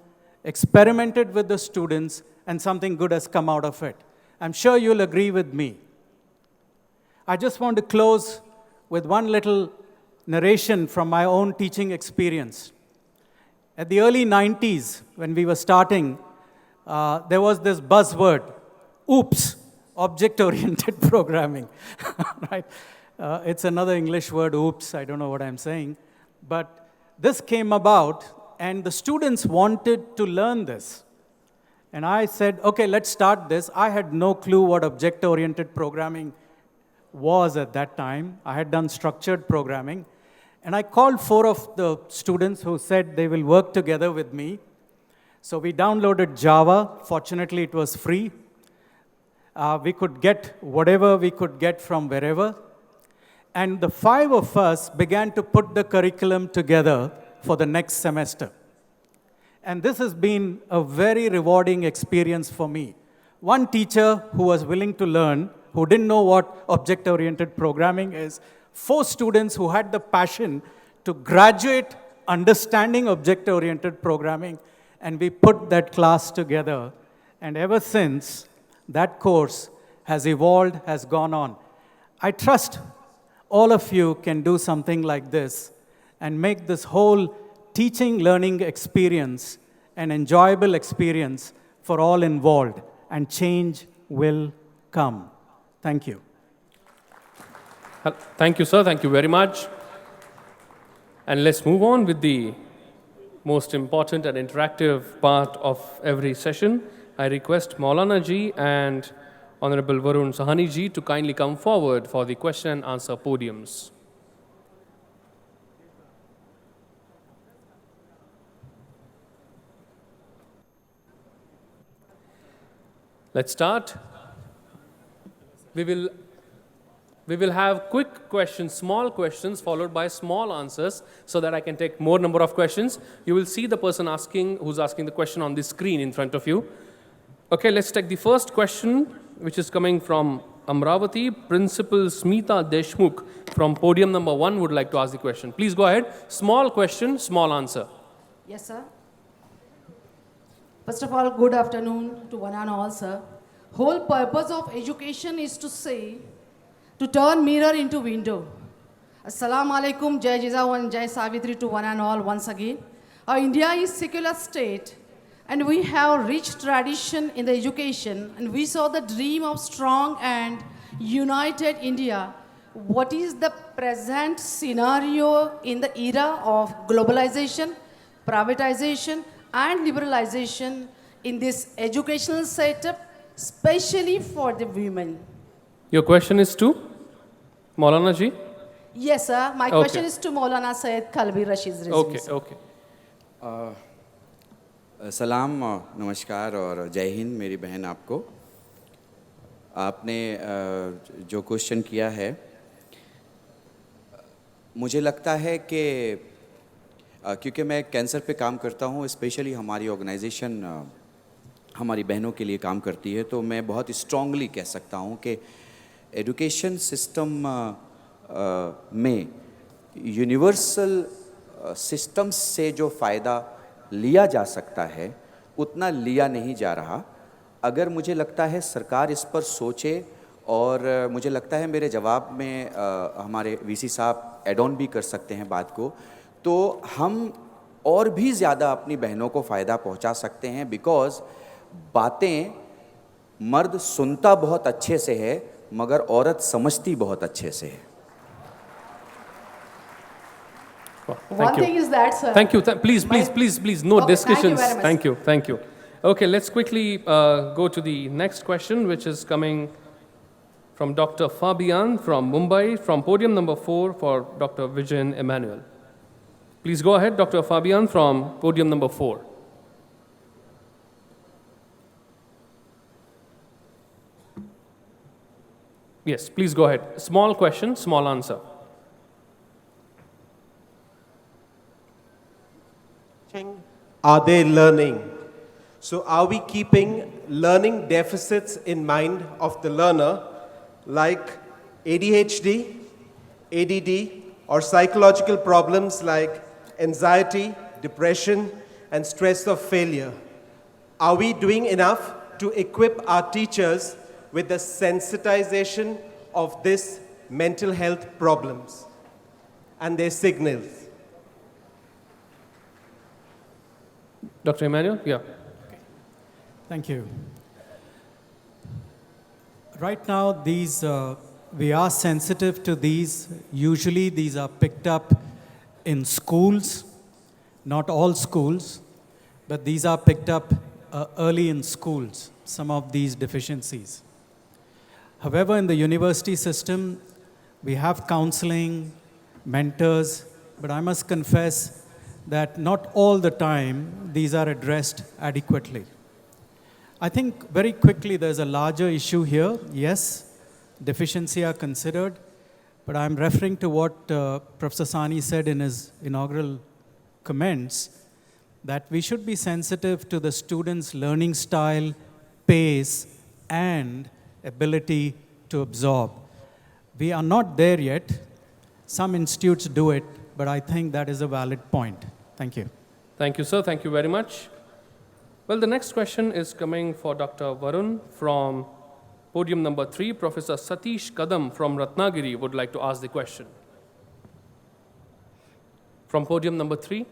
experimented with the students, and something good has come out of it. I'm sure you'll agree with me. I just want to close with one little narration from my own teaching experience. At the early 90s, when we were starting, there was this buzzword, OOPS, object-oriented programming. Right? It's another English word, oops, I don't know what I'm saying. But this came about, and the students wanted to learn this. And I said, okay, let's start this. I had no clue what object-oriented programming was at that time. I had done structured programming. And I called 4 of the students who said they will work together with me. So we downloaded Java. Fortunately, it was free. We could get whatever we could get from wherever. And the 5 of us began to put the curriculum together for the next semester. And this has been a very rewarding experience for me. One teacher who was willing to learn, who didn't know what object-oriented programming is, 4 students who had the passion to graduate understanding object-oriented programming, and we put that class together. And ever since, that course has evolved, has gone on. I trust all of you can do something like this and make this whole teaching, learning experience an enjoyable experience for all involved, and change will come. Thank you. Thank you, sir. Thank you very much. And let's move on with the most important and interactive part of every session, I request Maulana ji and Honorable Varun Sahani ji to kindly come forward for the question and answer podiums. Let's start. We will have quick questions, small questions, followed by small answers, so that I can take more number of questions. You will see the person who's asking the question on the screen in front of you. Okay, let's take the first question, which is coming from Amravati. Principal Smita Deshmukh from podium number 1 would like to ask the question. Please go ahead. Small question, small answer. Yes, sir. First of all, good afternoon to one and all, sir. Whole purpose of education is to turn mirror into window. Assalamu alaikum, Jai Jizawan, Jai Savitri to one and all once again. India is secular state, and we have rich tradition in the education, and we saw the dream of strong and united India. What is the present scenario in the era of globalization, privatization, and liberalization in this educational setup, especially for the women? Your question is to Maulana ji? Yes, sir. My question is to Maulana Syed Kalbi Rashid Rizvi. Okay, okay. सलाम, नमस्कार और जय हिंद मेरी बहन आपको। आपने जो question किया है, मुझे लगता है कि क्योंकि मैं कैंसर पे काम करता हूँ, स्पेशली हमारी ऑर्गेनाइजेशन हमारी बहनों के लिए काम करती है, तो मैं बहुत स्ट्रांगली कह सकता हूँ कि एजुकेशन सिस्टम में यूनिवर्सल सिस्टम से जो फ़ायदा लिया जा सकता है उतना लिया नहीं जा रहा। अगर मुझे लगता है सरकार इस पर सोचे, और मुझे लगता है मेरे जवाब में हमारे वीसी साहब ऐड ऑन भी कर सकते हैं बात को, तो हम और भी ज़्यादा अपनी बहनों को फ़ायदा पहुंचा सकते हैं। बिकॉज़ बातें मर्द सुनता बहुत अच्छे से है, मगर औरत समझती बहुत अच्छे से है। One thing is that, sir. Thank you. Please, no discussions. Thank you very much. Thank you. Okay, let's quickly go to the next question, which is coming from Dr. Fabian from Mumbai, from podium number 4 for Dr. Vijayan Emmanuel. Please go ahead, Dr. Fabian from podium number 4. Yes, please go ahead. Small question, small answer. Are they learning? So are we keeping learning deficits in mind of the learner, like ADHD, ADD, or psychological problems like anxiety, depression, and stress of failure? Are we doing enough to equip our teachers with the sensitization of these mental health problems and their signals? Dr. Emmanuel, yeah. Okay. Thank you. Right now, we are sensitive to these. Usually, these are picked up in schools, not all schools, but these are picked up early in schools, some of these deficiencies. However, in the university system, we have counseling, mentors, but I must confess that not all the time these are addressed adequately. I think very quickly there's a larger issue here. Yes, deficiency are considered, but I'm referring to what Professor Sani said in his inaugural comments, that we should be sensitive to the students' learning style, pace, and ability to absorb. We are not there yet. Some institutes do it, but I think that is a valid point. Thank you. Thank you, sir. Thank you very much. Well, the next question is coming for Dr. Varun from podium number 3. Professor Satish Kadam from Ratnagiri would like to ask the question. From podium number 3.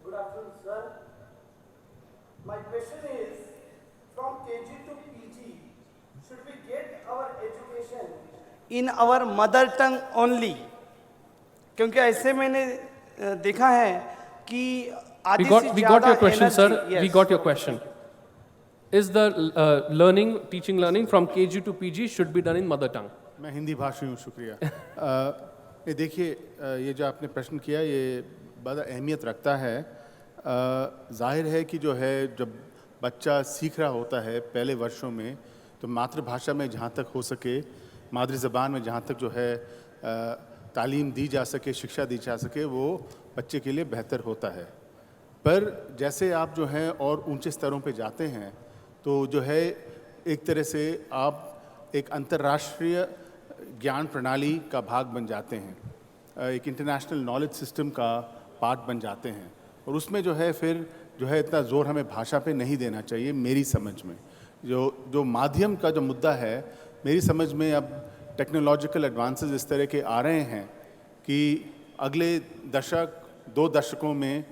Good afternoon, sir. My question is, from KG to PG, should we get our education in our mother tongue only? क्योंकि ऐसे मैंने देखा है कि We got your question, sir. We got your question. is the teaching learning from KG to PG should be done in mother tongue? मैं हिंदी भाषी हूँ, शुक्रिया। ये देखिए, ये जो आपने प्रश्न किया ये बड़ा अहमियत रखता है। जाहिर है कि जो है जब बच्चा सीख रहा होता है पहले वर्षों में, तो मातृभाषा में जहाँ तक हो सके, मादरी ज़बान में जहाँ तक जो है तालीम दी जा सके, शिक्षा दी जा सके, वो बच्चे के लिए बेहतर होता है। पर जैसे आप जो हैं और ऊंचे स्तरों पे जाते हैं, तो जो है एक तरह से आप एक अंतर्राष्ट्रीय ज्ञान प्रणाली का भाग बन जाते हैं, एक इंटरनेशनल नॉलेज सिस्टम का पार्ट बन जाते हैं, और उसमें जो है फिर जो है इतना ज़ोर हमें भाषा पे नहीं देना चाहिए मेरी समझ में। जो माध्यम का जो मुद्दा है, मेरी समझ में अब टेक्नोलॉजिकल एडवांसेस इस तरह के आ रहे हैं कि अगले दशक 2 दशकों में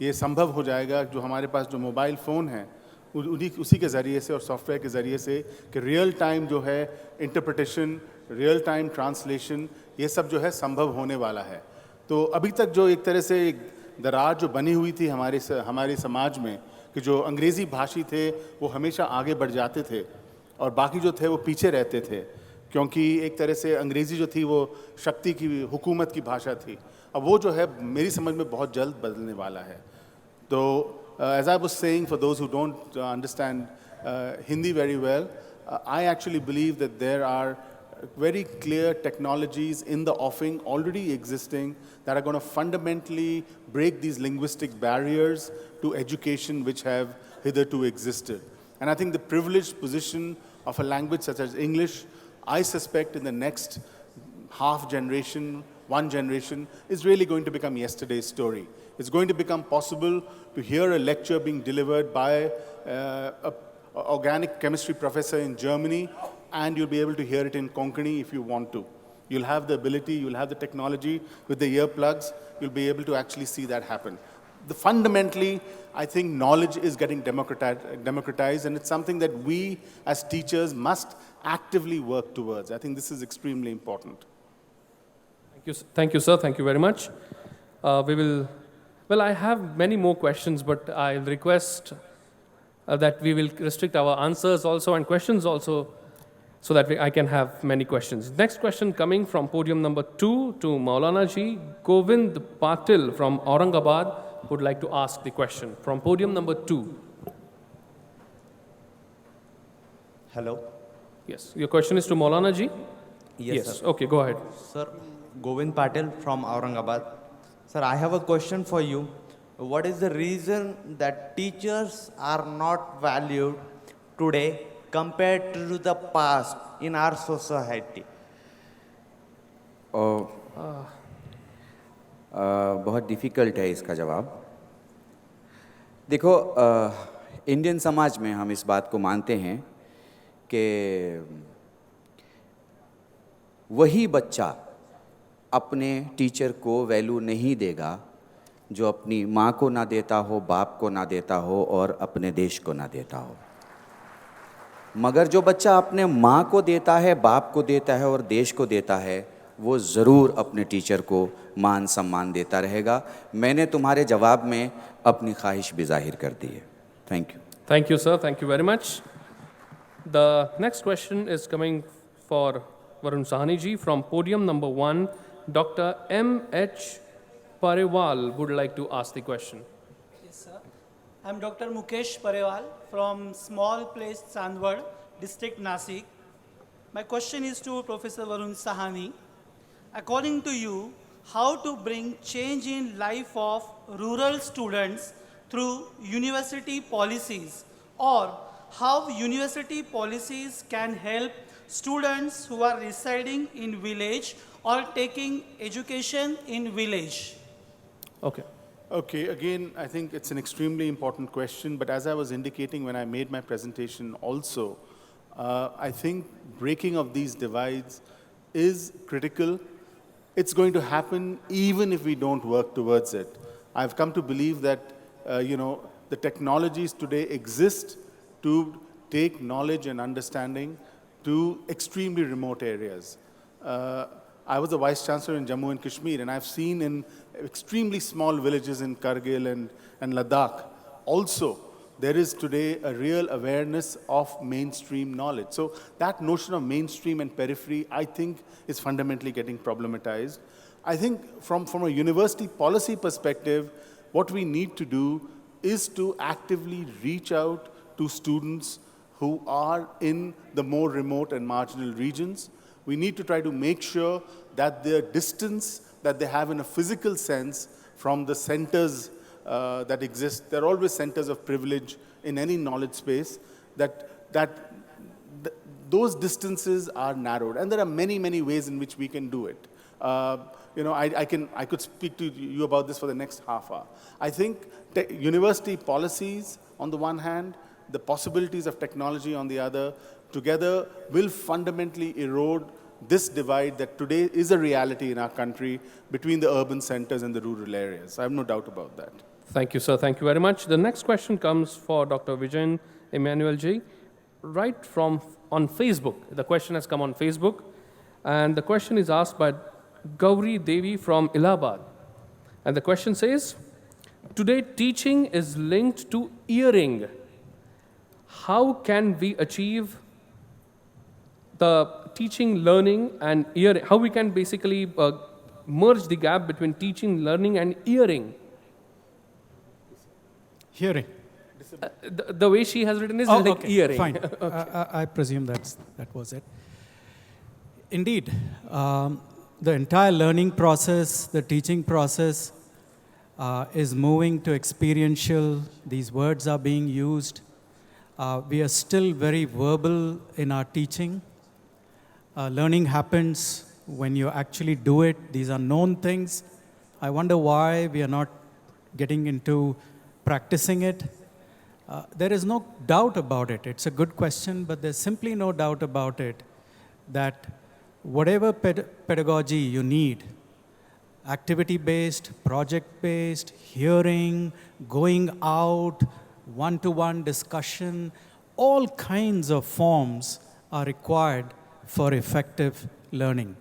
ये संभव हो जाएगा, जो हमारे पास जो मोबाइल फ़ोन हैं उसी के ज़रिए से और सॉफ्टवेयर के ज़रिए से कि रियल टाइम जो है इंटरप्रिटेशन, रियल टाइम ट्रांसलेशन, ये सब जो है संभव होने वाला है। तो अभी तक जो एक तरह से एक दरार जो बनी हुई थी हमारे समाज में, कि जो अंग्रेज़ी भाषी थे वो हमेशा आगे बढ़ जाते थे और बाकी जो थे वो पीछे रहते थे, क्योंकि एक तरह से अंग्रेज़ी जो थी वो शक्ति की, हुकूमत की भाषा थी। अब वो जो है मेरी समझ में बहुत जल्द बदलने वाला है। तो as I was saying, for those who don't understand Hindi very well, I actually believe that there are very clear technologies in the offing already existing that are going to fundamentally break these linguistic barriers to education which have hitherto existed. And I think the privileged position of a language such as English, I suspect in the next half generation, 1 generation, is really going to become yesterday's story. It's going to become possible to hear a lecture being delivered by an organic chemistry professor in Germany, and you'll be able to hear it in Konkani if you want to. You'll have the ability, you'll have the technology with the earplugs, you'll be able to actually see that happen. Fundamentally, I think knowledge is getting democratized, and it's something that we as teachers must actively work towards. I think this is extremely important. Thank you, sir. Thank you very much. I have many more questions, but I'll request that we will restrict our answers also and questions also, so that I can have many questions. Next question coming from podium number 2 to Maulana Ji. Govind Patil from Aurangabad would like to ask the question. From podium number 2. Hello. Yes, your question is to Maulana Ji? Yes, sir. Okay, go ahead. Sir, Govind Patil from Aurangabad. Sir, I have a question for you. What is the reason that teachers are not valued today compared to the past in our society? बहुत difficult है इसका जवाब। देखो, Indian समाज में हम इस बात को मानते हैं कि वही बच्चा अपने टीचर को वैल्यू नहीं देगा जो अपनी माँ को ना देता हो, बाप को ना देता हो और अपने देश को ना देता हो। मगर जो बच्चा अपने माँ को देता है, बाप को देता है और देश को देता है, वो ज़रूर अपने टीचर को मान सम्मान देता रहेगा। मैंने तुम्हारे जवाब में अपनी ख्वाहिश भी जाहिर कर दी है। Thank you. Thank you, sir. Thank you very much. The next question is coming for Varun Sahani ji from podium number 1. Dr. M.H. Parewal would like to ask the question. Yes, sir. I'm Dr. Mukesh Parewal from small place Chandwad, district Nasik. My question is to Professor Varun Sahani. According to you, how to bring change in life of rural students through university policies, or how university policies can help students who are residing in village or taking education in village? Okay, again, I think it's an extremely important question, but as I was indicating when I made my presentation also, I think breaking of these divides is critical. It's going to happen even if we don't work towards it. I've come to believe that, the technologies today exist to take knowledge and understanding to extremely remote areas. I was a vice chancellor in Jammu and Kashmir, and I've seen in extremely small villages in Kargil and Ladakh also there is today a real awareness of mainstream knowledge. So that notion of mainstream and periphery, I think, is fundamentally getting problematized. I think from a university policy perspective, what we need to do is to actively reach out to students who are in the more remote and marginal regions. We need to try to make sure that the distance that they have in a physical sense from the centers that exist, there are always centers of privilege in any knowledge space, those distances are narrowed. And there are many, many ways in which we can do it. I could speak to you about this for the next half hour. I think university policies on the one hand, the possibilities of technology on the other, together will fundamentally erode this divide that today is a reality in our country between the urban centers and the rural areas. I have no doubt about that. Thank you, sir. Thank you very much. The next question comes for Dr. Vijayan Emmanuel Ji, right from on Facebook. The question has come on Facebook, and the question is asked by Gauri Devi from Allahabad. And the question says, today teaching is linked to earring. How can we achieve the teaching, learning, and earring? How we can basically merge the gap between teaching, learning, and earring? Hearing. The way she has written is like okay, earring. Fine. Okay. I presume that was it. Indeed, the entire learning process, the teaching process is moving to experiential. These words are being used. We are still very verbal in our teaching. Learning happens when you actually do it. These are known things. I wonder why we are not getting into practicing it. There is no doubt about it. It's a good question, but there's simply no doubt about it that whatever pedagogy you need, activity-based, project-based, hearing, going out, one-to-one discussion, all kinds of forms are required for effective learning.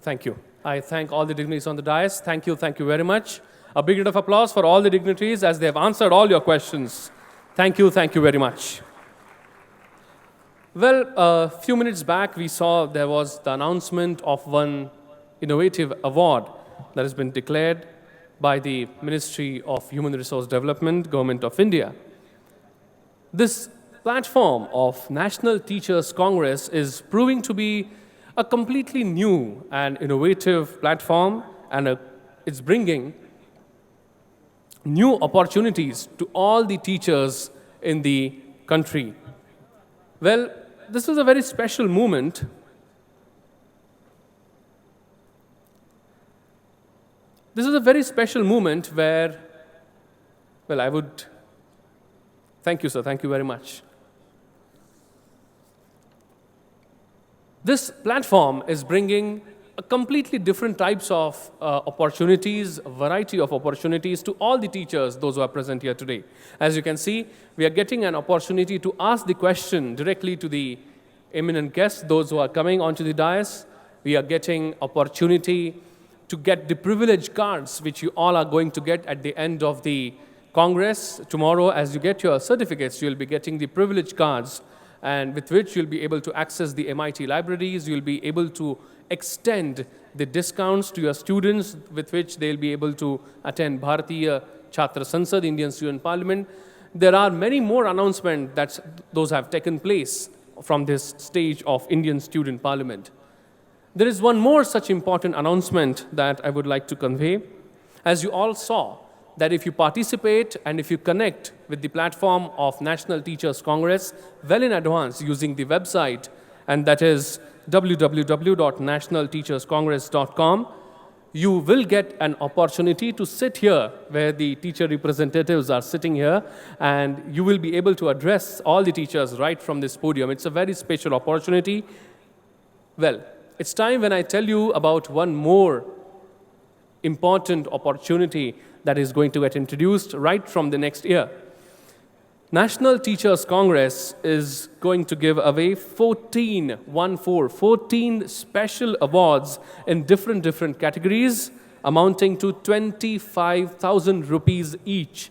Thank you. I thank all the dignitaries on the dais. Thank you very much. A big round of applause for all the dignitaries as they have answered all your questions. Thank you very much. Well, a few minutes back, we saw there was the announcement of one innovative award that has been declared by the Ministry of Human Resource Development, Government of India. This platform of National Teachers Congress is proving to be a completely new and innovative platform, and it's bringing new opportunities to all the teachers in the country. Well, this is a very special moment. This is a very special moment where, well, thank you, sir, thank you very much. This platform is bringing a completely different types of opportunities, a variety of opportunities to all the teachers, those who are present here today. As you can see, we are getting an opportunity to ask the question directly to the eminent guests, those who are coming onto the dais. We are getting opportunity to get the privilege cards, which you all are going to get at the end of the Congress. Tomorrow, as you get your certificates, you'll be getting the privilege cards, and with which you'll be able to access the MIT libraries. You'll be able to extend the discounts to your students, with which they'll be able to attend Bharatiya Chhatra Sansad, Indian Student Parliament. There are many more announcements that those have taken place from this stage of Indian Student Parliament. There is one more such important announcement that I would like to convey. As you all saw, that if you participate and if you connect with the platform of National Teachers Congress well in advance using the website, and that is www.nationalteacherscongress.com, you will get an opportunity to sit here where the teacher representatives are sitting here, and you will be able to address all the teachers right from this podium. It's a very special opportunity. Well, it's time when I tell you about one more important opportunity that is going to get introduced right from the next year. National Teachers Congress is going to give away 14 special awards in different categories, amounting to 25,000 rupees each.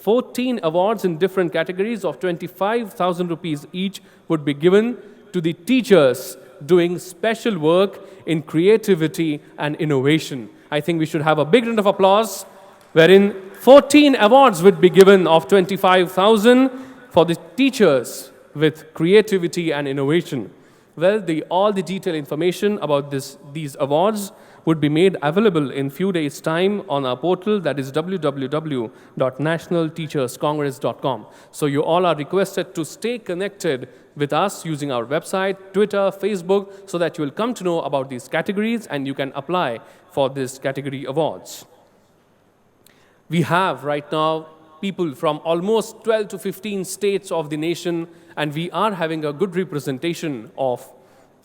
14 awards in different categories of 25,000 rupees each would be given to the teachers doing special work in creativity and innovation. I think we should have a big round of applause, wherein 14 awards would be given of 25,000 for the teachers with creativity and innovation. Well, all the detailed information about these awards would be made available in few days' time on our portal, that is www.nationalteacherscongress.com. So you all are requested to stay connected with us using our website, Twitter, Facebook, so that you will come to know about these categories and you can apply for these category awards. We have right now people from almost 12 to 15 states of the nation, and we are having a good representation of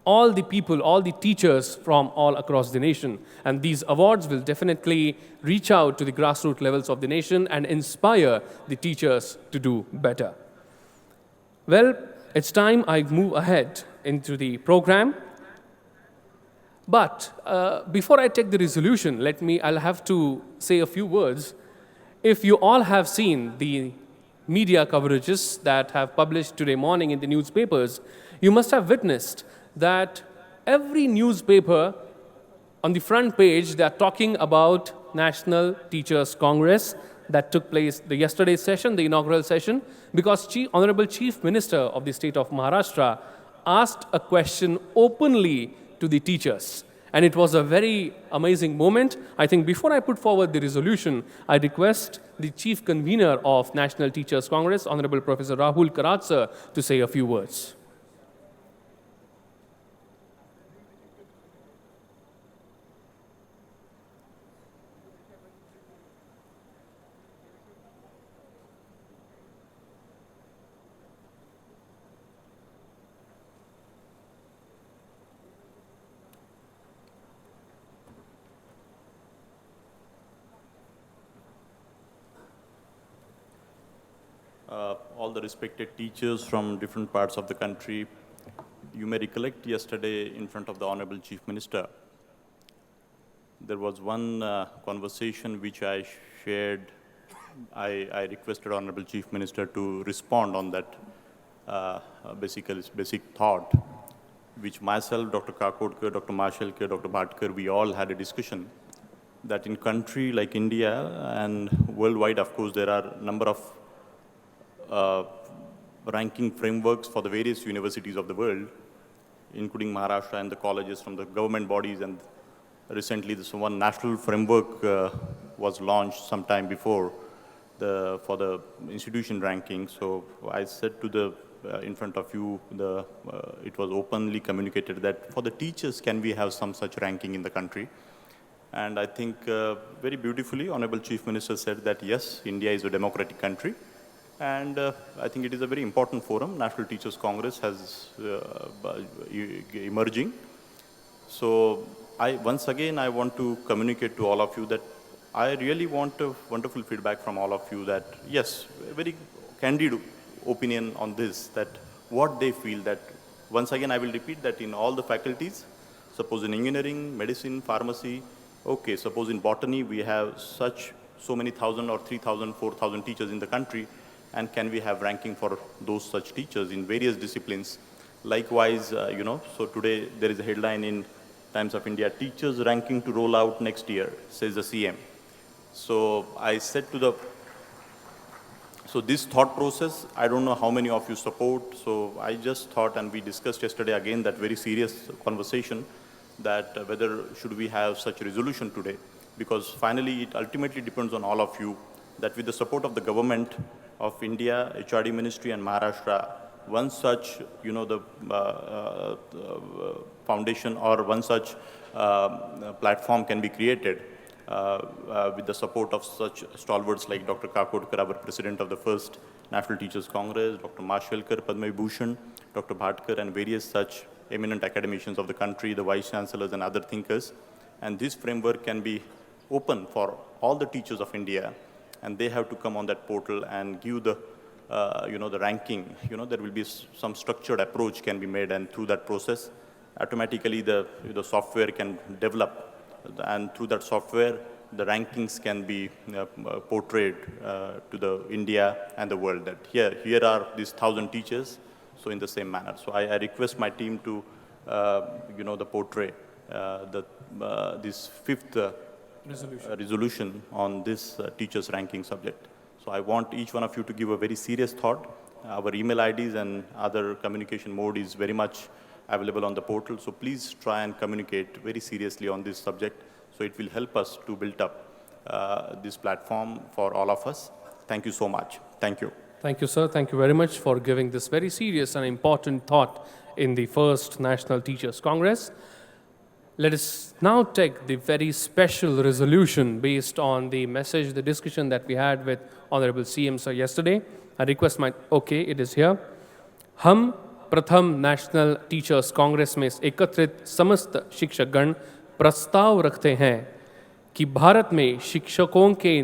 all the people, all the teachers from all across the nation. And these awards will definitely reach out to the grassroots levels of the nation and inspire the teachers to do better. Well, it's time I move ahead into the program. But before I take the resolution, I'll have to say a few words. If you all have seen the media coverages that have published today morning in the newspapers, you must have witnessed that every newspaper on the front page, they are talking about National Teachers Congress that took place the yesterday's session, the inaugural session, because Honorable Chief Minister of the state of Maharashtra asked a question openly to the teachers. And it was a very amazing moment. I think before I put forward the resolution, I request the Chief Convener of National Teachers Congress, Honorable Professor Rahul Karat sir, to say a few words. All the respected teachers from different parts of the country, you may recollect yesterday in front of the Honorable Chief Minister, there was one conversation which I shared. I requested Honorable Chief Minister to respond on that basic thought, which myself, Dr. Kakodkar, Dr. Mashelkar, Dr. Bhatkar, we all had a discussion that in country like India and worldwide, of course, there are a number of ranking frameworks for the various universities of the world, including Maharashtra and the colleges from the government bodies. And recently, this one national framework was launched sometime before for the institution ranking. So I said to the in front of you, it was openly communicated that for the teachers, can we have some such ranking in the country? And I think very beautifully, Honorable Chief Minister said that yes, India is a democratic country. And I think it is a very important forum. National Teachers Congress has emerging. So once again, I want to communicate to all of you that I really want a wonderful feedback from all of you that, yes, a very candid opinion on this, that what they feel that, once again, I will repeat that in all the faculties, suppose in engineering, medicine, pharmacy, okay, suppose in botany, we have so many thousand or 3,000, 4,000 teachers in the country, and can we have ranking for those such teachers in various disciplines? Likewise, so today there is a headline in Times of India, teachers ranking to roll out next year, says the CM. So I said so this thought process, I don't know how many of you support, so I just thought, and we discussed yesterday again that very serious conversation, that whether should we have such a resolution today, because finally it ultimately depends on all of you, that with the support of the government of India, HRD Ministry and Maharashtra, one such, the foundation or one such platform can be created with the support of such stalwarts like Dr. Kakodkar, our president of the first National Teachers Congress, Dr. Mashelkar, Padma Vibhushan, Dr. Bhatkar, and various such eminent academicians of the country, the vice chancellors and other thinkers. And this framework can be open for all the teachers of India, and they have to come on that portal and give the the ranking. There will be some structured approach can be made, and through that process, automatically the software can develop, and through that software, the rankings can be portrayed to the India and the world, that here are these 1,000 teachers, so in the same manner. So I request my team to, portray this fifth resolution on this teachers ranking subject. So I want each one of you to give a very serious thought. Our email IDs and other communication mode is very much available on the portal. So please try and communicate very seriously on this subject. So it will help us to build up this platform for all of us. Thank you so much. Thank you. Thank you, sir. Thank you very much for giving this very serious and important thought in the first National Teachers Congress. Let us now take the very special resolution based on the message, the discussion that we had with Honorable CM sir yesterday. I request okay, it is here. हम प्रथम national Teachers Congress में एकत्रित समस्त शिक्षकगण प्रस्ताव रखते हैं कि भारत में शिक्षकों के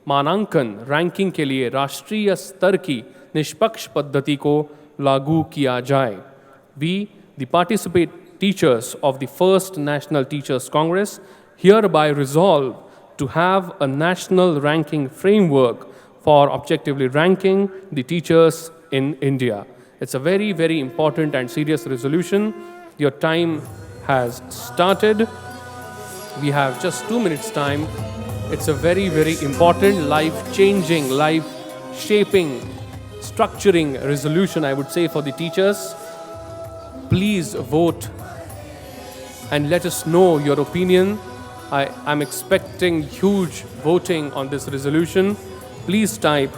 मानांकन रैंकिंग के लिए राष्ट्रीय स्तर की निष्पक्ष पद्धति को लागू किया जाए. We, the participant teachers of the first National Teachers Congress, hereby resolve to have a national ranking framework for objectively ranking the teachers in India. It's a very, very important and serious resolution. Your time has started. We have just 2 minutes time. It's a very, very important, life-changing, life-shaping, structuring resolution, I would say, for the teachers. Please vote and let us know your opinion. I'm expecting huge voting on this resolution. Please type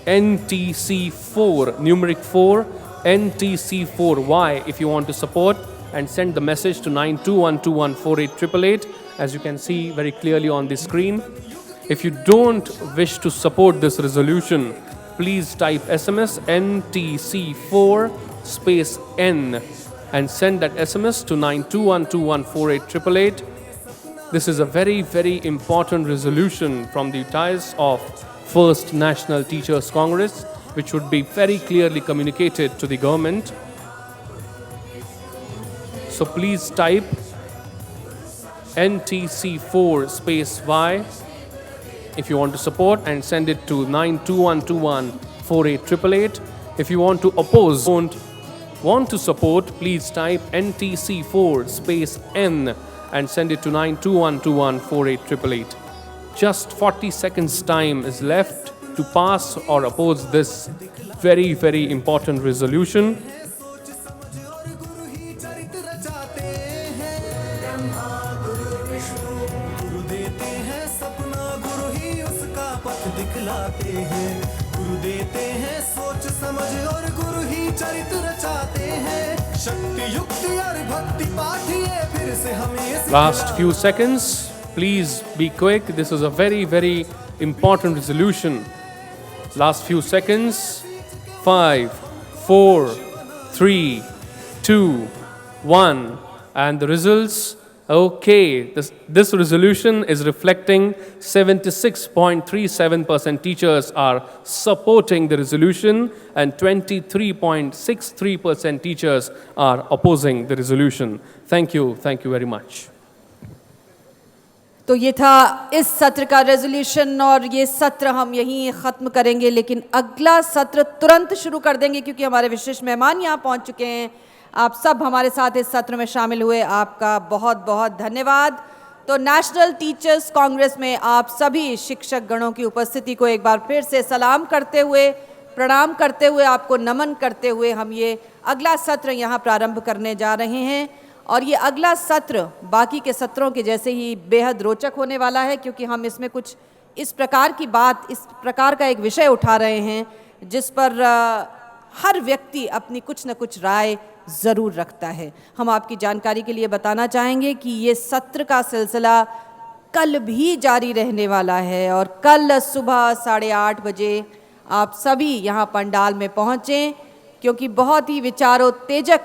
NTC4, numeric 4, NTC4Y if you want to support, and send the message to 9212148888, as you can see very clearly on the screen. If you don't wish to support this resolution, please type SMS NTC4 space N and send that SMS to 9212148888. This is a very, very important resolution from the ties of First National Teachers Congress, which would be very clearly communicated to the government. So please type NTC4 space Y if you want to support, and send it to 9212148888. If you want to oppose, don't want to support, please type NTC4 space N and send it to 9212148888. Just 40 seconds time is left to pass or oppose this very, very important resolution. Last few seconds. Please be quick. This is a very, very important resolution. Last few seconds. 5, 4, 3, 2, 1. And the results. Okay, this resolution is reflecting 76.37% teachers are supporting the resolution and 23.63% teachers are opposing the resolution. Thank you very much. तो ये था इस सत्र का resolution, और ये सत्र हम यहीं ख़त्म करेंगे, लेकिन अगला सत्र तुरंत शुरू कर देंगे क्योंकि हमारे विशेष मेहमान यहाँ पहुँच चुके हैं. आप सब हमारे साथ इस सत्र में शामिल हुए, आपका बहुत बहुत धन्यवाद. तो नेशनल टीचर्स कांग्रेस में आप सभी शिक्षक गणों की उपस्थिति को एक बार फिर से सलाम करते हुए, प्रणाम करते हुए, आपको नमन करते हुए हम ये अगला सत्र यहाँ प्रारंभ करने जा रहे हैं. और ये अगला सत्र बाकी के सत्रों के जैसे ही बेहद रोचक होने वाला है, क्योंकि हम इसमें कुछ इस प्रकार की बात, इस प्रकार का एक विषय उठा रहे हैं जिस पर हर व्यक्ति अपनी कुछ न कुछ राय ज़रूर रखता है. हम आपकी जानकारी के लिए बताना चाहेंगे कि ये सत्र का सिलसिला कल भी जारी रहने वाला है, और कल सुबह 8:30 बजे आप सभी यहाँ पंडाल में पहुँचें, क्योंकि बहुत ही विचारोत्तेजक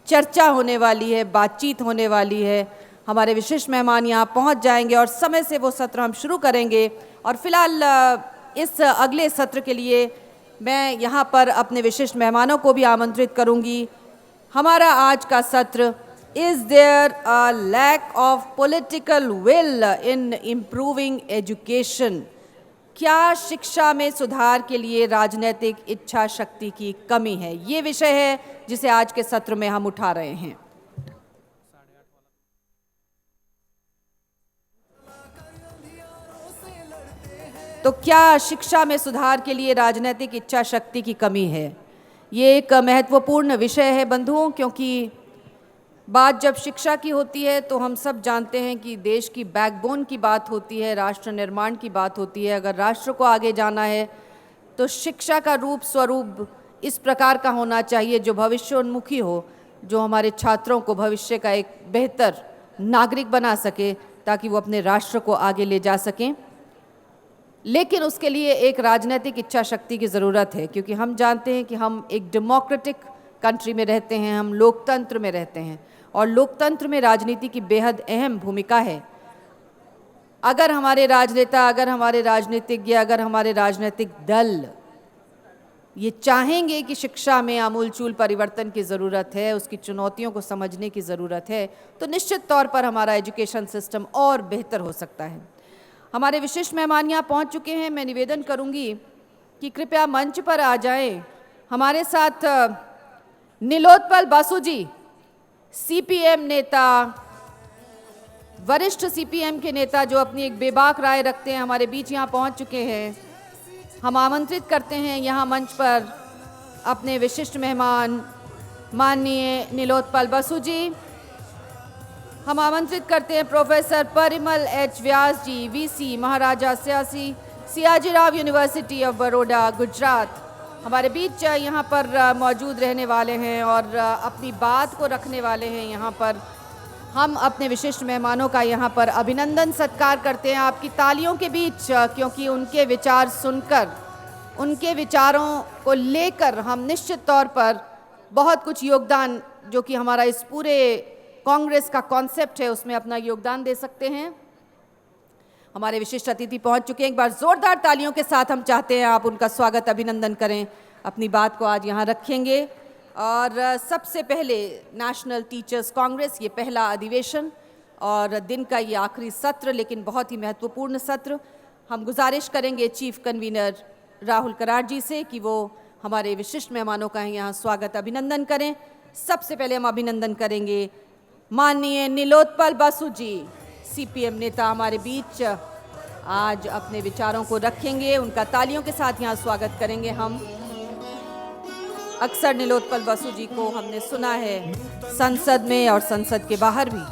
चर्चा होने वाली है, बातचीत होने वाली है. हमारे विशेष मेहमान यहाँ पहुँच जाएंगे और समय से वो सत्र हम शुरू करेंगे. और फिलहाल इस अगले सत्र के लिए मैं यहाँ पर अपने विशिष्ट मेहमानों को भी आमंत्रित करूँगी. हमारा आज का सत्र Is there a lack of political will in improving education? क्या शिक्षा में सुधार के लिए राजनीतिक इच्छा शक्ति की कमी है? ये विषय है जिसे आज के सत्र में हम उठा रहे हैं। तो क्या शिक्षा में सुधार के लिए राजनीतिक इच्छा शक्ति की कमी है? ये एक महत्वपूर्ण विषय है बंधुओं, क्योंकि बात जब शिक्षा की होती है तो हम सब जानते हैं कि देश की बैकबोन की बात होती है, राष्ट्र निर्माण की बात होती है। अगर राष्ट्र को आगे जाना है तो शिक्षा का रूप स्वरूप इस प्रकार का होना चाहिए जो भविष्योन्मुखी हो, जो हमारे छात्रों को भविष्य का एक बेहतर नागरिक बना सके ताकि वो अपने राष्ट्र को आगे ले जा सकें। लेकिन उसके लिए एक राजनीतिक इच्छा शक्ति की ज़रूरत है, क्योंकि हम जानते हैं कि हम एक डेमोक्रेटिक कंट्री में रहते हैं, हम लोकतंत्र में रहते हैं और लोकतंत्र में राजनीति की बेहद अहम भूमिका है। अगर हमारे राजनेता, अगर हमारे राजनीतिज्ञ, अगर हमारे राजनीतिक दल ये चाहेंगे कि शिक्षा में आमूलचूल परिवर्तन की ज़रूरत है, उसकी चुनौतियों को समझने की ज़रूरत है, तो निश्चित तौर पर हमारा एजुकेशन सिस्टम और बेहतर हो सकता है। हमारे विशिष्ट मेहमान यहाँ पहुँच चुके हैं। मैं निवेदन करूँगी कि कृपया मंच पर आ जाएं। हमारे साथ नीलोत्पल बासु जी, सीपीएम नेता, वरिष्ठ सीपीएम के नेता जो अपनी एक बेबाक राय रखते हैं, हमारे बीच यहाँ पहुँच चुके हैं। हम आमंत्रित करते हैं यहाँ मंच पर अपने विशिष्ट मेहमान माननीय नीलोत्पल बासु जी। हम आमंत्रित करते हैं professor Parimal H Vyas ji, VC, Maharaja Sayajirao university of Baroda, Gujarat. हमारे बीच यहाँ पर मौजूद रहने वाले हैं और अपनी बात को रखने वाले हैं। यहाँ पर हम अपने विशिष्ट मेहमानों का यहाँ पर अभिनंदन सत्कार करते हैं आपकी तालियों के बीच, क्योंकि उनके विचार सुनकर, उनके विचारों को लेकर हम निश्चित तौर पर बहुत कुछ योगदान, जो कि हमारा इस पूरे कांग्रेस का कॉन्सेप्ट है, उसमें अपना योगदान दे सकते हैं। हमारे विशिष्ट अतिथि पहुंच चुके हैं। एक बार जोरदार तालियों के साथ हम चाहते हैं आप उनका स्वागत, अभिनंदन करें। अपनी बात को आज यहाँ रखेंगे। और सबसे पहले नेशनल टीचर्स कांग्रेस, ये पहला अधिवेशन और दिन का ये आखिरी सत्र, लेकिन बहुत ही महत्वपूर्ण सत्र। हम गुजारिश करेंगे चीफ कन्वीनर राहुल कराड़ जी से कि वो हमारे विशिष्ट मेहमानों का यहाँ स्वागत अभिनंदन करें। सबसे पहले हम अभिनंदन करेंगे माननीय नीलोत्पल बासु जी, सीपीएम नेता हमारे बीच आज अपने विचारों को रखेंगे। उनका तालियों के साथ यहाँ स्वागत करेंगे हम। अक्सर नीलोत्पल बासु जी को हमने सुना है संसद में और संसद के बाहर भी,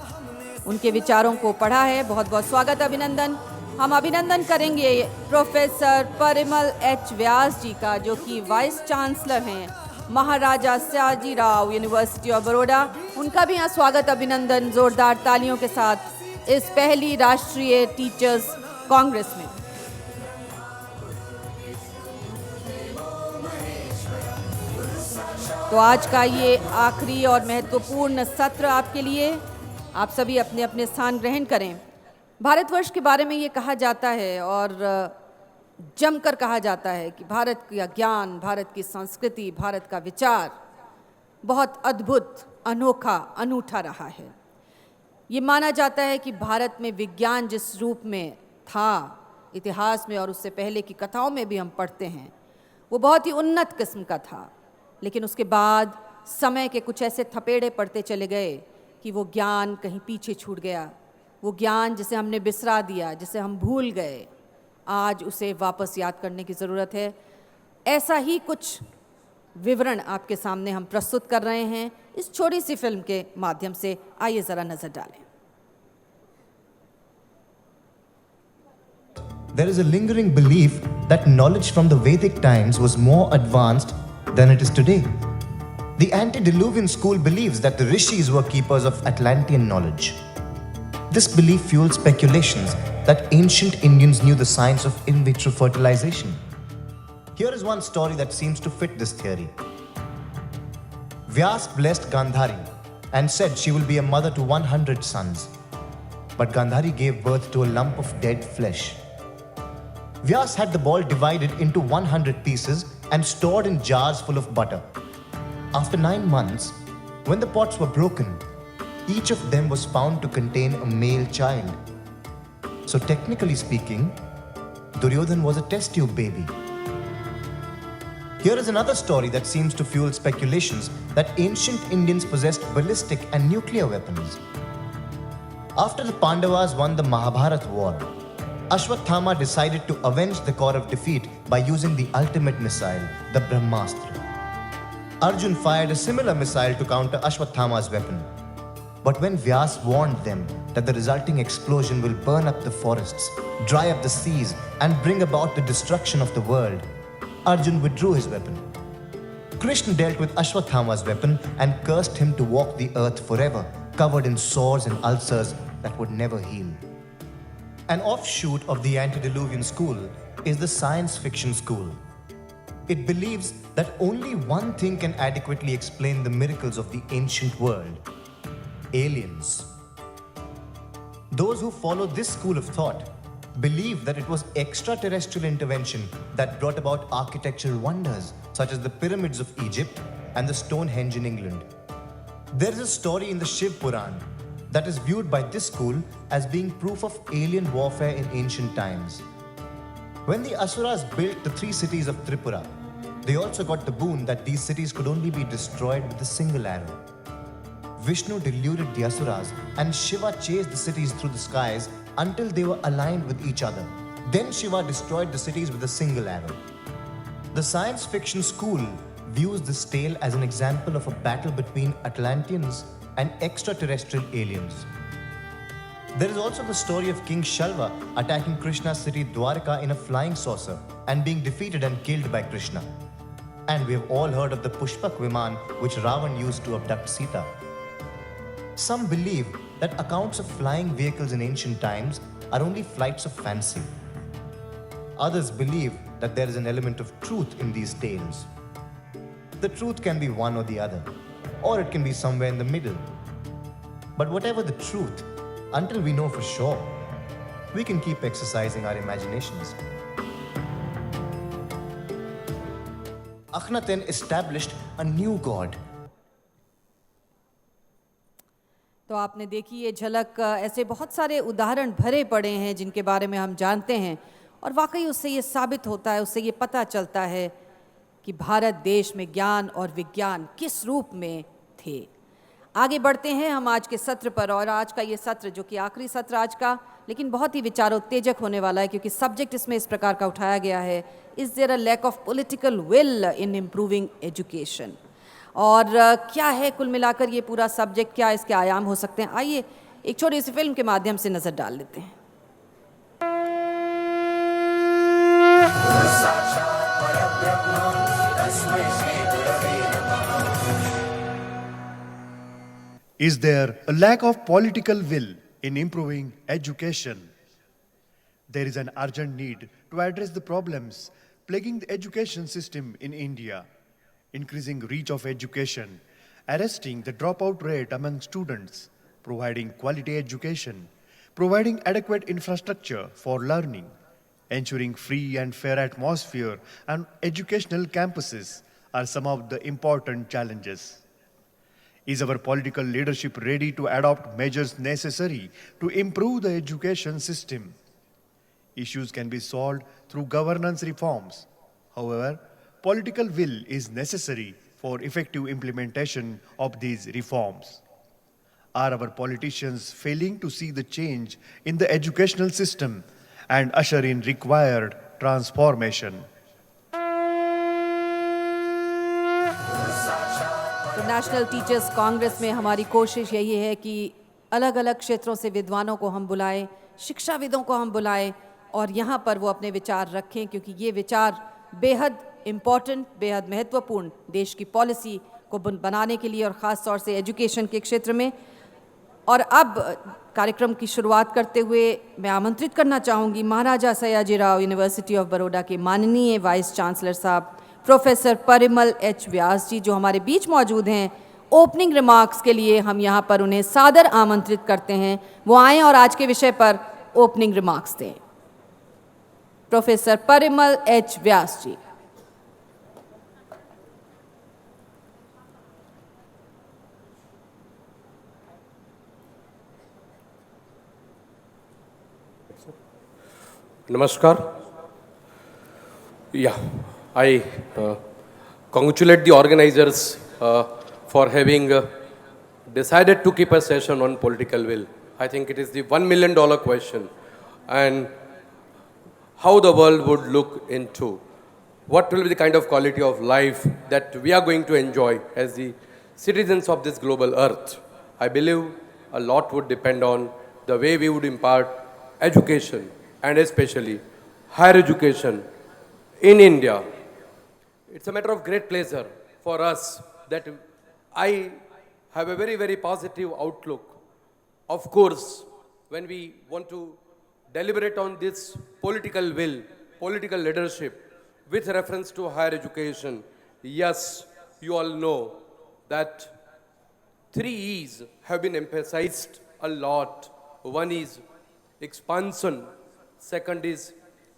उनके विचारों को पढ़ा है। बहुत बहुत स्वागत, अभिनंदन। हम अभिनंदन करेंगे प्रोफेसर परिमल एच व्यास जी का, जो कि वाइस चांसलर हैं महाराजा सियाजीराव यूनिवर्सिटी ऑफ बड़ौदा। उनका भी यहाँ स्वागत, अभिनंदन जोरदार तालियों के साथ इस पहली राष्ट्रीय टीचर्स कांग्रेस में। तो आज का ये आखिरी और महत्वपूर्ण सत्र आपके लिए, आप सभी अपने अपने स्थान ग्रहण करें। भारतवर्ष के बारे में ये कहा जाता है और जमकर कहा जाता है कि भारत का ज्ञान, भारत की संस्कृति, भारत का विचार बहुत अद्भुत, अनोखा, अनूठा रहा है। ये माना जाता है कि भारत में विज्ञान जिस रूप में था इतिहास में और उससे पहले की कथाओं में भी हम पढ़ते हैं, वो बहुत ही उन्नत किस्म का था। लेकिन उसके बाद समय के कुछ ऐसे थपेड़े पड़ते चले गए कि वो ज्ञान कहीं पीछे छूट गया। वो ज्ञान जिसे हमने बिसरा दिया, जिसे हम भूल गए, आज उसे वापस याद करने की ज़रूरत है। ऐसा ही कुछ विवरण आपके सामने हम प्रस्तुत कर रहे हैं इस छोटी सी फिल्म के माध्यम से। आइए ज़रा नज़र डालें। There is a lingering belief that knowledge from the Vedic times was more advanced than it is today. The antediluvian school believes that the rishis were keepers of Atlantean knowledge. This belief fuels speculations that ancient Indians knew the science of in vitro fertilization. Here is one story that seems to fit this theory. Vyas blessed Gandhari and said she will be a mother to 100 sons. But Gandhari gave birth to a lump of dead flesh. Vyas had the ball divided into 100 pieces and stored in jars full of butter. After 9 months, when the pots were broken, each of them was found to contain a male child. So technically speaking, Duryodhan was a test tube baby. Here is another story that seems to fuel speculations that ancient Indians possessed ballistic and nuclear weapons. After the Pandavas won the Mahabharata war, Ashwatthama decided to avenge the Kaurav defeat by using the ultimate missile, the Brahmastra. Arjun fired a similar missile to counter Ashwatthama's weapon. But when Vyas warned them that the resulting explosion will burn up the forests, dry up the seas, and bring about the destruction of the world, Arjun withdrew his weapon. Krishna dealt with Ashwatthama's weapon and cursed him to walk the earth forever, covered in sores and ulcers that would never heal. An offshoot of the antediluvian school is the science fiction school. It believes that only one thing can adequately explain the miracles of the ancient world: aliens. Those who follow this school of thought believe that it was extraterrestrial intervention that brought about architectural wonders such as the pyramids of Egypt and the Stonehenge in England. There is a story in the Shiv Puran that is viewed by this school as being proof of alien warfare in ancient times. When the Asuras built the 3 cities of Tripura, they also got the boon that these cities could only be destroyed with a single arrow. Vishnu deluded the Asuras and Shiva chased the cities through the skies until they were aligned with each other. Then Shiva destroyed the cities with a single arrow. The science fiction school views this tale as an example of a battle between Atlanteans and extraterrestrial aliens. There is also the story of King Shalva attacking Krishna's city Dwarka in a flying saucer and being defeated and killed by Krishna. And we have all heard of the Pushpak Viman which Ravan used to abduct Sita. Some believe that accounts of flying vehicles in ancient times are only flights of fancy. Others believe that there is an element of truth in these tales. The truth can be one or the other, or it can be somewhere in the middle. But whatever the truth, until we know for sure, we can keep exercising our imaginations. Akhenaten established a new god. तो आपने देखी ये झलक, ऐसे बहुत सारे उदाहरण भरे पड़े हैं जिनके बारे में हम जानते हैं और वाकई उससे ये साबित होता है, उससे ये पता चलता है कि भारत देश में ज्ञान और विज्ञान किस रूप में थे। आगे बढ़ते हैं हम आज के सत्र पर, और आज का ये सत्र जो कि आखिरी सत्र आज का, लेकिन बहुत ही विचारोत्तेजक होने वाला है क्योंकि सब्जेक्ट इसमें इस प्रकार का उठाया गया है, is there a lack of political will in improving education. और क्या है कुल मिलाकर ये पूरा सब्जेक्ट, क्या इसके आयाम हो सकते हैं, आइए एक छोटी सी फिल्म के माध्यम से नज़र डाल लेते हैं। Is there a lack of political will in improving education? There is an urgent need to address the problems plaguing the education system in India: increasing reach of education, arresting the dropout rate among students, providing quality education, providing adequate infrastructure for learning, ensuring free and fair atmosphere and educational campuses are some of the important challenges. Is our political leadership ready to adopt measures necessary to improve the education system? Issues can be solved through governance reforms. However, political will is necessary for effective implementation of these reforms. Are our politicians failing to see the change in the educational system and usher in required transformation? तो national Teachers Congress में हमारी कोशिश यही है कि अलग अलग क्षेत्रों से विद्वानों को हम बुलाएं, शिक्षाविदों को हम बुलाएं और यहाँ पर वो अपने विचार रखें, क्योंकि ये विचार बेहद इम्पॉर्टेंट, बेहद महत्वपूर्ण देश की पॉलिसी को बनाने के लिए और ख़ास तौर से एजुकेशन के क्षेत्र में। और अब कार्यक्रम की शुरुआत करते हुए मैं आमंत्रित करना चाहूँगी महाराजा सयाजीराव यूनिवर्सिटी ऑफ बड़ौदा के माननीय वाइस चांसलर साहब प्रोफेसर परिमल एच व्यास जी, जो हमारे बीच मौजूद हैं। ओपनिंग रिमार्क्स के लिए हम यहाँ पर उन्हें सादर आमंत्रित करते हैं, वो आएँ और आज के विषय पर ओपनिंग रिमार्क्स दें। Professor Parimal H Vyas ji. Namaskar. Yeah, I congratulate the organizers for having decided to keep a session on political will. I think it is the $1 million question, and how the world would look into what will be the kind of quality of life that we are going to enjoy as the citizens of this global earth. I believe a lot would depend on the way we would impart education, and especially higher education in India. It's a matter of great pleasure for us that I have a very, very positive outlook. Of course, when we want to deliberate on this political will, political leadership, with reference to higher education, yes, you all know that three E's have been emphasized a lot. One is expansion, second is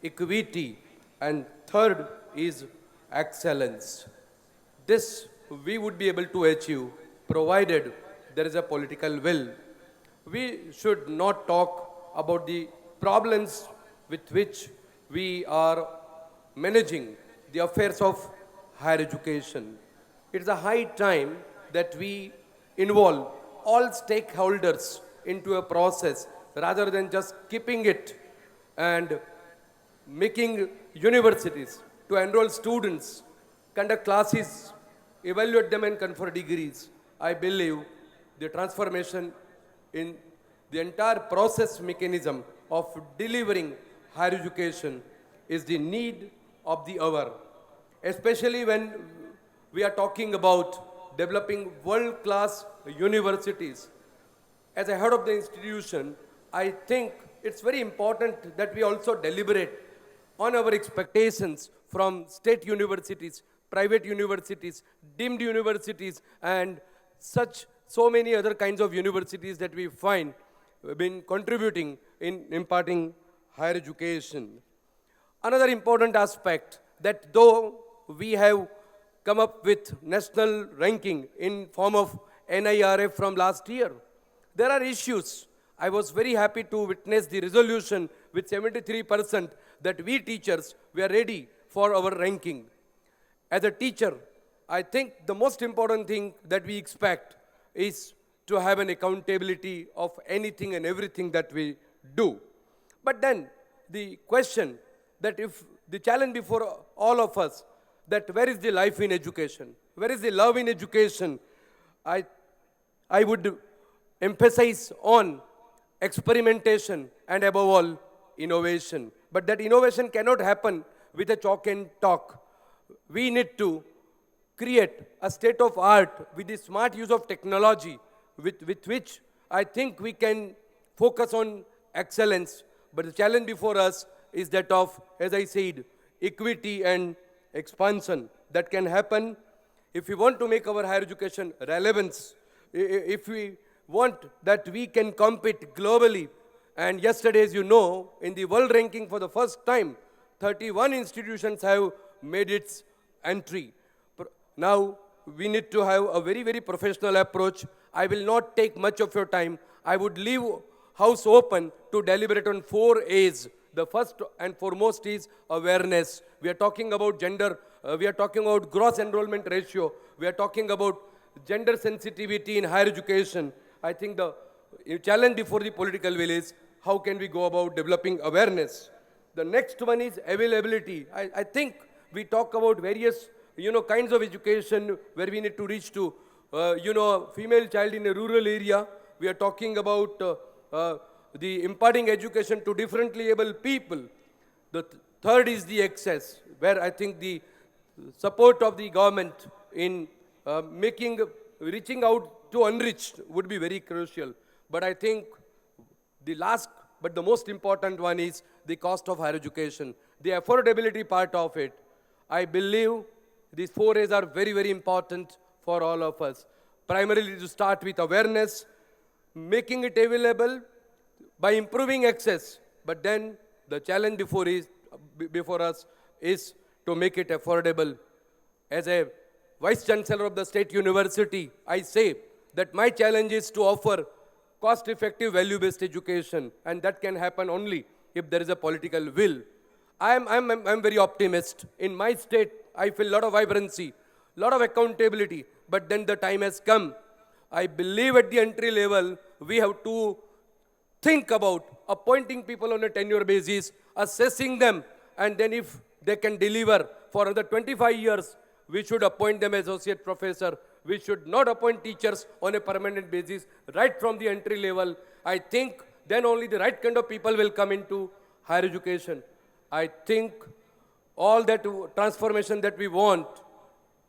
equity, and third is excellence. This we would be able to achieve provided there is a political will. We should not talk about the problems with which we are managing the affairs of higher education. It's a high time that we involve all stakeholders into a process rather than just keeping it and making universities to enroll students, conduct classes, evaluate them and confer degrees. I believe the transformation in the entire process mechanism of delivering higher education is the need of the hour, especially when we are talking about developing world-class universities. As a head of the institution, I think it's very important that we also deliberate on our expectations from state universities, private universities, deemed universities, and so many other kinds of universities that we find have been contributing in imparting higher education. Another important aspect that though we have come up with national ranking in form of NIRF from last year, there are issues. I was very happy to witness the resolution with 73% that we teachers were ready for our ranking. As a teacher, I think the most important thing that we expect is to have an accountability of anything and everything that we do. But then the question that if the challenge before all of us, that where is the life in education? Where is the love in education? I would emphasize on experimentation and above all, innovation. But that innovation cannot happen with a chalk and talk. We need to create a state of art with the smart use of technology with which I think we can focus on excellence. But the challenge before us is that of, as I said, equity and expansion. That can happen if we want to make our higher education relevance, if we want that we can compete globally. And yesterday, as you know, in the world ranking for the first time, 31 institutions have made its entry. Now, we need to have a very, very professional approach. I will not take much of your time. I would leave house open to deliberate on 4 A's. The first and foremost is awareness. We are talking about gender. We are talking about gross enrollment ratio. We are talking about gender sensitivity in higher education. I think the challenge before the political will is how can we go about developing awareness. The next one is availability. I think we talk about various kinds of education where we need to reach to female child in a rural area. We are talking about the imparting education to differently able people. The third is the access, where I think the support of the government in reaching out to unreached would be very crucial. But I think the last, but the most important one is the cost of higher education, the affordability part of it. I believe these 4 A's are very, very important for all of us. Primarily to start with awareness, making it available by improving access. But then the challenge before us is to make it affordable. As a Vice Chancellor of the State University, I say that my challenge is to offer cost-effective value-based education, and that can happen only if there is a political will. I'm very optimist. In my state, I feel a lot of vibrancy, a lot of accountability, but then the time has come. I believe at the entry level, we have to think about appointing people on a tenure basis, assessing them, and then if they can deliver for another 25 years, we should appoint them as associate professor. We should not appoint teachers on a permanent basis right from the entry level. I think then only the right kind of people will come into higher education. I think all that transformation that we want,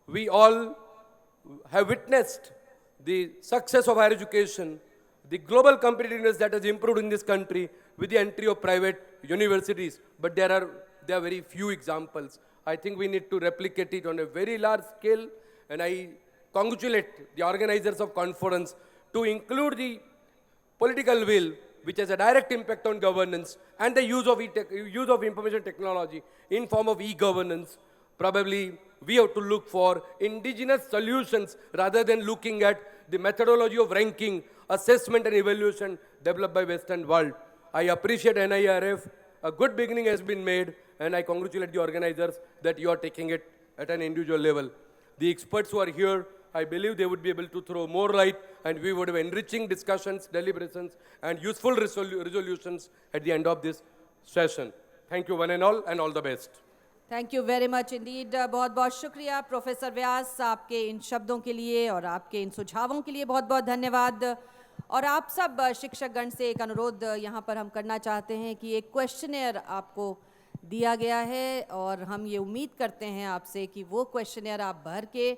we all have witnessed the success of higher education, the global competitiveness that has improved in this country with the entry of private universities. But there are very few examples. I think we need to replicate it on a very large scale, and I congratulate the organizers of conference to include the political will, which has a direct impact on governance, and the use of information technology in form of e-governance. Probably we have to look for indigenous solutions rather than looking at the methodology of ranking, assessment and evaluation developed by Western world. I appreciate NIRF. A good beginning has been made, and I congratulate the organizers that you are taking it at an individual level. The experts who are here, I believe they would be able to throw more light, and we would have enriching discussions, deliberations, and useful resolutions at the end of this session. Thank you one and all the best. Thank you very much Indeed. बहुत बहुत शुक्रिया professor व्यास, आपके इन शब्दों के लिए और आपके इन सुझावों के लिए बहुत बहुत धन्यवाद। और आप सब शिक्षकगण से एक अनुरोध यहाँ पर हम करना चाहते हैं कि एक क्वेश्चनेयर आपको दिया गया है, और हम ये उम्मीद करते हैं आपसे कि वो क्वेश्चनेयर आप भर के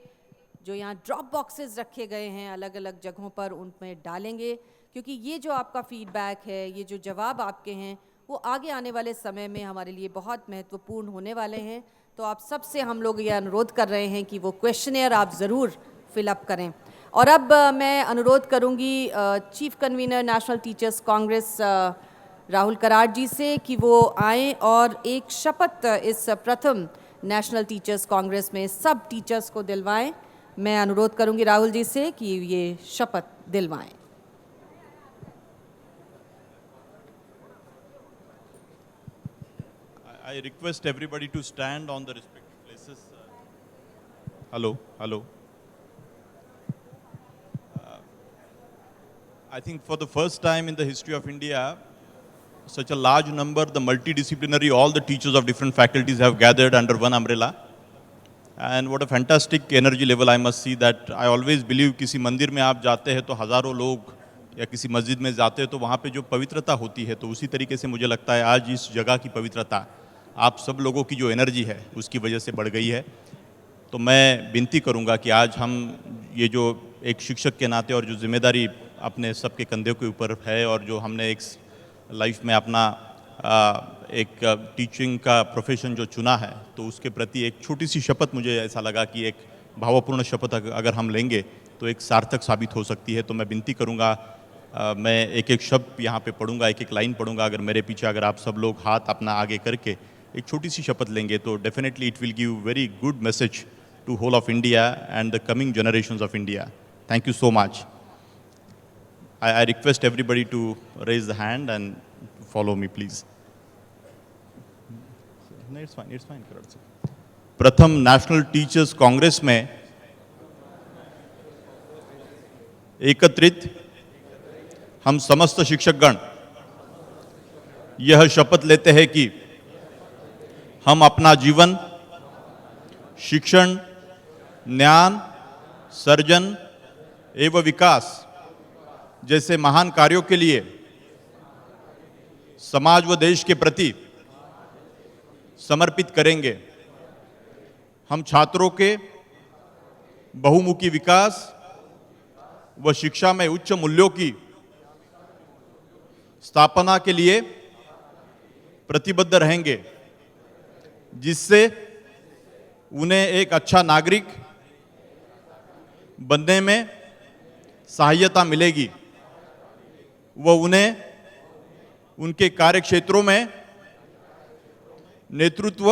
जो यहाँ ड्रॉप बॉक्सेस रखे गए हैं अलग अलग जगहों पर, उनमें डालेंगे, क्योंकि ये जो आपका फीडबैक है, ये जो जवाब आपके हैं, वो आगे आने वाले समय में हमारे लिए बहुत महत्वपूर्ण होने वाले हैं। तो आप सबसे हम लोग ये अनुरोध कर रहे हैं कि वो क्वेश्चनेयर आप ज़रूर फिलअप करें। और अब मैं अनुरोध करूंगी chief convener National Teachers Congress Rahul Karad ji से कि वो आएँ और एक शपथ इस प्रथम नेशनल टीचर्स कांग्रेस में सब टीचर्स को दिलवाएं। मैं अनुरोध करूंगी राहुल जी से कि ये शपथ दिलवाएं। I request everybody to stand on the respective places. Hello. I think for the first time in the history of India, such a large number, the multidisciplinary, all the teachers of different faculties have gathered under one umbrella. And what a fantastic energy level I must see that I always believe किसी मंदिर में आप जाते हैं तो हज़ारों लोग, या किसी मस्जिद में जाते हैं तो वहाँ पे जो पवित्रता होती है, तो उसी तरीके से मुझे लगता है आज इस जगह की पवित्रता आप सब लोगों की जो एनर्जी है उसकी वजह से बढ़ गई है। तो मैं विनती करूँगा कि आज हम ये जो एक शिक्षक के नाते और जो जिम्मेदारी अपने सबके कंधे के ऊपर है, और जो हमने एक लाइफ में अपना एक टीचिंग का प्रोफेशन जो चुना है, तो उसके प्रति एक छोटी सी शपथ मुझे ऐसा लगा कि एक भावपूर्ण शपथ अगर हम लेंगे तो एक सार्थक साबित हो सकती है। तो मैं विनती करूँगा, मैं एक एक शब्द यहाँ पे पढ़ूँगा, एक एक लाइन पढ़ूँगा। अगर मेरे पीछे अगर आप सब लोग हाथ अपना आगे करके एक छोटी सी शपथ लेंगे तो definitely it will give very good message to whole of India and the coming generations of India. Thank you so much. I request everybody to raise the hand and follow me, please. No, it's fine. प्रथम national Teachers Congress में एकत्रित हम समस्त शिक्षकगण यह शपथ लेते हैं कि हम अपना जीवन शिक्षण, ज्ञान, सर्जन एवं विकास जैसे महान कार्यों के लिए समाज व देश के प्रति समर्पित करेंगे। हम छात्रों के बहुमुखी विकास व शिक्षा में उच्च मूल्यों की स्थापना के लिए प्रतिबद्ध रहेंगे, जिससे उन्हें एक अच्छा नागरिक बनने में सहायता मिलेगी व उन्हें उनके कार्यक्षेत्रों में नेतृत्व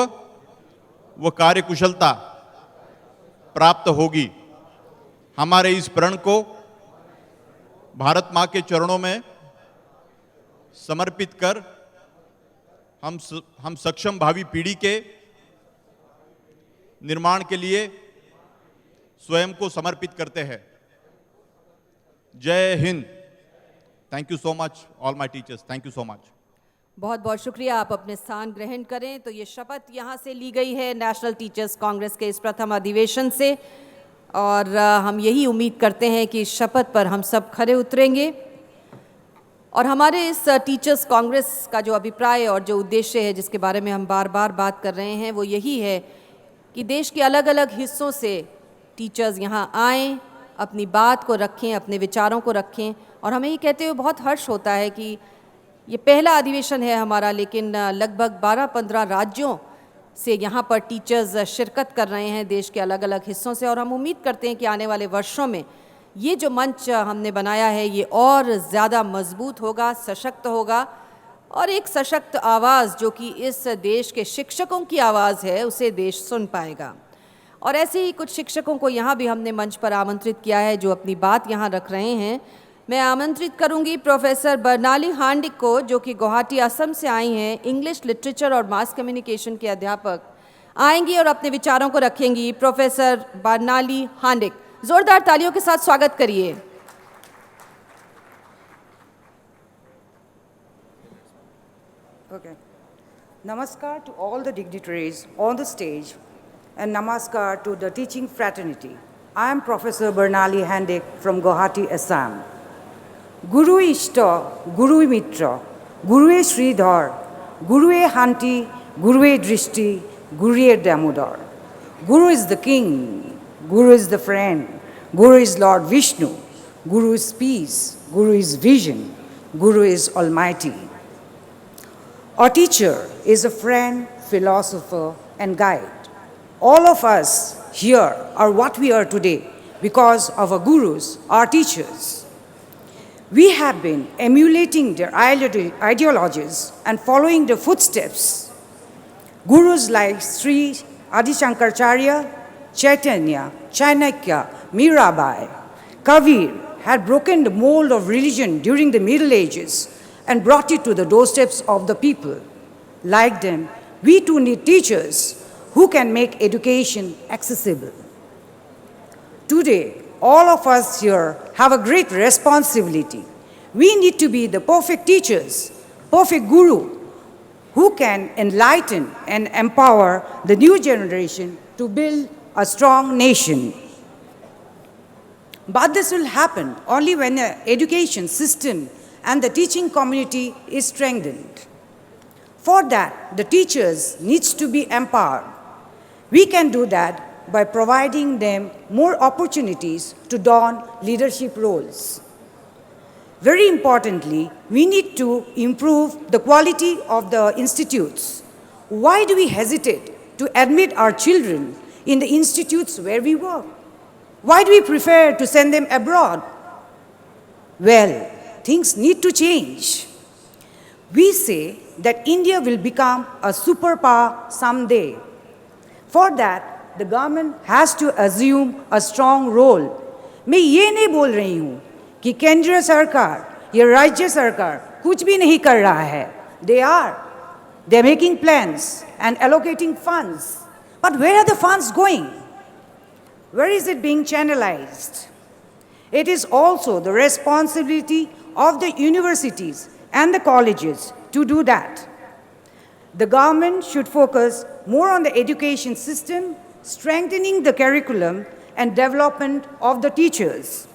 व कार्यकुशलता प्राप्त होगी। हमारे इस प्रण को भारत मां के चरणों में समर्पित कर हम सक्षम भावी पीढ़ी के निर्माण के लिए स्वयं को समर्पित करते हैं। जय Hind. Thank you so much all my teachers, thank you so much. बहुत बहुत शुक्रिया। आप अपने स्थान ग्रहण करें। तो ये शपथ यहाँ से ली गई है नेशनल टीचर्स कांग्रेस के इस प्रथम अधिवेशन से, और हम यही उम्मीद करते हैं कि इस शपथ पर हम सब खरे उतरेंगे और हमारे इस टीचर्स कांग्रेस का जो अभिप्राय और जो उद्देश्य है, जिसके बारे में हम बार बार बात कर रहे हैं, वो यही है कि देश के अलग अलग हिस्सों से टीचर्स यहाँ आएँ, अपनी बात को रखें, अपने विचारों को रखें। और हमें ये कहते हुए बहुत हर्ष होता है कि ये पहला अधिवेशन है हमारा, लेकिन लगभग 12-15 राज्यों से यहाँ पर टीचर्स शिरकत कर रहे हैं देश के अलग अलग हिस्सों से। और हम उम्मीद करते हैं कि आने वाले वर्षों में ये जो मंच हमने बनाया है ये और ज़्यादा मजबूत होगा, सशक्त होगा, और एक सशक्त आवाज़ जो कि इस देश के शिक्षकों की आवाज़ है उसे देश सुन पाएगा। और ऐसे ही कुछ शिक्षकों को यहाँ भी हमने मंच पर आमंत्रित किया है जो अपनी बात यहाँ रख रहे हैं। मैं आमंत्रित करूंगी प्रोफेसर बर्नाली हांडिक को, जो कि गुवाहाटी असम से आई हैं, इंग्लिश लिटरेचर और मास कम्युनिकेशन के अध्यापक आएंगी और अपने विचारों को रखेंगी। प्रोफेसर बर्नाली हांडिक, जोरदार तालियों के साथ स्वागत करिए। Okay. Namaskar to all the dignitaries on the stage and namaskar to the teaching fraternity. I am Professor Bernali Handik from Guwahati, Assam. Guru Ishta, Guru Mitra, Guru Sridhar, Guru Hanti, Guru Drishti, Guru Damodar. Guru is the king, Guru is the friend, Guru is Lord Vishnu, Guru is peace, Guru is vision, Guru is almighty. Our teacher is a friend, philosopher, and guide. All of us here are what we are today because of our gurus, our teachers. We have been emulating their ideologies and following their footsteps. Gurus like Sri Adi Shankaracharya, Chaitanya, Chanakya, Mirabai, Kabir had broken the mold of religion during the Middle Ages and brought it to the doorsteps of the people. Like them, we too need teachers who can make education accessible. Today, all of us here have a great responsibility. We need to be the perfect teachers, perfect guru, who can enlighten and empower the new generation to build a strong nation. But this will happen only when the education system and the teaching community is strengthened. For that, the teachers needs to be empowered. We can do that by providing them more opportunities to don leadership roles. Very importantly, we need to improve the quality of the institutes. Why do we hesitate to admit our children in the institutes where we work? Why do we prefer to send them abroad? Well, things need to change. We say that India will become a superpower someday. For that, the government has to assume a strong role. मैं ये नहीं बोल रही हूँ कि केंद्रीय सरकार या राज्य सरकार कुछ भी नहीं कर रहा है. They are making plans and allocating funds. But where are the funds going? Where is it being channelized? It is also the responsibility of the universities and the colleges to do that. The government should focus more on the education system, strengthening the curriculum and development of the teachers.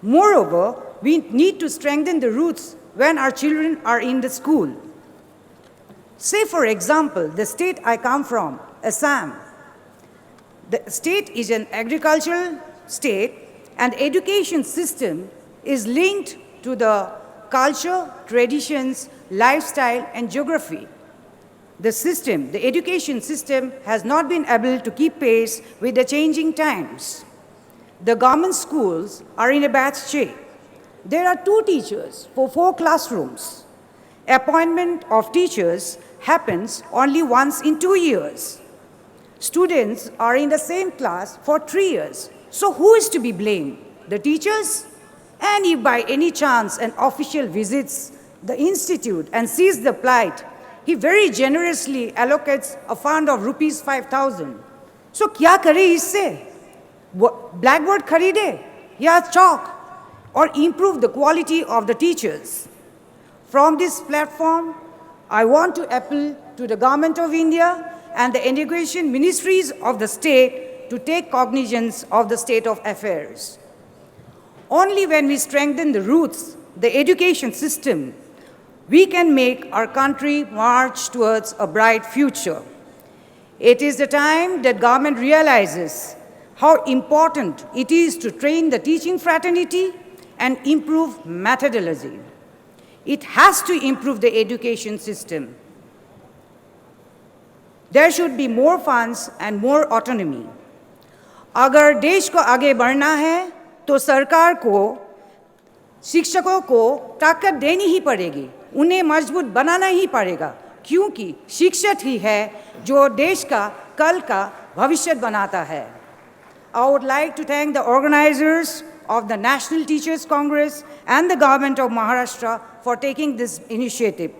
Moreover, we need to strengthen the roots when our children are in the school. Say, for example, the state I come from, Assam. The state is an agricultural state, and the education system is linked to the culture, traditions, lifestyle, and geography. The education system has not been able to keep pace with the changing times. The government schools are in a bad shape. There are 2 teachers for 4 classrooms. Appointment of teachers happens only once in 2 years. Students are in the same class for 3 years. So who is to be blamed? The teachers? And if by any chance an official visits the institute and sees the plight, he very generously allocates a fund of rupees 5,000. So क्या करे इससे? Blackboard खरीदे या chalk? Or improve the quality of the teachers? From this platform, I want to appeal to the Government of India and the education ministries of the state to take cognizance of the state of affairs. Only when we strengthen the roots, the education system, we can make our country march towards a bright future. It is the time that government realizes how important it is to train the teaching fraternity and improve methodology. It has to improve the education system. There should be more funds and more autonomy. अगर देश को आगे बढ़ना है तो सरकार को शिक्षकों को ताकत देनी ही पड़ेगी, उन्हें मजबूत बनाना ही पड़ेगा, क्योंकि शिक्षक ही है जो देश का कल का भविष्य बनाता है. I would like to thank the organizers of the National Teachers Congress and the government of Maharashtra for taking this initiative.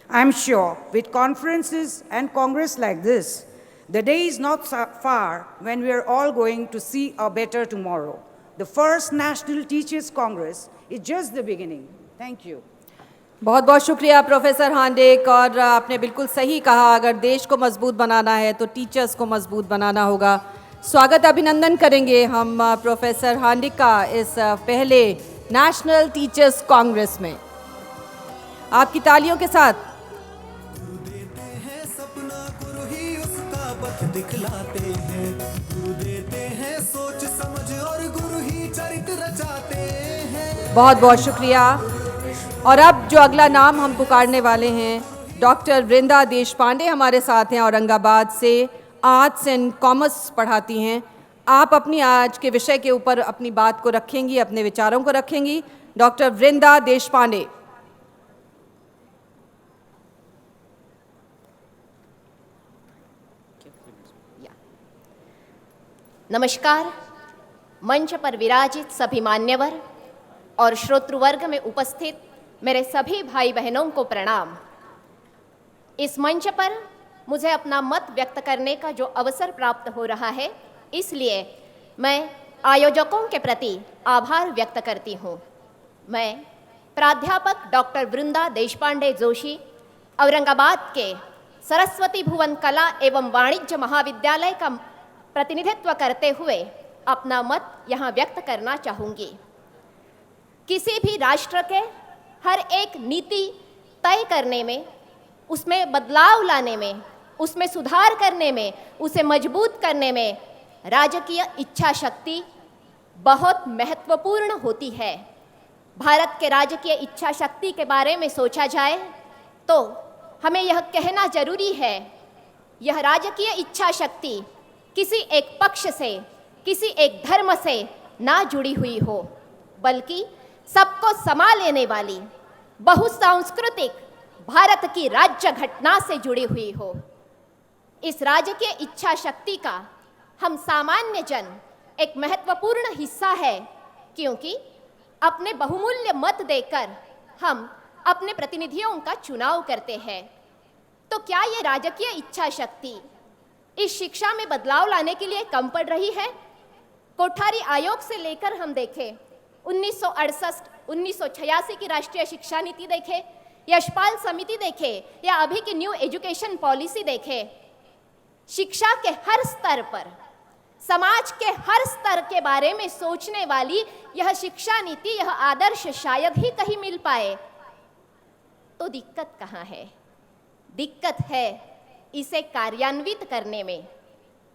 I'm sure with conferences and congress like this, the day is not so far when we are all going to see a better tomorrow. The first National Teachers Congress is just the beginning. Thank you. बहुत बहुत शुक्रिया professor हांडेक. और आपने बिल्कुल सही कहा, अगर देश को मजबूत बनाना है तो टीचर्स को मजबूत बनाना होगा. स्वागत अभिनंदन करेंगे हम प्रोफेसर हांडिक का इस पहले नेशनल टीचर्स कांग्रेस में. आपकी तालियों के साथ. बहुत बहुत शुक्रिया. और अब जो अगला नाम हम पुकारने वाले हैं, डॉक्टर वृंदा देशपांडे हमारे साथ हैं. औरंगाबाद से आर्ट्स एंड कॉमर्स पढ़ाती हैं. आप अपनी आज के विषय के ऊपर अपनी बात को रखेंगी, अपने विचारों को रखेंगी. डॉक्टर वृंदा देशपांडे. नमस्कार. मंच पर विराजित सभी मान्यवर और श्रोतृवर्ग में उपस्थित मेरे सभी भाई बहनों को प्रणाम. इस मंच पर मुझे अपना मत व्यक्त करने का जो अवसर प्राप्त हो रहा है, इसलिए मैं आयोजकों के प्रति आभार व्यक्त करती हूँ. मैं प्राध्यापक डॉक्टर वृंदा देशपांडे जोशी, औरंगाबाद के सरस्वती भुवन कला एवं वाणिज्य महाविद्यालय का प्रतिनिधित्व करते हुए अपना मत यहाँ व्यक्त करना चाहूँगी. किसी भी राष्ट्र के हर एक नीति तय करने में, उसमें बदलाव लाने में, उसमें सुधार करने में, उसे मजबूत करने में राजकीय इच्छा शक्ति बहुत महत्वपूर्ण होती है. भारत के राजकीय इच्छा शक्ति के बारे में सोचा जाए तो हमें यह कहना जरूरी है, यह राजकीय इच्छा शक्ति किसी एक पक्ष से, किसी एक धर्म से ना जुड़ी हुई हो, बल्कि सबको समा लेने वाली बहुसांस्कृतिक भारत की राज्य घटना से जुड़ी हुई हो. इस राजकीय इच्छा शक्ति का हम सामान्य जन एक महत्वपूर्ण हिस्सा है, क्योंकि अपने बहुमूल्य मत देकर हम अपने प्रतिनिधियों का चुनाव करते हैं. तो क्या ये राजकीय इच्छा शक्ति इस शिक्षा में बदलाव लाने के लिए कम पड़ रही है? कोठारी आयोग से लेकर हम देखें 1968, 1986 की राष्ट्रीय शिक्षा नीति देखें, यशपाल समिति देखें, या अभी की न्यू एजुकेशन पॉलिसी देखें, शिक्षा के हर स्तर पर, समाज के हर स्तर के बारे में सोचने वाली यह शिक्षा नीति, यह आदर्श शायद ही कहीं मिल पाए. तो दिक्कत कहाँ है? दिक्कत है इसे कार्यान्वित करने में.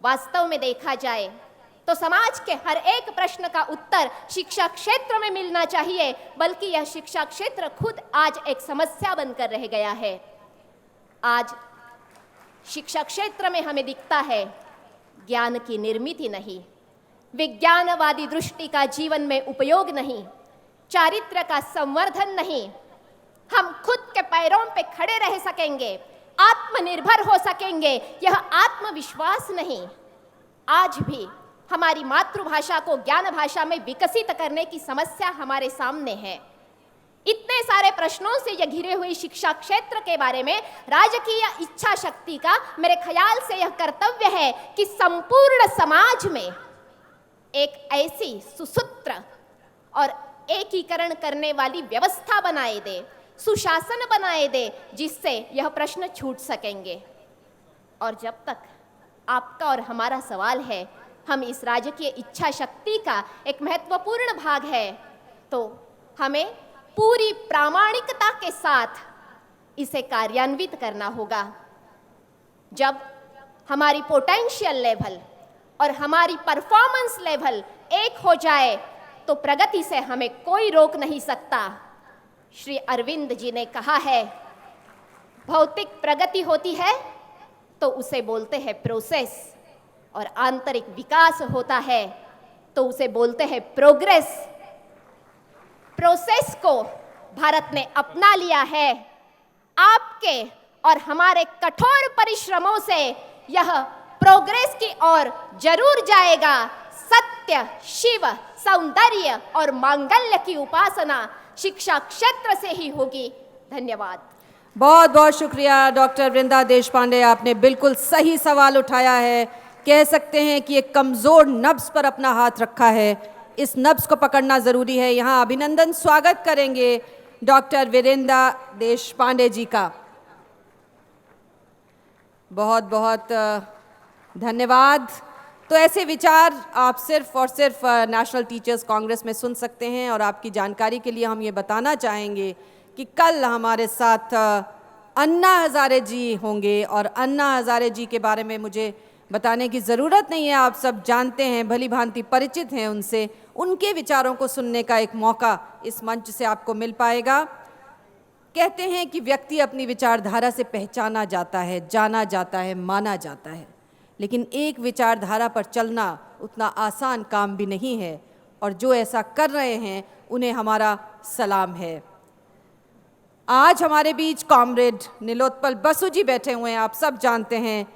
वास्तव में देखा जाए तो समाज के हर एक प्रश्न का उत्तर शिक्षा क्षेत्र में मिलना चाहिए, बल्कि यह शिक्षा क्षेत्र खुद आज एक समस्या बनकर रह गया है. आज शिक्षा क्षेत्र में हमें दिखता है ज्ञान की निर्मित नहीं, विज्ञानवादी दृष्टि का जीवन में उपयोग नहीं, चारित्र का संवर्धन नहीं. हम खुद के पैरों पे खड़े रह सकेंगे, आत्मनिर्भर हो सकेंगे, यह आत्मविश्वास नहीं. आज भी हमारी मातृभाषा को ज्ञान भाषा में विकसित करने की समस्या हमारे सामने है. इतने सारे प्रश्नों से यह घिरे हुए शिक्षा क्षेत्र के बारे में राजकीय इच्छा शक्ति का मेरे ख्याल से यह कर्तव्य है कि संपूर्ण समाज में एक ऐसी सुसूत्र और एकीकरण करने वाली व्यवस्था बनाए दे, सुशासन बनाए दे, जिससे यह प्रश्न छूट सकेंगे। और जब तक आपका और हमारा सवाल है, हम इस राजकीय इच्छा शक्ति का एक महत्वपूर्ण भाग है, तो हमें पूरी प्रामाणिकता के साथ इसे कार्यान्वित करना होगा। जब हमारी पोटेंशियल लेवल और हमारी परफॉर्मेंस लेवल एक हो जाए तो प्रगति से हमें कोई रोक नहीं सकता। श्री अरविंद जी ने कहा है, भौतिक प्रगति होती है तो उसे बोलते हैं प्रोसेस, और आंतरिक विकास होता है तो उसे बोलते हैं प्रोग्रेस। प्रोसेस को भारत ने अपना लिया है। आपके और हमारे कठोर परिश्रमों से यह प्रोग्रेस की ओर जरूर जाएगा। सत्य, शिव, सौंदर्य और मांगल्य की उपासना शिक्षा क्षेत्र से ही होगी। धन्यवाद। बहुत बहुत शुक्रिया डॉक्टर वृंदा देशपांडे, आपने बिल्कुल सही सवाल उठाया है। कह सकते हैं कि एक कमज़ोर नब्ज़ पर अपना हाथ रखा है, इस नब्ज़ को पकड़ना ज़रूरी है। यहाँ अभिनंदन स्वागत करेंगे डॉक्टर वृंदा देशपांडे जी का। बहुत बहुत धन्यवाद। तो ऐसे विचार आप सिर्फ और सिर्फ नेशनल टीचर्स कांग्रेस में सुन सकते हैं। और आपकी जानकारी के लिए हम ये बताना चाहेंगे कि कल हमारे साथ अन्ना हज़ारे जी होंगे, और अन्ना हज़ारे जी के बारे में मुझे बताने की ज़रूरत नहीं है, आप सब जानते हैं, भली भांति परिचित हैं उनसे। उनके विचारों को सुनने का एक मौका इस मंच से आपको मिल पाएगा। कहते हैं कि व्यक्ति अपनी विचारधारा से पहचाना जाता है, जाना जाता है, माना जाता है, लेकिन एक विचारधारा पर चलना उतना आसान काम भी नहीं है। और जो ऐसा कर रहे हैं उन्हें हमारा सलाम है। आज हमारे बीच कॉमरेड नीलोत्पल बसु जी बैठे हुए हैं, आप सब जानते हैं,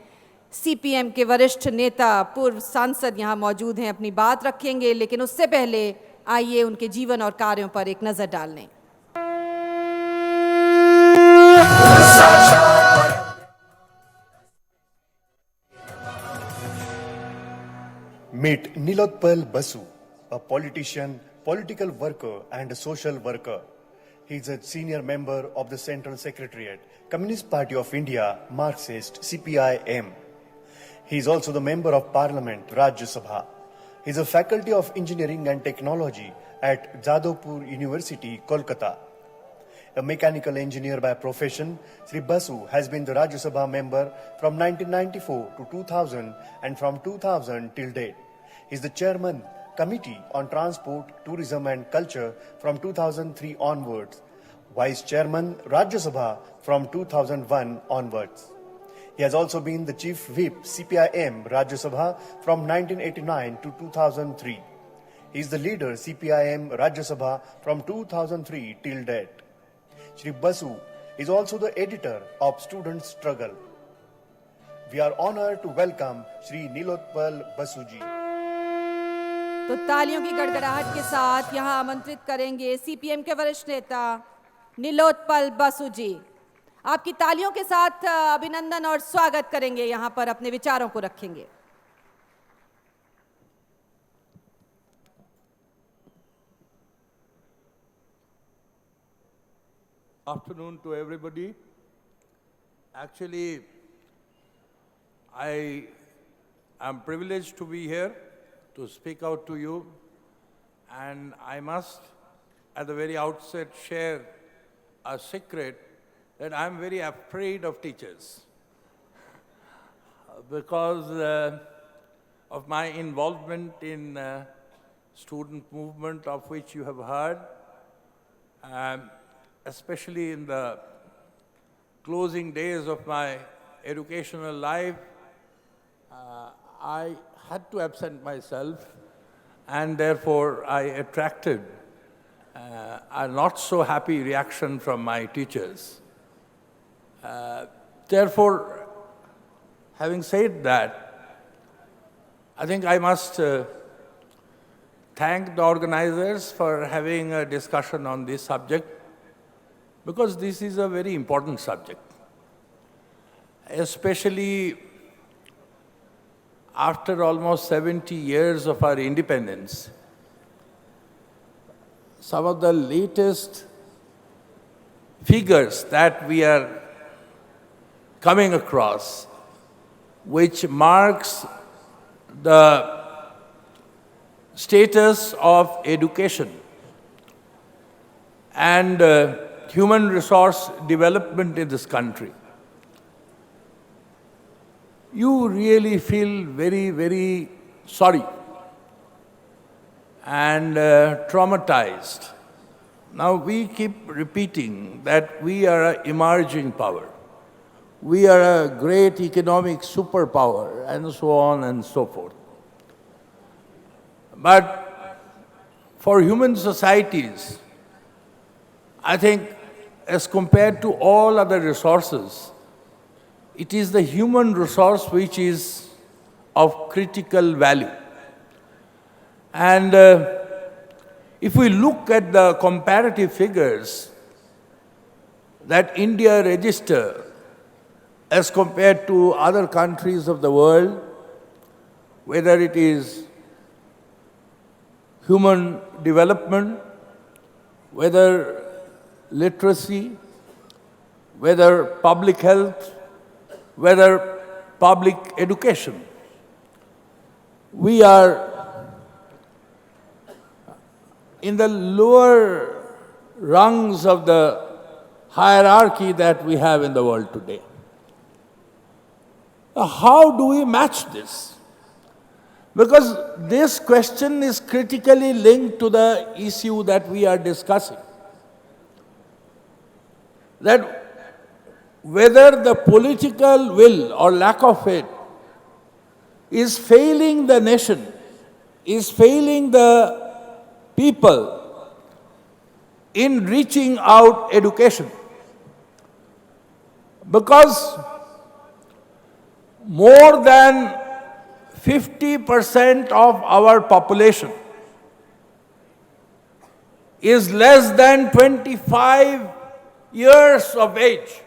सीपीएम के वरिष्ठ नेता, पूर्व सांसद यहाँ मौजूद हैं, अपनी बात रखेंगे। लेकिन उससे पहले आइए उनके जीवन और कार्यों पर एक नज़र डाल लें। Meet Nilotpal Basu, a politician, political worker and a social worker. He is a senior member of the Central Secretariat, Communist Party of India, Marxist, CPIM. He is also the member of Parliament, Rajya Sabha. He is a faculty of Engineering and Technology at Jadavpur University, Kolkata. A mechanical engineer by profession, Sri Basu has been the Rajya Sabha member from 1994 to 2000 and from 2000 till date. He is the chairman, Committee on Transport, Tourism and Culture from 2003 onwards, Vice Chairman, Rajya Sabha from 2001 onwards. He has also been the Chief Whip, CPIM, Rajya Sabha from 1989 to 2003. He is the leader, CPIM, Rajya Sabha from 2003 till date. Shri Basu is also the editor of Student Struggle. We are honored to welcome Shri Nilotpal Basu ji. तो तालियों की गड़गड़ाहट के साथ यहाँ आमंत्रित करेंगे CPM के वरिष्ठ नेता नीलोत्पल बसु जी। आपकी तालियों के साथ अभिनंदन और स्वागत करेंगे, यहाँ पर अपने विचारों को रखेंगे। Afternoon to everybody. Actually, I am privileged to be here to speak out to you, and I must at the very outset share a secret that I'm very afraid of teachers because of my involvement in student movement of which you have heard. Especially in the closing days of my educational life, I had to absent myself, and therefore I attracted a not so happy reaction from my teachers. Therefore, having said that, I think I must thank the organizers for having a discussion on this subject. because this is a very important subject, especially after almost 70 years of our independence. Some of the latest figures that we are coming across, which marks the status of education and human resource development in this country, you really feel very, very sorry and traumatized. Now we keep repeating that we are an emerging power. We are a great economic superpower, and so on and so forth. But for human societies, I think as compared to all other resources, it is the human resource which is of critical value. And if we look at the comparative figures that India registered as compared to other countries of the world, whether it is human development, whether literacy, whether public health, whether public education, we are in the lower rungs of the hierarchy that we have in the world today. How do we match this? Because this question is critically linked to the issue that we are discussing. That whether the political will or lack of it is failing the nation, is failing the people in reaching out education. Because more than 50% of our population is less than 25 years of age.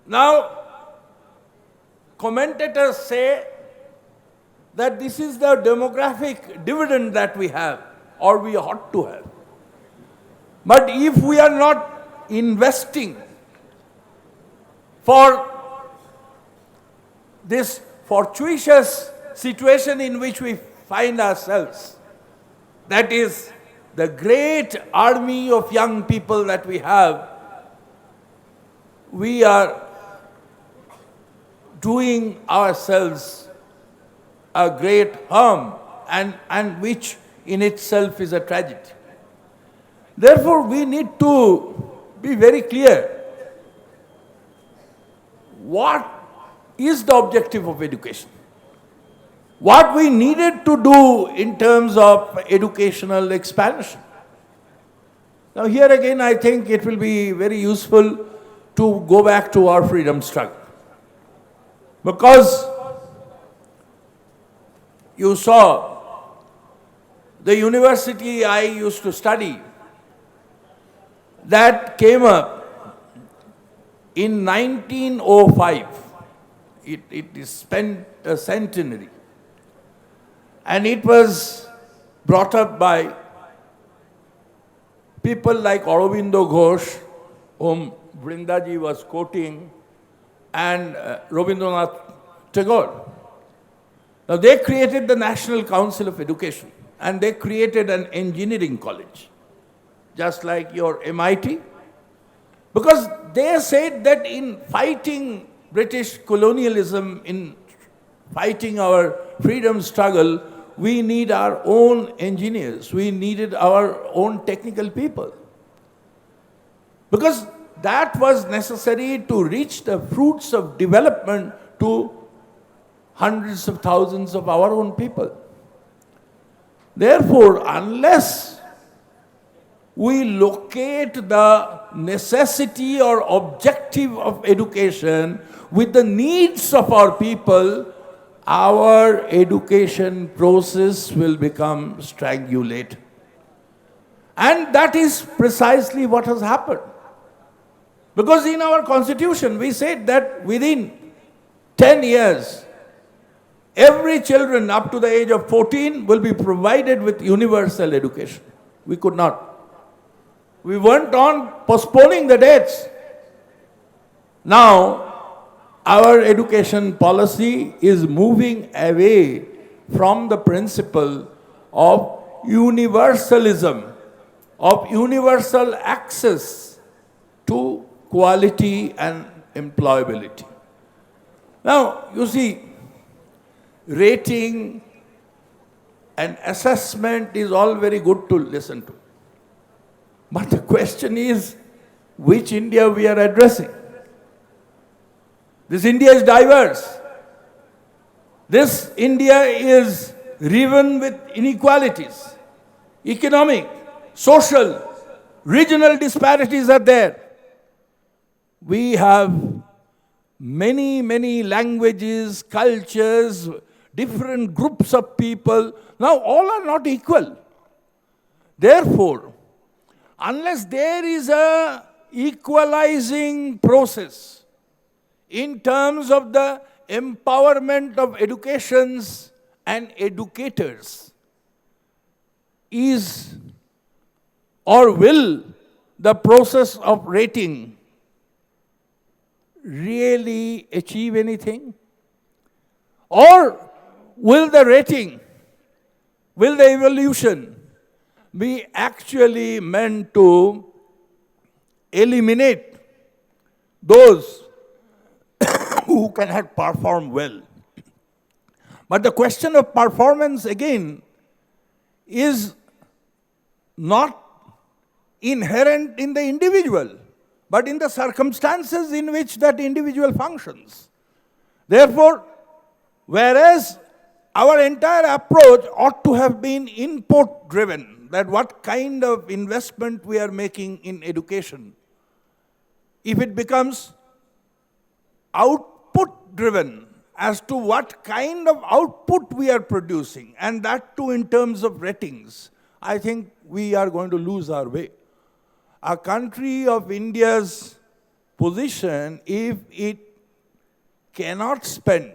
Now, commentators say that this is the demographic dividend that we have, or we ought to have. But if we are not investing for this fortuitous situation in which we find ourselves, that is the great army of young people that we have, we are doing ourselves a great harm, and which in itself is a tragedy. Therefore, we need to be very clear what is the objective of education. What we needed to do in terms of educational expansion. Now here again, I think it will be very useful to go back to our freedom struggle. Because you saw the university I used to study, that came up in 1905. It is spent a centenary. And it was brought up by people like Aurobindo Ghosh, whom Vrindaji was quoting, and Rabindranath Tagore. Now they created the National Council of Education, and they created an engineering college, just like your MIT, because they said that in fighting British colonialism, in fighting our freedom struggle, we need our own engineers, we needed our own technical people. Because that was necessary to reach the fruits of development to hundreds of thousands of our own people. Therefore, unless we locate the necessity or objective of education with the needs of our people, our education process will become strangulated. And that is precisely what has happened. Because in our constitution, we said that within 10 years, every children up to the age of 14 will be provided with universal education. We could not. We went on postponing the dates. Now, our education policy is moving away from the principle of universalism, of universal access to quality and employability. Now, you see, rating and assessment is all very good to listen to. But the question is, which India we are addressing? This India is diverse. This India is riven with inequalities. Economic, social, regional disparities are there. We have many languages, cultures, different groups of people. Now, all are not equal. Therefore, unless there is a equalizing process in terms of the empowerment of educations and educators, is or will the process of rating really achieve anything? Or will the rating, will the evolution be actually meant to eliminate those who cannot perform well? But the question of performance, again, is not inherent in the individual, but in the circumstances in which that individual functions. Therefore, whereas our entire approach ought to have been input-driven, that what kind of investment we are making in education, if it becomes output-driven as to what kind of output we are producing, and that too in terms of ratings, I think we are going to lose our way. A country of India's position, if it cannot spend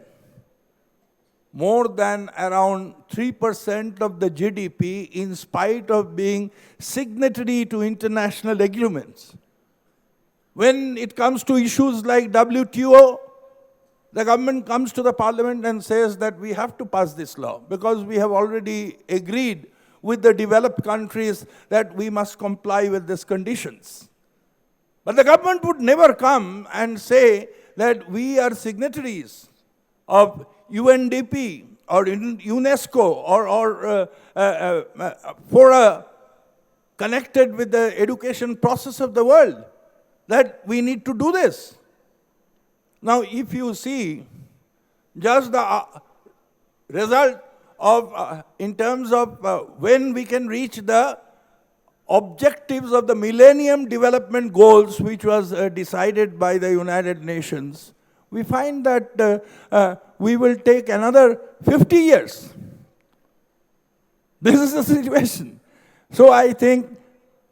more than around 3% of the GDP in spite of being signatory to international agreements. When it comes to issues like WTO, the government comes to the parliament and says that we have to pass this law because we have already agreed with the developed countries that we must comply with these conditions. But the government would never come and say that we are signatories of UNDP or UNESCO or fora connected with the education process of the world, that we need to do this. Now, if you see just the result of, in terms of when we can reach the objectives of the Millennium Development Goals, which was decided by the United Nations, we find that we will take another 50 years. This is the situation. So I think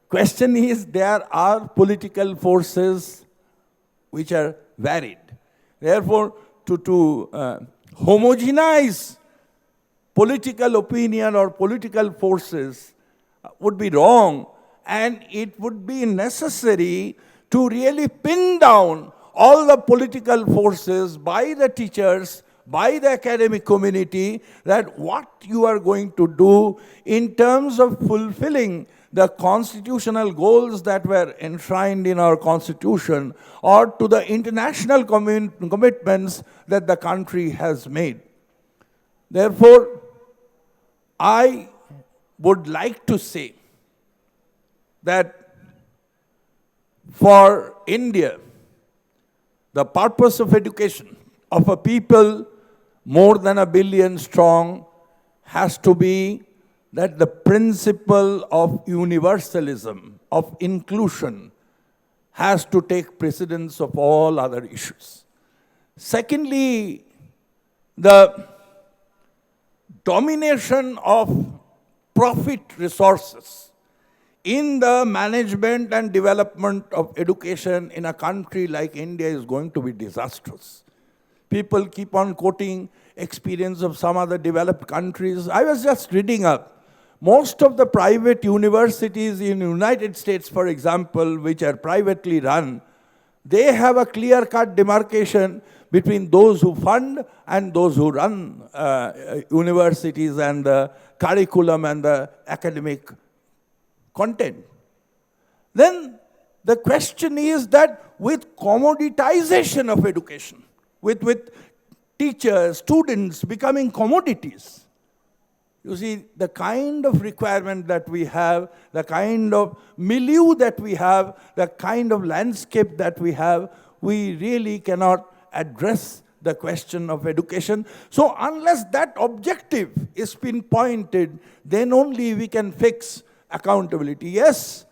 question is, there are political forces which are varied. Therefore, to homogenize political opinion or political forces would be wrong, and it would be necessary to really pin down all the political forces by the teachers, by the academic community, that what you are going to do in terms of fulfilling the constitutional goals that were enshrined in our constitution or to the international commitments that the country has made. Therefore, I would like to say that for India, the purpose of education of a people more than 1 billion strong has to be that the principle of universalism, of inclusion, has to take precedence of all other issues. Secondly, the domination of profit resources in the management and development of education in a country like India is going to be disastrous. People keep on quoting experience of some other developed countries. I was just reading up. Most of the private universities in the United States, for example, which are privately run, they have a clear-cut demarcation between those who fund and those who run universities and the curriculum and the academic content. Then the question is that with commoditization of education, with teachers, students becoming commodities, you see, the kind of requirement that we have, the kind of milieu that we have, the kind of landscape that we have, we really cannot address the question of education. So unless that objective is pinpointed, then only we can fix accountability. Yes,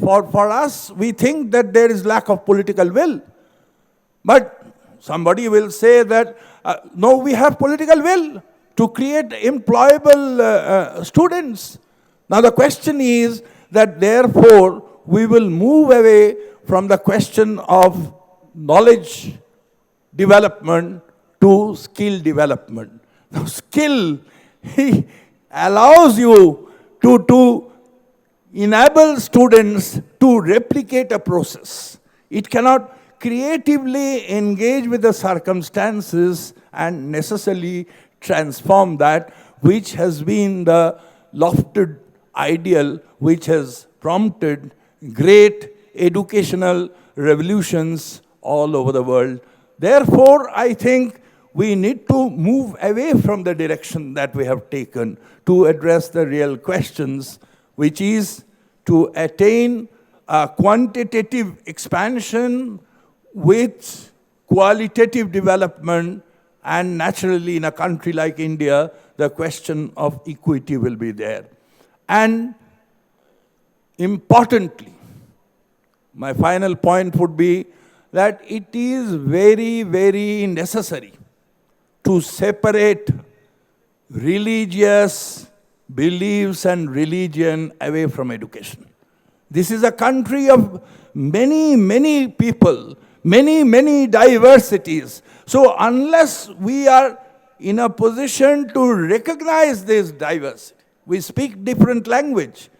for us, we think that there is lack of political will. But somebody will say that, no, we have political will to create employable students. Now the question is that therefore we will move away from the question of knowledge development to skill development. Now skill allows you to enable students to replicate a process. It cannot creatively engage with the circumstances and necessarily transform that, which has been the lofted ideal which has prompted great educational revolutions all over the world. Therefore, I think we need to move away from the direction that we have taken to address the real questions, which is to attain a quantitative expansion with qualitative development, and naturally in a country like India, the question of equity will be there. And importantly, my final point would be that it is very, very necessary to separate religious beliefs and religion away from education. This is a country of many, many people, many diversities. So unless we are in a position to recognize this diversity, we speak different language,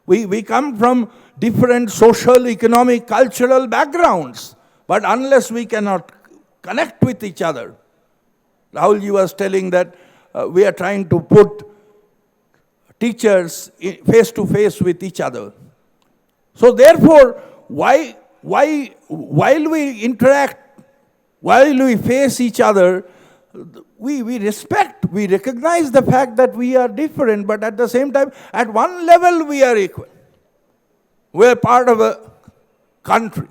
we come from different social, economic, cultural backgrounds, but unless we cannot connect with each other. Rahulji was telling that we are trying to put teachers face to face with each other. So therefore, while we interact, while we face each other, we respect, we recognize the fact that we are different, but at the same time, at one level we are equal. We are part of a country.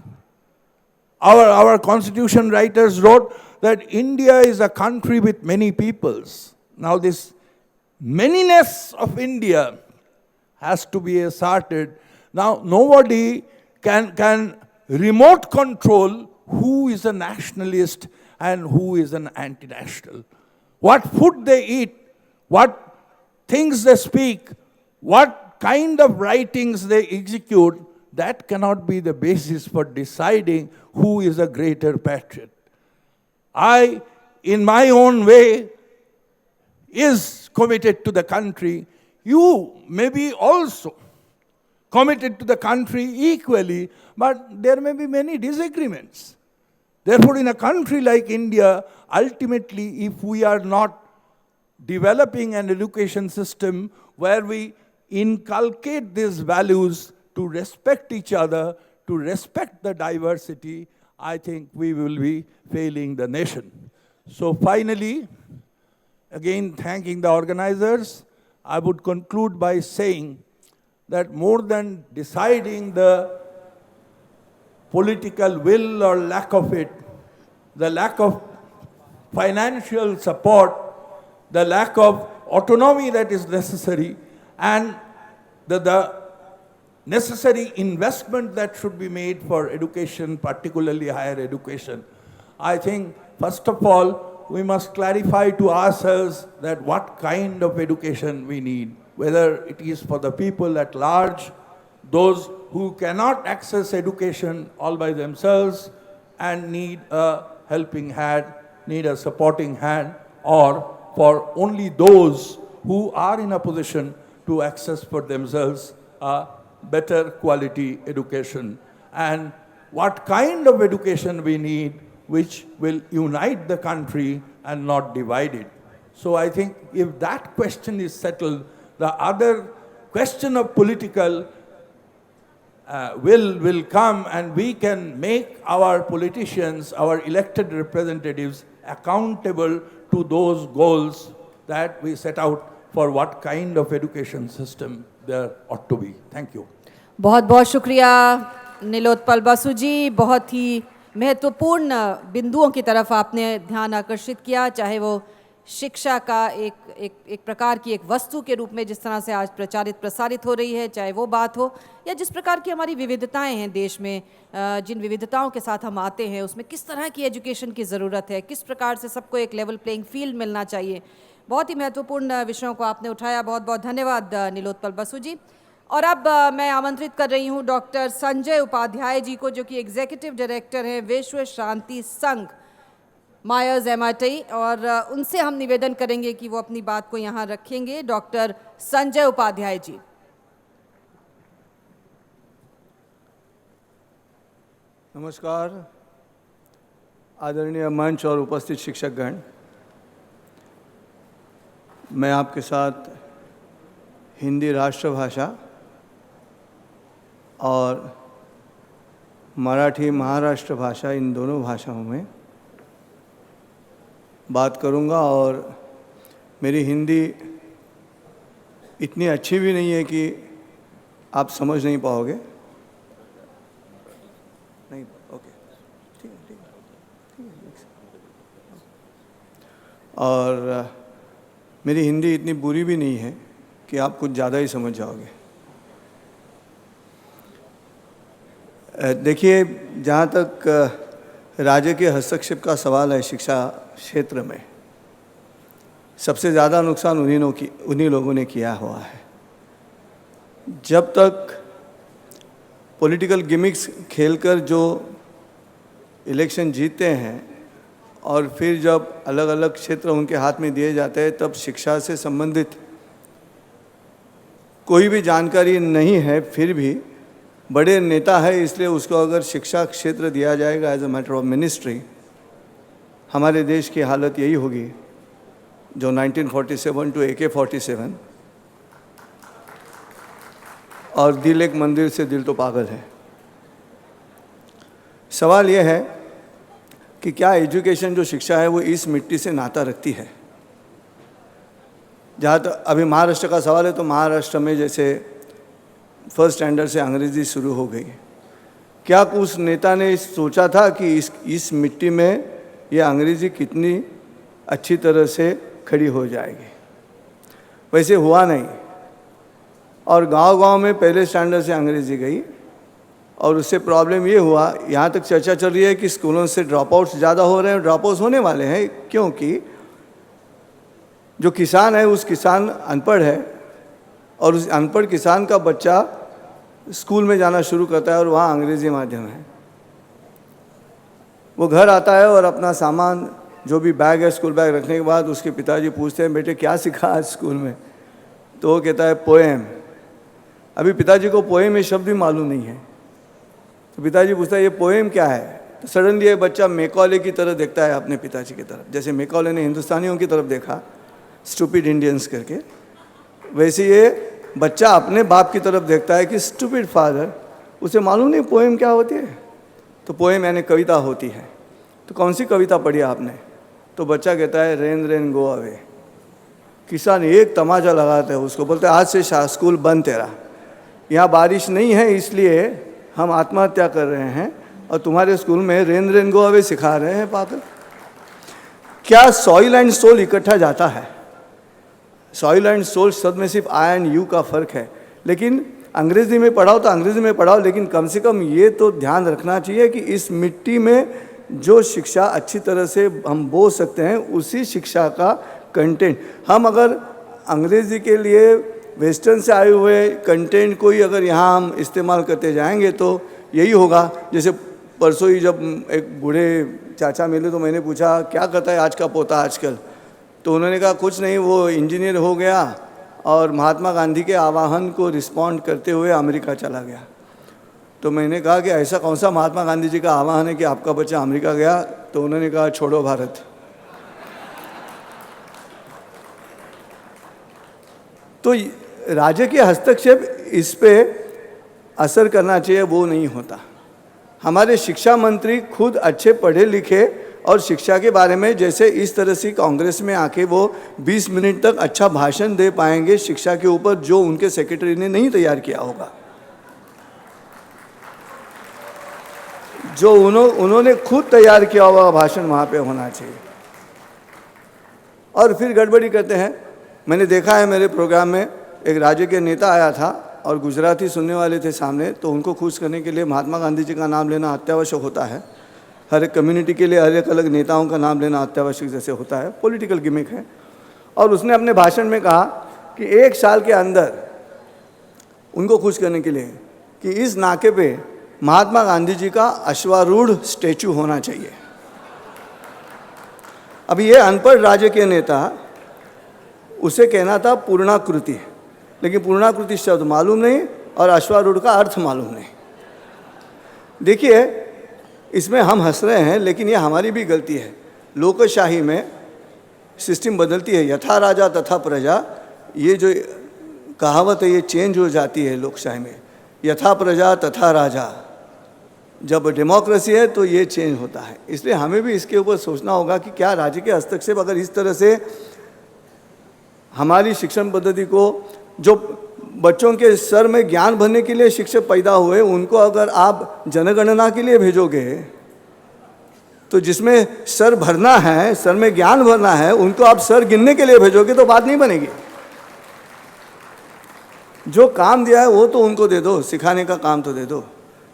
Our constitution writers wrote that India is a country with many peoples. Now this manyness of India has to be asserted. Now nobody can remote control who is a nationalist and who is an anti-national. What food they eat, what things they speak, what kind of writings they execute, that cannot be the basis for deciding who is a greater patriot. I, in my own way, is committed to the country. You may be also committed to the country equally, but there may be many disagreements. Therefore, in a country like India, ultimately, if we are not developing an education system where we inculcate these values to respect each other, to respect the diversity, I think we will be failing the nation. So finally, again, thanking the organizers, I would conclude by saying that more than deciding the political will or lack of it, the lack of financial support, the lack of autonomy that is necessary, and the necessary investment that should be made for education, particularly higher education. I think, first of all, we must clarify to ourselves that what kind of education we need, whether it is for the people at large, those who cannot access education all by themselves and need a helping hand, need a supporting hand, or for only those who are in a position to access for themselves a better quality education, and what kind of education we need which will unite the country and not divide it. So I think if that question is settled, the other question of political will come, and we can make our politicians, our elected representatives accountable to those goals that we set out for what kind of education system there ought to be. Thank you. बहुत बहुत शुक्रिया नीलोत्पल बसु जी, बहुत ही महत्वपूर्ण बिंदुओं की तरफ आपने ध्यान आकर्षित किया, चाहे वो शिक्षा का एक प्रकार की एक वस्तु के रूप में जिस तरह से आज प्रसारित हो रही है, चाहे वो बात हो, या जिस प्रकार की हमारी विविधताएं हैं देश में, जिन विविधताओं के साथ हम आते हैं उसमें किस तरह की एजुकेशन की ज़रूरत है, किस प्रकार से सबको एक लेवल प्लेइंग फील्ड मिलना चाहिए। बहुत ही महत्वपूर्ण विषयों को आपने उठाया, बहुत बहुत धन्यवाद नीलोत्पल बसु जी। और अब मैं आमंत्रित कर रही हूँ डॉक्टर संजय उपाध्याय जी को, जो कि एग्जीक्यूटिव डायरेक्टर हैं विश्व शांति संघ मायर्स MIT, और उनसे हम निवेदन करेंगे कि वो अपनी बात को यहाँ रखेंगे। डॉक्टर संजय उपाध्याय जी। नमस्कार आदरणीय मंच और उपस्थित शिक्षकगण, मैं आपके साथ हिंदी राष्ट्रभाषा और मराठी महाराष्ट्र भाषा, इन दोनों भाषाओं में बात करूंगा। और मेरी हिंदी इतनी अच्छी भी नहीं है कि आप समझ नहीं पाओगे। नहीं, ओके, ठीक है। और मेरी हिंदी इतनी बुरी भी नहीं है कि आप कुछ ज़्यादा ही समझ जाओगे। देखिए, जहाँ तक राज्य के हस्तक्षेप का सवाल है शिक्षा क्षेत्र में, सबसे ज़्यादा नुकसान उन्हीं लोगों ने किया हुआ है। जब तक पॉलिटिकल गिमिक्स खेलकर जो इलेक्शन जीतते हैं और फिर जब अलग अलग क्षेत्र उनके हाथ में दिए जाते हैं, तब शिक्षा से संबंधित कोई भी जानकारी नहीं है, फिर भी बड़े नेता है इसलिए उसको अगर शिक्षा क्षेत्र दिया जाएगा as a matter of ministry, हमारे देश की हालत यही होगी जो 1947 टू AK-47 और दिल एक मंदिर से दिल तो पागल है। सवाल यह है कि क्या एजुकेशन जो शिक्षा है वो इस मिट्टी से नाता रखती है। जहाँ तक अभी महाराष्ट्र का सवाल है, तो महाराष्ट्र में जैसे फर्स्ट स्टैंडर्ड से अंग्रेज़ी शुरू हो गई, क्या उस नेता ने सोचा था कि इस मिट्टी में ये अंग्रेज़ी कितनी अच्छी तरह से खड़ी हो जाएगी। वैसे हुआ नहीं, और गांव-गांव में पहले स्टैंडर्ड से अंग्रेज़ी गई, और उससे प्रॉब्लम ये हुआ, यहाँ तक चर्चा चल रही है कि स्कूलों से ड्रॉप आउट्स ज़्यादा हो रहे हैं, ड्रॉप आउट्स होने वाले हैं, क्योंकि जो किसान है उस किसान अनपढ़ है, और उस अनपढ़ किसान का बच्चा स्कूल में जाना शुरू करता है और वहाँ अंग्रेज़ी माध्यम है। वो घर आता है और अपना सामान जो भी बैग है, स्कूल बैग रखने के बाद उसके पिताजी पूछते हैं, बेटे क्या सीखा आज स्कूल में? तो वो कहता है पोएम। अभी पिताजी को पोएम ये शब्द भी मालूम नहीं है, तो पिताजी पूछता है ये पोएम क्या है? तो सडनली ये बच्चा मैकॉले की तरह देखता है अपने पिताजी की तरफ, जैसे मैकॉले ने हिंदुस्तानियों की तरफ देखा स्टूपिड इंडियंस करके, वैसे ये बच्चा अपने बाप की तरफ देखता है कि स्टूपिड फादर। उसे मालूम नहीं पोएम क्या होती है। तो पोएम यानी कविता होती है। तो कौन सी कविता पढ़ी आपने? तो बच्चा कहता है रेन रेन गो अवे। किसान एक तमाचा लगाता है उसको, बोलते हैं आज से स्कूल बंद तेरा, यहाँ बारिश नहीं है इसलिए हम आत्महत्या कर रहे हैं, और तुम्हारे स्कूल में रेन रेन गो अवे सिखा रहे हैं पागल। क्या सॉइल एंड सोल इकट्ठा जाता है? सॉइल एंड सोल शब्द में सिर्फ आई एंड यू का फ़र्क है, लेकिन अंग्रेज़ी में पढ़ाओ तो अंग्रेज़ी में पढ़ाओ, लेकिन कम से कम ये तो ध्यान रखना चाहिए कि इस मिट्टी में जो शिक्षा अच्छी तरह से हम बोल सकते हैं उसी शिक्षा का कंटेंट। हम अगर अंग्रेज़ी के लिए वेस्टर्न से आए हुए कंटेंट को ही अगर यहाँ हम इस्तेमाल करते जाएंगे तो यही होगा। जैसे परसों ही जब एक बूढ़े चाचा मिले तो मैंने पूछा क्या करता है आज का पोता आजकल, तो उन्होंने कहा कुछ नहीं, वो इंजीनियर हो गया और महात्मा गांधी के आह्वान को रिस्पॉन्ड करते हुए अमेरिका चला गया। तो मैंने कहा कि ऐसा कौन सा महात्मा गांधी जी का आह्वान है कि आपका बच्चा अमेरिका गया? तो उन्होंने कहा छोड़ो भारत। तो राजकीय हस्तक्षेप इस पे असर करना चाहिए, वो नहीं होता। हमारे शिक्षा मंत्री खुद अच्छे पढ़े लिखे और शिक्षा के बारे में जैसे इस तरह से कांग्रेस में आके वो 20 मिनट तक अच्छा भाषण दे पाएंगे शिक्षा के ऊपर, जो उनके सेक्रेटरी ने नहीं तैयार किया होगा, जो उन्होंने खुद तैयार किया हुआ भाषण वहाँ पे होना चाहिए। और फिर गड़बड़ी करते हैं। मैंने देखा है मेरे प्रोग्राम में एक राज्य के नेता आया था और गुजराती सुनने वाले थे सामने, तो उनको खुश करने के लिए महात्मा गांधी जी का नाम लेना अत्यावश्यक होता है। हर एक कम्युनिटी के लिए हर एक अलग नेताओं का नाम लेना अत्यावश्यक जैसे होता है, पॉलिटिकल गिमिक है। और उसने अपने भाषण में कहा कि 1 साल के अंदर उनको खुश करने के लिए कि इस नाके पे महात्मा गांधी जी का अश्वारूढ़ स्टैचू होना चाहिए। अब ये अनपढ़ राज्य के नेता, उसे कहना था पूर्णाकृति, लेकिन पूर्णाकृति शब्द मालूम नहीं और अश्वारूढ़ का अर्थ मालूम नहीं। देखिए, इसमें हम हंस रहे हैं लेकिन ये हमारी भी गलती है। लोकशाही में सिस्टम बदलती है, यथा राजा तथा प्रजा, ये जो कहावत है ये चेंज हो जाती है लोकशाही में। यथा प्रजा तथा राजा, जब डेमोक्रेसी है तो ये चेंज होता है। इसलिए हमें भी इसके ऊपर सोचना होगा कि क्या राज्य के हस्तक्षेप अगर इस तरह से हमारी शिक्षण पद्धति को, जो बच्चों के सर में ज्ञान भरने के लिए शिक्षक पैदा हुए, उनको अगर आप जनगणना के लिए भेजोगे तो जिसमें सर भरना है, सर में ज्ञान भरना है, उनको आप सर गिनने के लिए भेजोगे तो बात नहीं बनेगी। जो काम दिया है वो तो उनको दे दो, सिखाने का काम तो दे दो,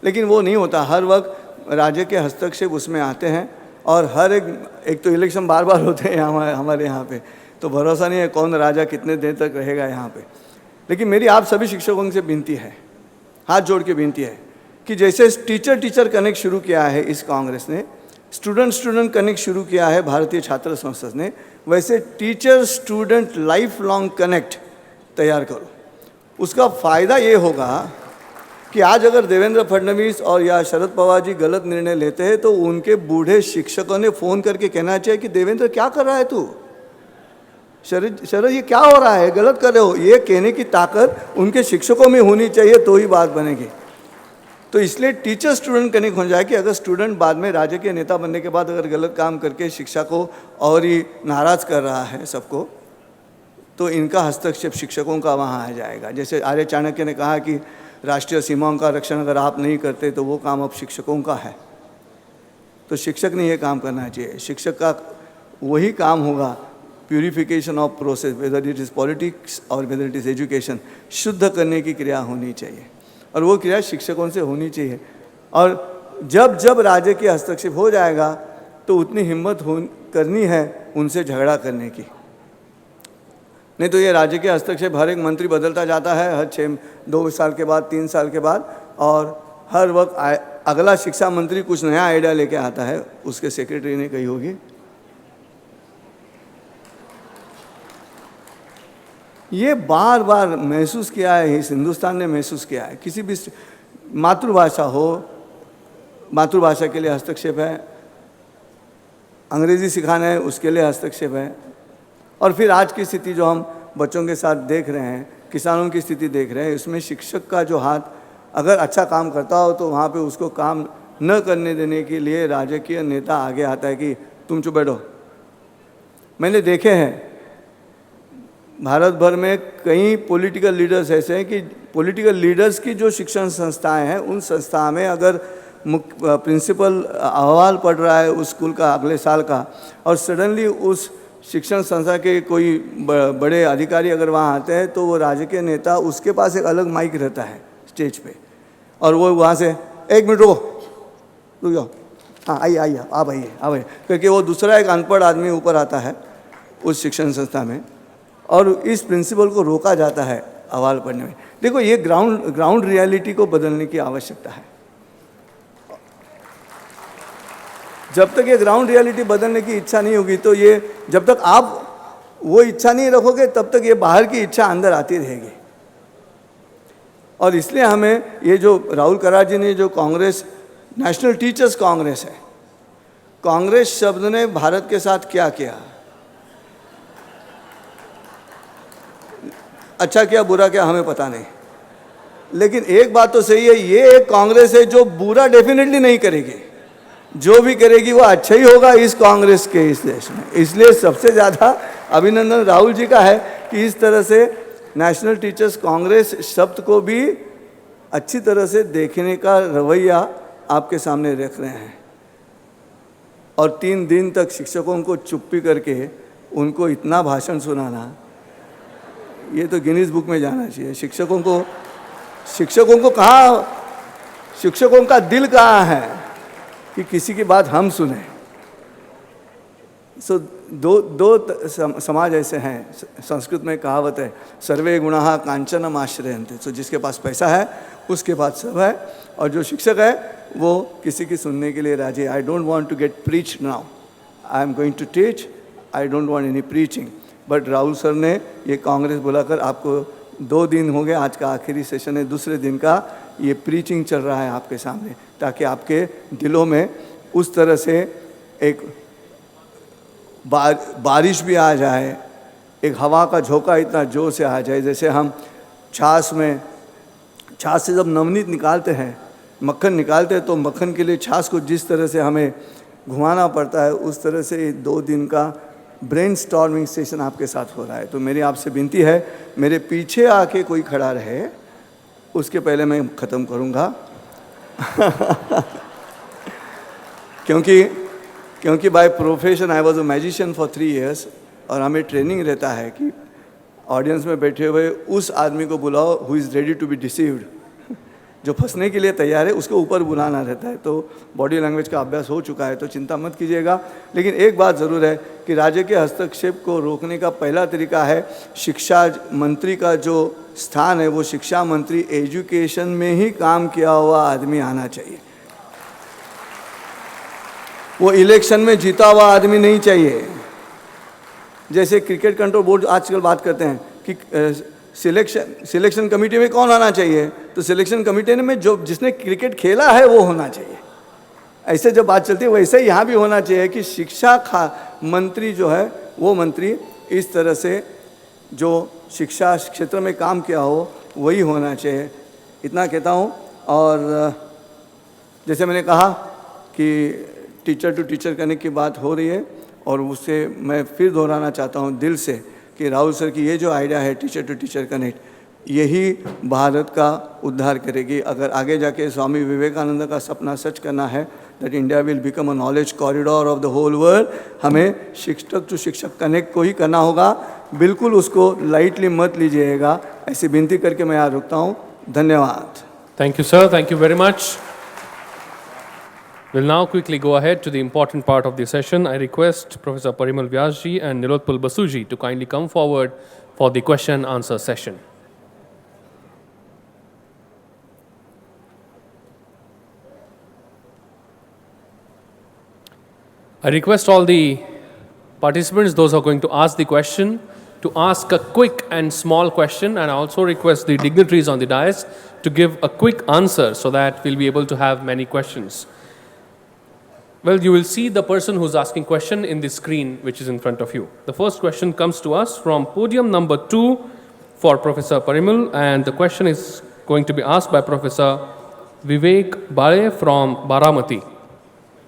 लेकिन वो नहीं होता। हर वक्त राज्य के हस्तक्षेप उसमें आते हैं और हर एक तो इलेक्शन बार बार होते हैं हमारे यहाँ पे, तो भरोसा नहीं है कौन राजा कितने देर तक रहेगा यहाँ पे। लेकिन मेरी आप सभी शिक्षकों से विनती है, हाथ जोड़ के विनती है कि जैसे टीचर कनेक्ट शुरू किया है इस कांग्रेस ने, स्टूडेंट कनेक्ट शुरू किया है भारतीय छात्र संसद ने, वैसे teacher student life long connect तैयार करो। उसका फ़ायदा ये होगा कि आज अगर देवेंद्र फडणवीस और या शरद पवार जी गलत निर्णय लेते हैं तो उनके बूढ़े शिक्षकों ने फ़ोन करके कहना चाहिए कि देवेंद्र क्या कर रहा है तू, शरद ये क्या हो रहा है, गलत कर रहे हो। ये कहने की ताकत उनके शिक्षकों में होनी चाहिए तो ही बात बनेगी। तो इसलिए टीचर स्टूडेंट कनेक्ट हो जाए कि अगर स्टूडेंट बाद में राज्य के नेता बनने के बाद अगर गलत काम करके शिक्षा को और ही नाराज़ कर रहा है सबको, तो इनका हस्तक्षेप शिक्षकों का वहाँ आ जाएगा। जैसे आर्य चाणक्य ने कहा कि राष्ट्रीय सीमाओं का रक्षण अगर आप नहीं करते तो वो काम अब शिक्षकों का है, तो शिक्षक ने ये काम करना चाहिए। शिक्षक का वही काम होगा, purification of process, whether it is politics और वेदर इट इज़ एजुकेशन, शुद्ध करने की क्रिया होनी चाहिए और वो क्रिया शिक्षकों से होनी चाहिए। और जब राज्य के हस्तक्षेप हो जाएगा तो उतनी हिम्मत करनी है उनसे झगड़ा करने की, नहीं तो ये राज्य के हस्तक्षेप हर एक मंत्री बदलता जाता है हर 2 साल के बाद, 3 साल के बाद, और हर वक्त अगला शिक्षा मंत्री कुछ नया आइडिया लेके आता है, उसके सेक्रेटरी ने कही होगी। ये बार बार महसूस किया है, इस हिंदुस्तान ने महसूस किया है। किसी भी मातृभाषा हो, मातृभाषा के लिए हस्तक्षेप है, अंग्रेजी सिखाना है उसके लिए हस्तक्षेप है, और फिर आज की स्थिति जो हम बच्चों के साथ देख रहे हैं, किसानों की स्थिति देख रहे हैं, इसमें शिक्षक का जो हाथ अगर अच्छा काम करता हो तो वहाँ पे उसको काम न करने देने के लिए राजकीय नेता आगे आता है कि तुम चुप बैठो। मैंने देखे हैं भारत भर में कई पॉलिटिकल लीडर्स ऐसे हैं कि पॉलिटिकल लीडर्स की जो शिक्षण संस्थाएं हैं, उन संस्था में अगर प्रिंसिपल अहवाल पढ़ रहा है उस स्कूल का अगले साल का, और सडनली उस शिक्षण संस्था के कोई बड़े अधिकारी अगर वहाँ आते हैं तो वो राजकीय नेता, उसके पास एक अलग माइक रहता है स्टेज पे, और वो वहाँ से 1 मिनट रुक जाओ, हाँ आइए आप आइए, क्योंकि वो दूसरा एक अनपढ़ आदमी ऊपर आता है उस शिक्षण संस्था में, और इस प्रिंसिपल को रोका जाता है अहवाल पढ़ने में। देखो ये ग्राउंड रियलिटी को बदलने की आवश्यकता है। जब तक ये ग्राउंड रियलिटी बदलने की इच्छा नहीं होगी, तो ये जब तक आप वो इच्छा नहीं रखोगे तब तक ये बाहर की इच्छा अंदर आती रहेगी। और इसलिए हमें ये जो राहुल करार जी ने जो कांग्रेस, नेशनल टीचर्स कांग्रेस है, कांग्रेस शब्द ने भारत के साथ क्या किया, अच्छा क्या बुरा क्या हमें पता नहीं, लेकिन एक बात तो सही है, ये एक कांग्रेस है जो बुरा डेफिनेटली नहीं करेगी, जो भी करेगी वो अच्छा ही होगा इस कांग्रेस के इस देश में। इसलिए सबसे ज़्यादा अभिनंदन राहुल जी का है कि इस तरह से नेशनल टीचर्स कांग्रेस शब्द को भी अच्छी तरह से देखने का रवैया आपके सामने रख रहे हैं। और 3 दिन तक शिक्षकों को चुप्पी करके उनको इतना भाषण सुनाना, ये तो गिनीज बुक में जाना चाहिए। शिक्षकों को कहाँ, शिक्षकों का दिल कहाँ है कि किसी की बात हम सुने। सो दो समाज ऐसे हैं, संस्कृत में कहावत है, सर्वे गुणाः कांचनम आश्रयन्ते। सो जिसके पास पैसा है उसके पास सब है, और जो शिक्षक है वो किसी की सुनने के लिए राजी है। I don't want to get preach now, I am going to teach, I don't want any preaching. But Rahul sir ने ये कांग्रेस बुलाकर, आपको 2 दिन हो गए, आज का आखिरी सेशन है, दूसरे दिन का ये प्रीचिंग चल रहा है आपके सामने, ताकि आपके दिलों में उस तरह से एक बारिश भी आ जाए, एक हवा का झोंका इतना जोर से आ जाए, जैसे हम छाछ से जब नवनीत निकालते हैं, मक्खन निकालते हैं, तो मक्खन के लिए छाछ को जिस तरह से हमें घुमाना पड़ता है, उस तरह से 2 दिन का ब्रेन स्टॉर्मिंग सेशन आपके साथ हो रहा है। तो मेरी आपसे विनती है, मेरे पीछे आके कोई खड़ा रहे, उसके पहले मैं ख़त्म करूँगा क्योंकि by profession I was a magician for 3 years, और हमें ट्रेनिंग रहता है कि ऑडियंस में बैठे हुए उस आदमी को बुलाओ who is ready to be deceived, जो फंसने के लिए तैयार है, उसको ऊपर बुलाना रहता है। तो बॉडी लैंग्वेज का अभ्यास हो चुका है, तो चिंता मत कीजिएगा। लेकिन एक बात ज़रूर है कि राज्य के हस्तक्षेप को रोकने का पहला तरीका है, शिक्षा मंत्री का जो स्थान है वो शिक्षा मंत्री, एजुकेशन में ही काम किया हुआ आदमी आना चाहिए। वो इलेक्शन में जीता हुआ आदमी नहीं चाहिए। जैसे क्रिकेट कंट्रोल बोर्ड आजकल बात करते हैं कि सिलेक्शन कमेटी में कौन आना चाहिए, तो सिलेक्शन कमेटी में जो जिसने क्रिकेट खेला है वो होना चाहिए। ऐसे जब बात चलती है वैसे ही यहाँ भी होना चाहिए कि शिक्षा मंत्री जो है वो मंत्री इस तरह से जो शिक्षा क्षेत्र में काम किया हो वही होना चाहिए, इतना कहता हूँ। और जैसे मैंने कहा कि टीचर टू टीचर करने की बात हो रही है, और उससे मैं फिर दोहराना चाहता हूँ दिल से कि राहुल सर की ये जो आइडिया है टीचर टू टीचर कनेक्ट, यही भारत का उद्धार करेगी। अगर आगे जाके स्वामी विवेकानंद का सपना सच करना है that India will become a knowledge corridor of the whole world, हमें शिक्षक टू शिक्षक कनेक्ट को ही करना होगा। बिल्कुल उसको लाइटली मत लीजिएगा, ऐसी विनती करके मैं यहाँ रुकता हूँ। धन्यवाद। Thank you, sir. Thank you very much. We'll now quickly go ahead to the important part of the session. I request Professor Parimal Vyasji and Nilotpal Basuji to kindly come forward for the question and answer session. I request all the participants, those who are going to ask the question, to ask a quick and small question, and I also request the dignitaries on the dais to give a quick answer so that we'll be able to have many questions. Well, you will see the person who's asking question in the screen which is in front of you. The first question comes to us from podium number 2 for Professor Parimal, and the question is going to be asked by Professor Vivek Bale from Baramati.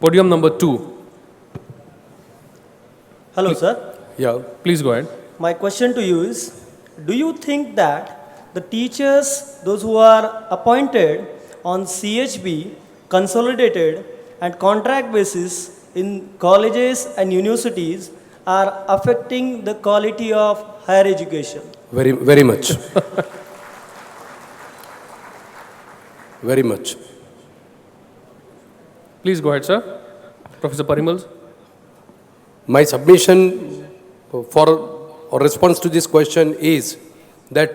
Podium number 2. Hello, sir. Yeah, please go ahead. My question to you is, do you think that the teachers, those who are appointed on CHB, consolidated and contract basis in colleges and universities are affecting the quality of higher education? Very, very much. Very much. Please go ahead, sir. Professor Parimal. My submission for or response to this question is that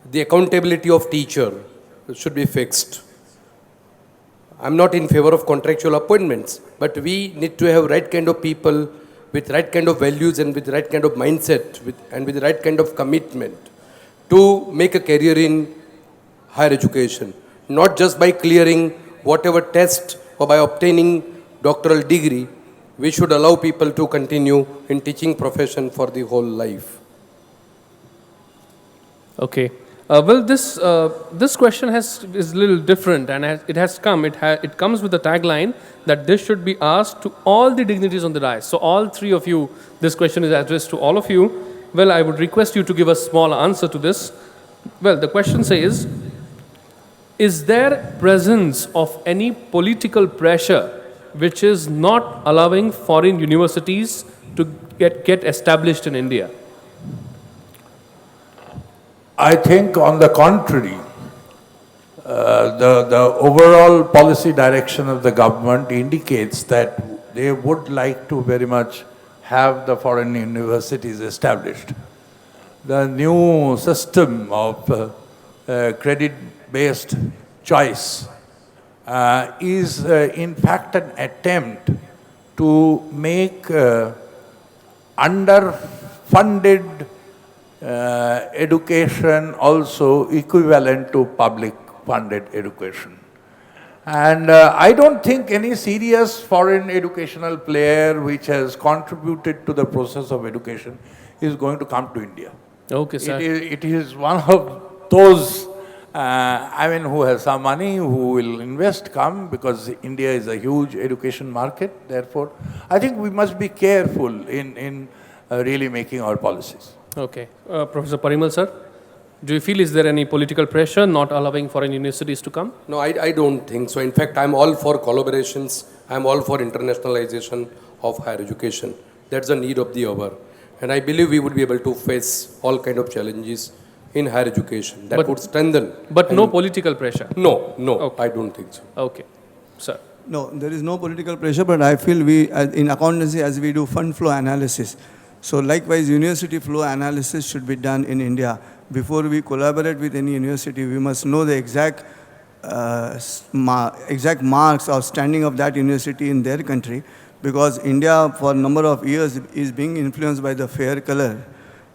the accountability of teacher should be fixed. I'm not in favor of contractual appointments, but we need to have right kind of people with right kind of values and with right kind of mindset and with the right kind of commitment to make a career in higher education, not just by clearing whatever test or by obtaining doctoral degree. We should allow people to continue in teaching profession for the whole life. Okay. Well, this question is a little different, and it comes with the tagline that this should be asked to all the dignitaries on the dais. So all three of you, this question is addressed to all of you. Well, I would request you to give a small answer to this. Well, the question says, is there presence of any political pressure which is not allowing foreign universities to get established in India? I think on the contrary, the overall policy direction of the government indicates that they would like to very much have the foreign universities established. The new system of credit-based choice is in fact an attempt to make underfunded education also equivalent to public funded education. And I don't think any serious foreign educational player which has contributed to the process of education is going to come to India. Okay, sir. It is one of those, who has some money, who will invest, come, because India is a huge education market. Therefore, I think we must be careful in really making our policies. Okay. Professor Parimal, sir, do you feel is there any political pressure not allowing foreign universities to come? No, I don't think so. In fact, I'm all for collaborations. I'm all for internationalization of higher education. That's the need of the hour. And I believe we would be able to face all kind of challenges in higher education that would strengthen. But no political pressure? No, Okay. I don't think so. Okay. Sir. No, there is no political pressure, but I feel we, in accountancy, as we do fund flow analysis, so likewise, university flow analysis should be done in India. Before we collaborate with any university, we must know the exact marks or standing of that university in their country, because India, for a number of years, is being influenced by the fair color,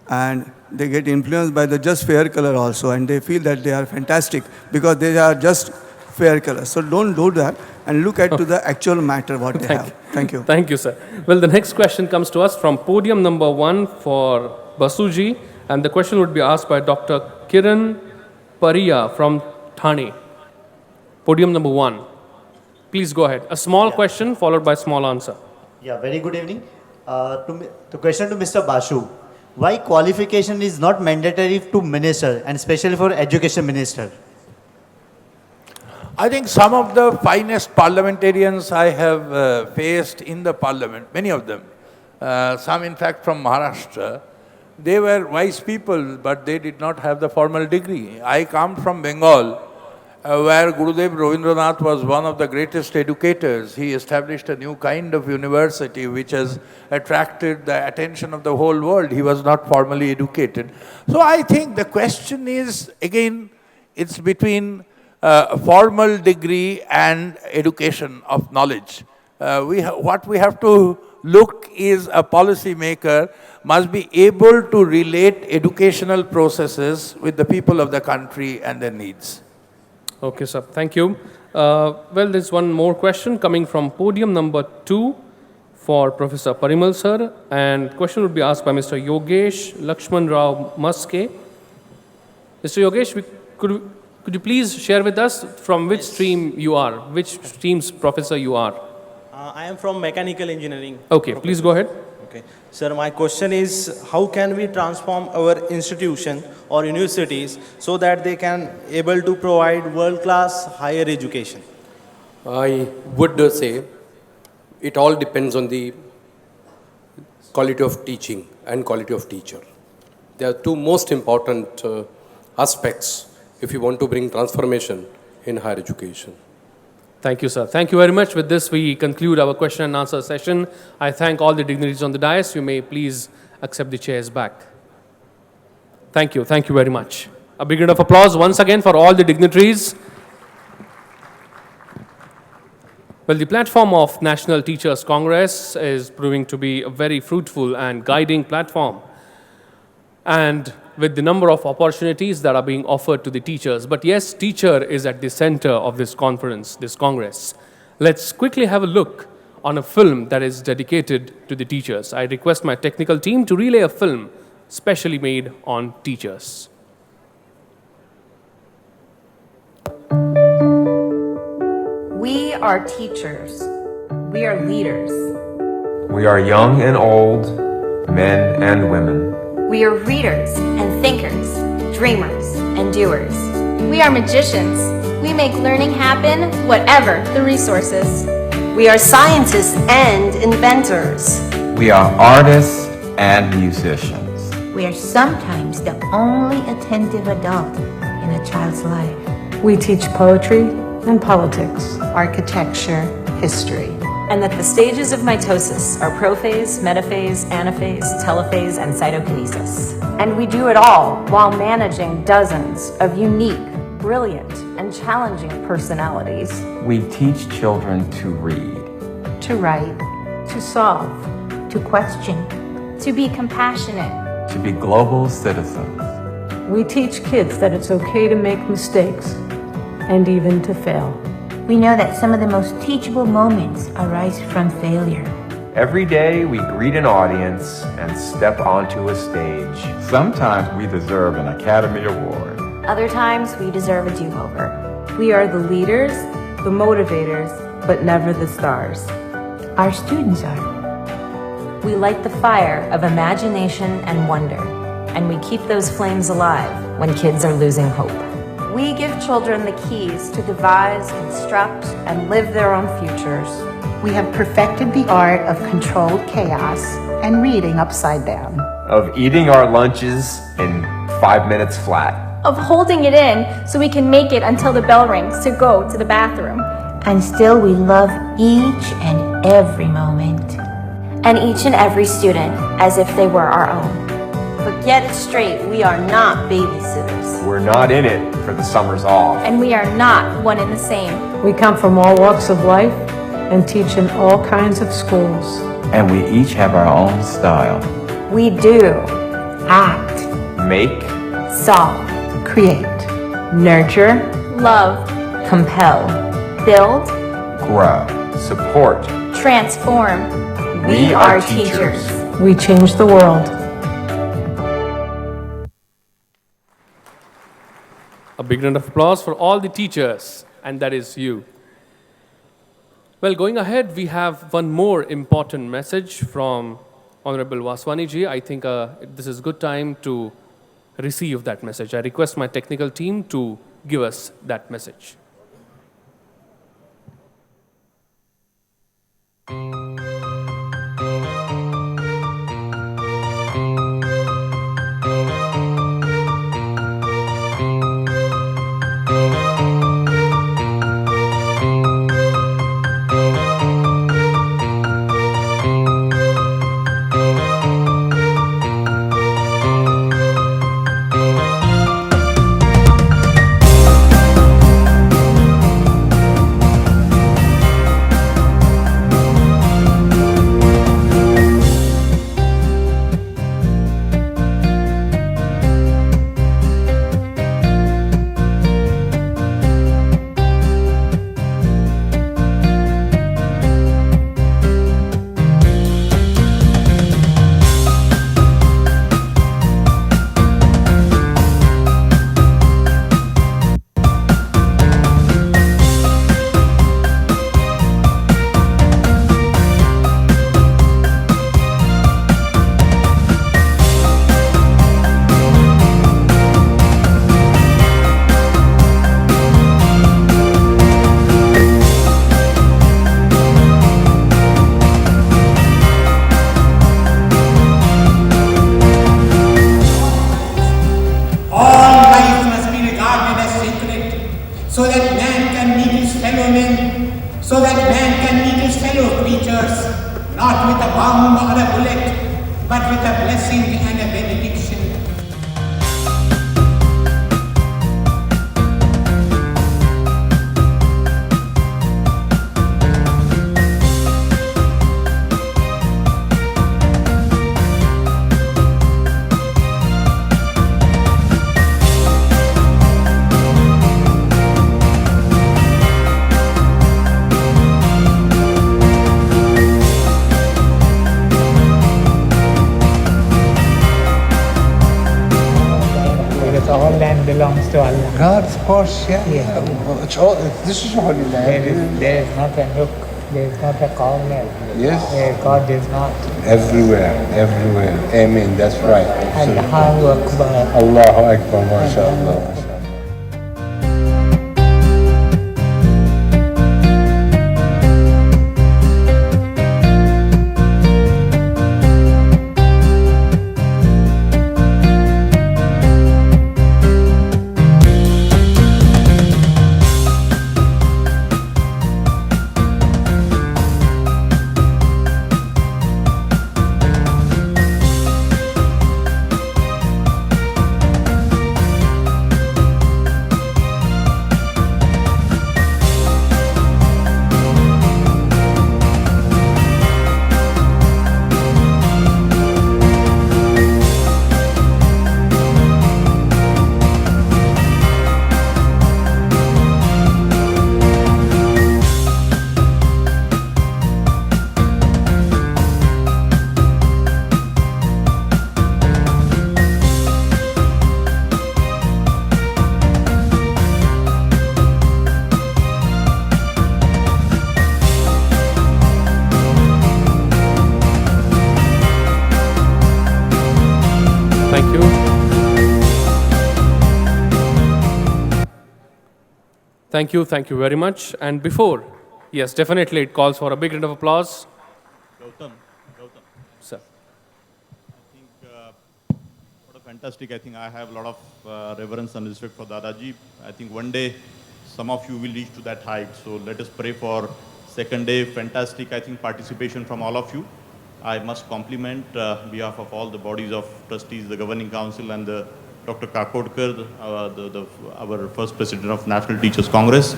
and they get influenced by the just fair color also, and they feel that they are fantastic because they are just fair color. So don't do that, and look at to the actual matter what they have. Thank you. Thank you, sir. Well, the next question comes to us from podium number 1 for Basuji, and the question would be asked by Dr. Kiran Pariya from Thane. Podium number 1. Please go ahead. A small question followed by small answer. Yeah, very good evening. The question to Mr. Basu. Why qualification is not mandatory to minister, and especially for education minister? I think some of the finest parliamentarians I have faced in the parliament, many of them, some in fact from Maharashtra, they were wise people, but they did not have the formal degree. I come from Bengal, where Gurudev Rabindranath was one of the greatest educators. He established a new kind of university which has attracted the attention of the whole world. He was not formally educated. So I think the question is, again, it's between formal degree and education of knowledge. What we have to look is a policy maker must be able to relate educational processes with the people of the country and their needs. Okay, sir. Thank you. Well, there's one more question coming from podium number 2 for Professor Parimal, sir. And question would be asked by Mr. Yogesh Lakshman Rao Maske. Mr. Yogesh, could you please share with us from which stream you are, which stream's professor you are? I am from mechanical engineering. Okay, please go ahead. Okay. Sir, my question is, how can we transform our institution or universities so that they can able to provide world-class higher education? I would say it all depends on the quality of teaching and quality of teacher. They are two most important aspects if you want to bring transformation in higher education. Thank you, sir. Thank you very much. With this, we conclude our question and answer session. I thank all the dignitaries on the dais. You may please accept the chairs back. Thank you. Thank you very much. A big round of applause once again for all the dignitaries. Well, the platform of National Teachers Congress is proving to be a very fruitful and guiding platform, and with the number of opportunities that are being offered to the teachers. But yes, teacher is at the center of this conference, this Congress. Let's quickly have a look on a film that is dedicated to the teachers. I request my technical team to relay a film specially made on teachers. We are teachers. We are leaders. We are young and old, men and women. We are readers and thinkers, dreamers and doers. We are magicians. We make learning happen, whatever the resources. We are scientists and inventors. We are artists and musicians. We are sometimes the only attentive adult in a child's life. We teach poetry and politics, architecture, history. And that the stages of mitosis are prophase, metaphase, anaphase, telophase, and cytokinesis. And we do it all while managing dozens of unique, brilliant, and challenging personalities. We teach children to read, to write, to solve, to question, to be compassionate, to be global citizens. We teach kids that it's okay to make mistakes and even to fail. We know that some of the most teachable moments arise from failure. Every day we greet an audience and step onto a stage. Sometimes we deserve an Academy Award. Other times we deserve a do-over. We are the leaders, the motivators, but never the stars. Our students are. We light the fire of imagination and wonder, and we keep those flames alive when kids are losing hope. We give children the keys to devise, construct, and live their own futures. We have perfected the art of controlled chaos and reading upside down. Of eating our lunches in 5 minutes flat. Of holding it in so we can make it until the bell rings to go to the bathroom. And still we love each and every moment. And each and every student as if they were our own. But get it straight, we are not babysitters. We're not in it for the summers off. And we are not one and the same. We come from all walks of life and teach in all kinds of schools. And we each have our own style. We do act, make, solve, create, nurture, love, compel, build, grow, support, transform. We are teachers. We change the world. A big round of applause for all the teachers, and that is you. Well, going ahead, we have one more important message from Honorable Vaswani ji. I think this is a good time to receive that message. I request my technical team to give us that message. so that man can meet his fellow creatures, not with a bomb or a bullet, but with a blessing and a benediction. all land belongs to Allah. God's portion. Yeah. It's all, this is Holy Land. There is not a nook, there is not a corner. Yes. Where God is not. Everywhere, everywhere. Amen. That's right. Allahu Akbar. Allahu Akbar. MashaAllah. Thank you. Thank you very much. And before, yes, definitely it calls for a big round of applause. Gautam. Sir. I think what a fantastic. I think I have a lot of reverence and respect for Dadaji. I think one day some of you will reach to that height. So let us pray for second day. Fantastic, I think, participation from all of you. I must compliment behalf of all the bodies of trustees, the governing council, and the Dr. Kakodkar, our first president of National Teachers Congress.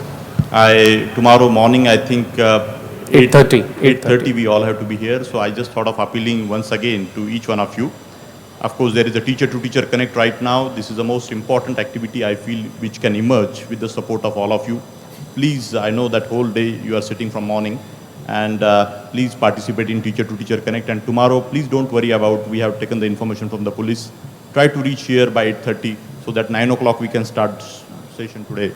Tomorrow morning, I think 8:30 we all have to be here. So I just thought of appealing once again to each one of you. Of course, there is a teacher-to-teacher connect right now. This is the most important activity I feel which can emerge with the support of all of you. Please, I know that whole day you are sitting from morning, and please participate in teacher-to-teacher connect. And tomorrow, please don't worry about, we have taken the information from the police. Try to reach here by 8:30 so that 9 o'clock we can start session today.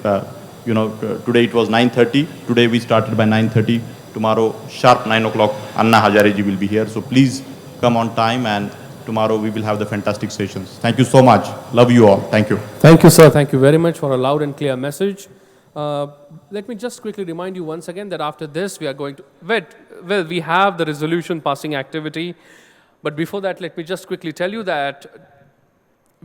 Today it was 9:30. Today we started by 9:30. Tomorrow, sharp 9 o'clock, Anna Hazareji will be here. So please come on time, and tomorrow we will have the fantastic sessions. Thank you so much. Love you all. Thank you. Thank you, sir. Thank you very much for a loud and clear message. Let me just quickly remind you once again that after this we are going to, well, we have the resolution passing activity. But before that, let me just quickly tell you that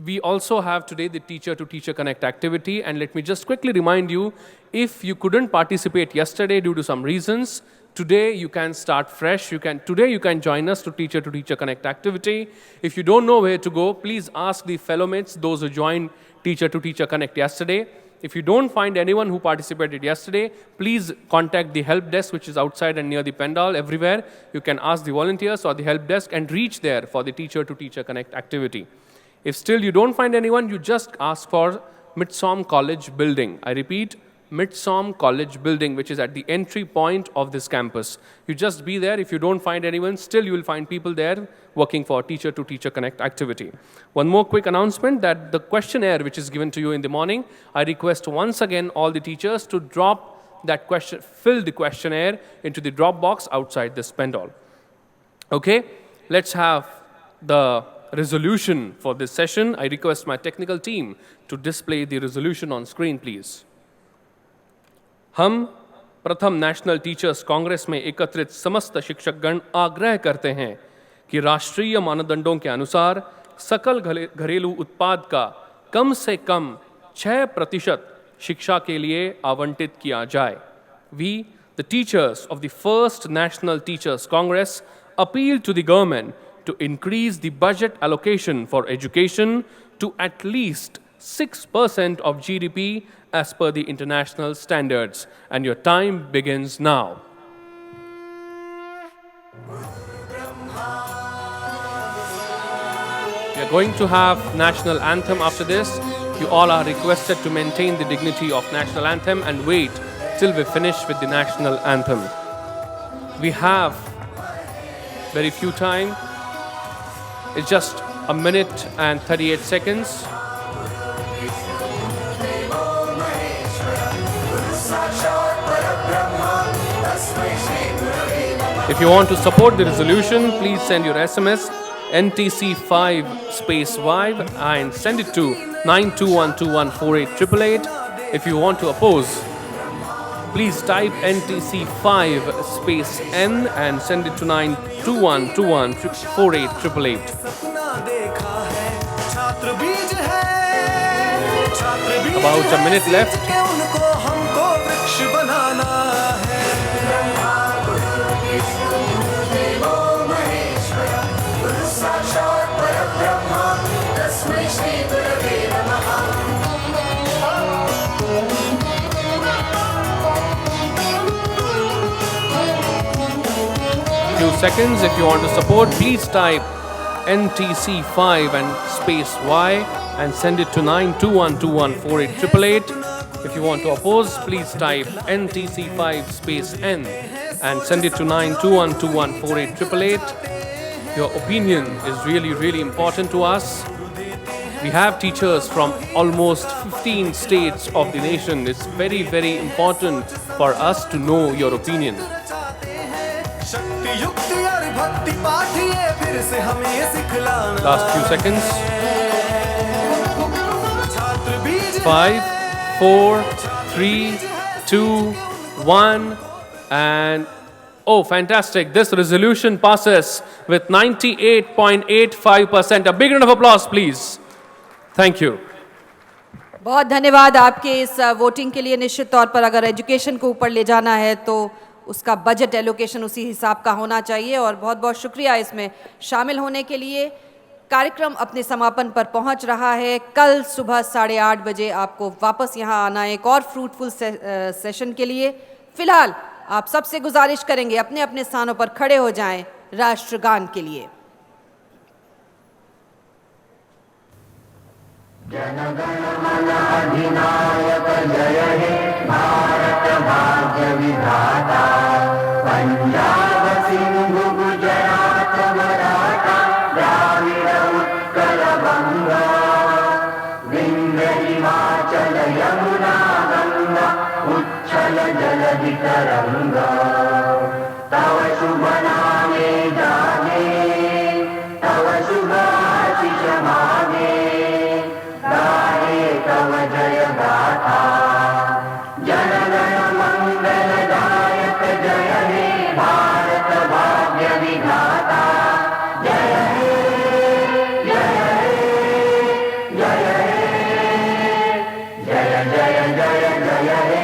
we also have today the teacher-to-teacher connect activity. And let me just quickly remind you, if you couldn't participate yesterday due to some reasons, today you can start fresh. Today you can join us to teacher-to-teacher connect activity. If you don't know where to go, please ask the fellow mates, those who joined teacher-to-teacher connect yesterday. If you don't find anyone who participated yesterday, please contact the help desk, which is outside and near the pandal. Everywhere you can ask the volunteers or the help desk and reach there for the teacher-to-teacher connect activity. If still you don't find anyone, you just ask for Midsom College building. I repeat, Midsom College building, which is at the entry point of this campus. You just be there. If you don't find anyone, still you will find people there working for teacher-to-teacher connect activity. One more quick announcement, that the questionnaire which is given to you in the morning, I request once again all the teachers to drop that question, fill the questionnaire into the drop box outside this pandal. Okay, let's have the resolution for this session. I request my technical team to display the resolution on screen, please. हम प्रथम national Teachers Congress में एकत्रित समस्त शिक्षकगण आग्रह करते हैं कि राष्ट्रीय मानदंडों के अनुसार सकल घरेलू उत्पाद का कम से कम 6% शिक्षा के लिए आवंटित किया जाए. We, the teachers of the First National Teachers Congress, appeal to the government to increase the budget allocation for education to at least 6% of GDP as per the international standards. And your time begins now. We are going to have national anthem after this. You all are requested to maintain the dignity of national anthem and wait till we finish with the national anthem. We have very few time. It's just a minute and 38 seconds. If you want to support the resolution, please send your SMS NTC5 space Y and send it to 9212148888. If you want to oppose, please type NTC5 space N and send it to 9212148888. About a minute left. Few seconds. If you want to support, please type NTC5 and space Y and send it to 9212148888. If you want to oppose, please type NTC5 space N and send it to 9212148888. Your opinion is really, really important to us. We have teachers from almost 15 states of the nation. It's very, very important for us to know your opinion. Last few seconds. 5, 4, 3, 2, 1, and oh, fantastic. This resolution passes with 98.85%. A big round of applause, please. Thank you. बहुत धन्यवाद आपके इस voting के लिए। निश्चित तौर पर अगर एजुकेशन को ऊपर ले जाना है तो उसका बजट एलोकेशन उसी हिसाब का होना चाहिए। और बहुत बहुत शुक्रिया इसमें शामिल होने के लिए। कार्यक्रम अपने समापन पर पहुंच रहा है। कल सुबह 8:30 बजे आपको वापस यहां आना है एक और फ्रूटफुल सेशन के लिए। फिलहाल आप सबसे गुजारिश करेंगे अपने अपने स्थानों पर खड़े हो जाएं राष्ट्रगान के लिए। जनगण मन अधिनायक जय हे भारत भाग्य विधाता पंजाब सिंधु गुजरात मराठा द्राविड़ उत्कल बंगा विंध्य हिमाचल यमुना गंगा उच्छल जलधि तरंगा तव शुभ नामे जागे तव शुभ आशीष मागे गाहे तव जय गाथा जनगण मंगलदायक जय हे भारत भाग्य विधाता जय हे जय हे जय हे जय जय जय जय हे।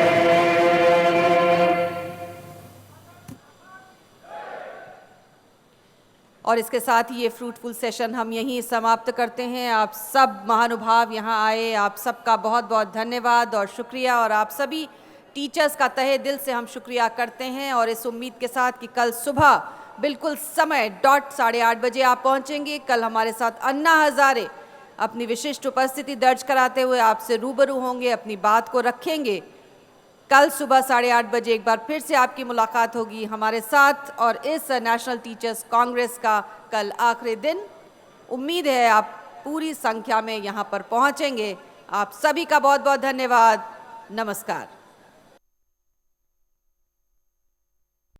और इसके साथ ही ये फ्रूटफुल सेशन हम यहीं समाप्त करते हैं। आप सब महानुभाव यहाँ आए, आप सबका बहुत बहुत धन्यवाद और शुक्रिया। और आप सभी टीचर्स का तहे दिल से हम शुक्रिया करते हैं और इस उम्मीद के साथ कि कल सुबह बिल्कुल समय डॉट 8:30 बजे आप पहुँचेंगे। कल हमारे साथ अन्ना हजारे अपनी विशिष्ट उपस्थिति दर्ज कराते हुए आपसे रूबरू होंगे, अपनी बात को रखेंगे। कल सुबह 8:30 बजे एक बार फिर से आपकी मुलाकात होगी हमारे साथ। और इस नेशनल टीचर्स कांग्रेस का कल आखिरी दिन, उम्मीद है आप पूरी संख्या में यहाँ पर पहुँचेंगे। आप सभी का बहुत बहुत धन्यवाद। नमस्कार।